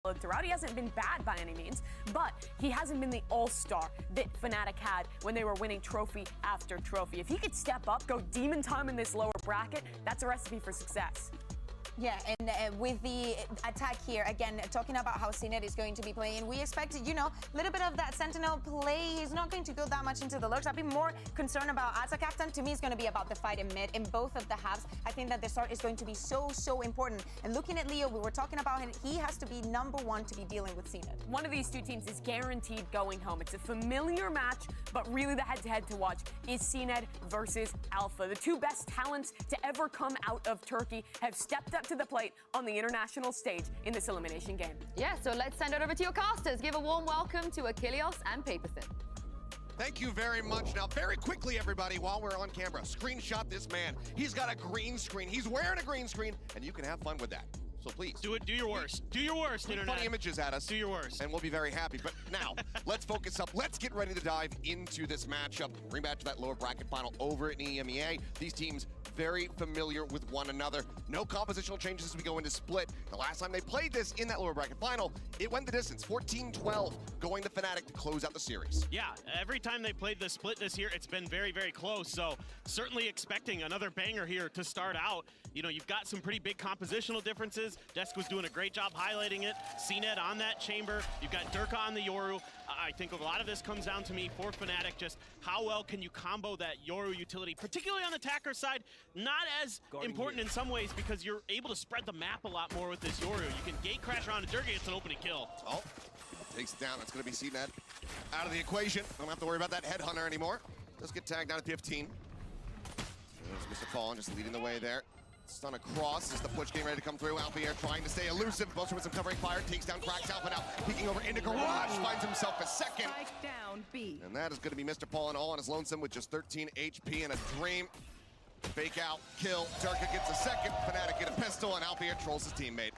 followed throughout. He hasn't been bad by any means, but he hasn't been the all-star that Fnatic had when they were winning trophy after trophy. If he could step up, go demon time in this lower bracket, that's a recipe for success. Yeah, and with the attack here, again, talking about how CNET is going to be playing, we expected, you know, a little bit of that Sentinel play. He's not going to go that much into the lurks. I'd be more concerned about Asa Captain. To me, it's going to be about the fight in mid in both of the halves. I think that the start is going to be so important. And looking at Leo, we were talking about him. He has to be #1 to be dealing with CNET. One of these two teams is guaranteed going home. It's a familiar match, but really the head-to-head to watch is CNET versus Alpha. The two best talents to ever come out of Turkey have stepped up to the plate on the international stage in this elimination game. Yeah, so let's send it over to your casters. Give a warm welcome to Achilles and Paperthin. Thank you very much. Now, very quickly, everybody, while we're on camera, screenshot this man. He's got a green screen. He's wearing a green screen, and you can have fun with that. So please. Do it. Do your worst. Do your worst, Internet. Funny images at us. Do your worst. And we'll be very happy. But now, let's focus up. Let's get ready to dive into this matchup. Rematch of that lower bracket final over in EMEA. These teams very familiar with one another. No compositional changes as we go into split. The last time they played this in that lower bracket final, it went the distance, 14-12, going to Fnatic to close out the series. Yeah, every time they played the split this year, it's been very close. So certainly expecting another banger here to start out. You know, you've got some pretty big compositional differences. Desk was doing a great job highlighting it. CNET on that chamber. You've got Durka on the Yoru. I think a lot of this comes down to me for Fnatic, just how well can you combo that Yoru utility, particularly on the attacker side. Not as important in some ways because you're able to spread the map a lot more with this Yoru. You can gate crash around and Durka gets an opening kill. Oh, takes it down. That's going to be CNET out of the equation. Don't have to worry about that headhunter anymore. Does get tagged down at 15. There's Mr. Fallen just leading the way there. Stun across as the push getting ready to come through. Alpha here trying to stay elusive. Buster with some covering fire. Takes down Cracks Alpha now. Peeking over into Garage. Finds himself a second. Strike down B. And that is going to be Mr. Fallen all on his lonesome with just 13 HP and a dream. Fake out, kill. Durka gets a second. Fnatic get a pistol, and Alpha here trolls his teammate.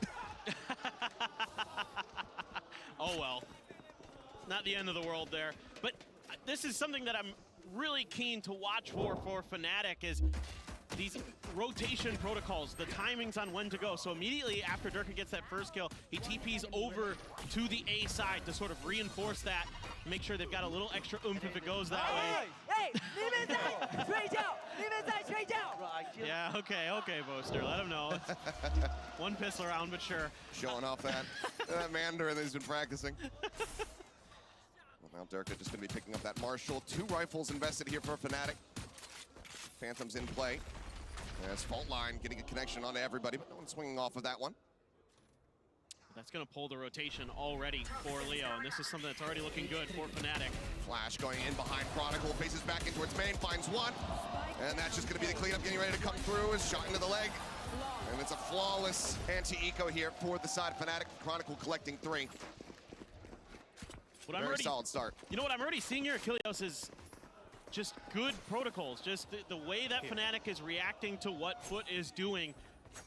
Oh well. Not the end of the world there. But this is something that I'm really keen to watch for Fnatic is these rotation protocols, the timings on when to go. So immediately after Durka gets that first kill, he TPs over to the A side to sort of reinforce that, make sure they've got a little extra oomph if it goes that way. Hey, leave it inside, straight out, leave it inside, straight out. Yeah, okay, Boaster, let him know. One pistol round, but sure. Showing off that Mandarin that he's been practicing. Well, now Durka just going to be picking up that Marshall. 2 rifles invested here for Fnatic. Phantom's in play. There's Fault Line getting a connection onto everybody, but no one's swinging off of that one. That's going to pull the rotation already for Leo, and this is something that's already looking good for Fnatic. Flash going in behind Chronicle, faces back in towards main, finds one. And that's just going to be the cleanup getting ready to come through. Is shot into the leg. And it's a flawless anti-eco here for the side of Fnatic. Chronicle collecting 3. Very solid start. You know what I'm already seeing here, Achilles, is just good protocols. Just the way that Fnatic is reacting to what FUT is doing.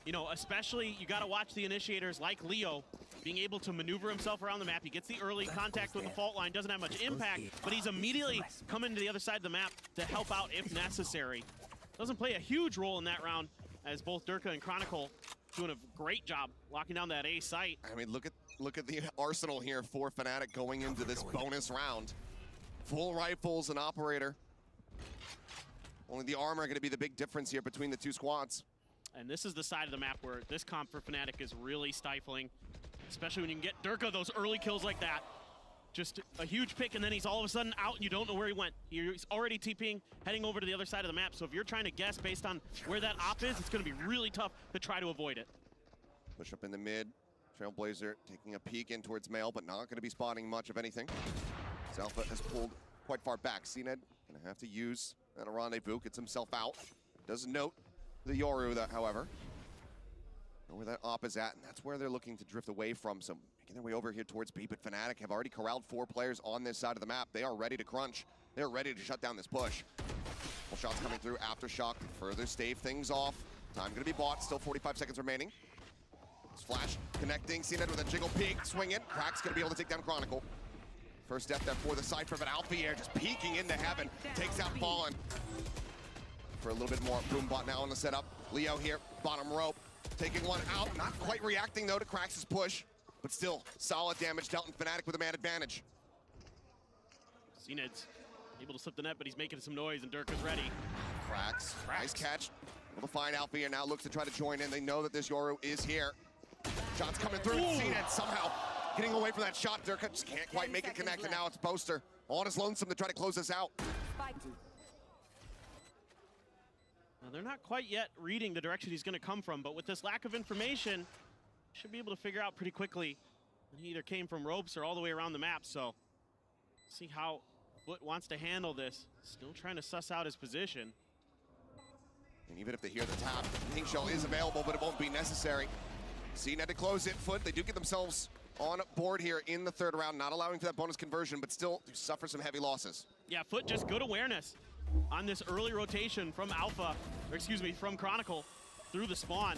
You know, especially you got to watch the initiators like Leo being able to maneuver himself around the map. He gets the early contact with the fault line, doesn't have much impact, but he's immediately coming to the other side of the map to help out if necessary. Doesn't play a huge role in that round as both Durka and Chronicle doing a great job locking down that A site. I mean, look at the arsenal here for Fnatic going into this bonus round. Full rifles and operator. Only the armor going to be the big difference here between the two squads. And this is the side of the map where this comp for Fnatic is really stifling, especially when you can get Durka those early kills like that. Just a huge pick, and then he's all of a sudden out, and you don't know where he went. He's already TPing, heading over to the other side of the map. So if you're trying to guess based on where that op is, it's going to be really tough to try to avoid it. Push up in the mid. Trailblazer taking a peek in towards Mail, but not going to be spotting much of anything. Alpha has pulled quite far back. CNET going to have to use that rendezvous, gets himself out. Does note the Yoru, however. Know where that op is at, and that's where they're looking to drift away from. So making their way over here towards B, but Fnatic have already corralled 4 players on this side of the map. They are ready to crunch. They're ready to shut down this push. Full shots coming through. Aftershock to further stave things off. Time going to be bought. Still 45 seconds remaining. It's Flash connecting. CNET with a jiggle peek. Swinging. Crack's going to be able to take down Chronicle. First step there for the Cypher, but Alfier just peeking into heaven. Takes out Fallen. For a little bit more. Boombot now on the setup. Leo here, bottom rope. Taking one out. Not quite reacting, though, to Crax's push. but still, solid damage dealt, and Fnatic with a man advantage. CNED's able to slip the net, but he's making some noise, and Dirk is ready. Cracks, nice catch. Able to find Alpha here, now looks to try to join in. They know that this Yoru is here. Shots coming through, CNED somehow getting away from that shot. Dirk just can't quite make it connect, and now it's Boaster on his lonesome to try to close this out. Now, they're not quite yet reading the direction he's going to come from, but with this lack of information, should be able to figure out pretty quickly. And he either came from ropes or all the way around the map, so see how FUT wants to handle this. Still trying to suss out his position. And even if they hear the tap, Pink Shell is available, but it won't be necessary. CNED to close it. FUT, they do get themselves on board here in the third round, not allowing for that bonus conversion, but still do suffer some heavy losses. Yeah, FUT just good awareness on this early rotation from Alpha, or excuse me, from Chronicle through the spawn.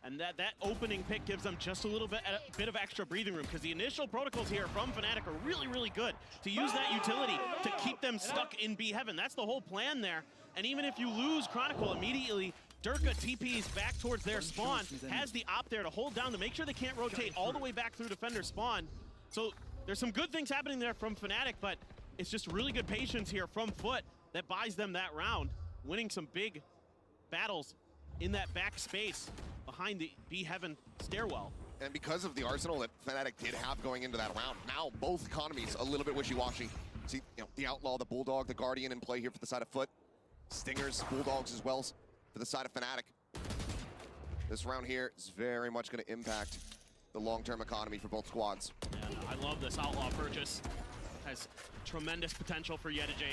And that opening pick gives them just a bit of extra breathing room, because the initial protocols here from Fnatic are really, really good to use that utility to keep them stuck in B heaven. That's the whole plan there. And even if you lose Chronicle immediately, Durka TPs back towards their spawn, has the op there to hold down to make sure they can't rotate all the way back through Defender spawn. So there's some good things happening there from Fnatic, but it's just really good patience here from FUT that buys them that round, winning some big battles in that back space behind the B heaven stairwell. And because of the arsenal that Fnatic did have going into that round, now both economies a little bit wishy-washy. See, the Outlaw, the Bulldog, the Guardian in play here for the side of FUT. Stingers, Bulldogs as well for the side of Fnatic. This round here is very much going to impact the long-term economy for both squads. And I love this Outlaw purchase. Has tremendous potential for EDG.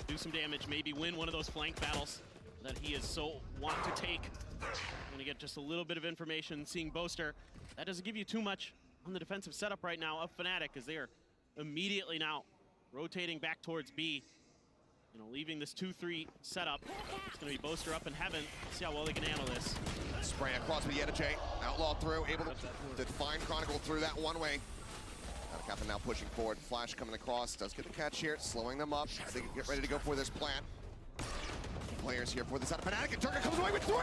Do some damage, maybe win one of those flank battles that he is so want to take. Gonna get just a little bit of information, seeing Boaster. That doesn't give you too much on the defensive setup right now of Fnatic, as they are immediately now rotating back towards B. You know, leaving this 2-3 setup. It's gonna be Boaster up in heaven. See how well they can handle this. Spray across with EDG. Outlaw through, able to find Chronicle through that one way. Captain now pushing forward. Flash coming across. Does get the catch here, slowing them up as they get ready to go for this plant. Players here for the side of Fnatic, and Turner comes away with 3!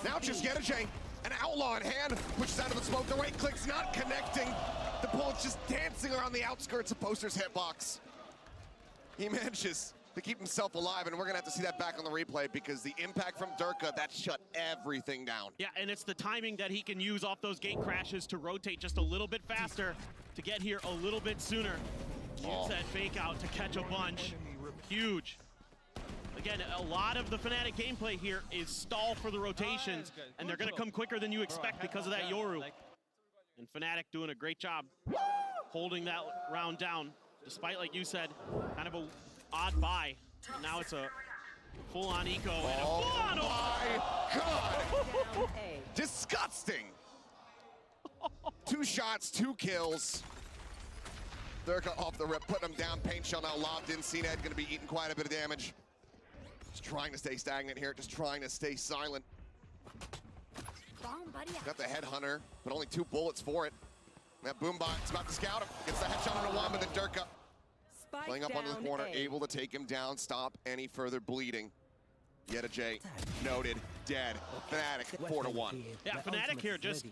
Now just EDG, an Outlaw in hand, pushes out of the smoke. The right click's not connecting. The bullet's just dancing around the outskirts of Boaster's hitbox. He manages to keep himself alive, and we're gonna have to see that back on the replay, because the impact from Durka, that shut everything down. Yeah, and it's the timing that he can use off those gate crashes to rotate just a little bit faster, to get here a little bit sooner. Use that fake out to catch a bunch. Huge. Again, a lot of the Fnatic gameplay here is stall for the rotations, and they're gonna come quicker than you expect because of that Yoru. And Fnatic doing a great job holding that round down, despite, like you said, kind of a odd buy. And now it's a full-on eco and a full-on. Oh my God! Disgusting! 2 shots, 2 kills. Durka off the rip, putting him down. Paint Shell now lobbed in. CNED gonna be eating quite a bit of damage. Just trying to stay stagnant here, just trying to stay silent. Got the Headhunter, but only 2 bullets for it. That Boombot's about to scout him. Gets the headshot on 1, but then Durka playing up onto the corner, able to take him down, stop any further bleeding. EDG noted, dead. Fnatic 4-1. Yeah, Fnatic here just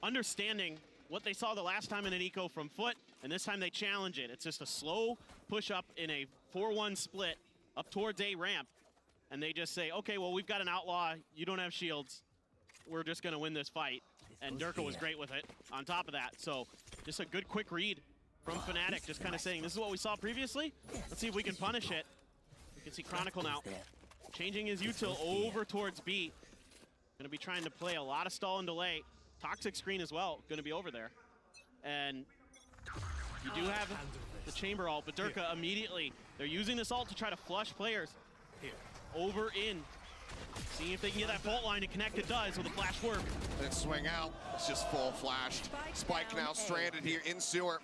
understanding what they saw the last time in an eco from FUT, and this time they challenge it. It's just a slow push up in a 4-1 split up towards A ramp, and they just say, okay, well, we've got an Outlaw, you don't have shields, we're just gonna win this fight. And Durka was great with it on top of that. So just a good quick read from Fnatic, just kind of saying, this is what we saw previously. Let's see if we can punish it. You can see Chronicle now changing his util over towards B. Gonna be trying to play a lot of stall and delay. Toxic screen as well, gonna be over there. And you do have the chamber ult, but Durka immediately, they're using this ult to try to flush players over in. Seeing if they can get that fault line to connect. It does with a flash work. Then swing out. It's just full flashed. Spike now stranded here in sewer.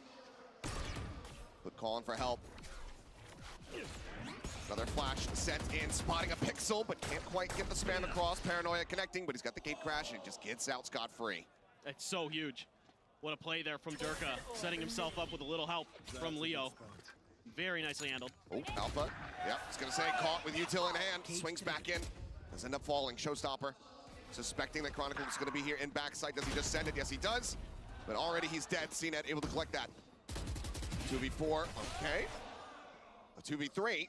But calling for help. Another flash sent in, spotting a pixel, but can't quite get the spam across. Paranoia connecting, but he's got the gate crash and just gets out scot-free. It's so huge. What a play there from Durka, setting himself up with a little help from Leo. Very nicely handled. Oh, Alpha. Yep, it's gonna say caught with util in hand. Swings back in. Does end up falling. Showstopper. suspecting that Chronicle is going to be here in backside. Does he just send it? Yes, he does. But already he's dead. CNED able to collect that. 2v4, okay. A 2v3.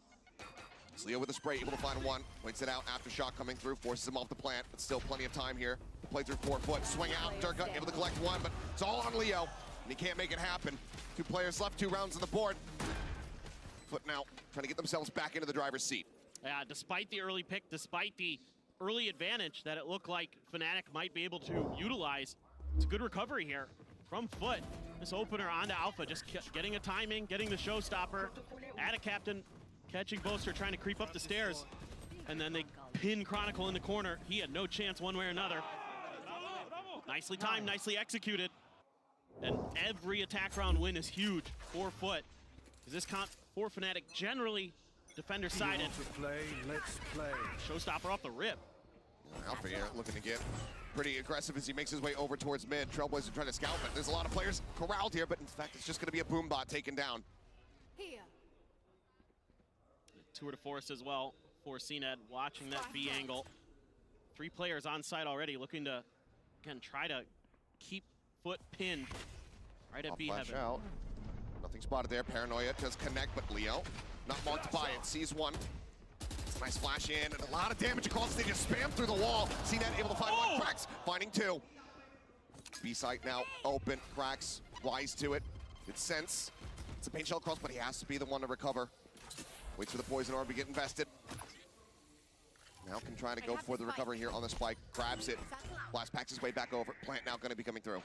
Leo with the spray, able to find one. Waits it out, aftershock coming through, forces him off the plant, but still plenty of time here to play through 4 foot. Swing out, Durka able to collect one, but it's all on Leo, and he can't make it happen. 2 players left, 2 rounds on the board. FUT now trying to get themselves back into the driver's seat. Yeah, despite the early pick, despite the early advantage that it looked like Fnatic might be able to utilize, it's a good recovery here from FUT. This opener onto Alpha, just getting a timing, getting the showstopper, add a captain, catching Boaster, trying to creep up the stairs, and then they pin Chronicle in the corner. He had no chance one way or another. Nicely timed, nicely executed. And every attack round win is huge for FUT. Because this comp for Fnatic generally defender-sided. Let's play. Showstopper off the rip. Alpha here looking to get pretty aggressive as he makes his way over towards mid. Trailblazer trying to scout, but there's a lot of players corralled here, but in fact, it's just going to be a boom bot taken down. Here. Tour de force as well for CNED, watching that B angle. 3 players on site already, looking to, again, try to keep FUT pinned right at B Flash heaven. out. Nothing spotted there. Paranoia does connect, but Leo not marked by it. Sees one. It's a nice flash in, and a lot of damage across. They just spam through the wall. CNED able to find one. Cracks finding 2. B site now open. Cracks wise to it. Good sense. It's a paint shell cross, but he has to be the one to recover. Waits for the poison orb to get invested. Now can try to go for the recovery here on the spike. Grabs it. Blast packs his way back over. Plant now going to be coming through.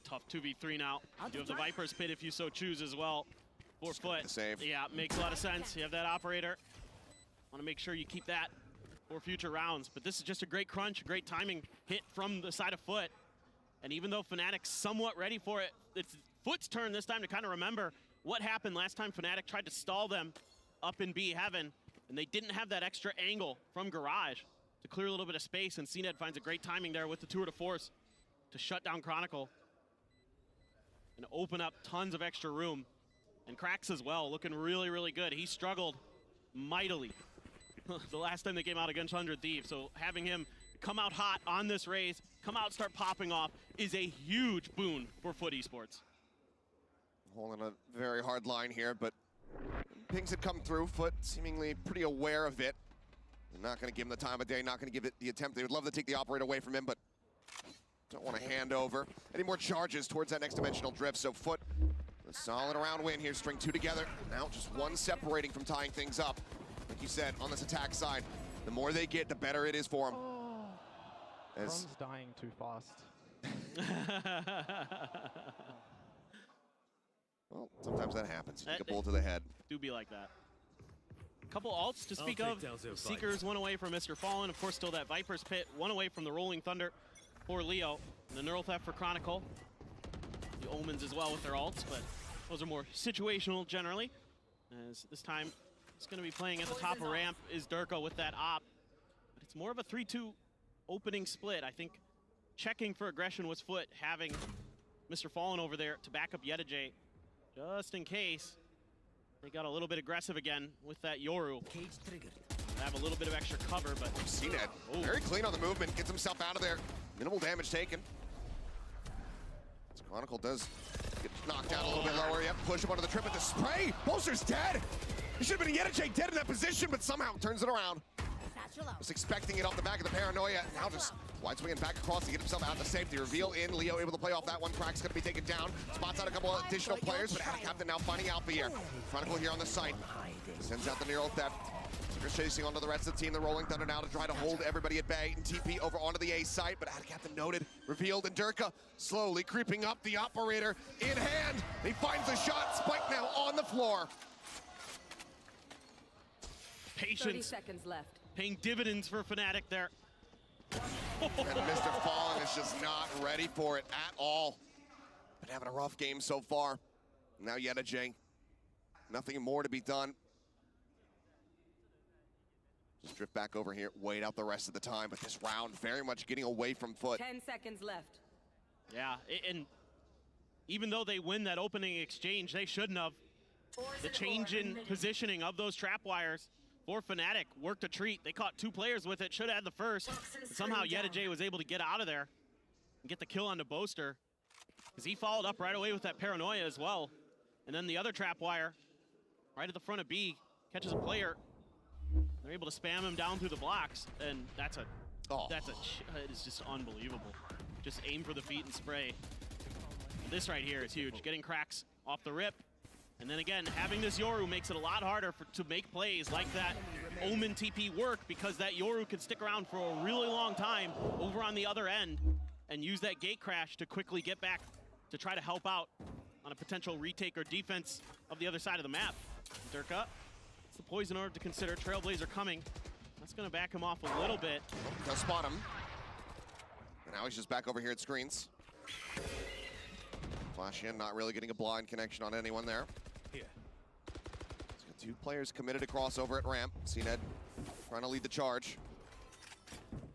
Tough 2v3 now. You do have the Viper's Pit if you so choose as well. 4 foot. The save. Yeah, makes a lot of sense. You have that operator. Want to make sure you keep that for future rounds. But this is just a great crunch, great timing hit from the side of FUT. And even though Fnatic's somewhat ready for it, it's FUT's turn this time to kind of remember what happened last time Fnatic tried to stall them up in B heaven, and they didn't have that extra angle from Garage to clear a little bit of space, and CNED finds a great timing there with the tour de force to shut down Chronicle and open up tons of extra room. And Cracks as well, looking really, really good. He struggled mightily the last time they came out against 100 Thieves, so having him come out hot on this race, come out, start popping off, is a huge boon for FUT Esports. Holding a very hard line here, but pings had come through. FUT seemingly pretty aware of it. They're not going to give him the time of day, not going to give it the attempt. They would love to take the operator away from him, but don't want to hand over any more charges towards that next dimensional drift. So FUT, a solid round win here, string 2 together. Now just 1 separating from tying things up. Like you said, on this attack side, the more they get, the better it is for them. Bron's dying too fast. Well, sometimes that happens. You take a bullet to the head. Do be like that. Couple alts to speak of. Seekers 1 away from Mr. Fallen. Of course, still that Viper's Pit. 1 away from the Rolling Thunder for Leo. And the Neural Theft for Chronicle. The Omens as well with their alts, but those are more situational generally. As this time, it's going to be playing at the top of ramp is Durka with that op. But it's more of a 3-2 opening split. I think checking for aggression was FUT, having Mr. Fallen over there to back up EDG. Just in case they got a little bit aggressive again with that Yoru. Have a little bit of extra cover, but CNED very clean on the movement, gets himself out of there. Minimal damage taken. As Chronicle does get knocked down a little bit lower. Yep, push him onto the trip with the spray. Bolster's dead. He should have been EDG dead in that position, but somehow turns it around. Was expecting it off the back of the Paranoia. Now just wide swinging back across to get himself out to safety. Reveal in. Leo able to play off that one. Crack's going to be taken down. Spots out a couple of additional players, but Captain now finding Alpha here. Chronicle here on the site. Sends out the Neural Theft. Seekers chasing onto the rest of the team. The Rolling Thunder now to try to hold everybody at bay and TP over onto the A site, but Captain noted, revealed, and Durka slowly creeping up. The operator in hand. He finds the shot. Spike now on the floor. patience 30 seconds left. paying dividends for Fnatic there. And Mr. Fallen is just not ready for it at all. Been having a rough game so far. Now EDG, nothing more to be done. Just drift back over here, wait out the rest of the time, but this round very much getting away from FUT. 10 seconds left. Yeah, and even though they win that opening exchange, they shouldn't have. The change in positioning of those trap wires for Fnatic worked a treat. They caught 2 players with it, should have had the first. But somehow EDG was able to get out of there and get the kill onto Boaster, because he followed up right away with that paranoia as well. And then the other trap wire, right at the front of B, catches a player. They're able to spam him down through the blocks, and it is just unbelievable. Just aim for the feet and spray. This right here is huge, getting cracks off the rip. And then again, having this Yoru makes it a lot harder to make plays like that Omen TP work, because that Yoru can stick around for a really long time over on the other end and use that gate crash to quickly get back to try to help out on a potential retake or defense of the other side of the map. Durka, it's the poison orb to consider. Trailblazer coming. That's gonna back him off a little bit. Does spot him. And now he's just back over here at screens. Flash in, not really getting a blind connection on anyone there. Here. He's got 2 players committed to crossover at ramp. CNED trying to lead the charge.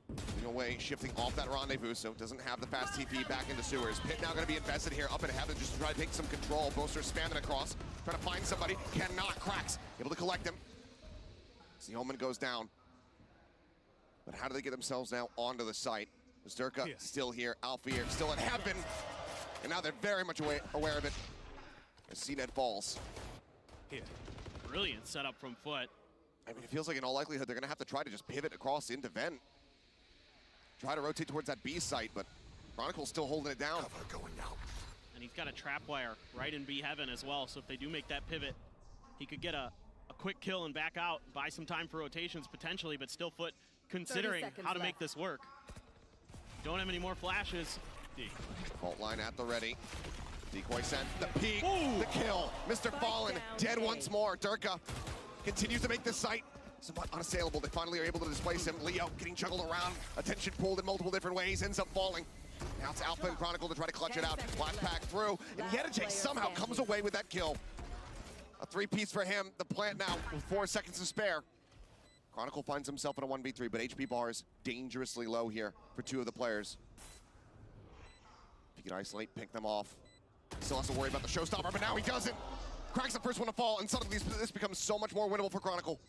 Moving away, shifting off that rendezvous, so doesn't have the fast TP back into sewers. Pit now going to be invested here up in heaven just to try to take some control. Boaster spamming across, trying to find somebody. Cannot. Cracks, able to collect him. As the Omen goes down. But how do they get themselves now onto the site? Durka still here, Alpha here, still in heaven. And now they're very much aware of it as CNED falls. Here. Brilliant setup from FUT. I mean, it feels like in all likelihood they're going to have to try to just pivot across into vent. Try to rotate towards that B site, but Chronicle's still holding it down. Cover going out. And he's got a trap wire right in B heaven as well, so if they do make that pivot, he could get a quick kill and back out, buy some time for rotations potentially, but still FUT considering how to make this work. Don't have any more flashes. Fault line at the ready. Decoy sent, the peek, the kill. Mr. Fallen dead once more. Durka continues to make the site somewhat unassailable. They finally are able to displace him. Leo getting juggled around, attention pulled in multiple different ways, ends up falling. Now it's Alpha and Chronicle to try to clutch it out. Blast pack through, and EDG somehow comes away with that kill. A 3-piece for him. The plant now with 4 seconds to spare. Chronicle finds himself in a 1v3, but HP bar is dangerously low here for 2 of the players. If he can isolate, pick them off. Still has to worry about the showstopper, but now he doesn't. Cracks the first one to fall, and suddenly this becomes so much more winnable for Chronicle.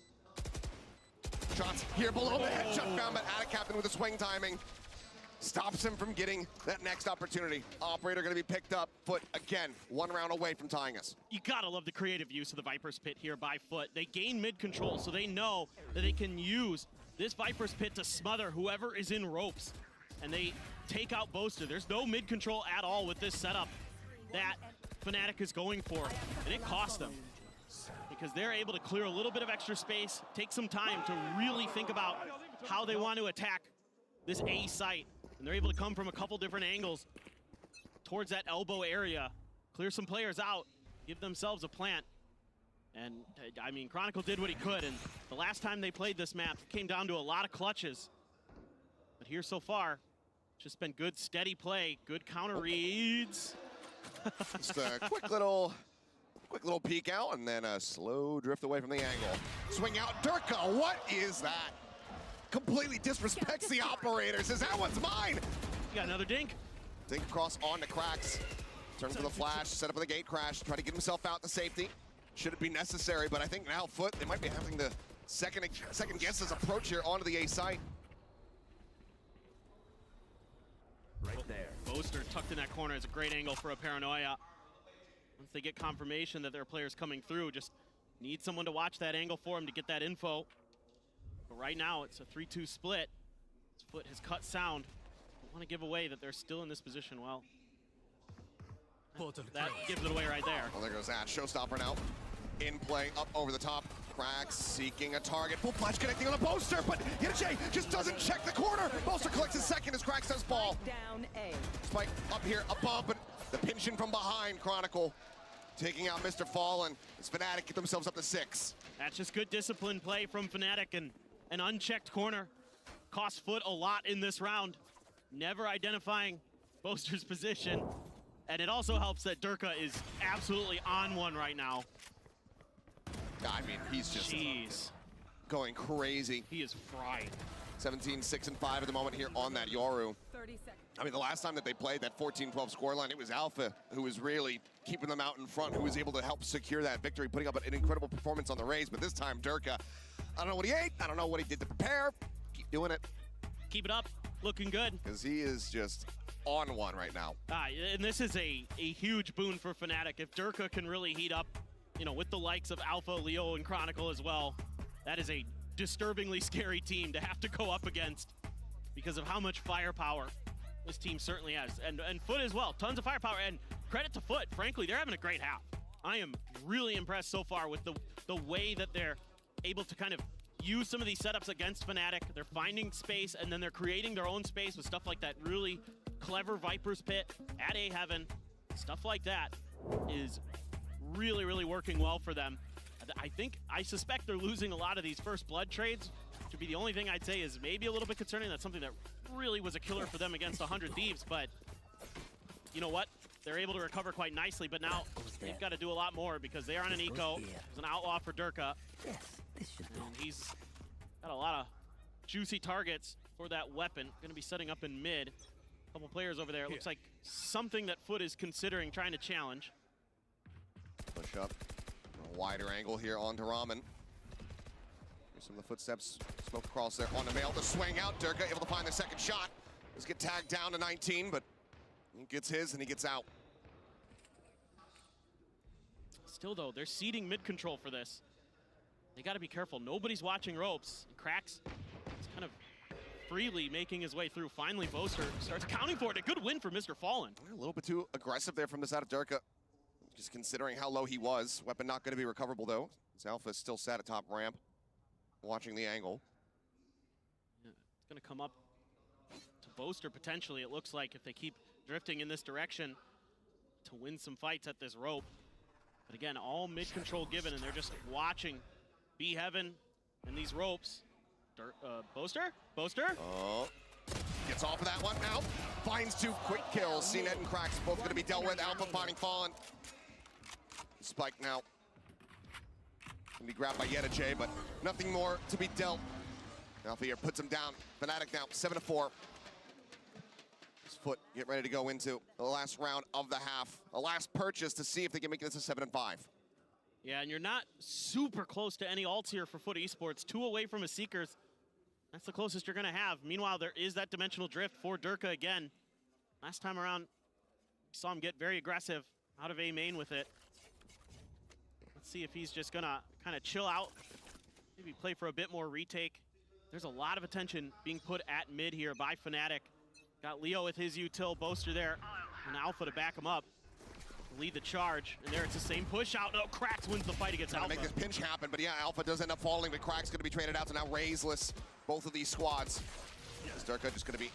Shots here below the headshot found, but Attic Captain with the swing timing stops him from getting that next opportunity. Operator gonna be picked up. FUT again, 1 round away from tying us. You gotta love the creative use of the Viper's Pit here by FUT. They gain mid control, so they know that they can use this Viper's Pit to smother whoever is in ropes. And they take out Boaster. There's no mid control at all with this setup that Fnatic is going for, and it costs them. Because they're able to clear a little bit of extra space, take some time to really think about how they want to attack this A site. And they're able to come from a couple different angles towards that elbow area, clear some players out, give themselves a plant. And I mean, Chronicle did what he could, and the last time they played this map, it came down to a lot of clutches. But here so far, it's just been good, steady play, good counter reads. Just a quick little peek out, and then a slow drift away from the angle. Swing out, Durka, what is that? Completely disrespects the operator, says that one's mine. You got another dink. Dink across onto Cracks. Turns for the flash, set up for the gate crash, try to get himself out to safety. Should it be necessary, but I think now FUT, they might be having to second guess his approach here onto the A site. Right there. Boaster tucked in that corner is a great angle for a paranoia. Once they get confirmation that there are players coming through, just need someone to watch that angle for him to get that info. But right now, it's a 3-2 split. His FUT has cut sound. Don't want to give away that they're still in this position. Well, that gives it away right there. Well, there goes that. Showstopper now. In play, up over the top. Cracks seeking a target. Full flash connecting on the Boaster, but EDG just doesn't check the corner. Boaster collects his second as Cracks does fall. Down A. Spike up here above, but the pinch in from behind. Chronicle taking out Mr. Fallen. As Fnatic get themselves up to 6. That's just good discipline play from Fnatic, and an unchecked corner costs FUT a lot in this round. Never identifying Boaster's position. And it also helps that Durka is absolutely on one right now. I mean, he's just going crazy. He is fried. 17, 6, and 5 at the moment here on that Yoru. 30 seconds. I mean, the last time that they played that 14-12 scoreline, it was Alpha who was really keeping them out in front, who was able to help secure that victory, putting up an incredible performance on the Rays. But this time, Durka I don't know what he ate. I don't know what he did to prepare. Keep doing it. Keep it up. Looking good. Because he is just on one right now. And this is a huge boon for Fnatic. If Durka can really heat up, you know, with the likes of Alpha, Leo, and Chronicle as well, that is a disturbingly scary team to have to go up against because of how much firepower this team certainly has. And FUT as well, tons of firepower. And credit to FUT, frankly, they're having a great half. I am really impressed so far with the way that they're able to kind of use some of these setups against Fnatic. They're finding space, and then they're creating their own space with stuff like that really clever Viper's Pit at A Heaven. Stuff like that is really, really working well for them. I suspect they're losing a lot of these first blood trades, which would be the only thing I'd say is maybe a little bit concerning. That's something that really was a killer for them against 100 Thieves, but you know what? They're able to recover quite nicely, but now they've got to do a lot more because they are on an eco. There's an outlaw for Durka. Yes, this should do. And he's got a lot of juicy targets for that weapon. Going to be setting up in mid. A couple players over there. It looks like something that FUT is considering trying to challenge. Push up. A wider angle here onto Ramen. Here's some of the footsteps. Smoke across there onto Mail. The swing out. Durka able to find the second shot. Just get tagged down to 19, but he gets his and he gets out. Still though, they're seeding mid control for this. They got to be careful. Nobody's watching ropes. Cracks is kind of freely making his way through. Finally, Boaster starts counting for it. A good win for Mr. Fallen. A little bit too aggressive there from the side of Durka. Just considering how low he was. Weapon not going to be recoverable though. His Alpha is still sat atop ramp, watching the angle. Yeah, it's going to come up to Boaster potentially. It looks like if they keep drifting in this direction to win some fights at this rope. But again, all mid control given, and they're just watching B Heaven and these ropes. Boaster? Oh, gets off of that one now. Finds two quick kills. CNET and Cracks both going to be dealt with. Alpha finding Fallen. Spike now. Can be grabbed by EDG, but nothing more to be dealt. Alpha here puts him down. Fnatic now 7-4. FUT get ready to go into the last round of the half. A last purchase to see if they can make this a 7-5. Yeah, and you're not super close to any ults here for FUT Esports. 2 away from a Seekers. That's the closest you're going to have. Meanwhile, there is that dimensional drift for Durka again. Last time around, we saw him get very aggressive out of A main with it. Let's see if he's just going to kind of chill out. Maybe play for a bit more retake. There's a lot of attention being put at mid here by Fnatic. Got Leo with his util, Boaster there, and Alpha to back him up. Lead the charge, and there it's the same push out. No, Cracks wins the fight against Alpha. Make this pinch happen, but yeah, Alpha does end up falling, but Cracks going to be traded out, so now Raiseless, both of these squads. Durka just going to be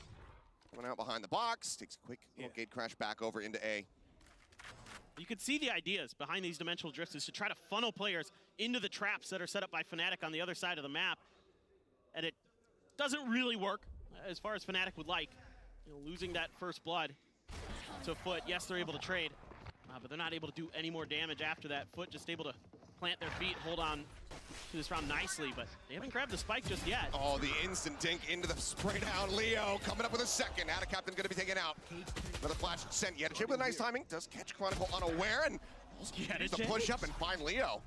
coming out behind the box, takes a quick little gate crash back over into A. You can see the ideas behind these dimensional drifts is to try to funnel players into the traps that are set up by Fnatic on the other side of the map, and it doesn't really work as far as Fnatic would like. You know, losing that first blood to FUT. Yes, they're able to trade, but they're not able to do any more damage after that. FUT just able to plant their feet, hold on to this round nicely, but they haven't grabbed the spike just yet. Oh, the instant dink into the spray down. Leo coming up with a second. Ada Captain going to be taken out. Another flash sent. EDG with a nice timing. Does catch Chronicle unaware and use the push up and find Leo.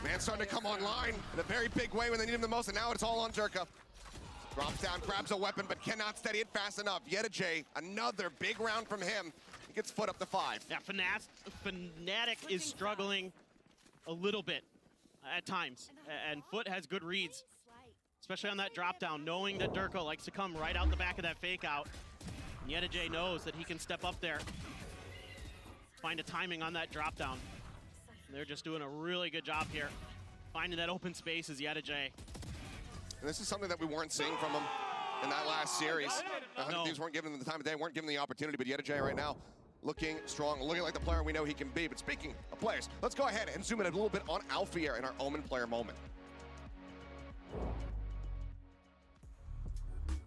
Man starting to come online in a very big way when they need him the most, and now it's all on Durka. Drops down, grabs a weapon, but cannot steady it fast enough. EDG, another big round from him. He gets FUT up to 5. Yeah, Fnatic is struggling a little bit at times, and FUT has good reads, especially on that drop down, knowing that Durka likes to come right out the back of that fake out. And EDG knows that he can step up there, find a timing on that drop down. And they're just doing a really good job here, finding that open space as EDG. And this is something that we weren't seeing from him in that last series. These weren't given the time of day, weren't given the opportunity, but EDG right now looking strong, looking like the player we know he can be. But speaking of players, let's go ahead and zoom in a little bit on Alpha here in our Omen player moment.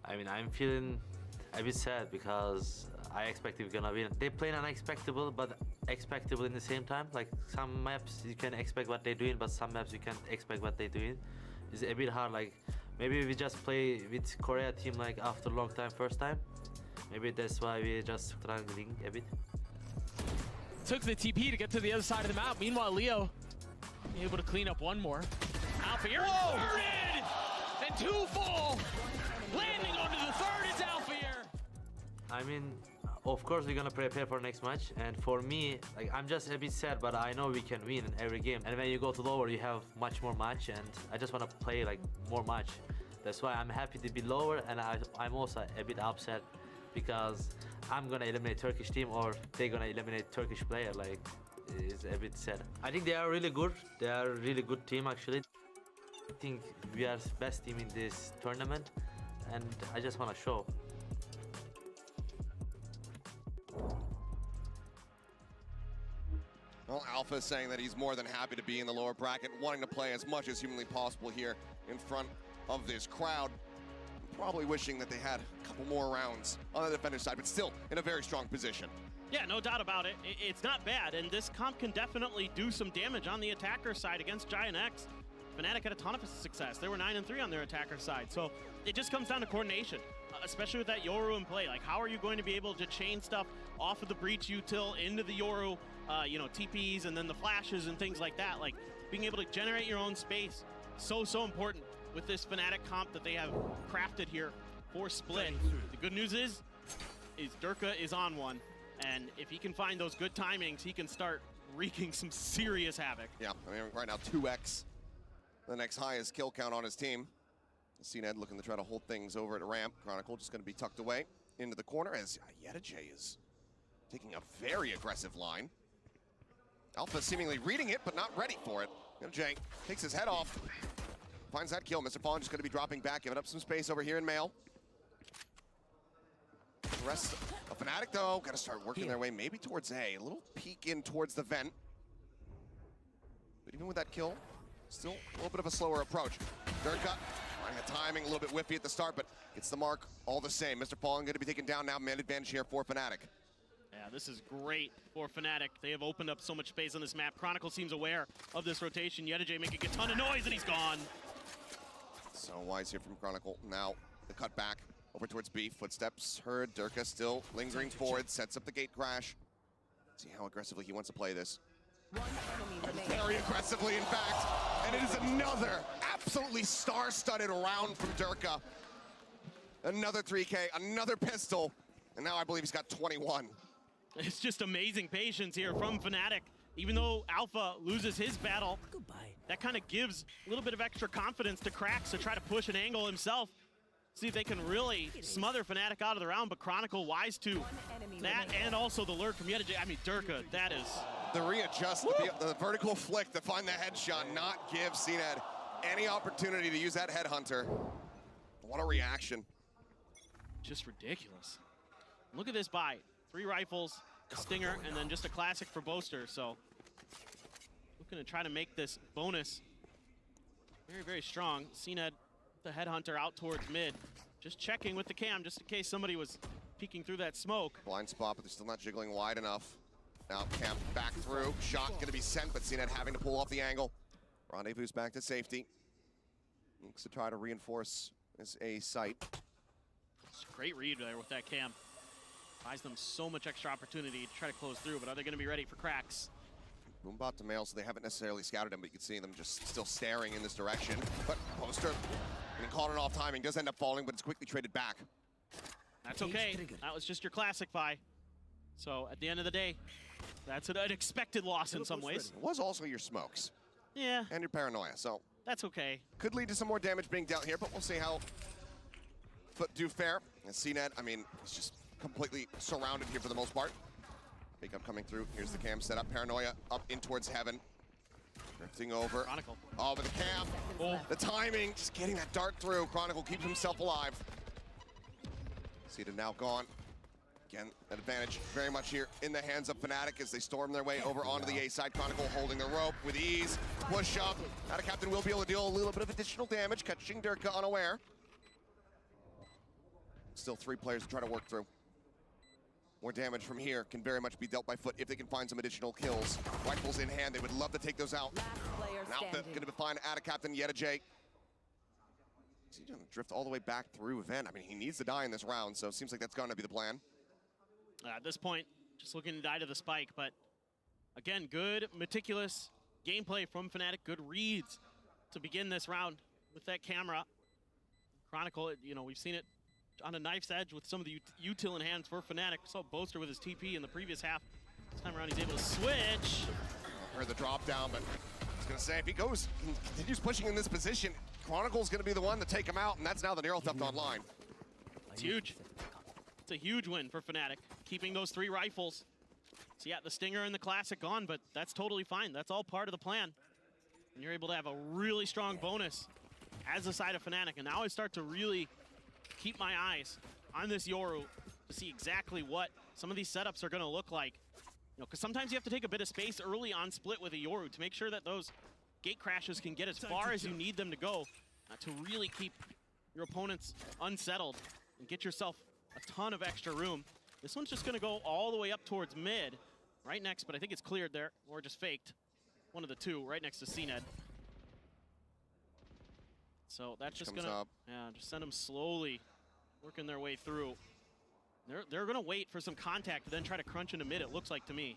I mean, I'm feeling a bit sad because I expect we're gonna win. They play unexpectable, but expectable in the same time. Like some maps you can expect what they're doing, but some maps you can't expect what they're doing. It's a bit hard. Like maybe we just play with Korea team like after a long time, first time. Maybe that's why we just struggling a bit. Took the TP to get to the other side of the map. Meanwhile, Leo able to clean up one more. Now Alpha here. Converted! And 2 full. Landing onto the third, it's Alpha here. I mean, of course we're gonna prepare for next match, and for me, like, I'm just a bit sad, but I know we can win in every game. And when you go to lower, you have much more match, and I just want to play like more match. That's why I'm happy to be lower, and I'm also a bit upset because I'm gonna eliminate Turkish team or they're gonna eliminate Turkish player. Like, it's a bit sad. I think they are really good. They are a really good team actually. I think we are the best team in this tournament, and I just want to show. Well, Alpha is saying that he's more than happy to be in the lower bracket, wanting to play as much as humanly possible here in front of this crowd. Probably wishing that they had a couple more rounds on the defender side, but still in a very strong position. Yeah, no doubt about it. It's not bad, and this comp can definitely do some damage on the attacker side against Giant X. Fnatic had a ton of success. They were 9-3 on their attacker side, so it just comes down to coordination, especially with that Yoru in play. Like, how are you going to be able to chain stuff off of the Breach util into the Yoru, you know, TPs and then the flashes and things like that? Like, being able to generate your own space, so important with this Fnatic comp that they have crafted here for Split. The good news is Durka is on one, and if he can find those good timings, he can start wreaking some serious havoc. Yeah, I mean, right now 2x, the next highest kill count on his team. CNED looking to try to hold things over at ramp. Chronicle just going to be tucked away into the corner as EDG is taking a very aggressive line. Alpha seemingly reading it, but not ready for it. EDG takes his head off. Finds that kill. Mr. Fallen just going to be dropping back, giving up some space over here in Mail. The rest of Fnatic, though, got to start working their way maybe towards A. A little peek in towards the vent. But even with that kill, still a little bit of a slower approach. Durka finding the timing, a little bit whiffy at the start, but gets the mark all the same. Mr. Fallen going to be taken down now. Man advantage here for Fnatic. Yeah, this is great for Fnatic. They have opened up so much space on this map. Chronicle seems aware of this rotation. EDG making a ton of noise, and he's gone. So wise here from Chronicle. Now the cut back over towards B. Footsteps heard. Durka still lingering forward. Sets up the gate crash. See how aggressively he wants to play this. Very aggressively, in fact. And it is another absolutely star-studded round from Durka. Another 3K, another pistol. And now I believe he's got 21. It's just amazing patience here from Fnatic. Even though Alpha loses his battle, that kind of gives a little bit of extra confidence to Krax to try to push an angle himself. See if they can really smother Fnatic out of the round, but Chronicle wise to that, and also the lurk from EDG. I mean, Durka, that is... The readjust, the vertical flick to find the headshot, not give CNED any opportunity to use that headhunter. What a reaction. Just ridiculous. Look at this buy. 3 rifles, a stinger, and then just a classic for Boaster. So looking to try to make this bonus very, very strong. CNED, the headhunter out towards mid. Just checking with the cam, just in case somebody was peeking through that smoke. Blind spot, but they're still not jiggling wide enough. Now cam back through. Shot going to be sent, but CNED having to pull off the angle. Rendezvous back to safety. Looks to try to reinforce this A site. It's a great read there with that cam. Buys them so much extra opportunity to try to close through, but are they going to be ready for Krax? Boombot to Mail, so they haven't necessarily scouted him, but you can see them just still staring in this direction. But Poster, getting caught on off timing, does end up falling, but it's quickly traded back. That's okay. That was just your classic buy. So at the end of the day, that's an unexpected loss in some ways. It was also your smokes. Yeah. And your paranoia, so. That's okay. Could lead to some more damage being dealt here, but we'll see how FUT do fare. And CNED, I mean, it's just completely surrounded here for the most part. Big up coming through. Here's the cam set up. Paranoia up in towards heaven. Drifting over. Chronicle. Oh, but the cam. Oh. The timing. Just getting that dart through. Chronicle keeps himself alive. Cedar now gone. Again, that advantage very much here in the hands of Fnatic as they storm their way over onto the A side. Chronicle holding the rope with ease. Push up. Now Captain will be able to deal a little bit of additional damage, catching Durka unaware. Still 3 players to try to work through. More damage from here can very much be dealt by FUT if they can find some additional kills. Rifles in hand, they would love to take those out. Now going to find Captain EDG. Is he going to drift all the way back through Vent? I mean, he needs to die in this round, so it seems like that's going to be the plan. At this point, just looking to die to the spike, but again, good, meticulous gameplay from Fnatic, good reads to begin this round with that camera. Chronicle, you know, we've seen it on a knife's edge with some of the util in hands for Fnatic. We saw Boaster with his TP in the previous half. This time around, he's able to switch. Heard the drop down, but I was gonna say, if he continues pushing in this position, Chronicle's gonna be the one to take him out, and that's now the Neural Theft online. It's huge. It's a huge win for Fnatic, keeping those 3 rifles. So yeah, the Stinger and the Classic gone, but that's totally fine. That's all part of the plan. And you're able to have a really strong bonus as a side of Fnatic. And now I start to really keep my eyes on this Yoru to see exactly what some of these setups are gonna look like. You know, because sometimes you have to take a bit of space early on split with a Yoru to make sure that those gate crashes can get as far as you need them to go to really keep your opponents unsettled and get yourself a ton of extra room. This one's just gonna go all the way up towards mid, right next, but I think it's cleared there, or just faked. One of the two, right next to CNED. So that's just gonna, just send them slowly, working their way through. They're gonna wait for some contact and then try to crunch into mid, it looks like to me.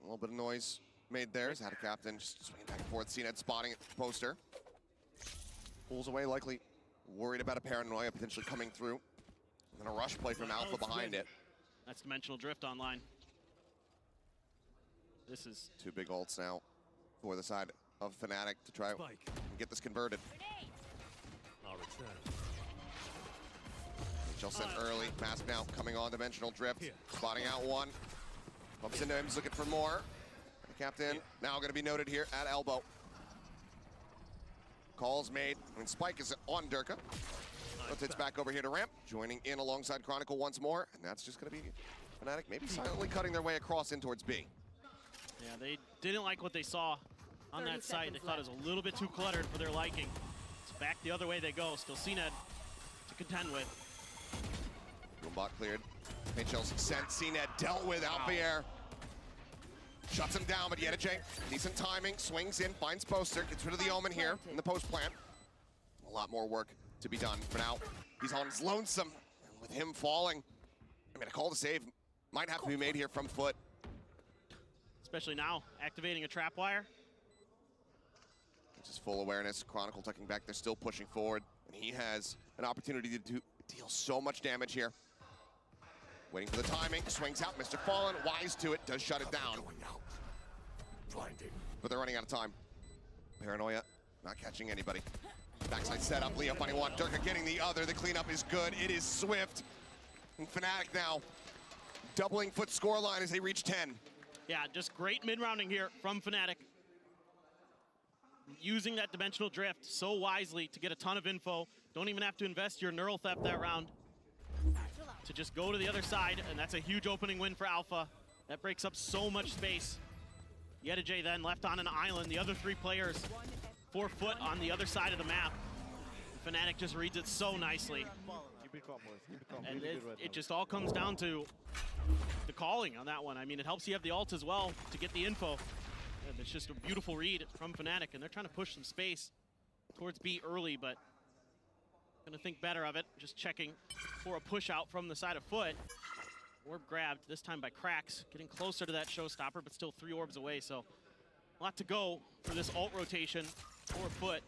A little bit of noise made there. Had a captain just swinging back and forth. CNED spotting it, Poster. Pulls away, likely worried about a paranoia potentially coming through. And then a rush play from Alpha behind it. That's Dimensional Drift online. This is 2 big ults now for the side of Fnatic to try and get this converted. HL sent early. Mask now coming on. Dimensional Drift. Spotting out one. Bumps into him. He's looking for more. The captain now going to be noted here at elbow. Calls made. I mean, Spike is on Durka. Rotates back over here to ramp. Joining in alongside Chronicle once more. And that's just going to be Fnatic maybe silently cutting their way across in towards B. Yeah, they didn't like what they saw on that site. They thought it was a little bit too cluttered for their liking. So back the other way they go. Still CNED to contend with. Boombot cleared. HL's sent. CNED dealt with out the air. Shuts him down, but EDG, decent timing. Swings in, finds Poster. Gets rid of the Omen here in the post plant. A lot more work to be done. For now, he's on his lonesome. And with him falling, I mean, a call to save might have to be made here from FUT. Especially now, activating a trap wire. Just full awareness. Chronicle tucking back. They're still pushing forward. And he has an opportunity to deal so much damage here. Waiting for the timing. Swings out. Mr. Fallen, wise to it. Does shut it down. But they're running out of time. Paranoia not catching anybody. Backside setup. Leo finding one. Durka getting the other. The cleanup is good. It is swift. And Fnatic now doubling FUT scoreline as they reach 10. Yeah, just great mid-rounding here from Fnatic. Using that Dimensional Drift so wisely to get a ton of info. Don't even have to invest your Neural Theft that round. To just go to the other side, and that's a huge opening win for Alpha. That breaks up so much space. EDG then left on an island. The other 3 players, 4 FUT on the other side of the map. Fnatic just reads it so nicely. And it just all comes down to the calling on that one. I mean, it helps you have the ult as well to get the info. And it's just a beautiful read from Fnatic, and they're trying to push some space towards B early, but gonna think better of it. Just checking for a push out from the side of FUT. Orb grabbed, this time by Cracks, getting closer to that showstopper, but still 3 orbs away, so a lot to go for this ult rotation for FUT.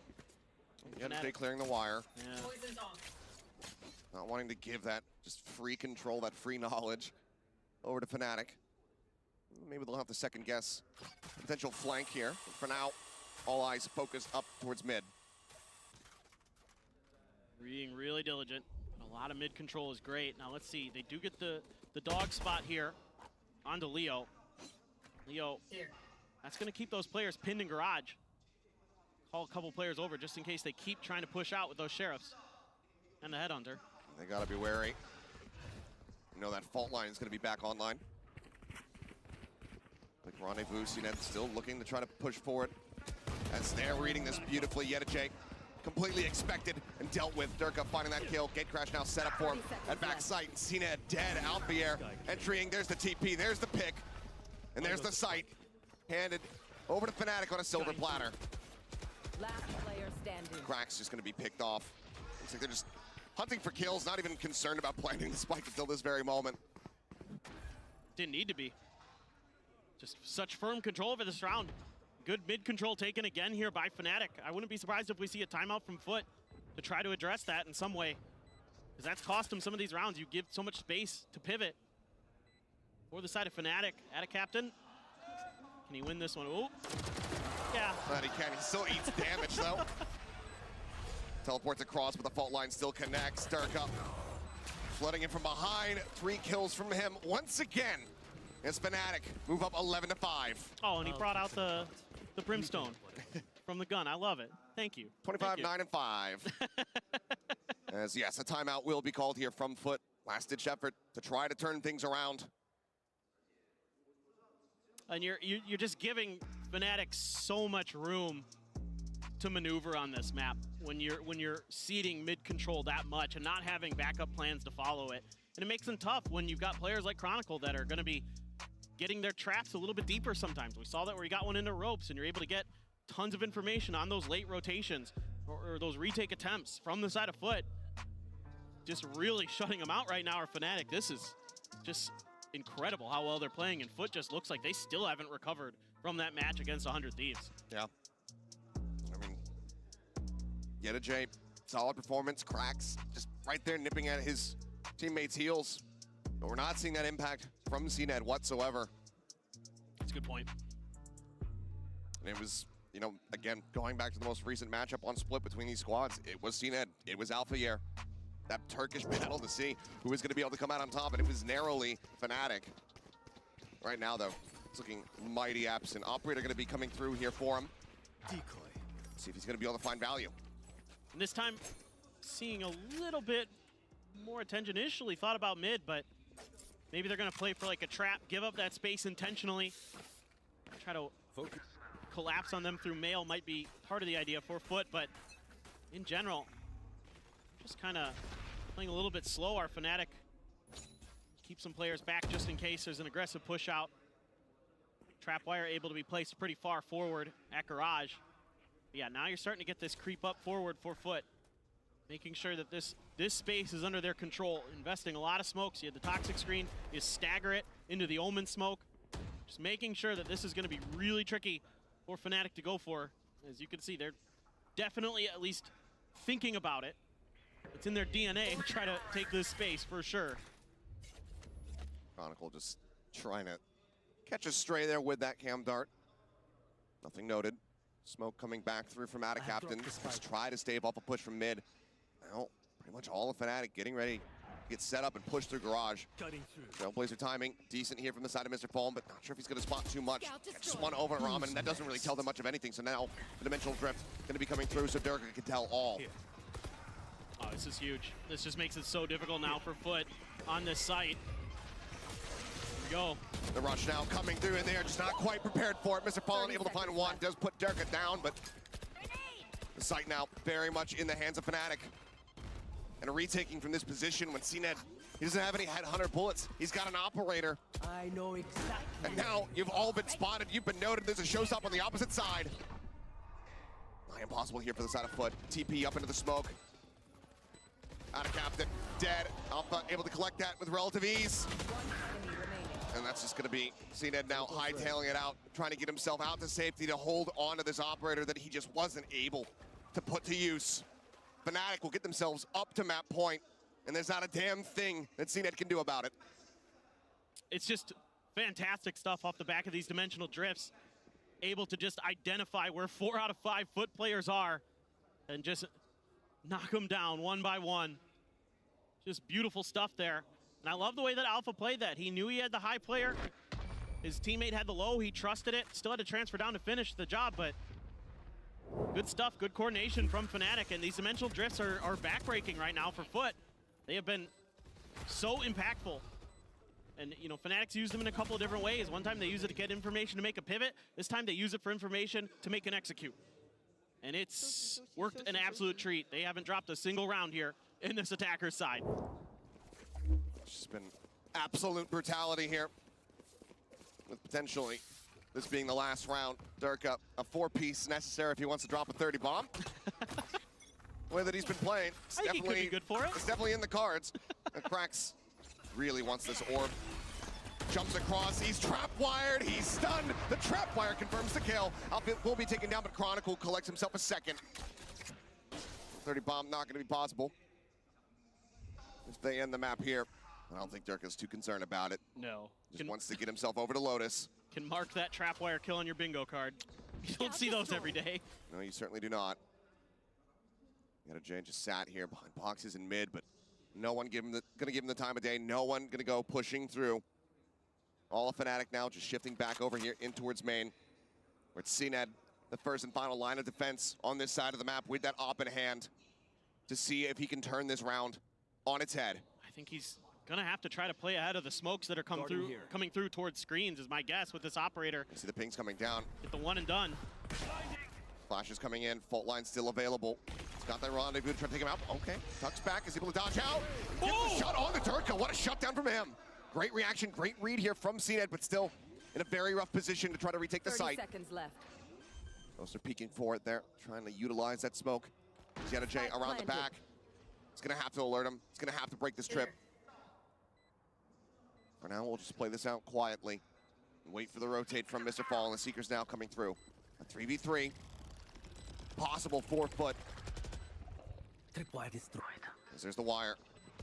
EDG clearing the wire. Yeah. Not wanting to give that just free control, that free knowledge over to Fnatic. Maybe they'll have to second guess potential flank here. But for now, all eyes focus up towards mid. Being really diligent. A lot of mid control is great. Now let's see, they do get the dog spot here onto Leo. Leo, that's gonna keep those players pinned in garage. Call a couple players over just in case they keep trying to push out with those sheriffs. And the headhunter. They gotta be wary. You know that fault line is gonna be back online. Like Rendezvous, CNED still looking to try to push forward. As they're reading this beautifully, EDG completely expected and dealt with. Durka finding that kill. Gate crash now set up for him at back sight. CNED dead out the air. Entering, there's the TP, there's the pick. And there's the sight. Handed over to Fnatic on a silver platter. Last player standing. Crack's just gonna be picked off. Looks like they're just hunting for kills, not even concerned about planting the spike until this very moment. Didn't need to be. Just such firm control over this round. good mid control taken again here by Fnatic. I wouldn't be surprised if we see a timeout from FUT to try to address that in some way, because that's cost them some of these rounds. You give so much space to pivot. For the side of Fnatic, at a captain. Can he win this one? Oh, yeah. But he can. He still eats damage, though. Teleports across, but the fault line still connects. Durka flooding in from behind. 3 kills from him once again. As Fnatic move up 11-5. Oh, and he brought out the brimstone from the gun. I love it. Thank you. 25-9-5. As yes, a timeout will be called here from FUT. Last-ditch effort to try to turn things around. And you're just giving Fnatic so much room to maneuver on this map when you're seeding mid-control that much and not having backup plans to follow it. And it makes them tough when you've got players like Chronicle that are going to be getting their traps a little bit deeper sometimes. We saw that where he got one into ropes, and you're able to get tons of information on those late rotations or those retake attempts from the side of FUT. Just really shutting them out right now are Fnatic. This is just incredible how well they're playing, and FUT just looks like they still haven't recovered from that match against 100 Thieves. Yeah. I mean, EDG, solid performance, cracks, just right there nipping at his teammates' heels. But we're not seeing that impact from CNED whatsoever. That's a good point. And it was, you know, again, going back to the most recent matchup on Split between these squads, it was CNED, it was Alpha Year. That Turkish battle to see who was going to be able to come out on top, and it was narrowly Fnatic. Right now, though, it's looking mighty absent. Operator going to be coming through here for him. Decoy. See if he's going to be able to find value. And this time, seeing a little bit more attention. Initially thought about mid, but maybe they're going to play for like a trap, give up that space intentionally, try to collapse on them through mail might be part of the idea for FUT, but in general, just kind of playing a little bit slow. Our Fnatic keep some players back just in case there's an aggressive push out. Trapwire able to be placed pretty far forward at Garage. But yeah, now you're starting to get this creep up forward for FUT, making sure that this space is under their control, investing a lot of smokes. You had the toxic screen, you stagger it into the Omen smoke, just making sure that this is going to be really tricky for Fnatic to go for. As you can see, they're definitely at least thinking about it. It's in their DNA to try to take this space for sure. Chronicle just trying to catch a stray there with that cam dart. Nothing noted. Smoke coming back through from Attic Captain. Let's try to stave off a push from mid. Now, pretty much all of Fnatic getting ready to get set up and push through Garage. Trailblazer timing, decent here from the side of Mr. Foam, but not sure if he's going to spot too much. Just one over Ramen, and that doesn't really tell them much of anything. So now the Dimensional Drift going to be coming through, so Durka can tell all. Oh, this is huge. This just makes it so difficult now for FUT on this site. Here we go. The rush now coming through, and they're just not quite prepared for it. Mr. Fallen able to find one, does put Durka down, but the site now very much in the hands of Fnatic. And a retaking from this position when CNED, he doesn't have any headhunter bullets. He's got an operator. I know exactly. And now you've all been spotted. You've been noted. There's a showstop on the opposite side. Not impossible here for the side of FUT. TP up into the smoke. Out of Captain, dead. Alpha able to collect that with relative ease. And that's just gonna be CNED now hightailing it out, trying to get himself out to safety to hold on to this operator that he just wasn't able to put to use. Fnatic will get themselves up to map point, and there's not a damn thing that CNED can do about it. It's just fantastic stuff off the back of these dimensional drifts. Able to just identify where 4 out of 5 FUT players are and just knock them down one by one. Just beautiful stuff there. And I love the way that Alpha played that. He knew he had the high player. His teammate had the low. He trusted it. Still had to transfer down to finish the job, but good stuff, good coordination from Fnatic. And these dimensional drifts are backbreaking right now for FUT. They have been so impactful. And, you know, Fnatic's used them in a couple of different ways. One time they use it to get information to make a pivot. This time they use it for information to make an execute. And it's worked an absolute treat. They haven't dropped a single round here in this attacker's side. It's just been absolute brutality here. With potentially this being the last round. Durka, a 4-piece necessary if he wants to drop a 30 bomb. The way that he's been playing, it's I think he could be good for it. It's definitely in the cards. And Cracks really wants this orb. Jumps across, he's trap-wired, he's stunned. The trap-wire confirms the kill. Alpha will be taken down, but Chronicle collects himself a second. 30 bomb not gonna be possible. If they end the map here, I don't think Dirk is too concerned about it. No. Just wants to get himself over to Lotus. Can mark that trapwire kill on your bingo card. You don't see those every day. No, you certainly do not. EDG just sat here behind boxes in mid, but no one gonna give him the time of day. No one gonna go pushing through. All of Fnatic now just shifting back over here in towards main, where it's CNED, the first and final line of defense on this side of the map with that op in hand to see if he can turn this round on its head. I think he's gonna have to try to play ahead of the smokes that are coming through towards screens, is my guess with this operator. You see the pings coming down. Get the one and done. Flash is coming in, fault line still available. He's got that rendezvous to try to take him out. Okay, tucks back, is able to dodge out. Gets the shot on the Turka, what a shutdown from him. Great reaction, great read here from CNED, but still in a very rough position to try to retake the 30 site. seconds left. Those are peeking for it there, trying to utilize that smoke. EDG around the back. He's gonna have to alert him. He's gonna have to break this trip. For now, we'll just play this out quietly and wait for the rotate from Mr. Fall, and the Seeker's now coming through. A 3v3. Possible 4-foot. Tripwire destroyed. As there's the wire.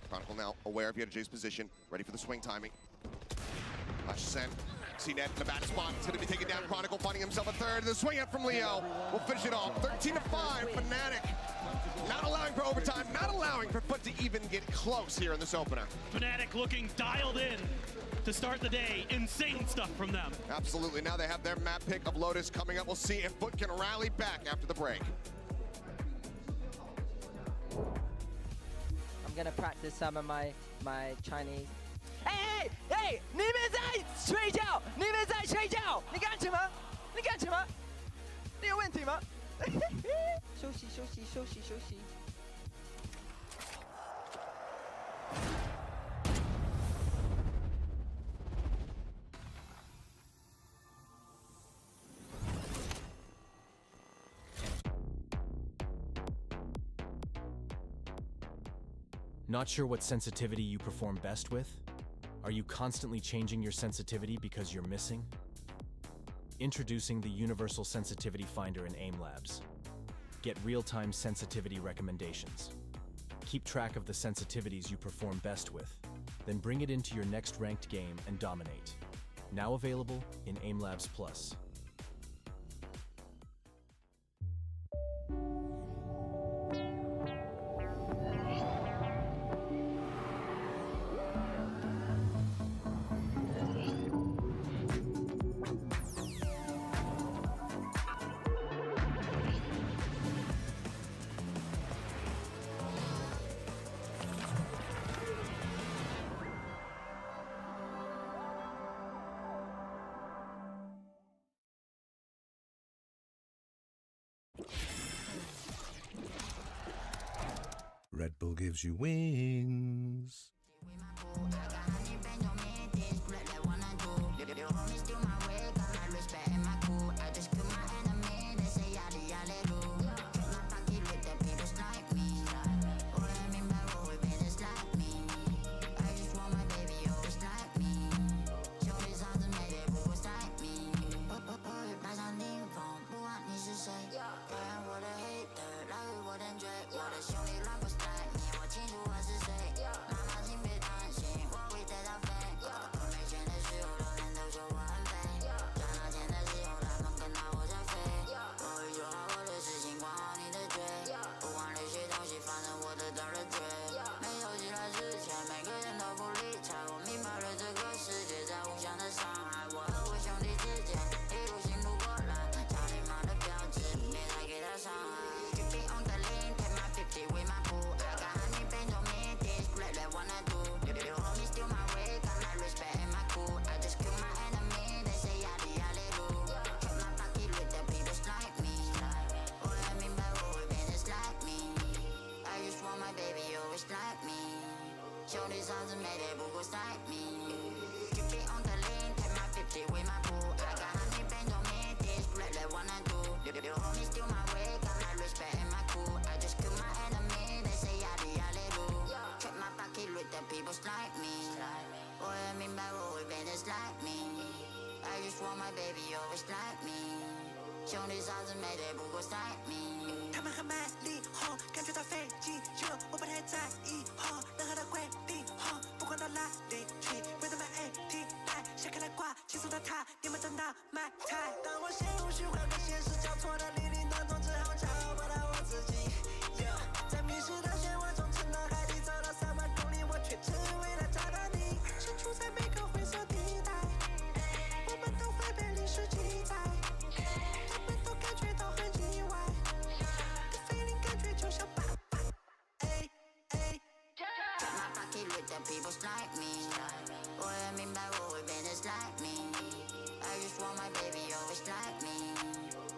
Chronicle now aware of EDG's position, ready for the swing timing. Flash sent. CNED in the bad spot. It's going to be taken down. Chronicle finding himself a third. The swing up from Leo. We'll finish it off. 13-5. Fnatic not allowing for overtime, not allowing for FUT to even get close here in this opener. Fnatic looking dialed in to start the day. Insane stuff from them. Absolutely. Now they have their map pick of Lotus coming up. We'll see if FUT can rally back after the break. I'm gonna practice some of my Chinese. Hey, hey, hey! 你们在睡觉，你们在睡觉，你干什么？你干什么？你有问题吗？休息，休息，休息，休息。Not sure what sensitivity you perform best with? Are you constantly changing your sensitivity because you're missing? Introducing the Universal Sensitivity Finder in AIM Labs. Get real-time sensitivity recommendations. Keep track of the sensitivities you perform best with, then bring it into your next ranked game and dominate. Now available in AIM Labs Plus. Red Bull gives you wings. always like me. I just want my baby always like me。兄弟嫂子妹对不过塞米。他们很卖力，感觉到费劲，我不太在意，任何的规定，不管到哪里去，为了买 AT 牌，下课来挂，轻松的他，你们等到买菜。当我陷入虚幻跟现实交错的林林当中，只好找不到我自己。在迷失的漩涡中，沉到海底，走了3万公里，我却只为了找到你。身处在每个灰色地带，我们都会被历史记载。他们都感觉到很意外，的 feeling 感觉就像爸爸。Got my pocket with the people like me， 我也明白我会变得 like me。I just want my baby always like me，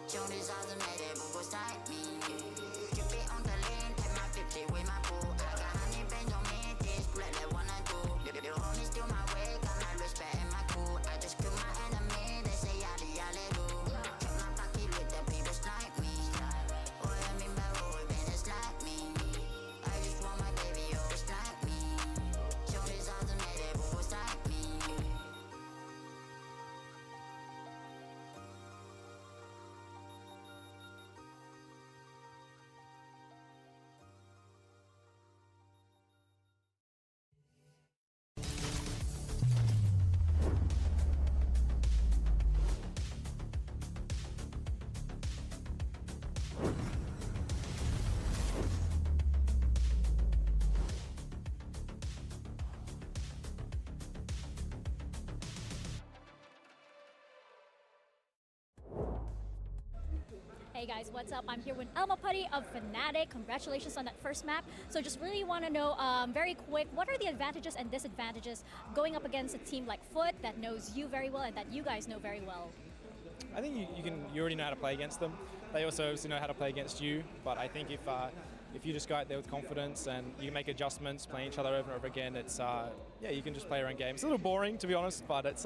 兄弟嫂子妹对不过 like me。Keep it on the lane, take my 50 with my boo。I got honey bands on me, this split like one I do。You homie still my way, got my respect and my cool。I just kill my enemy, they say yadi yadi do。Got my pocket with the people like me， 我也明白我会变得 like me。I just want my baby always like me， 兄弟嫂子妹对不过 like me。Hey guys, what's up? I'm here with Elma Putty of Fnatic. Congratulations on that first map. So just really want to know, very quick, what are the advantages and disadvantages going up against a team like FUT that knows you very well and that you guys know very well? I think you already know how to play against them. They also obviously know how to play against you. But I think if you just go out there with confidence and you make adjustments, playing each other over and over again, it's yeah, you can just play your own game. It's a little boring, to be honest, but it's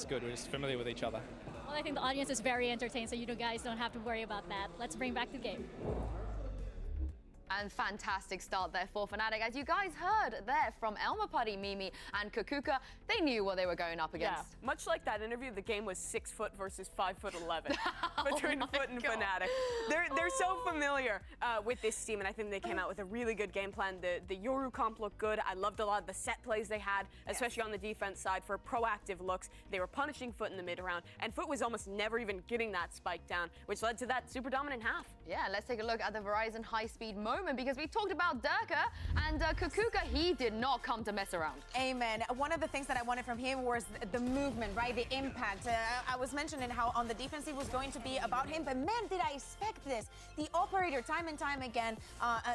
good. We're just familiar with each other. Well, I think the audience is very entertained, so you guys don't have to worry about that. Let's bring back the game. And fantastic start there for Fnatic. As you guys heard there from Elma Putty, Mimi, and Kukuka, they knew what they were going up against. Yeah, much like that interview, the game was 6 foot versus 5'11" between FUT and Fnatic. They're so familiar with this team, and I think they came out with a really good game plan. The Yoru comp looked good. I loved a lot of the set plays they had, especially on the defense side for proactive looks. They were punishing FUT in the mid round, and FUT was almost never even getting that spike down, which led to that super dominant half. Yeah, let's take a look at the Verizon high-speed moment, because we talked about Durka and Kukuka. He did not come to mess around. Amen. One of the things that I wanted from him was the movement, right? The impact. I was mentioning how on the defensive was going to be about him, but man, did I expect this. The operator, time and time again,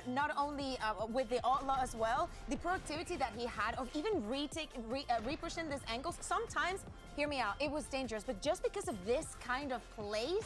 not only with the Outlaw as well, the productivity that he had of even re-pushing these angles. Sometimes, hear me out, it was dangerous, but just because of this kind of plays,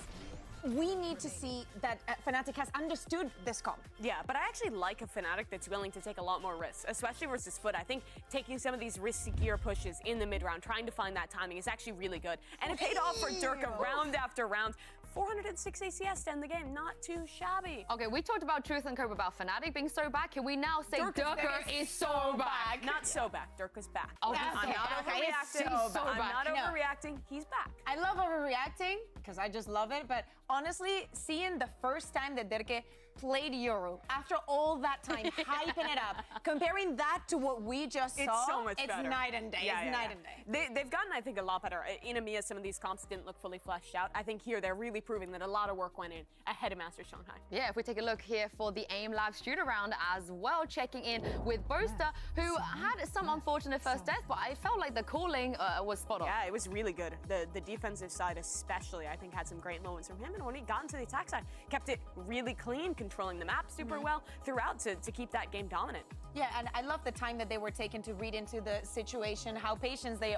we need to see that Fnatic has understood this comp. Yeah, but I actually like a Fnatic that's willing to take a lot more risks, especially versus FUT. I think taking some of these riskier pushes in the mid-round, trying to find that timing is actually really good. And it paid off for Durka round after round. 406 ACS to end the game, not too shabby. Okay, we talked about Truth and Cope about Fnatic being so back. Can we now say Durka is so back? Not so back. Durka's back. Oh, I'm not overreacting. I'm not overreacting. He's back. I love overreacting because I just love it. But honestly, seeing the first time that Durka played Yoru after all that time, hyping it up, comparing that to what we just saw, it's so much better. It's night and day. It's night and day. They've gotten, I think, a lot better. In EMEA, some of these comps didn't look fully fleshed out. I think here they're really proving that a lot of work went in ahead of Masters Shanghai. Yeah, if we take a look here for the AIM Lab shoot around as well, checking in with Boaster, who had some unfortunate first death, but I felt like the calling was spot on. Yeah, it was really good. The defensive side especially, I think, had some great moments from him. And when he got into the attack side, kept it really clean, controlling the map super well throughout to keep that game dominant. Yeah, and I love the time that they were taking to read into the situation, how patient they...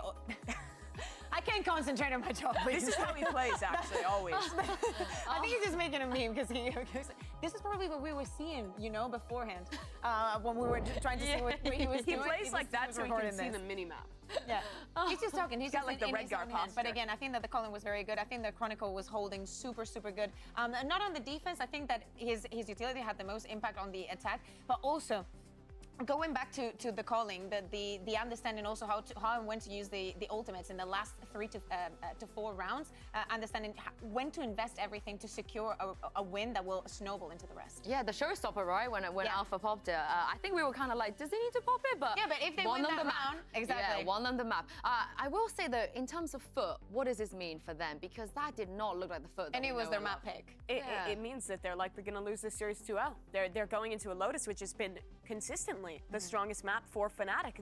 I can't concentrate on my job, please. This is how he plays, actually, always. I think he's just making a meme because this is probably what we were seeing, you know, beforehand when we were trying to see what he was doing. He plays like that so he can see the mini-map. Yeah, he's just talking. He's got like the red guard posture. But again, I think that the calling was very good. I think the Chronicle was holding super good. Not on the defense. I think that his utility had the most impact on the attack, but also Going back to the calling, the understanding also how and when to use the ultimates in the last 3 to 4 rounds, understanding when to invest everything to secure a win that will snowball into the rest. Yeah, the showstopper, right? When Alpha popped it, I think we were kind of like, does he need to pop it? But yeah, but if they win that round, exactly. Yeah, won them the map. I will say though, in terms of FUT, what does this mean for them? Because that did not look like the FUT. And it was their map pick. It means that they're likely going to lose this series 2-0. They're going into a Lotus, which has been consistently the strongest map for Fnatic.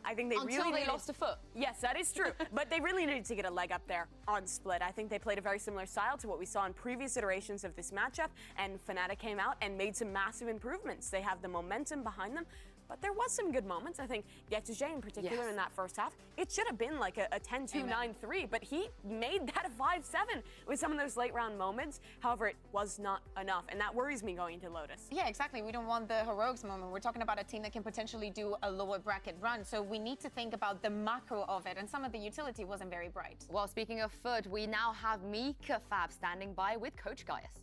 I think they Until they lost to FUT. Yes, that is true. But they really needed to get a leg up there on Split. I think they played a very similar style to what we saw in previous iterations of this matchup, and Fnatic came out and made some massive improvements. They have the momentum behind them. But there was some good moments. I think EDG in particular in that first half, it should have been like a 10-2, 9-3, but he made that a 5-7 with some of those late round moments. However, it was not enough, and that worries me going into Lotus. Yeah, exactly. We don't want the heroics moment. We're talking about a team that can potentially do a lower bracket run, so we need to think about the macro of it, and some of the utility wasn't very bright. Well, speaking of FUT, we now have Mika Fab standing by with Coach Gaius.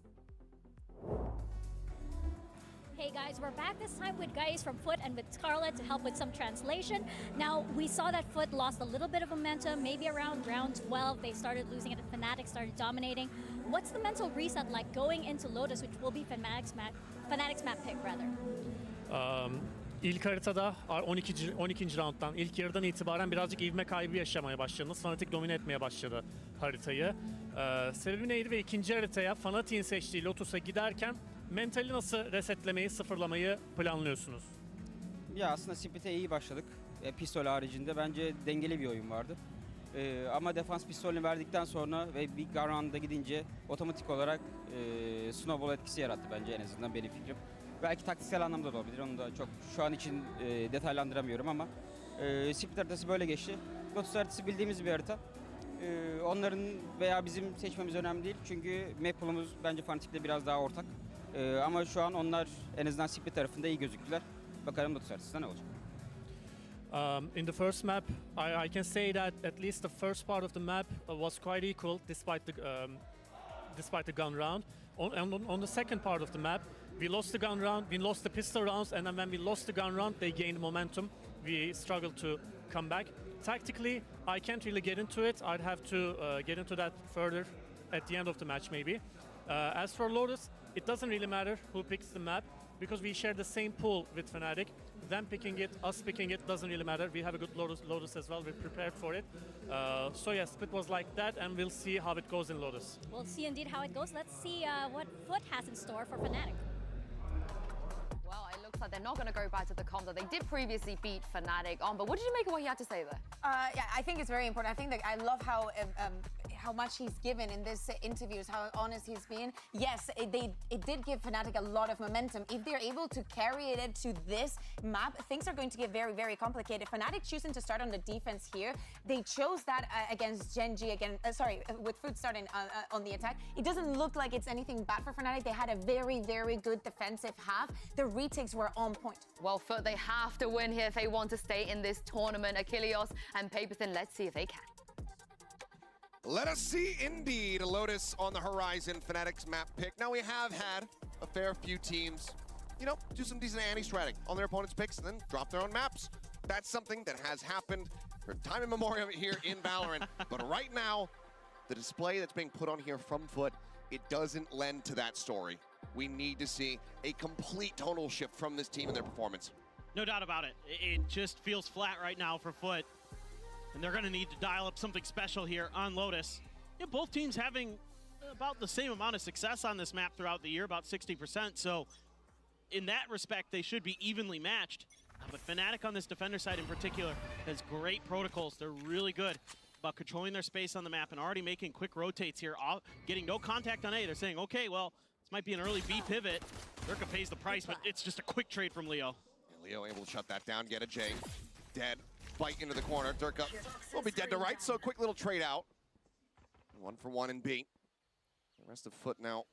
Hey guys, we're back this time with Gaius from FUT and with Scarlett to help with some translation. Now, we saw that FUT lost a little bit of momentum, maybe around round 12. They started losing it and Fnatic started dominating. What's the mental reset like going into Lotus, which will be Fnatic's map pick, rather? İlk haritada 12. rounddan, ilk yarıdan itibaren birazcık ivme kaybı yaşamaya başladınız. Fnatic domine etmeye başladı haritayı. Sebebi neydi ve ikinci haritaya Fnatic'in seçtiği Lotus'a giderken mentali nasıl resetlemeyi, sıfırlamayı planlıyorsunuz? Ya aslında Split'e iyi başladık. Pistol haricinde bence dengeli bir oyun vardı. Ama defans pistolünü verdikten sonra ve bir gun round'a gidince otomatik olarak snowball etkisi yarattı bence, en azından benim fikrim. Belki taktiksel anlamda da olabilir. Onu da çok şu an için detaylandıramıyorum ama Split haritası böyle geçti. Lotus haritası bildiğimiz bir harita. Onların veya bizim seçmemiz önemli değil. Çünkü map pool'umuz bence Fnatic'le biraz daha ortak. Ama şu an onlar en azından Split tarafında iyi gözüktüler. Bakalım Lotus haritasında ne olacak. In the first map, I can say that at least the first part of the map was quite equal despite the gun round. On the second part of the map, we lost the gun round, we lost the pistol rounds, and then when we lost the gun round, they gained momentum. We struggled to come back. Tactically, I can't really get into it. I'd have to get into that further at the end of the match, maybe. As for Lotus, it doesn't really matter who picks the map because we share the same pool with Fnatic. Them picking it, us picking it, doesn't really matter. We have a good Lotus as well. We're prepared for it. So yes, Split was like that, and we'll see how it goes in Lotus. We'll see indeed how it goes. Let's see what FUT has in store for Fnatic. Well, it looks like they're not going to go back to the comp that they did previously beat Fnatic on. But what did you make of what he had to say there? Yeah, I think it's very important. I think that I love how much he's given in this interviews, how honest he's been. Yes, it did give Fnatic a lot of momentum. If they're able to carry it to this map, things are going to get very, very complicated. Fnatic choosing to start on the defense here. They chose that against Genji, with FUT starting on the attack. It doesn't look like it's anything bad for Fnatic. They had a very, very good defensive half. The retakes were on point. Well, FUT, they have to win here if they want to stay in this tournament. Achilles and Paperthin, let's see if they can. Let us see, indeed, Lotus on the horizon, Fnatic's map pick. Now, we have had a fair few teams, do some decent anti-stratting on their opponent's picks and then drop their own maps. That's something that has happened for time immemorial here in Valorant. But right now, the display that's being put on here from FUT, it doesn't lend to that story. We need to see a complete tonal shift from this team in their performance. No doubt about it. It just feels flat right now for FUT. And they're going to need to dial up something special here on Lotus. Both teams having about the same amount of success on this map throughout the year, about 60%. So in that respect, they should be evenly matched. But Fnatic on this defender side in particular has great protocols. They're really good about controlling their space on the map and already making quick rotates here, getting no contact on A. They're saying, okay, well, this might be an early B pivot. Durka pays the price, but it's just a quick trade from Leo. And Leo able to shut that down, get a J. Dead. Bite into the corner. Durka will be dead to right, so a quick little trade out. 1 for 1 in B. The rest of FUT now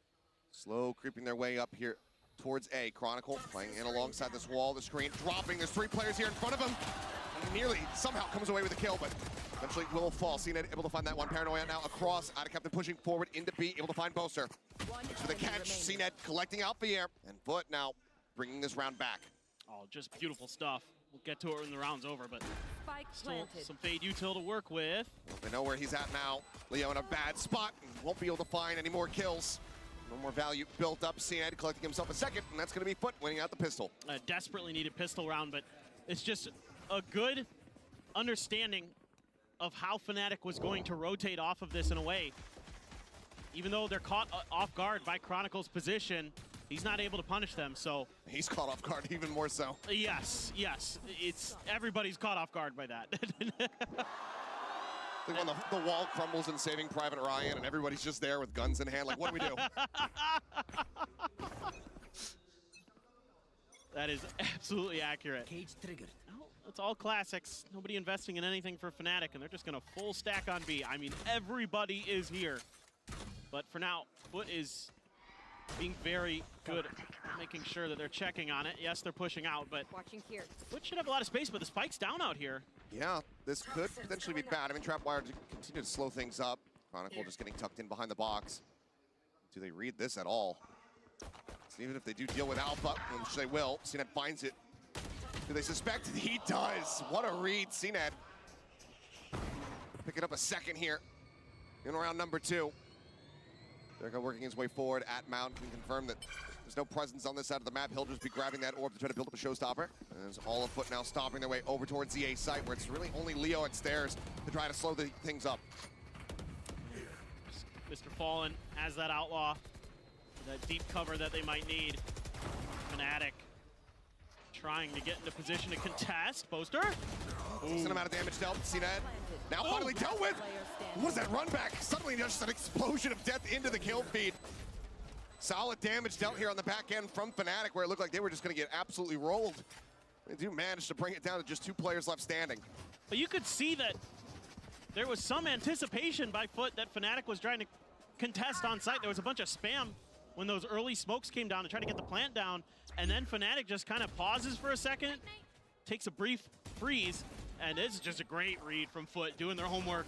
slow creeping their way up here towards A. Chronicle playing in alongside this wall, the screen dropping. There's 3 players here in front of him. He nearly somehow comes away with a kill, but eventually will fall. CNED able to find that one. Paranoia now across. Ada Captain pushing forward into B, able to find Boaster. For the catch, CNED collecting out the air, and FUT now bringing this round back. Oh, just beautiful stuff. We'll get to it when the round's over, but Spike still planted. some Fade util to work with. They know where he's at now. Leo in a bad spot. Won't be able to find any more kills. No more value built up. CNED collecting himself a second, and that's going to be FUT winning out the pistol. A desperately needed pistol round, but it's just a good understanding of how Fnatic was going to rotate off of this in a way. Even though they're caught off guard by Chronicle's position, he's not able to punish them, so... He's caught off guard even more so. Yes, yes. Everybody's caught off guard by that. Like when the wall crumbles in Saving Private Ryan and everybody's just there with guns in hand, like, what do we do? That is absolutely accurate. Cage triggered. It's all classics. Nobody investing in anything for Fnatic, and they're just going to full stack on B. I mean, everybody is here. But for now, FUT is being very good at making sure that they're checking on it. Yes, they're pushing out, but Watching here. FUT should have a lot of space, but the spike's down out here. Yeah, this could potentially be bad. I mean, Trapwire to continue to slow things up. Chronicle just getting tucked in behind the box. Do they read this at all? So even if they do deal with Alpha, which they will, CNED finds it. Do they suspect? He does. What a read, CNED. Picking up a second here in round number 2. Derka working his way forward at Mount. Can confirm that there's no presence on this side of the map. He'll just be grabbing that orb to try to build up a showstopper. And there's all of FUT now stopping their way over towards the A site, where it's really only Leo at stairs to try to slow things up. Mr. Fallen has that outlaw, that deep cover that they might need. Fnatic trying to get into position to contest. Boaster. Decent amount of damage dealt. CNED now finally dealt with. What was that run back? Suddenly just an explosion of death into the kill feed. Solid damage dealt here on the back end from Fnatic, where it looked like they were just going to get absolutely rolled. They do manage to bring it down to just 2 players left standing. But you could see that there was some anticipation by FUT that Fnatic was trying to contest on site. There was a bunch of spam when those early smokes came down to try to get the plant down, and then Fnatic just kind of pauses for a second, takes a brief freeze, and this is just a great read from FUT, doing their homework,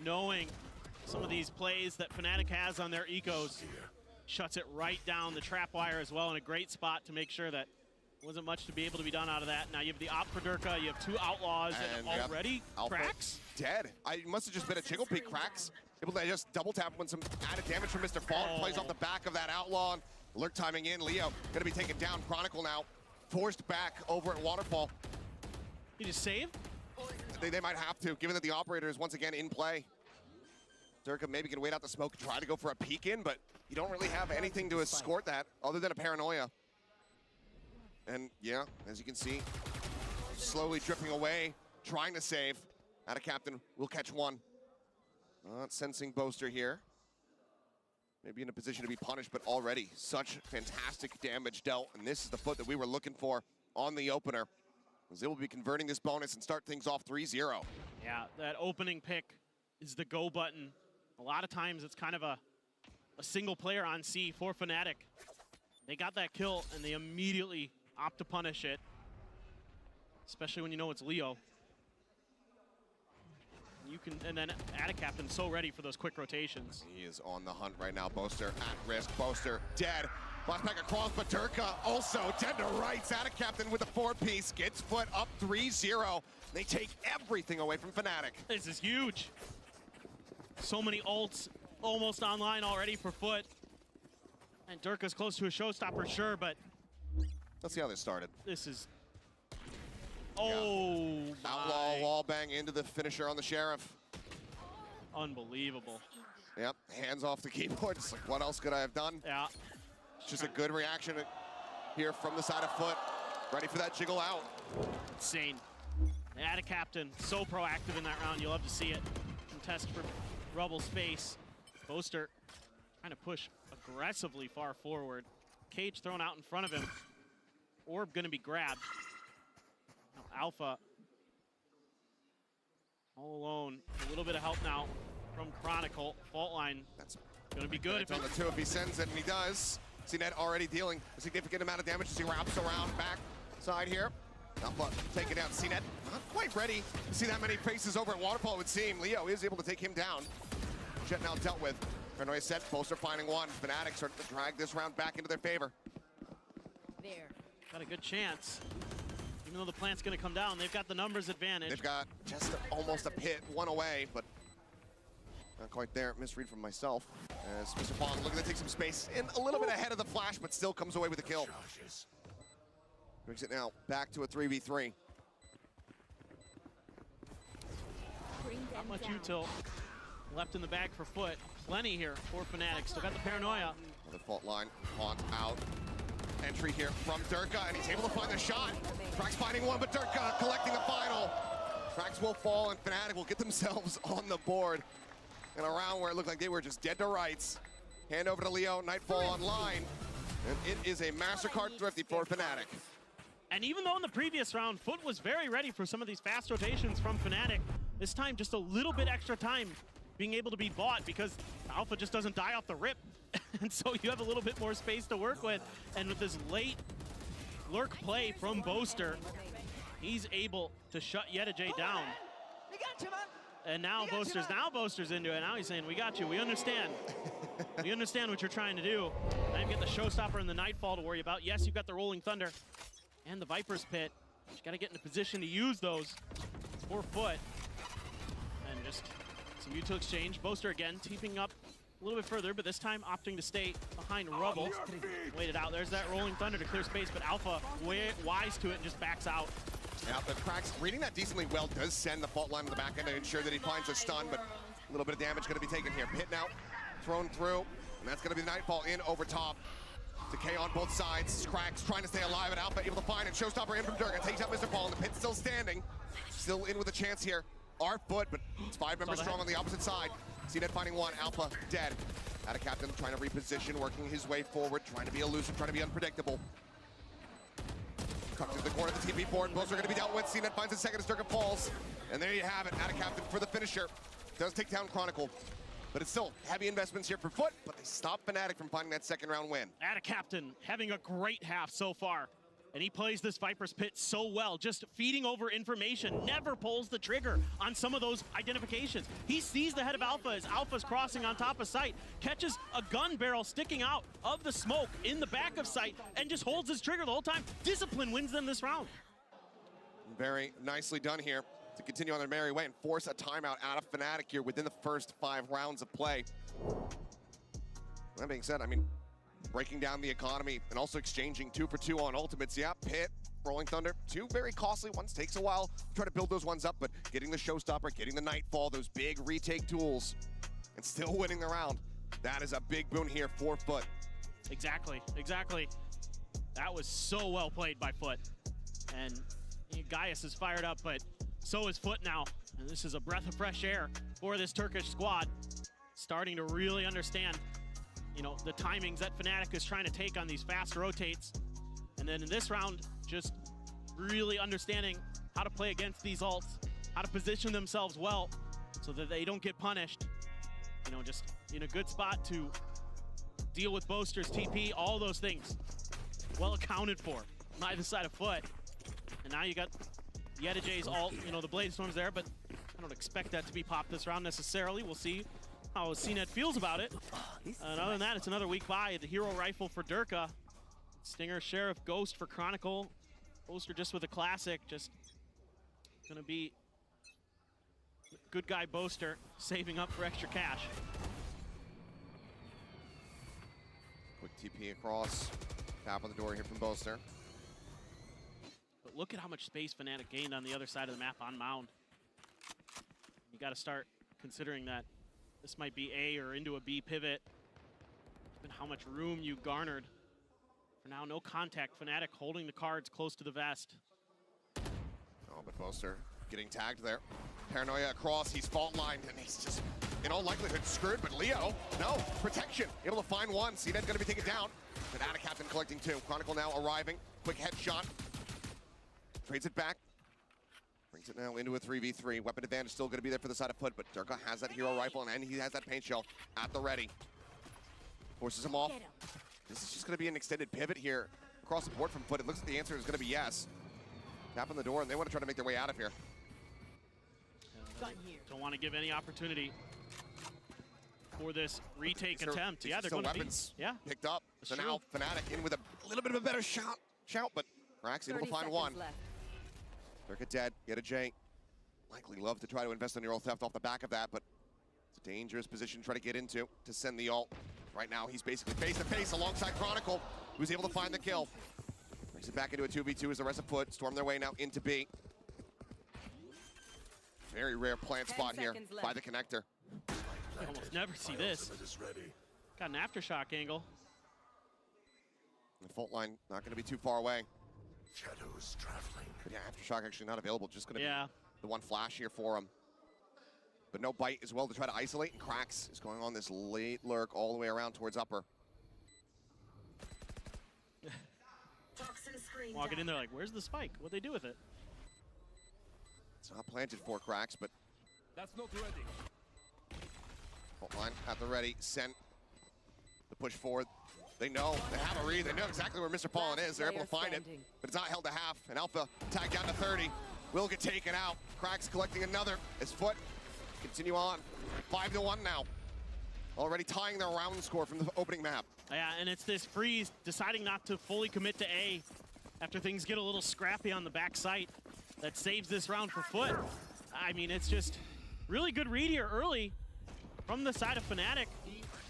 knowing some of these plays that Fnatic has on their ecos. Shuts it right down the trap wire as well in a great spot to make sure that wasn't much to be able to be done out of that. Now you have the op for Derka, you have 2 outlaws and already cracks. Dead. It must have just been a Jiggle Peek cracks. Able to just double tap when some added damage from Mr. Fallen plays off the back of that outlaw. Lurk timing in. Leo gonna be taken down. Chronicle now forced back over at Waterfall. He just saved? They might have to, given that the operator is once again in play. Derka maybe can wait out the smoke, try to go for a peek in, but you don't really have anything to escort that other than a paranoia. And yeah, as you can see, slowly drifting away, trying to save. Out of Captain, will catch one. Not sensing Boaster here. Maybe in a position to be punished, but already such fantastic damage dealt. And this is the FUT that we were looking for on the opener. As they will be converting this bonus and start things off 3-0. Yeah, that opening pick is the go button. A lot of times it's kind of a single player on C for Fnatic. They got that kill and they immediately opt to punish it. Especially when you know it's Leo. You can, and then Captain so ready for those quick rotations. He is on the hunt right now. Boaster at risk. Boaster dead. Last back across, but Derka also dead to rights. Captain with the 4-piece gets FUT up 3-0. They take everything away from Fnatic. This is huge. So many ults almost online already for FUT. And Derka's close to a showstopper, sure, but let's see how this started. This is... Oh, my. Outlaw wallbang into the finisher on the Sheriff. Unbelievable. Yep, hands off the keyboard. It's like, what else could I have done? Yeah. It's just a good reaction here from the side of FUT. Ready for that jiggle out. Insane. Captain, so proactive in that round. You'll love to see it. Contest for rubble space. Boaster trying to push aggressively far forward. Cage thrown out in front of him. Orb gonna be grabbed. Alpha all alone. A little bit of help now from Chronicle. Fault line. That's gonna be good. On the 2 if he sends it, and he does. CNED already dealing a significant amount of damage as he wraps around back side here. Alpha taking down CNED. Not quite ready to see that many faces over at Waterfall, it would seem. Leo is able to take him down. Jet now dealt with. Paranoia set, Boaster finding one. Fnatic starting to drag this round back into their favor. There. got a good chance. Even though the plant's going to come down, they've got the numbers advantage. They've got just almost a pit, one away, but not quite there. Misread from myself. As Mr. Bond looking to take some space in a little bit ahead of the flash, but still comes away with a kill. Brings it now back to a 3v3. Not much util left in the bag for FUT. Plenty here for Fnatic. Still got the paranoia. Another fault line. Haunt out. Entry here from Durka, and he's able to find the shot. PRX finding one, but Durka collecting the final. PRX will fall, and Fnatic will get themselves on the board in a round where it looked like they were just dead to rights. Hand over to Leo, Nightfall online, and it is a MasterCard Thrifty for Fnatic. And even though in the previous round, FUT was very ready for some of these fast rotations from Fnatic, this time just a little bit extra time being able to be bought because Alpha just doesn't die off the rip. And so you have a little bit more space to work with. And with this late lurk play from Boaster, he's able to shut EDG down. And now Boaster's into it. Now he's saying, we got you, we understand. We understand what you're trying to do. Now you get the Showstopper and the Nightfall to worry about. Yes, you've got the Rolling Thunder and the Viper's Pit. You gotta get in a position to use those for FUT. And just some util exchange. Boaster again, teeping up a little bit further, but this time opting to stay behind rubble. Waited out. There's that Rolling Thunder to clear space, but Alpha wise to it and just backs out. Yeah, but PRX reading that decently well does send the fault line to the back end to ensure that he finds a stun, but a little bit of damage going to be taken here. Pit now thrown through, and that's going to be the Nightfall in over top. Decay on both sides. PRX trying to stay alive, and Alpha able to find it. Showstopper in from Durga, takes out Mr. Paul, and the Pit's still standing. Still in with a chance here. Our FUT, but it's 5 members strong on the opposite side. CNED finding one, Alpha dead. Out of Captain trying to reposition, working his way forward, trying to be elusive, trying to be unpredictable. Tucked into the corner of the TP board. Both are going to be dealt with. CNED finds a second as Durga falls. And there you have it. Out of Captain for the finisher. Does take down Chronicle. But it's still heavy investments here for FUT, but they stop Fnatic from finding that second round win. Out of Captain having a great half so far. And he plays this Viper's Pit so well, just feeding over information, never pulls the trigger on some of those identifications. He sees the head of Alpha as Alpha's crossing on top of sight, catches a gun barrel sticking out of the smoke in the back of sight, and just holds his trigger the whole time. Discipline wins them this round. Very nicely done here to continue on their merry way and force a timeout out of Fnatic here within the first 5 rounds of play. That being said, I mean, breaking down the economy and also exchanging 2 for 2 on ultimates. Yeah, Pit, Rolling Thunder, 2 very costly ones. Takes a while to try to build those ones up, but getting the Showstopper, getting the Nightfall, those big retake tools, and still winning the round. That is a big boon here for FUT. Exactly, exactly. That was so well played by FUT. And Gaius is fired up, but so is FUT now. And this is a breath of fresh air for this Turkish squad. Starting to really understand, you know, the timings that Fnatic is trying to take on these fast rotates. And then in this round, just really understanding how to play against these ults, how to position themselves well so that they don't get punished. You know, just in a good spot to deal with Boaster's TP, all those things well accounted for by the side of FUT. And now you got the EDG's ult, you know, the Blade Storm's there, but I don't expect that to be popped this round necessarily. We'll see how CNED feels about it. And other than that, it's another weak buy. The hero rifle for Durka. Stinger, Sheriff, Ghost for Chronicle. Boaster just with a classic. Just gonna be good guy Boaster saving up for extra cash. Quick TP across. Tap on the door here from Boaster. But look at how much space Fnatic gained on the other side of the map on Mound. You gotta start considering that this might be A or into a B pivot. Given how much room you garnered. For now, no contact. Fnatic holding the cards close to the vest. Oh, but Boaster getting tagged there. Paranoia across, he's fault lined, and he's just, in all likelihood, screwed. But Leo, no, protection. Able to find one. CNED's gonna be taken down. But out of Captain collecting 2. Chronicle now arriving. Quick headshot. Trades it back. Brings it now into a 3v3. Weapon advantage still going to be there for the side of FUT, but Durka has that hero rifle and he has that paint shell at the ready. Forces him off. This is just going to be an extended pivot here across the board from FUT. It looks like the answer is going to be yes. Tap on the door and they want to try to make their way out of here. Don't want to give any opportunity for this retake attempt. Yeah, they're going to weapons be, yeah, picked up. So now Fnatic in with a little bit of a better shout, but Rax able to find one. Circa dead, EDG. Likely love to try to invest in neural theft off the back of that, but it's a dangerous position to try to get into to send the ult. Right now, he's basically face to face alongside Chronicle, who's able to find the kill. Brings it back into a 2v2 as the rest of FUT storm their way now into B. Very rare plant spot here by the connector. You almost never see this. Got an aftershock angle. The fault line not going to be too far away. Shadows traveling. But yeah, aftershock actually not available. Just going to be the one flash here for him. But no bite as well to try to isolate, and Krax is going on this late lurk all the way around towards upper. Walking in there like, where's the spike? What'd they do with it? It's not planted for Krax, but that's not ready. fault line at the ready, sent the push forward. They know, they have a read, they know exactly where Mr. Fallen is. They're able to find it, but it's not held to half. And Alpha tagged down to 30, will get taken out. Krax collecting another as FUT continue on. 5-1 now. Already tying their round score from the opening map. Yeah, and it's this freeze deciding not to fully commit to A after things get a little scrappy on the back site that saves this round for FUT. I mean, it's just really good read here early from the side of Fnatic.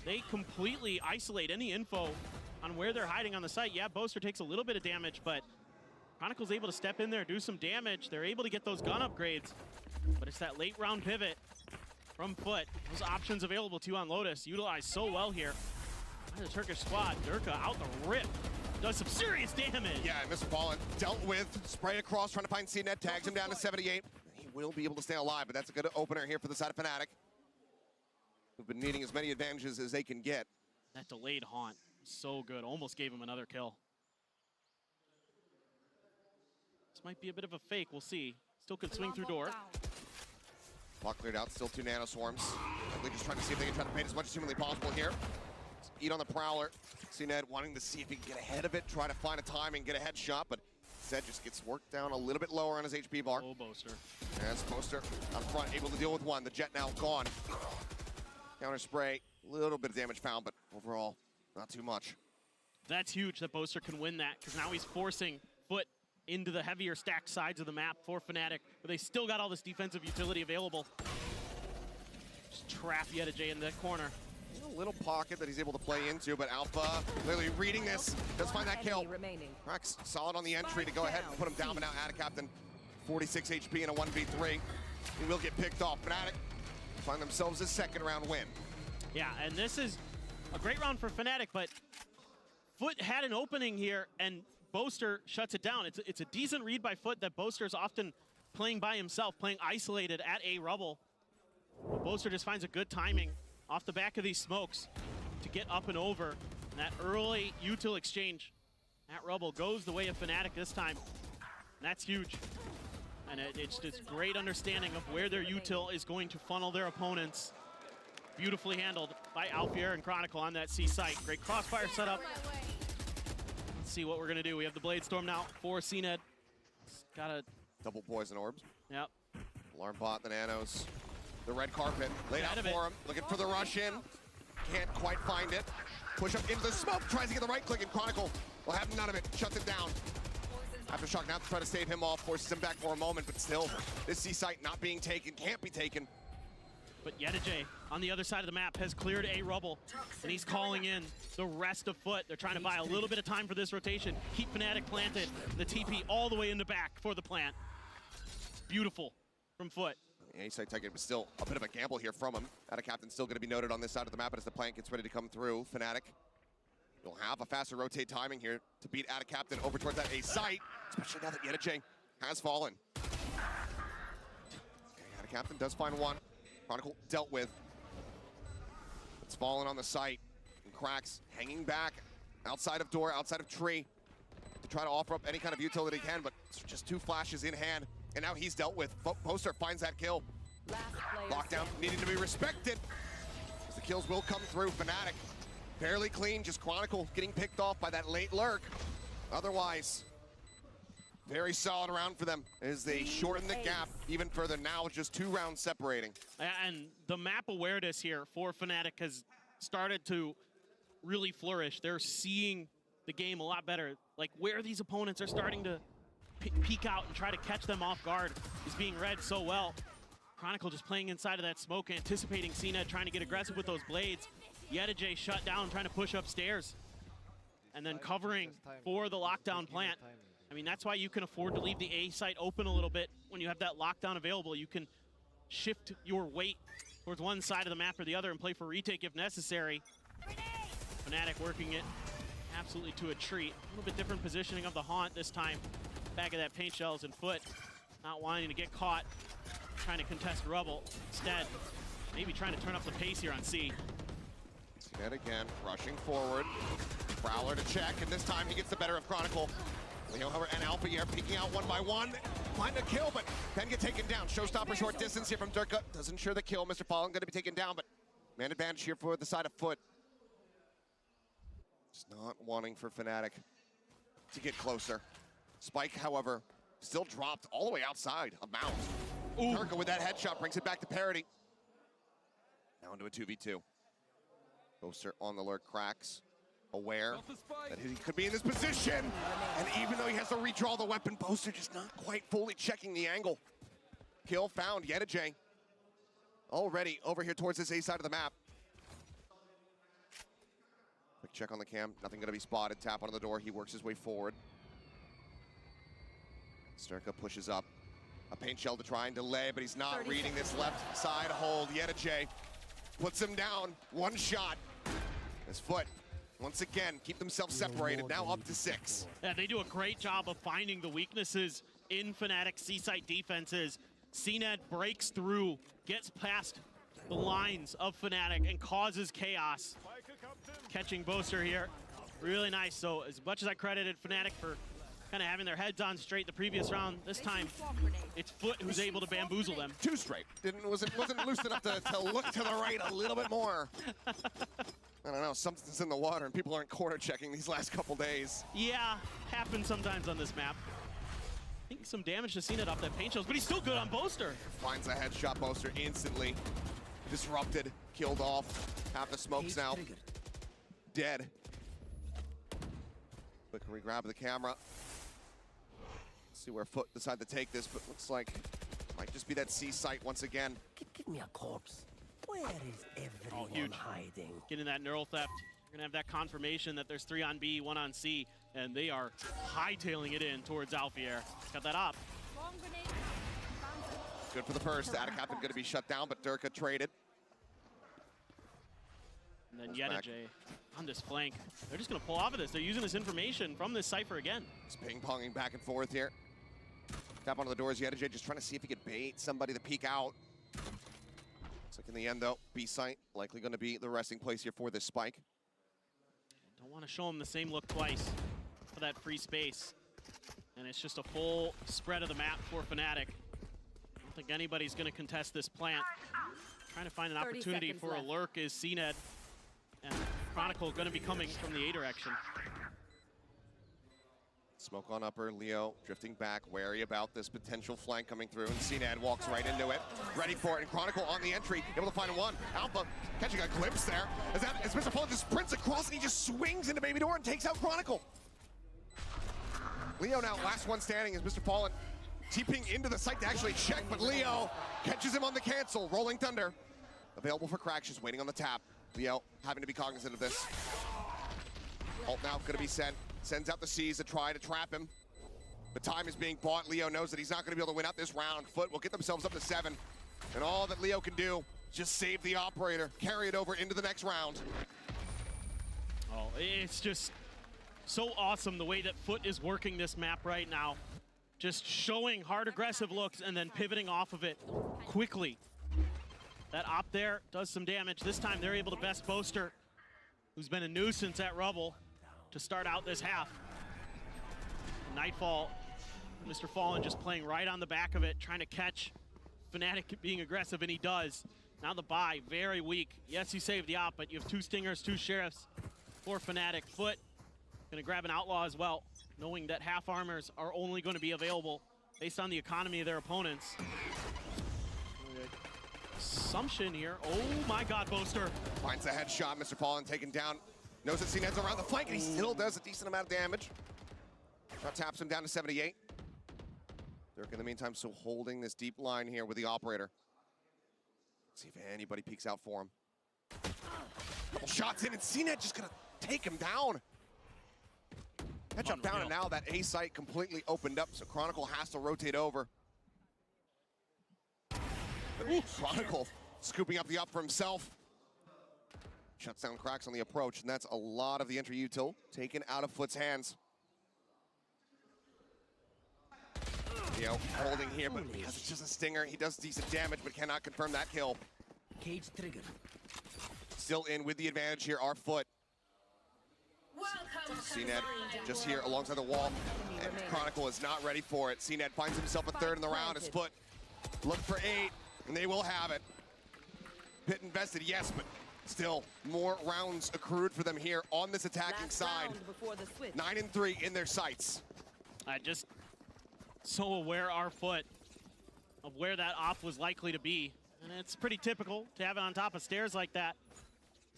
They completely isolate any info on where they're hiding on the site. Yeah, Boaster takes a little bit of damage, but Chronicle's able to step in there, do some damage. They're able to get those gun upgrades, but it's that late round pivot from FUT. Those options available to you on Lotus, utilized so well here by the Turkish squad. Durka out the rip, does some serious damage. Yeah, Mr. Fallen dealt with, spray across, trying to find CNET, tags him down to 78. He will be able to stay alive, but that's a good opener here for the side of Fnatic, who've been needing as many advantages as they can get. That delayed haunt, so good. Almost gave him another kill. This might be a bit of a fake, we'll see. Still could swing through door. Clock cleared out, still 2 nanoswarms. Likely just trying to see if they can try to paint as much as humanly possible here. Eat on the Prowler. CNED wanting to see if he can get ahead of it, try to find a timing, get a headshot, but Zed just gets worked down a little bit lower on his HP bar. Oh, Boaster. As Boaster out front, able to deal with one. The Jet now gone. Counter spray, a little bit of damage found, but overall, not too much. That's huge that Boaster can win that, because now he's forcing FUT into the heavier stacked sides of the map for Fnatic, but they still got all this defensive utility available. Just trap EDG in that corner. A little pocket that he's able to play into, but Alpha clearly reading this, does find that kill. Krax solid on the entry to go ahead and put him down, but now Captain 46 HP in a 1v3. He will get picked off. Fnatic find themselves a second round win. Yeah, and this is a great round for Fnatic, but FUT had an opening here, and Boaster shuts it down. It's a decent read by FUT that Boaster's often playing by himself, playing isolated at A rubble. But Boaster just finds a good timing off the back of these smokes to get up and over. And that early util exchange at rubble goes the way of Fnatic this time. And that's huge. And it's just great understanding of where their util is going to funnel their opponents. Beautifully handled by Alfier and Chronicle on that C site. Great crossfire setup. Let's see what we're gonna do. We have the Blade Storm now for CNED. Got a double poison orbs. Yep. Alarm bot, the nanos. The red carpet laid out for him. Looking for the rush in. Can't quite find it. Push up into the smoke. Tries to get the right click, and Chronicle will have none of it. Shuts it down. Aftershock now to try to save him off. Forces him back for a moment, but still, this C site not being taken. Can't be taken. But EDG on the other side of the map has cleared A rubble, and he's calling in the rest of FUT. They're trying to buy a little bit of time for this rotation. Keep Fnatic planted. The TP all the way in the back for the plant. Beautiful from FUT. A site taken, but still a bit of a gamble here from him. Captain still going to be noted on this side of the map, but as the plant gets ready to come through, Fnatic will have a faster rotate timing here to beat Captain over towards that A site, especially now that EDG has fallen. Captain does find one. Chronicle dealt with. It's fallen on the site, and Krax hanging back outside of door, outside of tree, to try to offer up any kind of utility he can, but it's just 2 flashes in hand. And now he's dealt with. Boaster finds that kill. Lockdown needing to be respected, as the kills will come through. Fnatic fairly clean, just Chronicle getting picked off by that late lurk. Otherwise, very solid round for them as they shorten the gap even further. Now it's just 2 rounds separating. And the map awareness here for Fnatic has started to really flourish. They're seeing the game a lot better. Like where these opponents are starting to peek out and try to catch them off guard is being read so well. Chronicle just playing inside of that smoke, anticipating CNED, trying to get aggressive with those blades. EDG shut down, trying to push upstairs. And then covering for the lockdown plant. I mean, that's why you can afford to leave the A site open a little bit. When you have that lockdown available, you can shift your weight towards one side of the map or the other and play for retake if necessary. Fnatic working it absolutely to a treat. A little bit different positioning of the Haunt this time. Back of that paint shells and FUT, not wanting to get caught, trying to contest Rubble. Instead, maybe trying to turn up the pace here on C. CNED again, rushing forward. Prowler to check, and this time he gets the better of Chronicle. Leo, however, and Alpha here peeking out one by one. Find a kill, but then get taken down. Showstopper short distance here from Durka. Doesn't ensure the kill. Mr. Fallen going to be taken down, but man advantage here for the side of FUT. Just not wanting for Fnatic to get closer. Spike, however, still dropped all the way outside of Mount. Durka with that headshot brings it back to parity. Now into a 2v2. Boaster on the lurk, cracks. Aware that he could be in this position. And even though he has to redraw the weapon, Boaster just not quite fully checking the angle. Kill found, EDG. Already over here towards this A side of the map. Quick check on the cam, nothing gonna be spotted. Tap on the door, he works his way forward. Sturka pushes up. A paint shell to try and delay, but he's not reading this left side hold. EDG puts him down, one shot. His FUT, once again, keep themselves separated, now up to 6. Yeah, they do a great job of finding the weaknesses in Fnatic C-site defenses. CNED breaks through, gets past the lines of Fnatic and causes chaos. Catching Boaster here, really nice. So as much as I credited Fnatic for kind of having their heads on straight the previous round, this time it's FUT who's able to bamboozle them. Too straight. Wasn't loose enough to look to the right a little bit more. I don't know, something's in the water and people aren't corner checking these last couple days. Yeah, happens sometimes on this map. I think some damage to CNED off that paint shells, but he's still good on Boaster. Finds a headshot, Boaster instantly disrupted, killed off. Half the smokes now dead. Quick re-grab the camera. See where FUT decide to take this, but looks like it might just be that C site once again. Give me a corpse. Where is everyone huge. hiding? Getting that neural theft. You're gonna have that confirmation that there's 3 on B, 1 on C, and they are hightailing it in towards Alfier. Got that op. Good for the first. Attic Captain gonna be shut down, but Durka traded. And then EDG on this flank. They're just gonna pull off of this. They're using this information from this Cypher again. Just ping-ponging back and forth here. Tap onto the doors, EDG just trying to see if he could bait somebody to peek out. Looks like in the end though, B site likely gonna be the resting place here for this spike. Don't want to show him the same look twice for that free space. And it's just a full spread of the map for Fnatic. I don't think anybody's gonna contest this plant. Trying to find an opportunity for a lurk is CNED. And Chronicle gonna be coming from the A direction. Smoke on upper, Leo drifting back, wary about this potential flank coming through, and CNED walks right into it, ready for it, and Chronicle on the entry, able to find one. Alpha catching a glimpse there, as Mr. Fallen just sprints across and he just swings into Baby Door and takes out Chronicle. Leo now last one standing as Mr. Fallen TPing into the site to actually check, but Leo catches him on the cancel. Rolling Thunder available for cracks, just waiting on the tap. Leo having to be cognizant of this. Ult now gonna be sent. Sends out the C's to try to trap him. But time is being bought. Leo knows that he's not gonna be able to win out this round. FUT will get themselves up to 7. And all that Leo can do is just save the operator, carry it over into the next round. Oh, it's just so awesome the way that FUT is working this map right now. Just showing hard aggressive looks and then pivoting off of it quickly. That op there does some damage. This time they're able to best Boaster, who's been a nuisance at Rubble, to start out this half. Nightfall, Mr. Fallen just playing right on the back of it, trying to catch Fnatic being aggressive, and he does. Now the buy, very weak. Yes, you saved the op, but you have 2 Stingers, 2 Sheriffs for Fnatic. FUT gonna grab an Outlaw as well, knowing that half armors are only gonna be available based on the economy of their opponents. Assumption here. Oh my God, Boaster. Finds the headshot, Mr. Fallen taken down. Knows that CNED's around the flank, and he still does a decent amount of damage. That taps him down to 78. Dirk, in the meantime, still holding this deep line here with the operator. Let's see if anybody peeks out for him. Couple shots in, and CNED just gonna take him down. Headshot down, and now that A site completely opened up, so Chronicle has to rotate over. Chronicle scooping up the up for himself. Shuts down Cracks on the approach, and that's a lot of the entry util taken out of FUT's hands. Leo holding here, but because it's just a stinger, he does decent damage, but cannot confirm that kill. Cage trigger. Still in with the advantage here, our FUT. CNED just here alongside the wall, and Chronicle is not ready for it. CNED finds himself a third in the round. His FUT look for 8, and they will have it. Pit invested, yes, but still more rounds accrued for them here on this attacking side. 9-3 in their sights. I just so aware, our FUT, of where that off was likely to be. And it's pretty typical to have it on top of stairs like that.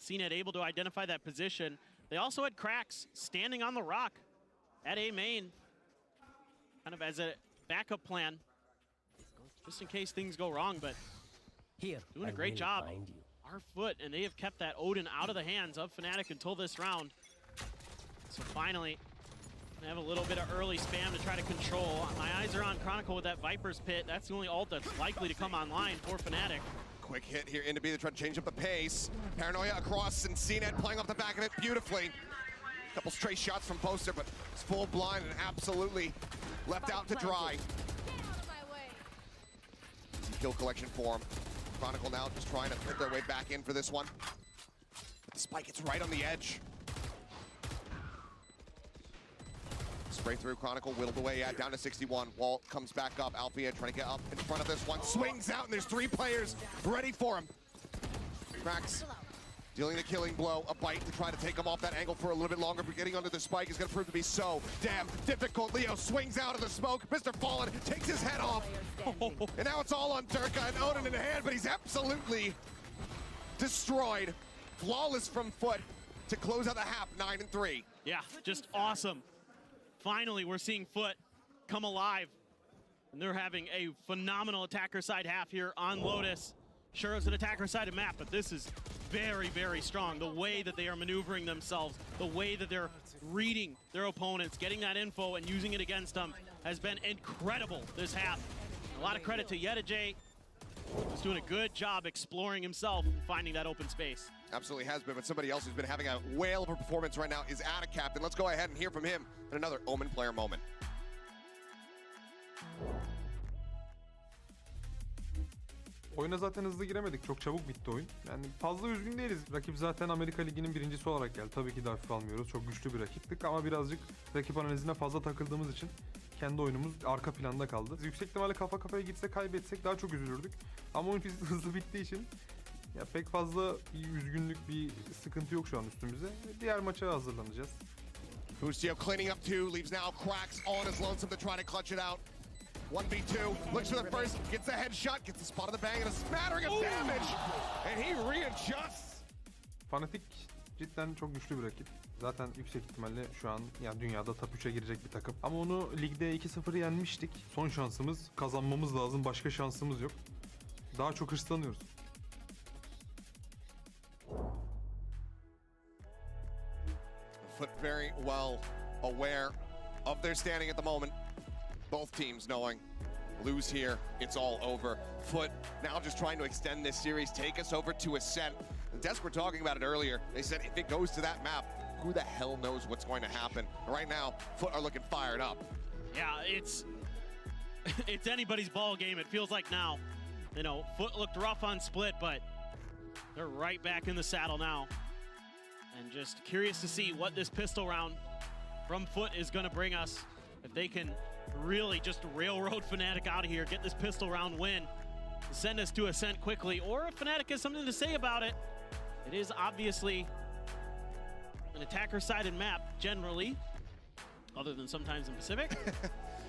CNED able to identify that position. They also had Cracks standing on the rock at A main, kind of as a backup plan, just in case things go wrong, but here, doing a great job. Our FUT, and they have kept that Odin out of the hands of Fnatic until this round. So finally, they have a little bit of early spam to try to control. My eyes are on Chronicle with that Viper's Pit. That's the only ult that's likely to come online for Fnatic. Quick hit here into B to try to change up the pace. Paranoia across, and CNED playing off the back of it beautifully. Couple stray shots from Poster, but it's full blind and absolutely left out to dry. Easy kill collection for him. Chronicle now just trying to put their way back in for this one. But the spike gets right on the edge. Spray through, Chronicle whittled away at down to 61. Walt comes back up, Alfia trying to get up in front of this one. Swings out, and there's 3 players ready for him. Cracks dealing the killing blow, a bite to try to take him off that angle for a little bit longer, but getting under the spike is gonna prove to be so damn difficult. Leo swings out of the smoke. Mr. Fallen takes his head off. And now it's all on Durka and Odin in the hand, but he's absolutely destroyed. Flawless from FUT to close out the half, 9-3. Yeah, just awesome. Finally, we're seeing FUT come alive. And they're having a phenomenal attacker side half here on Lotus. Sure, it's an attacker sided map, but this is very, very strong. The way that they are maneuvering themselves, the way that they're reading their opponents, getting that info and using it against them has been incredible this half. A lot of credit to EDG. He's doing a good job exploring himself and finding that open space. Absolutely has been, but somebody else who's been having a whale of a performance right now is Ada Captain. Let's go ahead and hear from him in another Omen player moment. Oyuna zaten hızlı giremedik. Çok çabuk bitti oyun. Yani fazla üzgün değiliz. Rakip zaten Amerika Ligi'nin birincisi olarak geldi. Tabii ki de hafife almıyoruz. Çok güçlü bir rakiptik ama birazcık rakip analizine fazla takıldığımız için kendi oyunumuz arka planda kaldı. Yüksek ihtimalle kafa kafaya gitse kaybetsek daha çok üzülürdük. Ama oyun hızlı bittiği için ya pek fazla bir üzgünlük, bir sıkıntı yok şu an üstümüze. Diğer maça hazırlanacağız. Hustio cleaning up 2, leaves now Cracks on his lonesome to try to clutch it out. 1v2, looks for the first, gets the headshot, gets the spot of the bang, and a smattering of damage, and he readjusts. Fnatic cidden çok güçlü bir rakip. Zaten yüksek ihtimalle şu an yani dünyada top 3'e girecek bir takım. Ama onu ligde 2-0 yenmiştik. Son şansımız, kazanmamız lazım. Başka şansımız yok. Daha çok hırslanıyoruz. FUT very well aware of their standing at the moment. Both teams knowing, lose here, it's all over. FUT now just trying to extend this series, take us over to Ascent. The Desk were talking about it earlier. They said if it goes to that map, who the hell knows what's going to happen. Right now, FUT are looking fired up. Yeah, it's anybody's ball game, it feels like now. You know, FUT looked rough on split, but they're right back in the saddle now. And just curious to see what this pistol round from FUT is going to bring us. If they can really just railroad Fnatic out of here, get this pistol round win, send us to Ascent quickly, or if Fnatic has something to say about it. It is obviously an attacker-sided map, generally, other than sometimes in Pacific.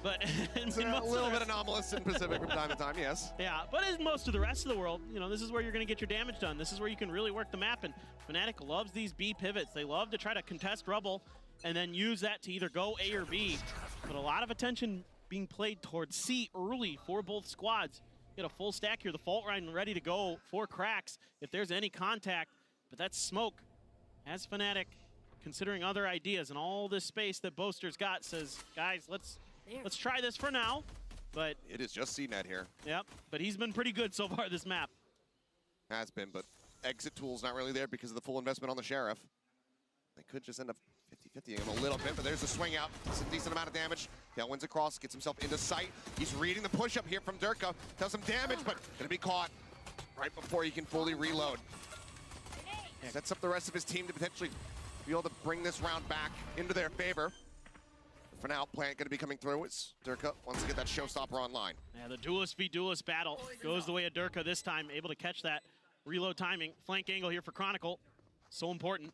But It's a little bit anomalous in Pacific from time to time, yes. Yeah, but in most of the rest of the world, you know, this is where you're going to get your damage done. This is where you can really work the map, and Fnatic loves these B pivots. They love to try to contest rubble and then use that to either go A or B. But a lot of attention being played towards C early for both squads. Get a full stack here, the fault line ready to go for cracks if there's any contact. But that's smoke. As Fnatic, considering other ideas and all this space that Boaster's got, says, guys, let's try this for now. But it is just CNET here. Yep, but he's been pretty good so far this map. Has been, but exit tool's not really there because of the full investment on the Sheriff. They could just end up 50-50ing him a little bit, but there's a swing out. It's a decent amount of damage. Tailwinds across, gets himself into sight. He's reading the push-up here from Durka. Does some damage, but gonna be caught right before he can fully reload. Sets up the rest of his team to potentially be able to bring this round back into their favor. For now, Plant gonna be coming through as Durka wants to get that showstopper online. Yeah, the duelist v duelist battle goes the way of Durka this time, able to catch that reload timing. Flank angle here for Chronicle, so important.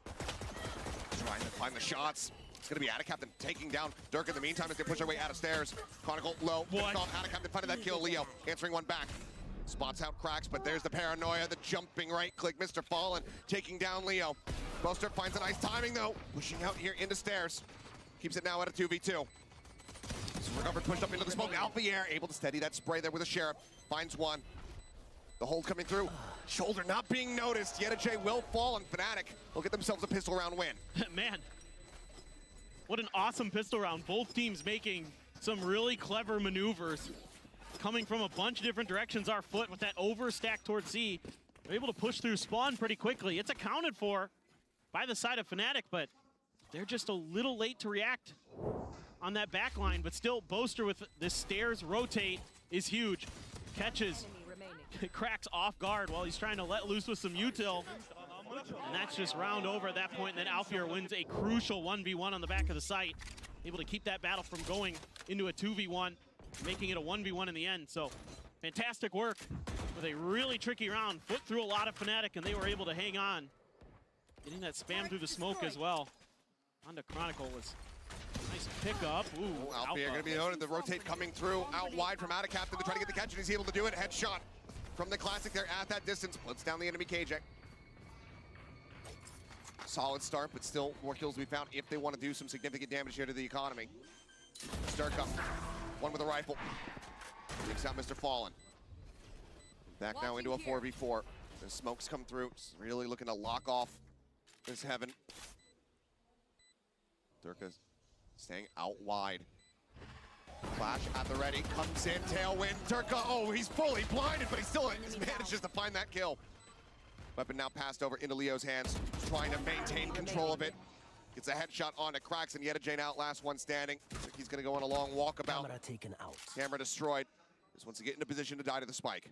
Trying to find the shots. It's gonna be Attacaptain taking down Durka in the meantime as they push their way out of stairs. Chronicle low, Attacaptain finding that kill. Leo answering one back. Spots out cracks, but there's the paranoia, the jumping right click. Mr. Fallen taking down Leo. Boaster finds a nice timing though, pushing out here into stairs. Keeps it now at a 2v2. So recovered, pushed up into the smoke. Alfier able to steady that spray there with a Sheriff. Finds one. The hold coming through. Shoulder not being noticed. EDG will fall, and Fnatic will get themselves a pistol round win. Man, what an awesome pistol round. Both teams making some really clever maneuvers. Coming from a bunch of different directions. Our FUT with that overstack towards C. They're able to push through spawn pretty quickly. It's accounted for by the side of Fnatic, but they're just a little late to react on that back line. But still, Boaster with the stairs rotate is huge. Catches, cracks off guard while he's trying to let loose with some util. And that's just round over at that point. And then Alfier wins a crucial 1v1 on the back of the site. Able to keep that battle from going into a 2v1, making it a 1v1 in the end. So fantastic work with a really tricky round. FUT through a lot of Fnatic, and they were able to hang on. Getting that spam through the smoke as well. Onto Chronicle was a nice pickup. Ooh, Alfier gonna be noted. The rotate coming through out wide from Attacaptain to try to get the catch, and he's able to do it. Headshot from the Classic there at that distance. Puts down the enemy KJ. Solid start, but still more kills to be found if they want to do some significant damage here to the economy. Durka, one with a rifle. Takes out Mr. Fallen. Back now into a 4v4. The smokes come through. Just really looking to lock off this heaven. Durka staying out wide. Flash at the ready, comes in, tailwind. Durka, oh, he's fully blinded, but he still manages to find that kill. Weapon now passed over into Leo's hands, trying to maintain control of it. Gets a headshot onto cracks, and EDG out, last one standing. Looks like he's gonna go on a long walkabout. Camera taken out. Camera destroyed. Just wants to get into position to die to the spike.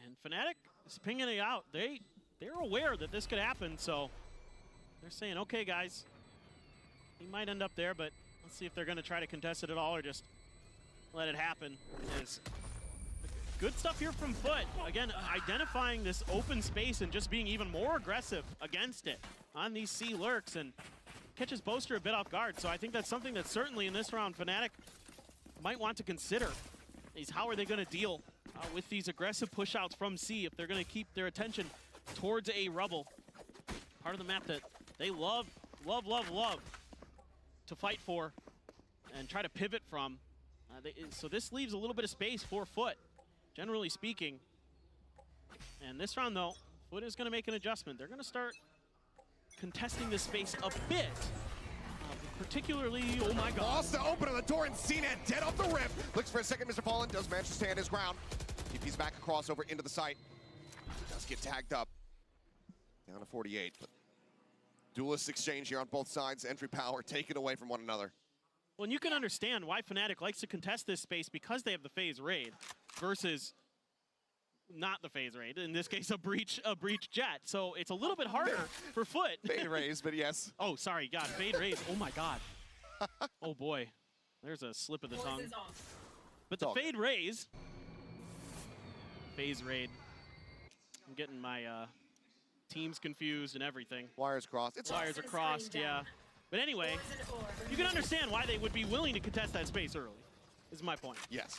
And Fnatic is pinging it out. They're aware that this could happen, so they're saying, okay, guys, he might end up there, but let's see if they're gonna try to contest it at all or just let it happen. It's good stuff here from FUT. Again, identifying this open space and just being even more aggressive against it on these C lurks, and catches Boaster a bit off guard. So I think that's something that certainly in this round Fnatic might want to consider, is how are they going to deal with these aggressive push-outs from C if they're going to keep their attention towards a rubble. Part of the map that they love to fight for and try to pivot from. So this leaves a little bit of space for FUT, generally speaking. And this round, though, FUT is going to make an adjustment. They're going to start contesting this space a bit. Particularly, oh my god. Lost the open of the door, and CNET dead off the rip. Looks for a second, Mr. Fallen does manage to stand his ground. TP's back across over into the site. Does get tagged up. Down to 48, but duelist exchange here on both sides. Entry power taken away from one another. Well, and you can understand why Fnatic likes to contest this space because they have the phase raid versus not the phase raid. In this case, a breach jet. So it's a little bit harder for FUT. Fade raise, but yes. Oh, sorry, God, fade raise. Oh my God. Oh boy, there's a slip of the tongue. But the fade raise, phase raid. I'm getting my teams confused and everything. Wires crossed. Wires are crossed, yeah. But anyway, you can understand why they would be willing to contest that space early, is my point. Yes.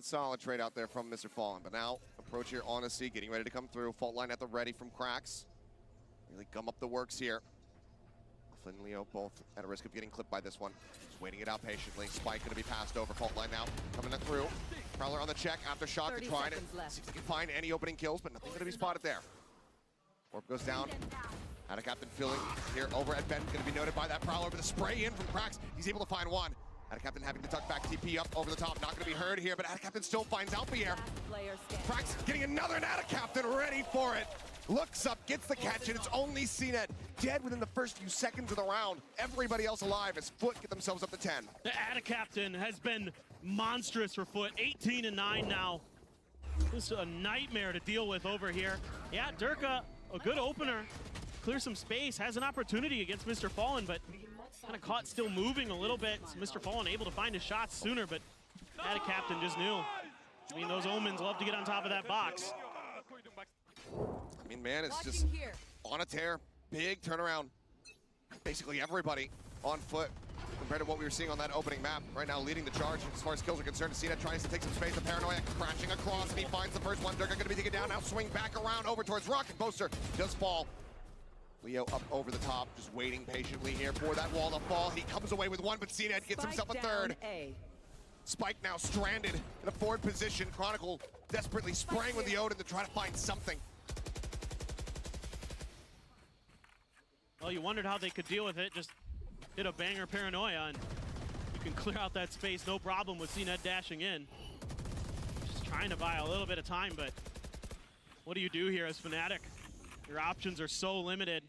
Solid trade out there from Mr. Fallen, but now approach here, Honesty, getting ready to come through. Fault line at the ready from Cracks. Really gum up the works here. Flynn and Leo both at a risk of getting clipped by this one. Just waiting it out patiently. Spike gonna be passed over. Fault line now coming through. Prowler on the check, after shot to try to see if they can find any opening kills, but nothing gonna be spotted there. Orb goes down. Out of Captain filling here over at Ben, gonna be noted by that Prowler, but the spray in from Cracks. He's able to find one. Out of Captain having to tuck back TP up over the top, not gonna be heard here, but Out of Captain still finds Alpier. Cracks getting another Out of Captain, ready for it. Looks up, gets the catch, and it's only CNET dead within the first few seconds of the round. Everybody else alive as FUT get themselves up to 10. The Ada Captain has been monstrous for FUT, 18-9 now. Just a nightmare to deal with over here. Yeah, Durka, a good opener. Clear some space, has an opportunity against Mr. Fallen, but kind of caught still moving a little bit. So Mr. Fallen able to find his shots sooner, but Ada Captain just knew. I mean, those Omens love to get on top of that box. I mean, man, it's just on a tear. Big turnaround. Basically everybody on FUT compared to what we were seeing on that opening map. Right now leading the charge as far as kills are concerned. CNET tries to take some space. The Paranoia crashing across, and he finds the first one. Durka going to be taken down. Now swing back around over towards Rock, and Boaster does fall. Leo up over the top, just waiting patiently here for that wall to fall. He comes away with one, but CNET gets himself a third. Spike now stranded in a forward position. Chronicle desperately spraying with the Odin to try to find something. Well, you wondered how they could deal with it. Just hit a banger Paranoia, and you can clear out that space no problem with CNET dashing in. Just trying to buy a little bit of time, but what do you do here as Fnatic? Your options are so limited,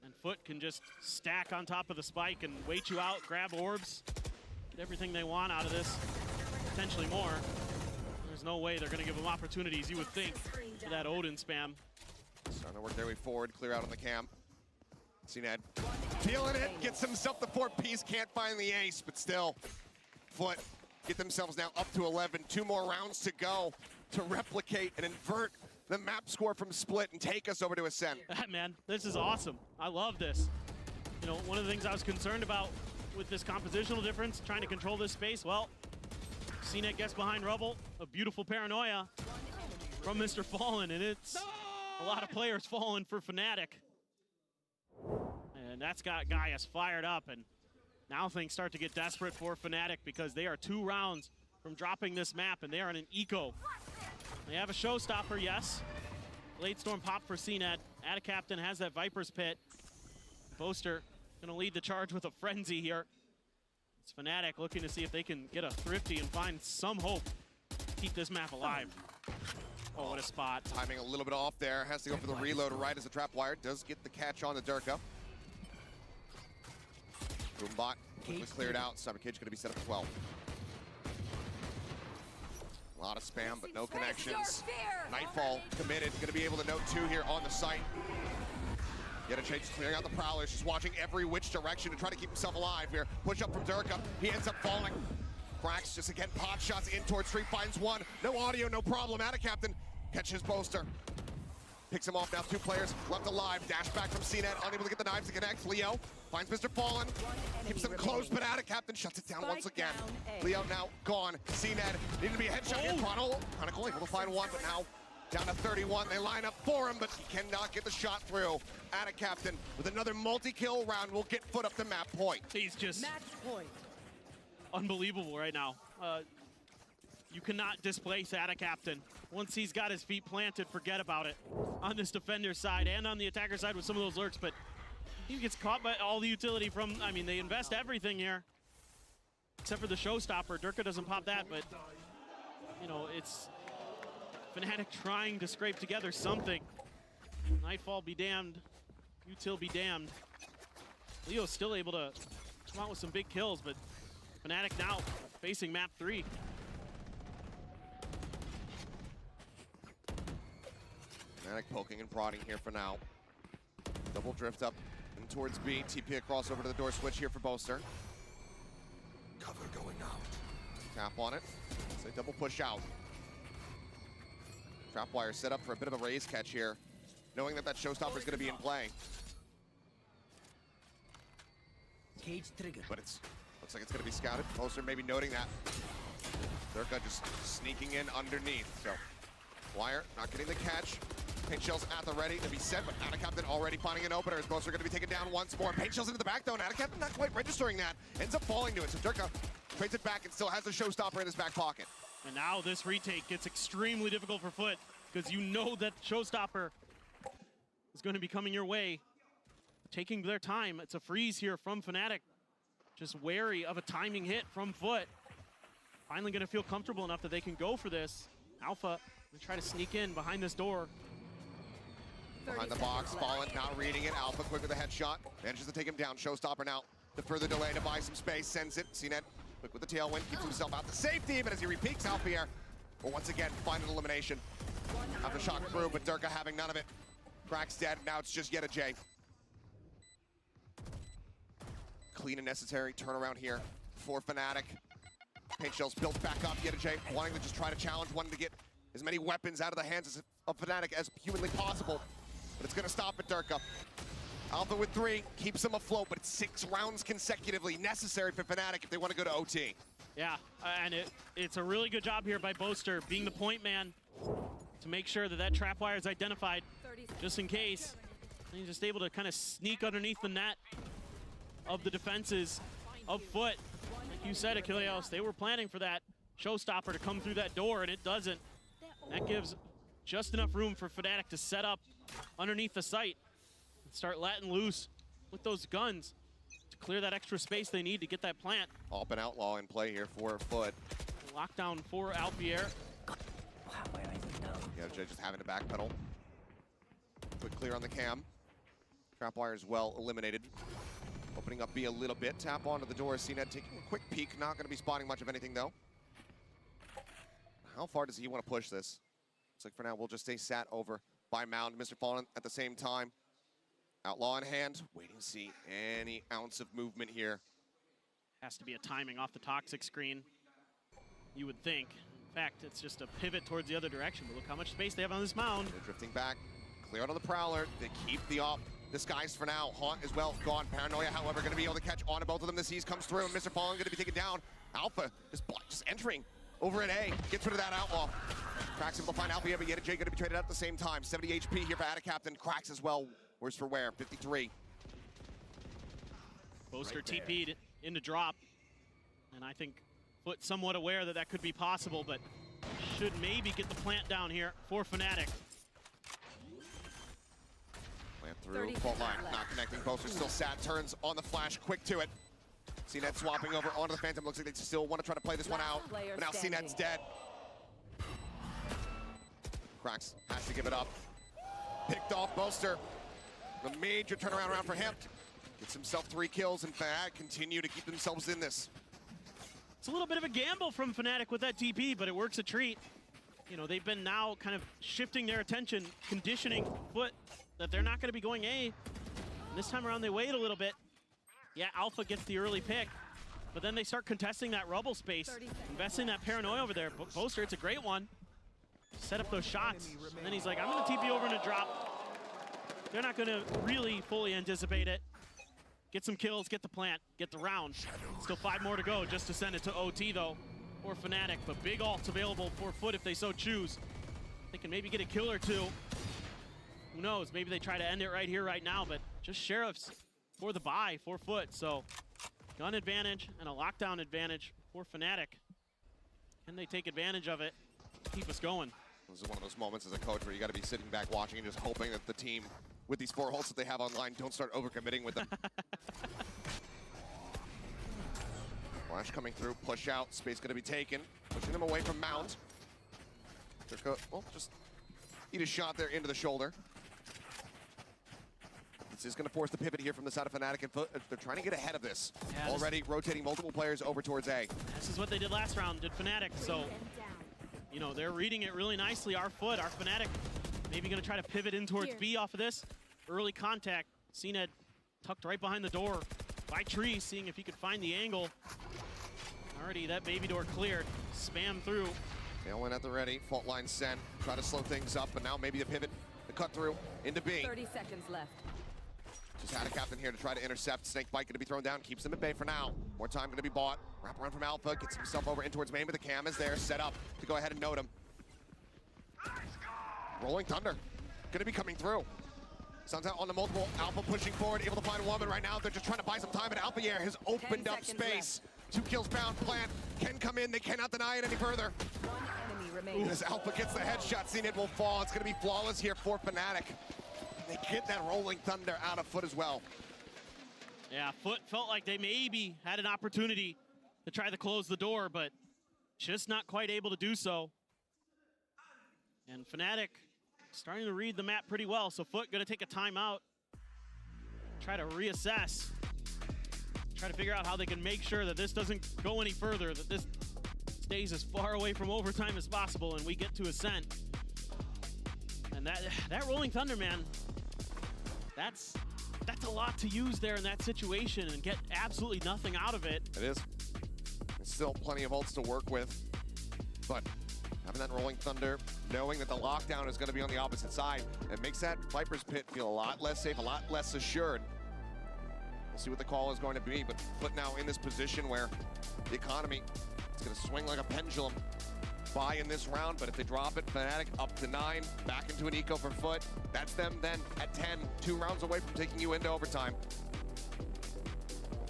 and FUT can just stack on top of the Spike and wait you out, grab orbs, get everything they want out of this, potentially more. There's no way they're going to give them opportunities, you would think, for that Odin spam. Starting to work their way forward, clear out on the camp. CNET feeling it, gets himself the 4-piece, can't find the ace, but still, FUT get themselves now up to 11. 2 more rounds to go to replicate and invert the map score from Split and take us over to Ascent. Man, this is awesome. I love this. You know, one of the things I was concerned about with this compositional difference, trying to control this space, well, CNET gets behind Rubble, a beautiful Paranoia from Mr. Fallen, and it's a lot of players falling for Fnatic. And that's got Gaius fired up, and now things start to get desperate for Fnatic because they are 2 rounds from dropping this map, and they are in an eco. They have a showstopper, yes. Late storm pop for CNET. Ada Captain has that Viper's Pit. Boaster gonna lead the charge with a frenzy here. It's Fnatic looking to see if they can get a thrifty and find some hope to keep this map alive. Oh, what a spot. Timing a little bit off there. Has to go for the reload right as the trap wire does get the catch on the Durka. Boombot quickly cleared out. Cyber Cage gonna be set up as well. A lot of spam, but no connections. Nightfall committed, gonna be able to note 2 here on the site. Yet a change, clearing out the Prowlers, just watching every which direction to try to keep himself alive here. Push up from Durka, he ends up falling. Cracks just again, pot shots in towards 3, finds 1. No audio, no problem. Ada Captain catches Boaster. Picks him off now, 2 players left alive. Dash back from CNET, unable to get the knives to connect. Leo finds Mr. Fallen, keeps them close, but Ada Captain shuts it down once again. Leo now gone. CNET needed to be a headshot here. Chronicle able to find 1, but now down to 31. They line up for him, but he cannot get the shot through. Ada Captain with another multi-kill round will get FUT up to map point. He's just unbelievable right now. You cannot displace Ada Captain. Once he's got his feet planted, forget about it. On this defender side and on the attacker side with some of those lurks, but he gets caught by all the utility from, I mean, they invest everything here. Except for the showstopper. Durka doesn't pop that, but, you know, it's Fnatic trying to scrape together something. Nightfall be damned. Util be damned. Leo's still able to come out with some big kills, but Fnatic now facing map 3. Fnatic poking and prodding here for now. Double drift up and towards B. TP across over to the door switch here for Boaster. Cover going out. Tap on it. So double push out. Trapwire set up for a bit of a raise catch here, knowing that that showstopper is going to be in play. Cage trigger. But looks like it's going to be scouted. Poster maybe noting that. Durka just sneaking in underneath. So Wire not getting the catch. Paint Shells at the ready to be set, but Atacaptain already finding an opener. His Poster going to be taken down once more. Paint Shells into the back though, and Atacaptain not quite registering that. Ends up falling to it. So Durka trades it back and still has the showstopper in his back pocket. And now this retake gets extremely difficult for FUT because you know that showstopper is going to be coming your way. Taking their time. It's a freeze here from Fnatic. Just wary of a timing hit from FUT. Finally going to feel comfortable enough that they can go for this. Alpha going to try to sneak in behind this door. Behind the box, Fallen not reading it. Alpha quick with a headshot. Manages to take him down. Showstopper now. The further delay to buy some space. Sends it. CNET quick with the tailwind. Keeps himself out to safety, but as he repeats Alpha here. Well, once again, final elimination. After shock through, but Durka having none of it. Crack's dead. Now it's just EDG. Clean and necessary turnaround here for Fnatic. Paint Shells built back up. EDG wanting to just try to challenge, wanting to get as many weapons out of the hands of Fnatic as humanly possible. But it's going to stop at Durka. Alpha with 3, keeps them afloat, but it's 6 rounds consecutively necessary for Fnatic if they want to go to OT. Yeah, and it's a really good job here by Boaster, being the point man to make sure that that trap wire is identified, just in case. And he's just able to kind of sneak underneath the net of the defenses of FUT. Like you said, Achilleos, they were planning for that showstopper to come through that door, and it doesn't. That gives just enough room for Fnatic to set up underneath the site and start letting loose with those guns to clear that extra space they need to get that plant. Alp and Outlaw in play here for FUT. Lockdown for Alpier. EDG just having to backpedal. Quick clear on the cam. Trapwire is well eliminated. Opening up B a little bit. Tap onto the door. CNET taking a quick peek. Not going to be spotting much of anything though. How far does he want to push this? Looks like for now we'll just stay sat over by Mound. Mr. Fallen at the same time. Outlaw in hand. Waiting to see any ounce of movement here. Has to be a timing off the toxic screen, you would think. In fact, it's just a pivot towards the other direction, but look how much space they have on this mound. They're drifting back. Clear out on the Prowler. They keep the op disguised for now. Haunt as well gone. Paranoia, however, going to be able to catch on to both of them. The C's comes through, and Mr. Fallen going to be taken down. Alpha just entering over at A. Gets rid of that Outlaw. Cracks able to find Alpha, but EDG going to be traded out at the same time. 70 HP here for Atacaptain. Cracks as well. Worse for wear. 53. Boaster TP'd into drop, and I think FUT somewhat aware that that could be possible, but should maybe get the plant down here for Fnatic. Plant through, fault line, not connecting. Boaster still sat, turns on the flash, quick to it. CNET swapping over onto the Phantom. Looks like they still want to try to play this one out, but now CNET's dead. Cracks has to give it up. Picked off Boaster. The major turnaround round for him. Gets himself 3 kills, and Fnatic continue to keep themselves in this. It's a little bit of a gamble from Fnatic with that TP, but it works a treat. You know, they've been now kind of shifting their attention, conditioning FUT that they're not going to be going A. And this time around, they wait a little bit. Yeah, Alpha gets the early pick, but then they start contesting that rubble space, investing that Paranoia over there. Boaster, it's a great one. Set up those shots, and then he's like, I'm going to TP over in a drop. They're not going to really fully anticipate it. Get some kills, get the plant, get the round. Still 5 more to go just to send it to OT though, for Fnatic. But big ults available for FUT if they so choose. They can maybe get a kill or 2. Who knows, maybe they try to end it right here, right now, but just Sheriffs for the buy for FUT. So gun advantage and a lockdown advantage for Fnatic. Can they take advantage of it? Keep us going. This is one of those moments as a coach where you got to be sitting back watching and just hoping that the team, with these 4 ults that they have online, don't start overcommitting with them. Flash coming through, push out, space going to be taken, pushing them away from Mount. Well, just eat a shot there into the shoulder. This is going to force the pivot here from the side of Fnatic and FUT. They're trying to get ahead of this. Yeah, already rotating multiple players over towards A. This is what they did last round, did Fnatic. So, you know, they're reading it really nicely. Our FUT, our Fnatic, maybe going to try to pivot in towards B off of this. Early contact. CNED tucked right behind the door by Tree, seeing if he could find the angle. Already that baby door cleared. Spam through. Tailwind at the ready. Fault line sent. Try to slow things up, but now maybe the pivot, the cut through into B. 30 seconds left. Just had a captain here to try to intercept. Snake Bite gonna be thrown down, keeps him at bay for now. More time gonna be bought. Wrap around from Alpha, gets himself over in towards main, but the cam is there, set up to go ahead and note him. Rolling Thunder, gonna be coming through. Sounds out on the multiple. Alpha pushing forward, able to find Woman right now. They're just trying to buy some time, and Alpha Air has opened up space. 2 kills bound. Plant can come in. They cannot deny it any further. One enemy remaining. As Alpha gets the headshot, CNED will fall. It's going to be flawless here for Fnatic. They get that Rolling Thunder out of FUT as well. Yeah, FUT felt like they maybe had an opportunity to try to close the door, but just not quite able to do so. And Fnatic starting to read the map pretty well, so FUT gonna take a timeout, try to reassess, try to figure out how they can make sure that this doesn't go any further, that this stays as far away from overtime as possible and we get to Ascent. And that Rolling Thunder, man, that's a lot to use there in that situation and get absolutely nothing out of it. It is. There's still plenty of ults to work with, but having that Rolling Thunder, knowing that the lockdown is going to be on the opposite side, it makes that Viper's Pit feel a lot less safe, a lot less assured. We'll see what the call is going to be, but FUT now in this position where the economy is going to swing like a pendulum. Buy in this round, but if they drop it, Fnatic up to 9, back into an eco for FUT. That's them then at 10, 2 rounds away from taking you into overtime.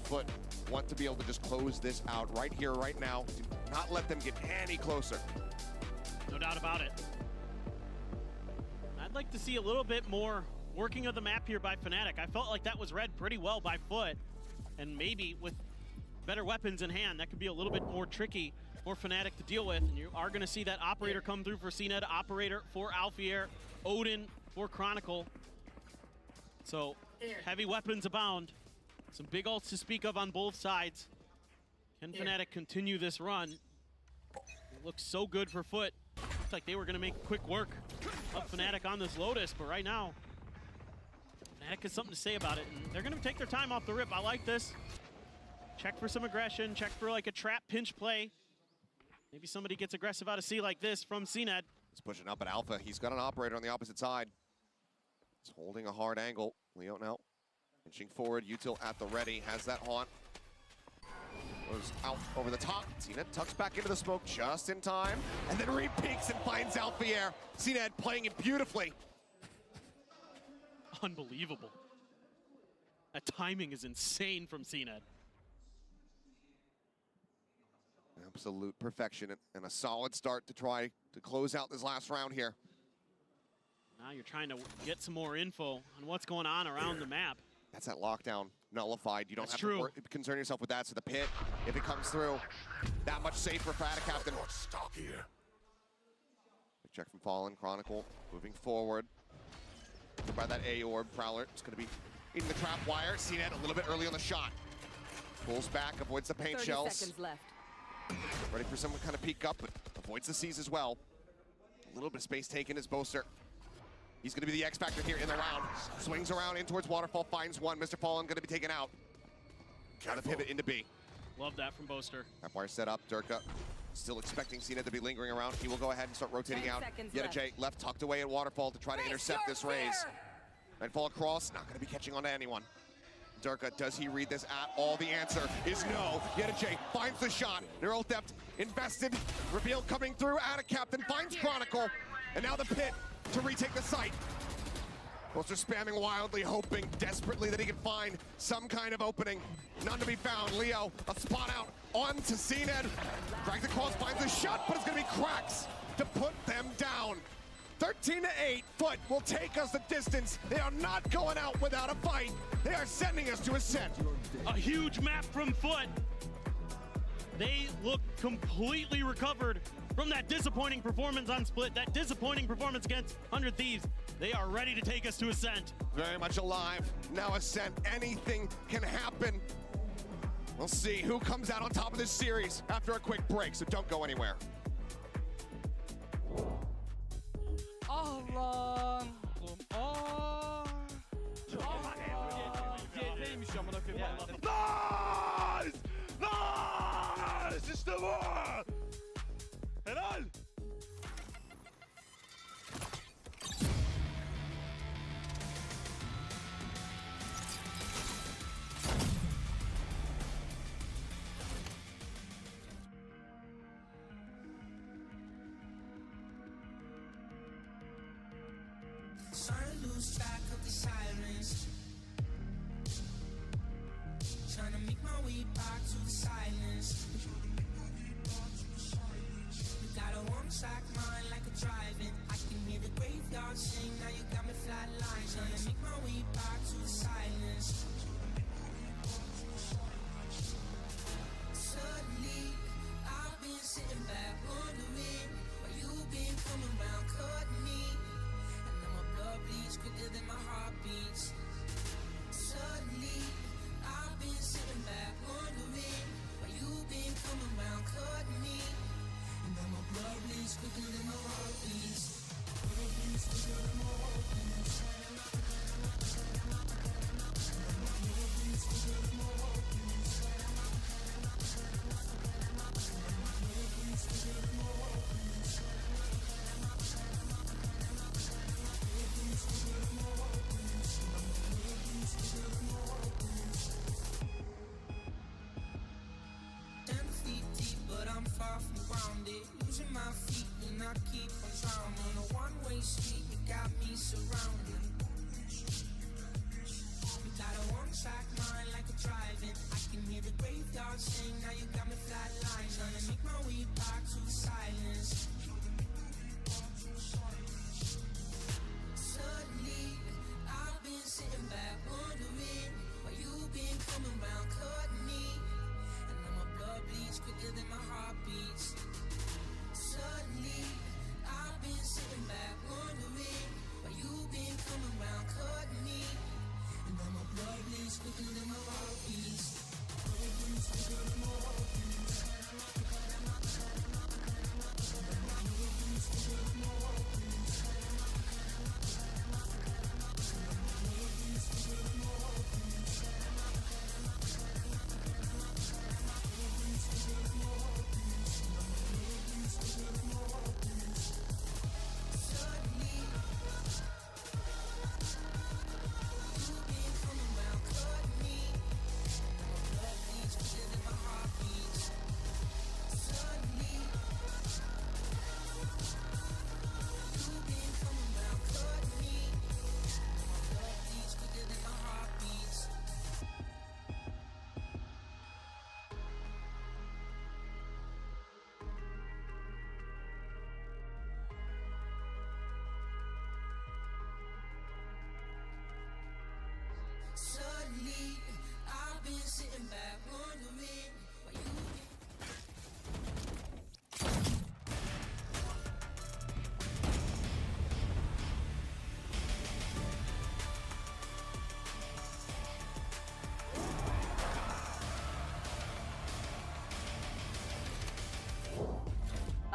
FUT want to be able to just close this out right here, right now. Do not let them get any closer. No doubt about it. I'd like to see a little bit more working of the map here by Fnatic. I felt like that was read pretty well by FUT, and maybe with better weapons in hand, that could be a little bit more tricky for Fnatic to deal with. And you are going to see that operator come through for CNED, operator for Alphier, Odin for Chronicle. So heavy weapons abound. Some big ults to speak of on both sides. Can Fnatic continue this run? It looks so good for FUT. Looks like they were going to make quick work of Fnatic on this Lotus, but right now, Fnatic has something to say about it, and they're going to take their time off the rip. I like this. Check for some aggression, check for like a trap pinch play. Maybe somebody gets aggressive out of C like this from CNED. He's pushing up at Alpha. He's got an operator on the opposite side. He's holding a hard angle. Leo now inching forward. Util at the ready, has that haunt. Goes out over the top. CNED tucks back into the smoke just in time. And then re-peeks and finds Alphier. CNED playing it beautifully. Unbelievable. That timing is insane from CNED. Absolute perfection and a solid start to try to close out this last round here. Now you're trying to get some more info on what's going on around the map. That's that lockdown nullified. You don't That's have true. to concern yourself with that. So the pit, if it comes through, that much safer for Fnatic Captain. Big check from Fallen. Chronicle moving forward. By that A orb, Prowler is going to be eating the trap wire. CNED a little bit early on the shot. Pulls back, avoids the paint 30 shells. seconds left. Ready for some kind of peek up, but avoids the C's as well. A little bit of space taken as Boaster. He's going to be the X factor here in the round. Swings around in towards Waterfall, finds one. Mr. Fallen going to be taken out. Got to pivot into B. Love that from Boaster. Trapwire set up. Durka still expecting CNED to be lingering around. He will go ahead and start rotating out. EDG left tucked away at Waterfall to try to intercept this raise. Nightfall across, not going to be catching on to anyone. Durka, does he read this at all? The answer is no. EDG finds the shot. Neural Theft invested. Reveal coming through. Out of Captain, finds Chronicle. And now the pit to retake the site. Boaster spamming wildly, hoping desperately that he can find some kind of opening. None to be found. Leo, a spot out onto CNED. Drags across, finds a shot, but it's going to be cracks to put them down. 13-8, FUT will take us the distance. They are not going out without a fight. They are sending us to Ascent. A huge map from FUT. They look completely recovered from that disappointing performance on Split, that disappointing performance against 100 Thieves. They are ready to take us to Ascent. Very much alive. Now Ascent, anything can happen. We'll see who comes out on top of this series after a quick break, so don't go anywhere. Allah. GT'ymiş amına koyayım. Nice! Nice! İşte bu! Helal! way back to the silence. You got a one-track mind like a driving. I can hear the graveyard sing, now you got me flatline. Trying to make my way back to the silence. Suddenly, I've been sitting back wondering why you've been coming round, cutting me. And now my blood bleeds quicker than my heart beats. Suddenly, I've been sitting back wondering why you've been coming round, cutting me. And now my blood bleeds quicker than my heart beats. Blood bleeds quicker than my heart beats. Blood bleeds quicker than my heart beats. Blood bleeds quicker than my heart beats. Blood bleeds quicker than my heart beats. Blood bleeds quicker than my heart beats. 10 feet deep, but I'm far from grounded. Losing my feet and I keep on drowning. On a one-way street, you got me surrounded. You got a one-track mind like a driving. I can hear the graveyard sing, now you got me flatline. Trying to make my way back to the silence. Suddenly, I've been sitting back wondering why you've been coming round, cutting me. And now my blood bleeds quicker than my heart beats. Suddenly, I've been sitting back wondering why you've been coming round, cutting me. And now my blood bleeds quicker than my heart beats. Blood bleeds quicker than my heart beats. Blood bleeds quicker than my heart beats. Blood bleeds quicker than my heart beats. Blood bleeds quicker than my heart beats. Blood bleeds quicker than my heart beats. Suddenly, you've been coming round, cutting me. Now my blood bleeds quicker than my heart beats. Suddenly, you've been coming round, cutting me. Now my blood bleeds quicker than my heart beats. Suddenly, I've been sitting back wondering why you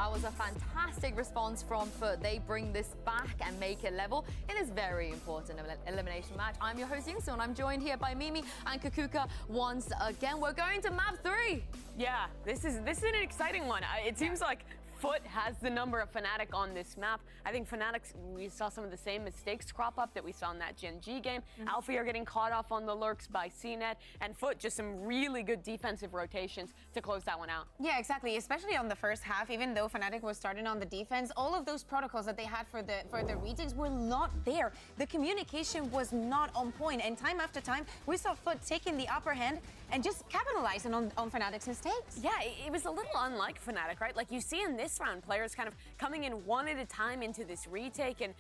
That was a fantastic response from FUT. They bring this back and make it level in this very important elimination match. I'm your host, Yingsu, and I'm joined here by Mimi and Kakuka once again. We're going to map 3. Yeah, this is an exciting one. It seems like FUT has the number of Fnatic on this map. I think Fnatic, we saw some of the same mistakes crop up that we saw in that Gen G game. Alpha are getting caught off on the lurks by CNET, and FUT just some really good defensive rotations to close that one out. Yeah, exactly. Especially on the first half, even though Fnatic was starting on the defense, all of those protocols that they had for the retakes were not there. The communication was not on point, and time after time, we saw FUT taking the upper hand and just capitalizing on Fnatic's mistakes. Yeah, it was a little unlike Fnatic, right? Like you see in this round, players kind of coming in one at a time into this retake and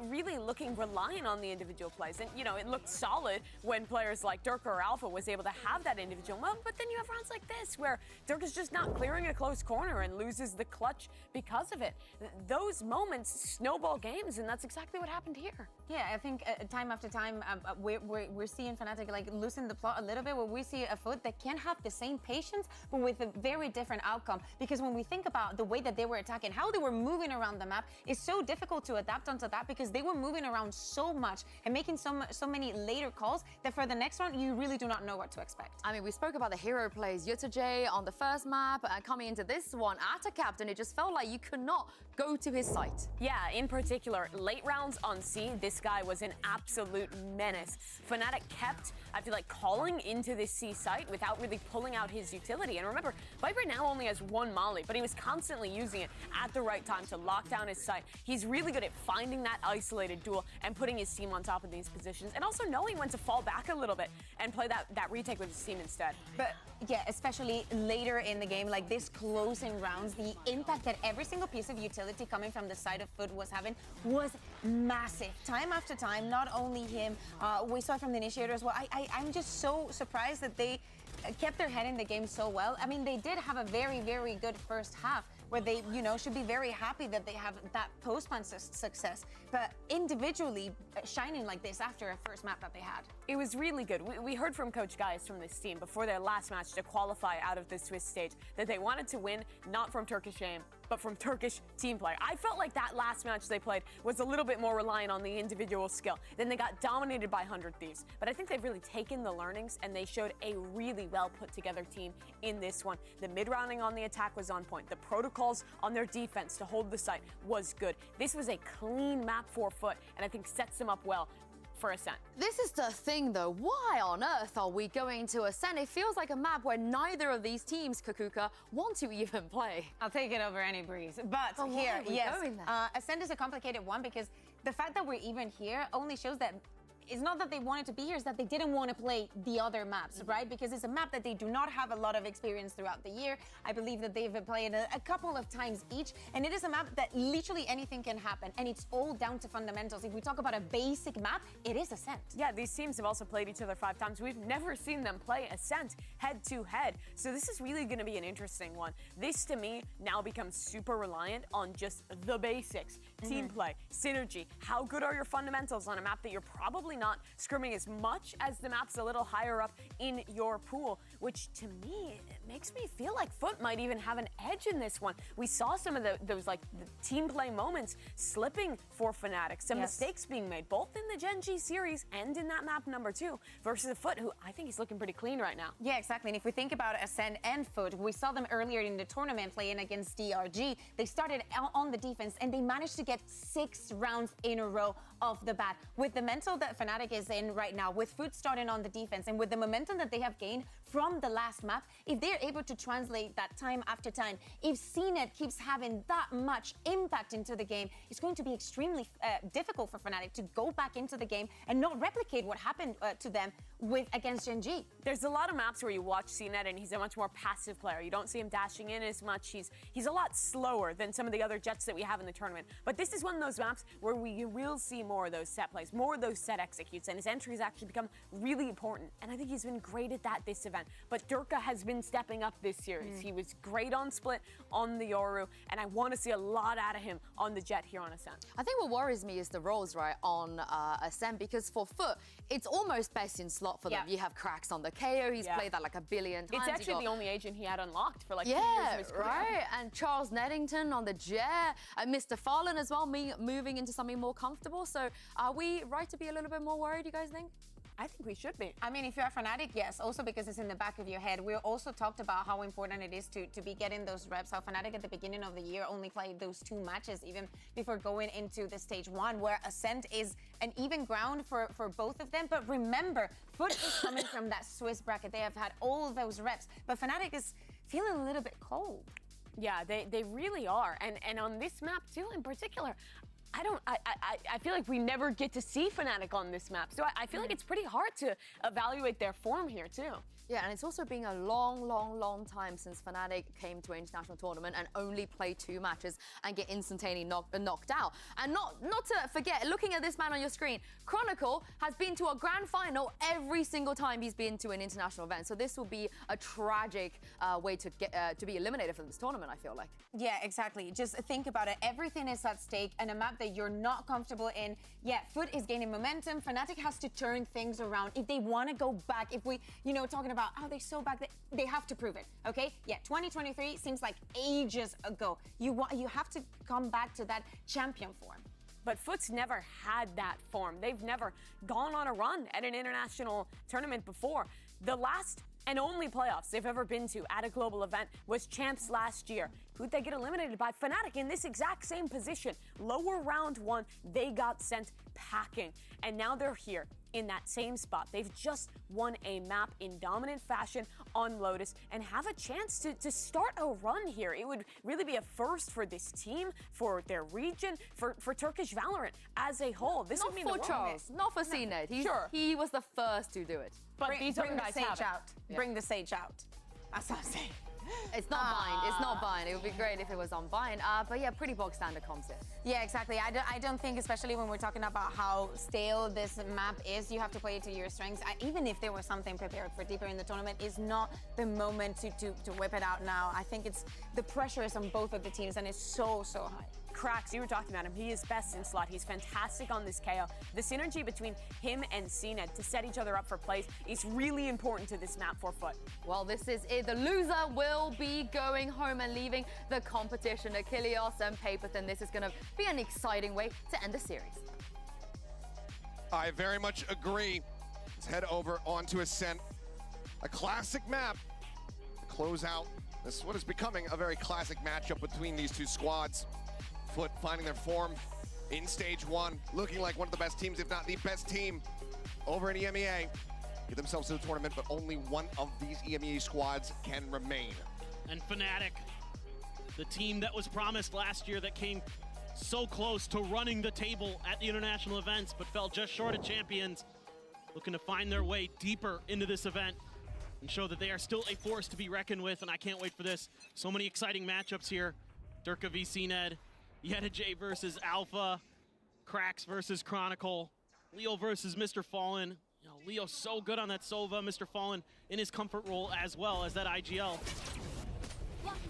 really looking reliant on the individual plays. And, you know, it looked solid when players like Durka or Alpha was able to have that individual moment, but then you have rounds like this where Durka's just not clearing a close corner and loses the clutch because of it. Those moments snowball games, and that's exactly what happened here. Yeah, I think time after time, we're seeing Fnatic like losing the plot a little bit, where we see a FUT that can have the same patience, but with a very different outcome. Because when we think about the way that they were attacking, how they were moving around the map, it's so difficult to adapt onto that because they were moving around so much and making so many later calls that for the next round, you really do not know what to expect. I mean, we spoke about the hero plays. Yutajay on the first map, coming into this one, at a captain, it just felt like you could not go to his site. Yeah, in particular, late rounds on C, this guy was an absolute menace. Fnatic kept, I feel like, calling into this C site without really pulling out his utility. And remember, Viper now only has one molly, but he was constantly finally using it at the right time to lock down his sight. He's really good at finding that isolated duel and putting his team on top of these positions, and also knowing when to fall back a little bit and play that retake with his team instead. But yeah, especially later in the game, like this closing rounds, the impact that every single piece of utility coming from the side of FUT was having was massive. Time after time, not only him, we saw it from the initiator as well. I'm just so surprised that they kept their head in the game so well. I mean, they did have a very, very good first half where they, you know, should be very happy that they have that post-plan success. But individually, shining like this after a first map that they had. It was really good. We heard from Coach Gaius from this team before their last match to qualify out of the Swiss stage that they wanted to win not from Turkish aim, but from Turkish team play. I felt like that last match they played was a little bit more reliant on the individual skill. Then they got dominated by 100 Thieves. But I think they've really taken the learnings and they showed a really well put together team in this one. The mid-rounding on the attack was on point. The protocols on their defense to hold the site was good. This was a clean map for FUT, and I think sets them up well for Ascent. This is the thing though, why on earth are we going to Ascent? It feels like a map where neither of these teams, Kakuka, want to even play. I'll take it over any breeze. But here, yes, Ascent is a complicated one because the fact that we're even here only shows that it's not that they wanted to be here, it's that they didn't want to play the other maps, right? Because it's a map that they do not have a lot of experience throughout the year. I believe that they've played a couple of times each, and it is a map that literally anything can happen, and it's all down to fundamentals. If we talk about a basic map, it is Ascent. Yeah, these teams have also played each other 5 times. We've never seen them play Ascent head-to-head, so this is really going to be an interesting one. This, to me, now becomes super reliant on just the basics. Team play, synergy, how good are your fundamentals on a map that you're probably not scrimming as much as the maps a little higher up in your pool, which to me, it makes me feel like FUT might even have an edge in this one. We saw some of those like the team play moments slipping for Fnatic, some mistakes being made, both in the Gen G series and in that map number 2 versus a FUT who I think is looking pretty clean right now. Yeah, exactly. And if we think about Ascent and FUT, we saw them earlier in the tournament playing against DRG. They started on the defense and they managed to get 6 rounds in a row off the bat. With the mental that Fnatic is in right now, with FUT starting on the defense and with the momentum that they have gained from the last map, if they're able to translate that time after time, if CNET keeps having that much impact into the game, it's going to be extremely difficult for Fnatic to go back into the game and not replicate what happened to them against Gen G. There's a lot of maps where you watch CNET and he's a much more passive player. You don't see him dashing in as much. He's a lot slower than some of the other Jets that we have in the tournament. But this is one of those maps where we will see more of those set plays, more of those set executes, and his entries actually become really important. And I think he's been great at that this event. But Durka has been stepping up this series. He was great on Split, on the Yoru, and I want to see a lot out of him on the Jet here on Ascent. I think what worries me is the roles, right, on Ascent, because for FUT, it's almost best in slot for them. You have Cracks on the KO, he's played that like a billion times. It's actually the only agent he had unlocked for like 2 years of his career. Right, and Charles Neddington on the Jet, and Mr. Farland as well, moving into something more comfortable. So are we right to be a little bit more worried, you guys think? I think we should be. I mean, if you're a Fnatic, yes. Also because it's in the back of your head. We also talked about how important it is to be getting those reps. How Fnatic at the beginning of the year only played those 2 matches even before going into the stage 1, where Ascent is an even ground for both of them. But remember, FUT is coming from that Swiss bracket. They have had all those reps. But Fnatic is feeling a little bit cold. Yeah, they really are. And on this map too in particular, I feel like we never get to see Fnatic on this map. So I feel like it's pretty hard to evaluate their form here too. Yeah, and it's also been a long time since Fnatic came to an international tournament and only play 2 matches and get instantaneously knocked out. And not to forget, looking at this man on your screen, Chronicle has been to a grand final every single time he's been to an international event. So this will be a tragic way to get to be eliminated from this tournament, I feel like. Yeah, exactly. Just think about it. Everything is at stake, and a map that you're not comfortable in. Yeah, FUT is gaining momentum. Fnatic has to turn things around. If they want to go back, if we, talking about how they're so back, they have to prove it, okay? Yeah, 2023 seems like ages ago. You have to come back to that champion form. But FUT's never had that form. They've never gone on a run at an international tournament before. The last and only playoffs they've ever been to at a global event was champs last year. Who'd they get eliminated by? Fnatic in this exact same position. Lower round one, they got sent packing. And now they're here in that same spot. They've just won a map in dominant fashion on Lotus and have a chance to start a run here. It would really be a first for this team, for their region, for Turkish Valorant as a whole. This would mean the Not for world. Charles, not for CNED. Sure. He was the first to do it. But bring these other the guys Sage have it. out. Yeah. Bring the Sage out. That's what I'm saying. It's not bind. It's not bind. It would be great if it was on bind. But yeah, pretty bog standard comps here. Yeah, exactly. I don't think, especially when we're talking about how stale this map is, you have to play it to your strengths. Even if there was something prepared for deeper in the tournament, it's not the moment to whip it out now. I think it's the pressure is on both of the teams, and it's so high. Krax, you were talking about him. He is best in slot. He's fantastic on this KO. The synergy between him and CNED to set each other up for plays is really important to this map for FUT. Well, this is it. The loser will be going home and leaving the competition. Achilles and Paperton. This is going to be an exciting way to end the series. I very much agree. Let's head over onto Ascent. A classic map to close out this what is becoming a very classic matchup between these two squads. FUT finding their form in stage one, looking like one of the best teams, if not the best team, over in EMEA. Get themselves to the tournament, but only one of these EMEA squads can remain. And Fnatic, the team that was promised last year that came so close to running the table at the international events, but fell just short of champions, looking to find their way deeper into this event and show that they are still a force to be reckoned with, and I can't wait for this. So many exciting matchups here. Durka v CNED, EDG versus Alpha, Krax versus Chronicle, Leo versus Mr. Fallen. You know, Leo's so good on that Sova, Mr. Fallen in his comfort role as well as that IGL.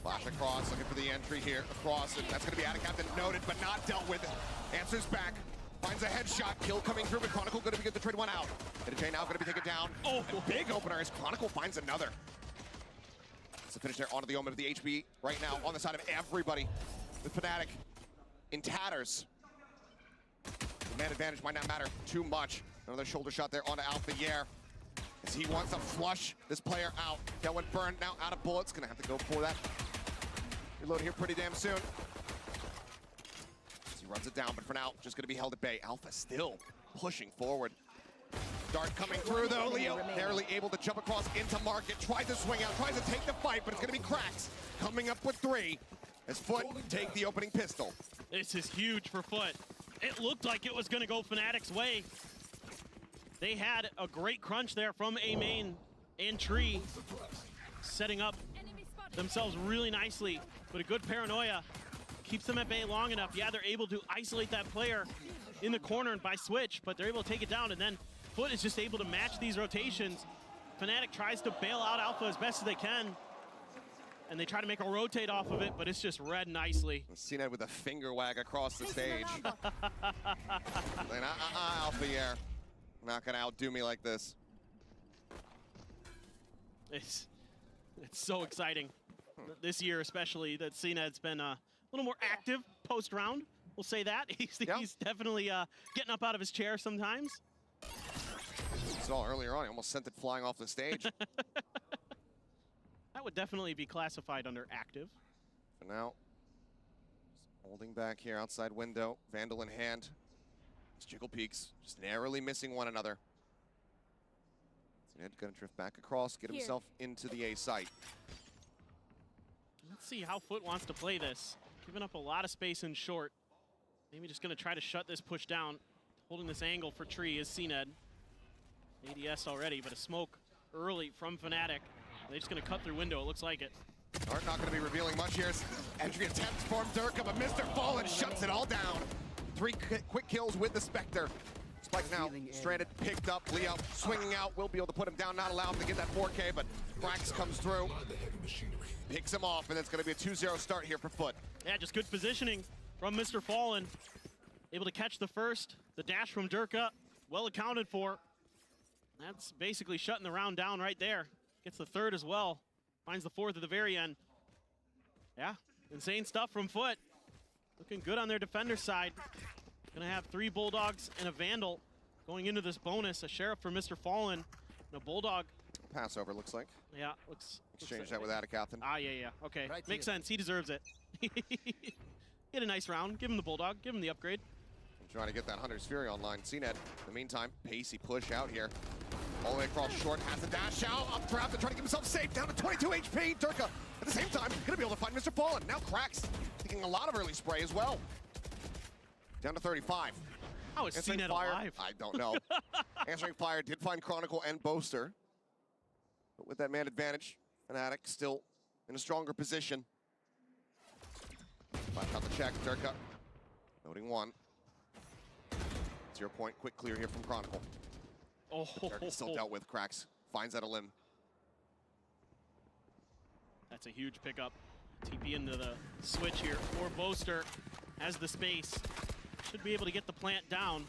Flash across, looking for the entry here. Across, and that's going to be out of captain noted, but not dealt with. Answers back, finds a headshot. Kill coming through, but Chronicle going to be good to trade one out. EDG now going to be taken down. Oh, a big opener as Chronicle finds another. It's the finish there onto the omen of the HB right now on the side of everybody. With Fnatic in tatters. The man advantage might not matter too much. Another shoulder shot there onto Alpha Yair. As he wants to flush this player out. That went burned, now out of bullets. Gonna have to go for that. Reload here pretty damn soon. As he runs it down, but for now, just gonna be held at bay. Alpha still pushing forward. Dart coming through though. Leo barely able to jump across into market. Tries to swing out, tries to take the fight, but it's gonna be Krax coming up with 3. As FUT take the opening pistol. This is huge for FUT. It looked like it was going to go Fnatic's way. They had a great crunch there from A main and Tree, setting up themselves really nicely. But a good paranoia keeps them at bay long enough. Yeah, they're able to isolate that player in the corner and by switch, but they're able to take it down. And then FUT is just able to match these rotations. Fnatic tries to bail out Alpha as best as they can. And they try to make a rotate off of it, but it's just read nicely. CNED with a finger wag across the stage. Alpha Yair, not gonna outdo me like this. It's so exciting. This year especially, that CNED's been a little more active post-round. We'll say that. He's definitely getting up out of his chair sometimes. Saw earlier on, he almost sent it flying off the stage. That would definitely be classified under active. For now, holding back here outside window, Vandal in hand. Jiggle peeks, just narrowly missing one another. CNED gonna drift back across, get himself into the A site. Let's see how FUT wants to play this. Giving up a lot of space in short. Maybe just gonna try to shut this push down. Holding this angle for Tree is CNED. ADS already, but a smoke early from Fnatic. They're just gonna cut through window, it looks like it. Dart not gonna be revealing much here. Entry attempts from Durka, but Mr. Fallen shuts it all down. 3 quick kills with the Spectre. Spike now stranded, picked up. Leo swinging out, will be able to put him down, not allow him to get that 4K, but Krax comes through. Picks him off, and it's gonna be a 2-0 start here for FUT. Yeah, just good positioning from Mr. Fallen. Able to catch the first, the dash from Durka, well accounted for. That's basically shutting the round down right there. Gets the 3rd as well. Finds the 4th at the very end. Yeah, insane stuff from FUT. Looking good on their defender side. Gonna have 3 Bulldogs and a Vandal going into this bonus. A Sheriff for Mr. Fallen and a Bulldog Passover, looks like. Yeah, looks. Exchange that with Atacathan. Ah, yeah. Okay, Right makes here. sense. He deserves it. He had a nice round. Give him the Bulldog. Give him the upgrade. I'm trying to get that Hunter's Fury online. CNED, in the meantime, pacey push out here. All the way across short, has the dash out, up trap to try to keep himself safe, down to 22 HP. Durka, at the same time, gonna be able to find Mr. Fallen. Now Cracks, taking a lot of early spray as well. Down to 35. How is Answering CNED Fire, alive? I don't know. Answering Fire did find Chronicle and Boaster. But with that man advantage, Fnatic still in a stronger position. Flash out the check, Durka, noting one. 0 point, quick clear here from Chronicle. Oh, Durka still dealt with. Cracks, finds that a limb. That's a huge pickup. TP into the switch here for Boaster. Has the space. Should be able to get the plant down.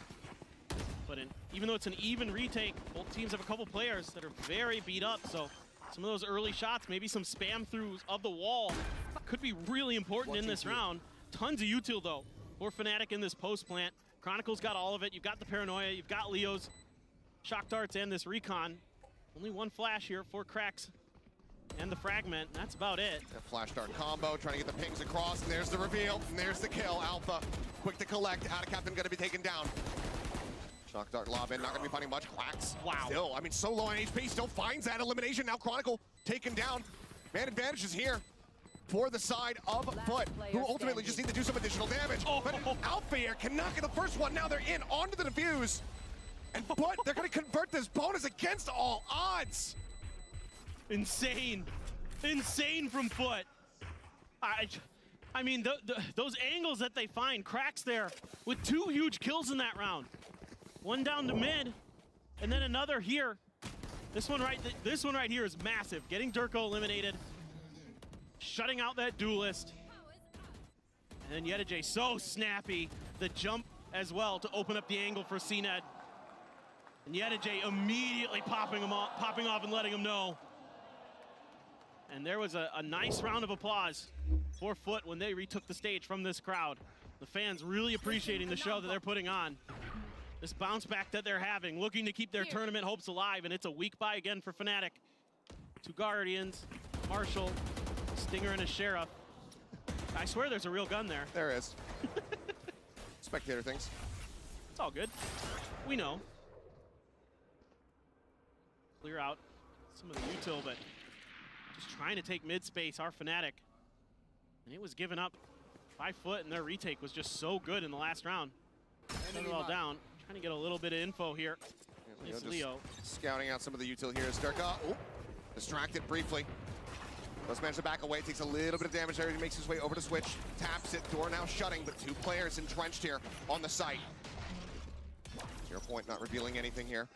But even though it's an even retake, both teams have a couple players that are very beat up. So some of those early shots, maybe some spam throughs of the wall, could be really important in this round. Tons of util though for Fnatic in this post plant. Chronicle's got all of it. You've got the Paranoia, you've got Leo's shock darts and this recon. Only one flash here for Cracks and the fragment. That's about it. That flash dart combo, trying to get the pings across, and there's the reveal, and there's the kill. Alpha, quick to collect. Atacathan gonna be taken down. Shock dart lob in, not gonna be finding much. Cracks. Wow. Still, I mean, so low on HP, still finds that elimination. Now Chronicle taken down. Man advantage is here for the side of FUT, who ultimately just need to do some additional damage. Oh. But Alpha here cannot get the first one. Now they're in onto the defuse. And FUT, they're gonna convert this bonus against all odds. Insane. Insane from FUT. I mean, those angles that they find, Cracks there with 2 huge kills in that round. One down to mid, and then another here. This one right here is massive. Getting Durko eliminated, shutting out that duelist. And then EDG so snappy. The jump as well to open up the angle for CNED. And EDG immediately popping off and letting him know. And there was a nice round of applause for FUT when they retook the stage from this crowd. The fans really appreciating the show that they're putting on. This bounce back that they're having, looking to keep their tournament hopes alive, and it's a weak bye again for Fnatic. 2 Guardians, Marshall, Stinger, and a Sheriff. I swear there's a real gun there. There is. Spectator things. It's all good. We know. Clear out some of the util, but just trying to take mid space, our Fnatic. And it was given up by FUT, and their retake was just so good in the last round. Shut it all down. Trying to get a little bit of info here. It's Leo. Scouting out some of the util here is Durka. Oh, distracted briefly. Does manage to back away, takes a little bit of damage there. He makes his way over to switch, taps it, door now shutting, but 2 players entrenched here on the site. 0 point, not revealing anything here.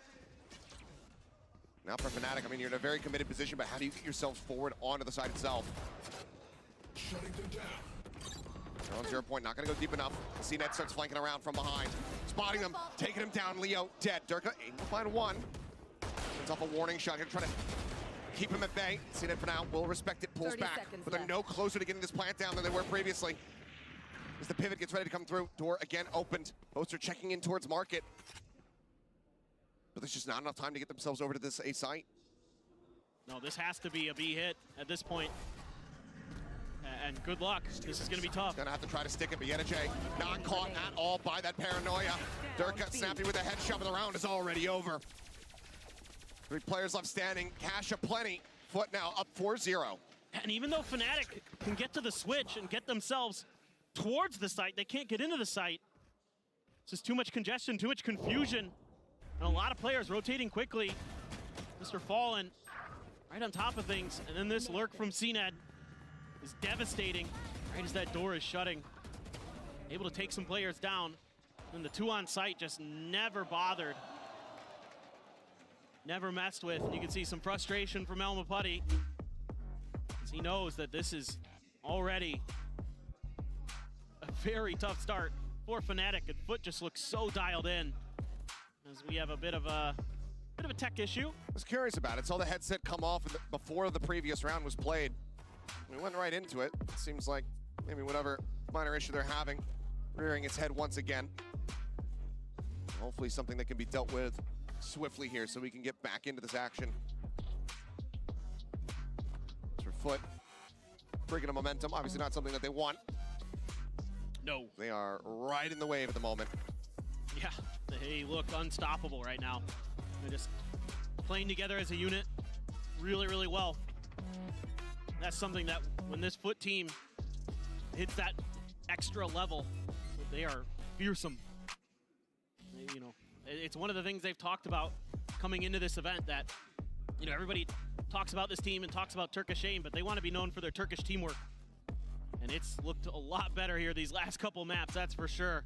Now for Fnatic, I mean, you're in a very committed position, but how do you get yourselves forward onto the site itself? Shutting them down. They're on 0 point, not gonna go deep enough. CNED starts flanking around from behind. Spotting them, taking him down, Leo dead. Durka able to find one. Sends off a warning shot here, trying to keep him at bay. CNED for now will respect it, pulls 30 back, seconds but they're left. no closer to getting this plant down than they were previously. As the pivot gets ready to come through, door again opened. Boaster checking in towards market. But there's just not enough time to get themselves over to this A site. No, this has to be a B hit at this point. And good luck. This is going to be tough. Gonna have to try to stick it, but EDG not caught at all by that Paranoia. Durka snappy with a head shove, and the round is already over. 3 players left standing. Cash aplenty. FUT now up 4-0. And even though Fnatic can get to the switch and get themselves towards the site, they can't get into the site. It's just too much congestion, too much confusion. And a lot of players rotating quickly. Mr. Fallen right on top of things. And then this lurk from CNED is devastating right as that door is shutting. Able to take some players down. And the 2 on site just never bothered. Never messed with. And you can see some frustration from Elma Putty, as he knows that this is already a very tough start for Fnatic, and FUT just looks so dialed in as we have a bit of a tech issue. I was curious about it. Saw the headset come off before the previous round was played. We went right into it. It seems like maybe whatever minor issue they're having, rearing its head once again. Hopefully something that can be dealt with swiftly here so we can get back into this action. FUT breaking a momentum. Obviously not something that they want. No. They are right in the wave at the moment. Yeah, they look unstoppable right now. They're just playing together as a unit really, really well. That's something that when this FUT team hits that extra level, they are fearsome. You know, it's one of the things they've talked about coming into this event that, you know, everybody talks about this team and talks about Turkish aim, but they want to be known for their Turkish teamwork. And it's looked a lot better here these last couple maps, that's for sure.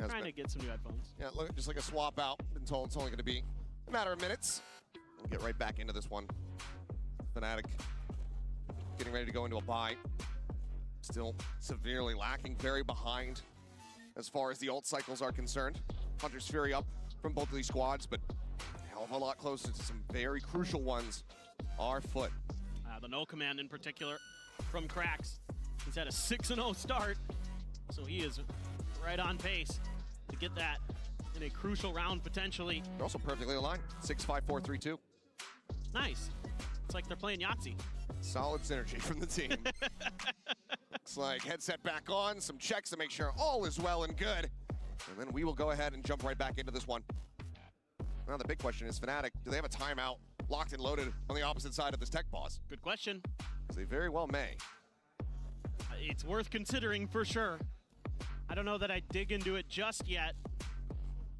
Trying to get some new headphones. Yeah, look, just like a swap out. Been told it's only going to be a matter of minutes. We'll get right back into this one. Fnatic getting ready to go into a bye. Still severely lacking, very behind as far as the ult cycles are concerned. Hunter's Fury up from both of these squads, but a hell of a lot closer to some very crucial ones are FUT. The no command in particular from Krax. He's had a 6-0 start, so he is right on pace to get that in a crucial round potentially. They're also perfectly aligned. 6-5-4-3-2. Nice. It's like they're playing Yahtzee. Solid synergy from the team. Looks like headset back on, some checks to make sure all is well and good. And then we will go ahead and jump right back into this one. Now the big question is, Fnatic, do they have a timeout locked and loaded on the opposite side of this tech pause? Good question. Because they very well may. It's worth considering for sure. I don't know that I'd dig into it just yet.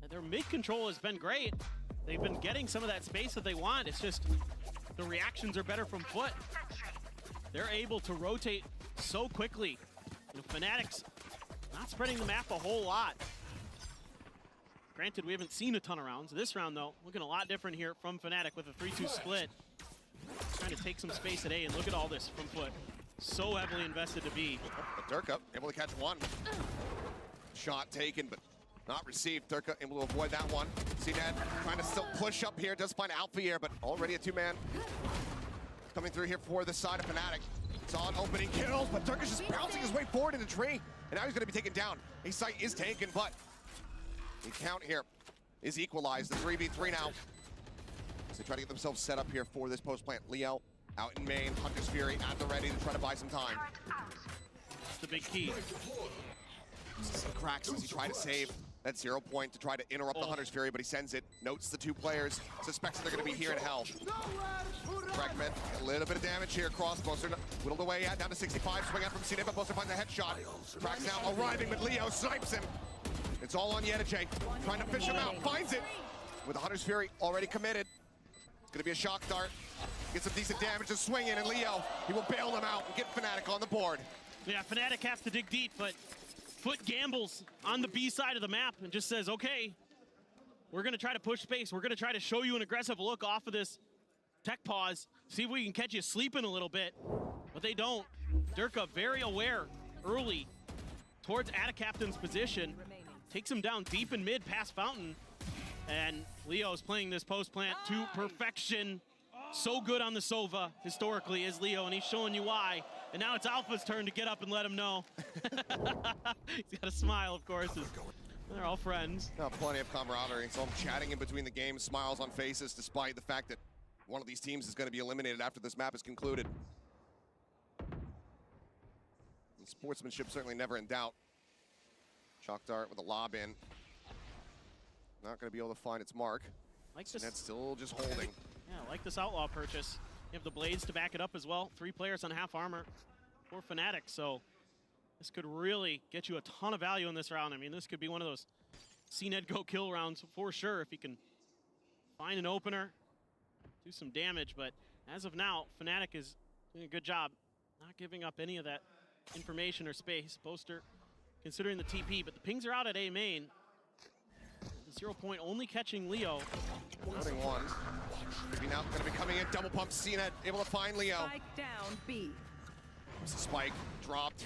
Their mid control has been great. They've been getting some of that space that they want. It's just the reactions are better from FUT. They're able to rotate so quickly. You know, Fnatic's not spreading the map a whole lot. Granted, we haven't seen a ton of rounds. This round, though, looking a lot different here from Fnatic with a 3-2 split. Trying to take some space at A, and look at all this from FUT. So heavily invested to B. But Durka able to catch one. Shot taken, but not received. Durka able to avoid that one. CNED trying to still push up here. Does find Alpha here, but already a two-man. Coming through here for the side of Fnatic. Saw an opening kills, but Durka's just bouncing his way forward in the tree. And now he's going to be taken down. A site is taken, but the count here is equalized. The 3v3 now. So they try to get themselves set up here for this post plant. Leo out in main. Hunter's Fury at the ready to try to buy some time. That's the big key. Cracks as he tried to save that 0 point to try to interrupt the Hunter's Fury, but he sends it. Notes the two players. Suspects that they're going to be here in hell. Fragment, a little bit of damage here. Cross, Boaster whittled away at down to 65. Swing out from CNED, but Boaster finds a headshot. Cracks now arriving, but Leo snipes him. It's all on EDG. Trying to fish him out. Finds it. With the Hunter's Fury already committed. It's going to be a shock dart. Get some decent damage to swing in, and Leo, he will bail them out and get Fnatic on the board. Yeah, Fnatic has to dig deep, but FUT gambles on the B side of the map and just says, okay, we're going to try to push space. We're going to try to show you an aggressive look off of this tech pause. See if we can catch you sleeping a little bit. But they don't. Durka very aware early towards Atacaptain's position. Takes him down deep in mid past Fountain. And Leo's playing this post plant to perfection. So good on the Sova, historically, is Leo, and he's showing you why. And now it's Alpha's turn to get up and let him know. He's got a smile, of course. They're all friends. Oh, plenty of camaraderie. So I'm chatting in between the games, smiles on faces, despite the fact that one of these teams is going to be eliminated after this map is concluded. And sportsmanship certainly never in doubt. Chalk dart with a lob in. Not going to be able to find its mark. Like this. And that's still just holding. Yeah, I like this Outlaw purchase. You have the blades to back it up as well. 3 players on half armor for Fnatic, so this could really get you a ton of value in this round. I mean, this could be one of those CNED go kill rounds for sure if you can find an opener, do some damage. But as of now, Fnatic is doing a good job not giving up any of that information or space. Boaster considering the TP, but the pings are out at A main. 0 point only catching Leo. Loading one. Maybe now going to be coming in. Double pump. CNED able to find Leo. Spike down B. There's a spike. Dropped.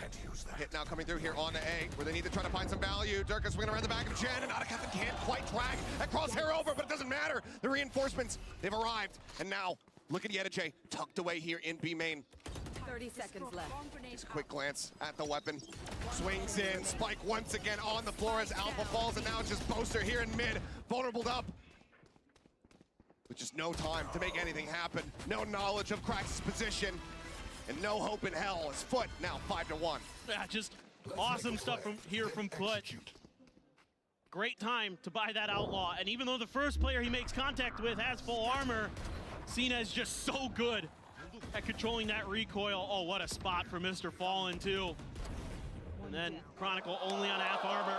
Hit now coming through here on to A, where they need to try to find some value. Durka swinging around the back of Jen, and Atacaptain can't quite drag that crosshair over, but it doesn't matter. The reinforcements, they've arrived. And now, look at EDG tucked away here in B main. 30 seconds left. Just a quick glance at the weapon. Swings in. Spike once again on the floor as Alpha falls, and now it's just Boaster here in mid. Vulnerable up. With with just no time to make anything happen. No knowledge of Krax's position, and no hope in hell as FUT now 5-1. Yeah, just awesome stuff from FUT. Great time to buy that Outlaw, and even though the first player he makes contact with has full armor, Cena is just so good at controlling that recoil. Oh, what a spot for Mr. Fallen too. And then Chronicle only on half armor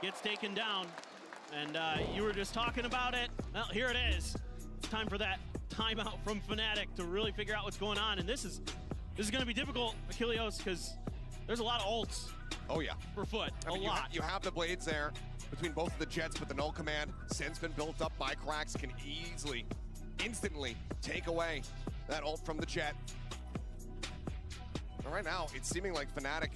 gets taken down. And you were just talking about it. Well, here it is. It's time for that timeout from Fnatic to really figure out what's going on. And this is going to be difficult, Achilleos, because there's a lot of ults. Oh yeah, for FUT. I mean, you have the blades there between both of the jets, but the null command since been built up by Krax can easily, instantly take away that ult from the jet. And right now, it's seeming like Fnatic,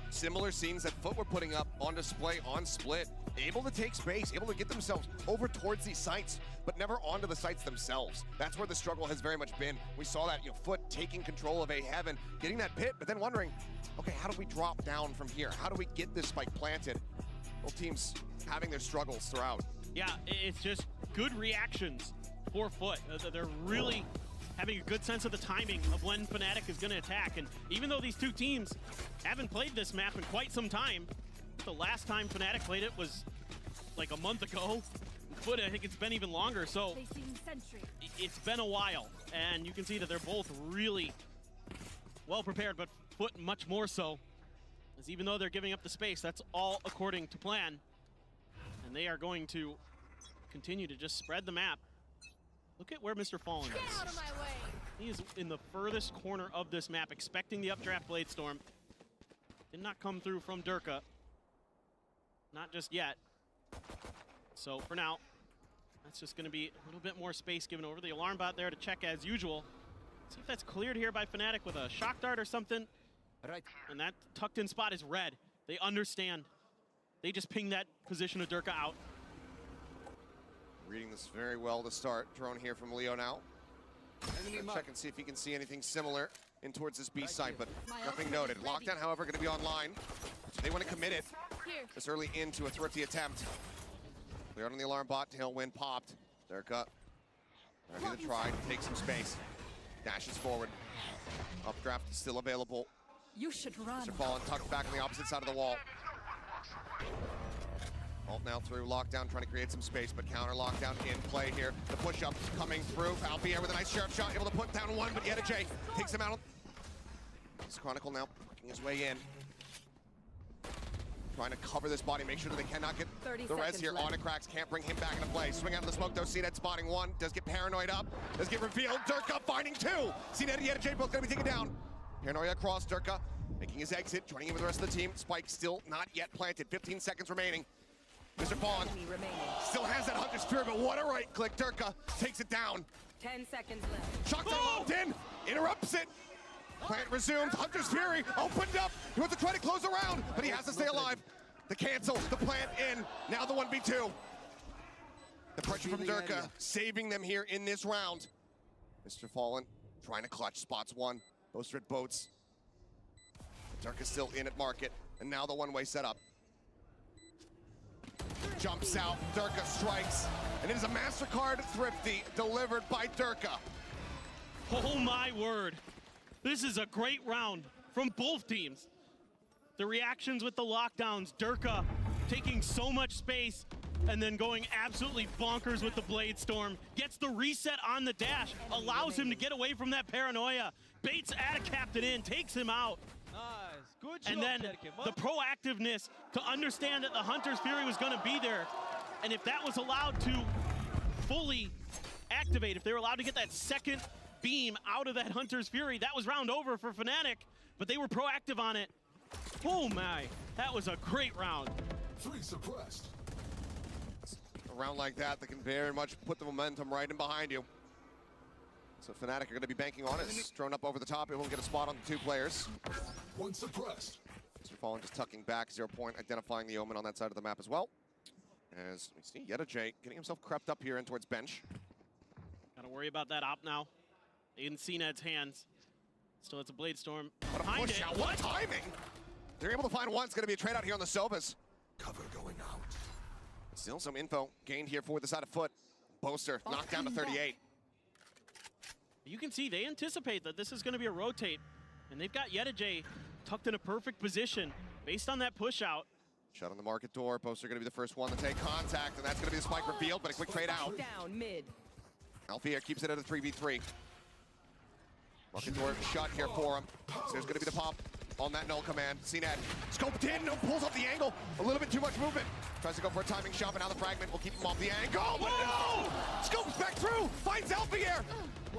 similar scenes that FUT were putting up on display on Split, able to take space, able to get themselves over towards these sites, but never onto the sites themselves. That's where the struggle has very much been. We saw that, FUT taking control of A Heaven, getting that pit, but then wondering, okay, how do we drop down from here? How do we get this spike planted? Both teams having their struggles throughout. Yeah, it's just good reactions for FUT. They're really having a good sense of the timing of when Fnatic is going to attack. And even though these two teams haven't played this map in quite some time, the last time Fnatic played it was like a month ago. FUT, I think it's been even longer, so it's been a while. And you can see that they're both really well prepared, but FUT much more so. As even though they're giving up the space, that's all according to plan. And they are going to continue to just spread the map. Look at where Mr. Fallen is. Get out of my way. He is in the furthest corner of this map, expecting the updraft Blade Storm. Did not come through from Durka. Not just yet. So for now, that's just going to be a little bit more space given over. The alarm bot there to check as usual. See if that's cleared here by Fnatic with a shock dart or something. Right. And that tucked in spot is red. They understand. They just ping that position of Durka out. Reading this very well to start. Drone here from Leo now. Check and see if he can see anything similar in towards this B site, but nothing noted. Lockdown, however, going to be online. So they want to commit it this early into a thrifty attempt. Clear out on the alarm bot. Tailwind popped. Durka ready to try to take some space. Dashes forward. Updraft is still available. You should run. Mr. Fallen tucked back on the opposite side of the wall. Ult now through lockdown, trying to create some space, but counter lockdown in play here. The push-up coming through. Albier with a nice sheriff shot, able to put down one, but EDG takes him out. This Chronicle now working his way in. Trying to cover this body, make sure that they cannot get the res here. On Krax can't bring him back into play. Swing out of the smoke though, CNED spotting one. Does get paranoid up, does get revealed. Durka finding two. CNED and EDG both gonna be taken down. Paranoia across, Durka making his exit, joining in with the rest of the team. Spike still not yet planted, 15 seconds remaining. Mr. Fallen still has that Hunter's Fury, but what a right click. Durka takes it down. 10 seconds left. Shots are locked in, interrupts it. Plant resumed, Hunter's Fury opened up. He wants to try to close the round, but he has to stay alive. The cancel, the plant in, now the 1v2. The pressure from Durka saving them here in this round. Mr. Fallen trying to clutch, spots one. Both red boats. Durka's still in at market, and now the one-way setup. Jumps out, Durka strikes, and it is a MasterCard Thrifty delivered by Durka. Oh my word. This is a great round from both teams. The reactions with the lockdowns, Durka taking so much space and then going absolutely bonkers with the Blade Storm. Gets the reset on the dash, allows him to get away from that paranoia. Baits at a captain in, takes him out. Nice, good job. And then the proactiveness to understand that the Hunter's Fury was gonna be there. And if that was allowed to fully activate, if they were allowed to get that second beam out of that Hunter's Fury, that was round over for Fnatic, but they were proactive on it. Oh my, that was a great round. 3 suppressed. A round like that can very much put the momentum right in behind you. So Fnatic are going to be banking on it. It's thrown up over the top. It won't get a spot on the two players. 1 suppressed. Mr. Fallen just tucking back, 0 point, identifying the Omen on that side of the map as well. As we see EDG getting himself crept up here in towards bench. Gotta worry about that op now. In CNED's hands. Still, it's a Blade Storm. What a push out, what timing! They're able to find one. It's going to be a trade out here on the Sovas. Cover going out. Still some info gained here for the side of FUT. Boaster knocked down to 38. You can see they anticipate that this is going to be a rotate, and they've got EDG tucked in a perfect position based on that push out. Shut on the market door. Boaster going to be the first one to take contact, and that's going to be the spike revealed, but a quick trade out. Down mid. Alfia keeps it at a 3v3. Market door shut here for him. So there's going to be the pop on that null command. CNED scoped in, no, pulls off the angle. A little bit too much movement. Tries to go for a timing shot, but now the fragment will keep him off the angle. But no! Scopes back through, finds Alfia.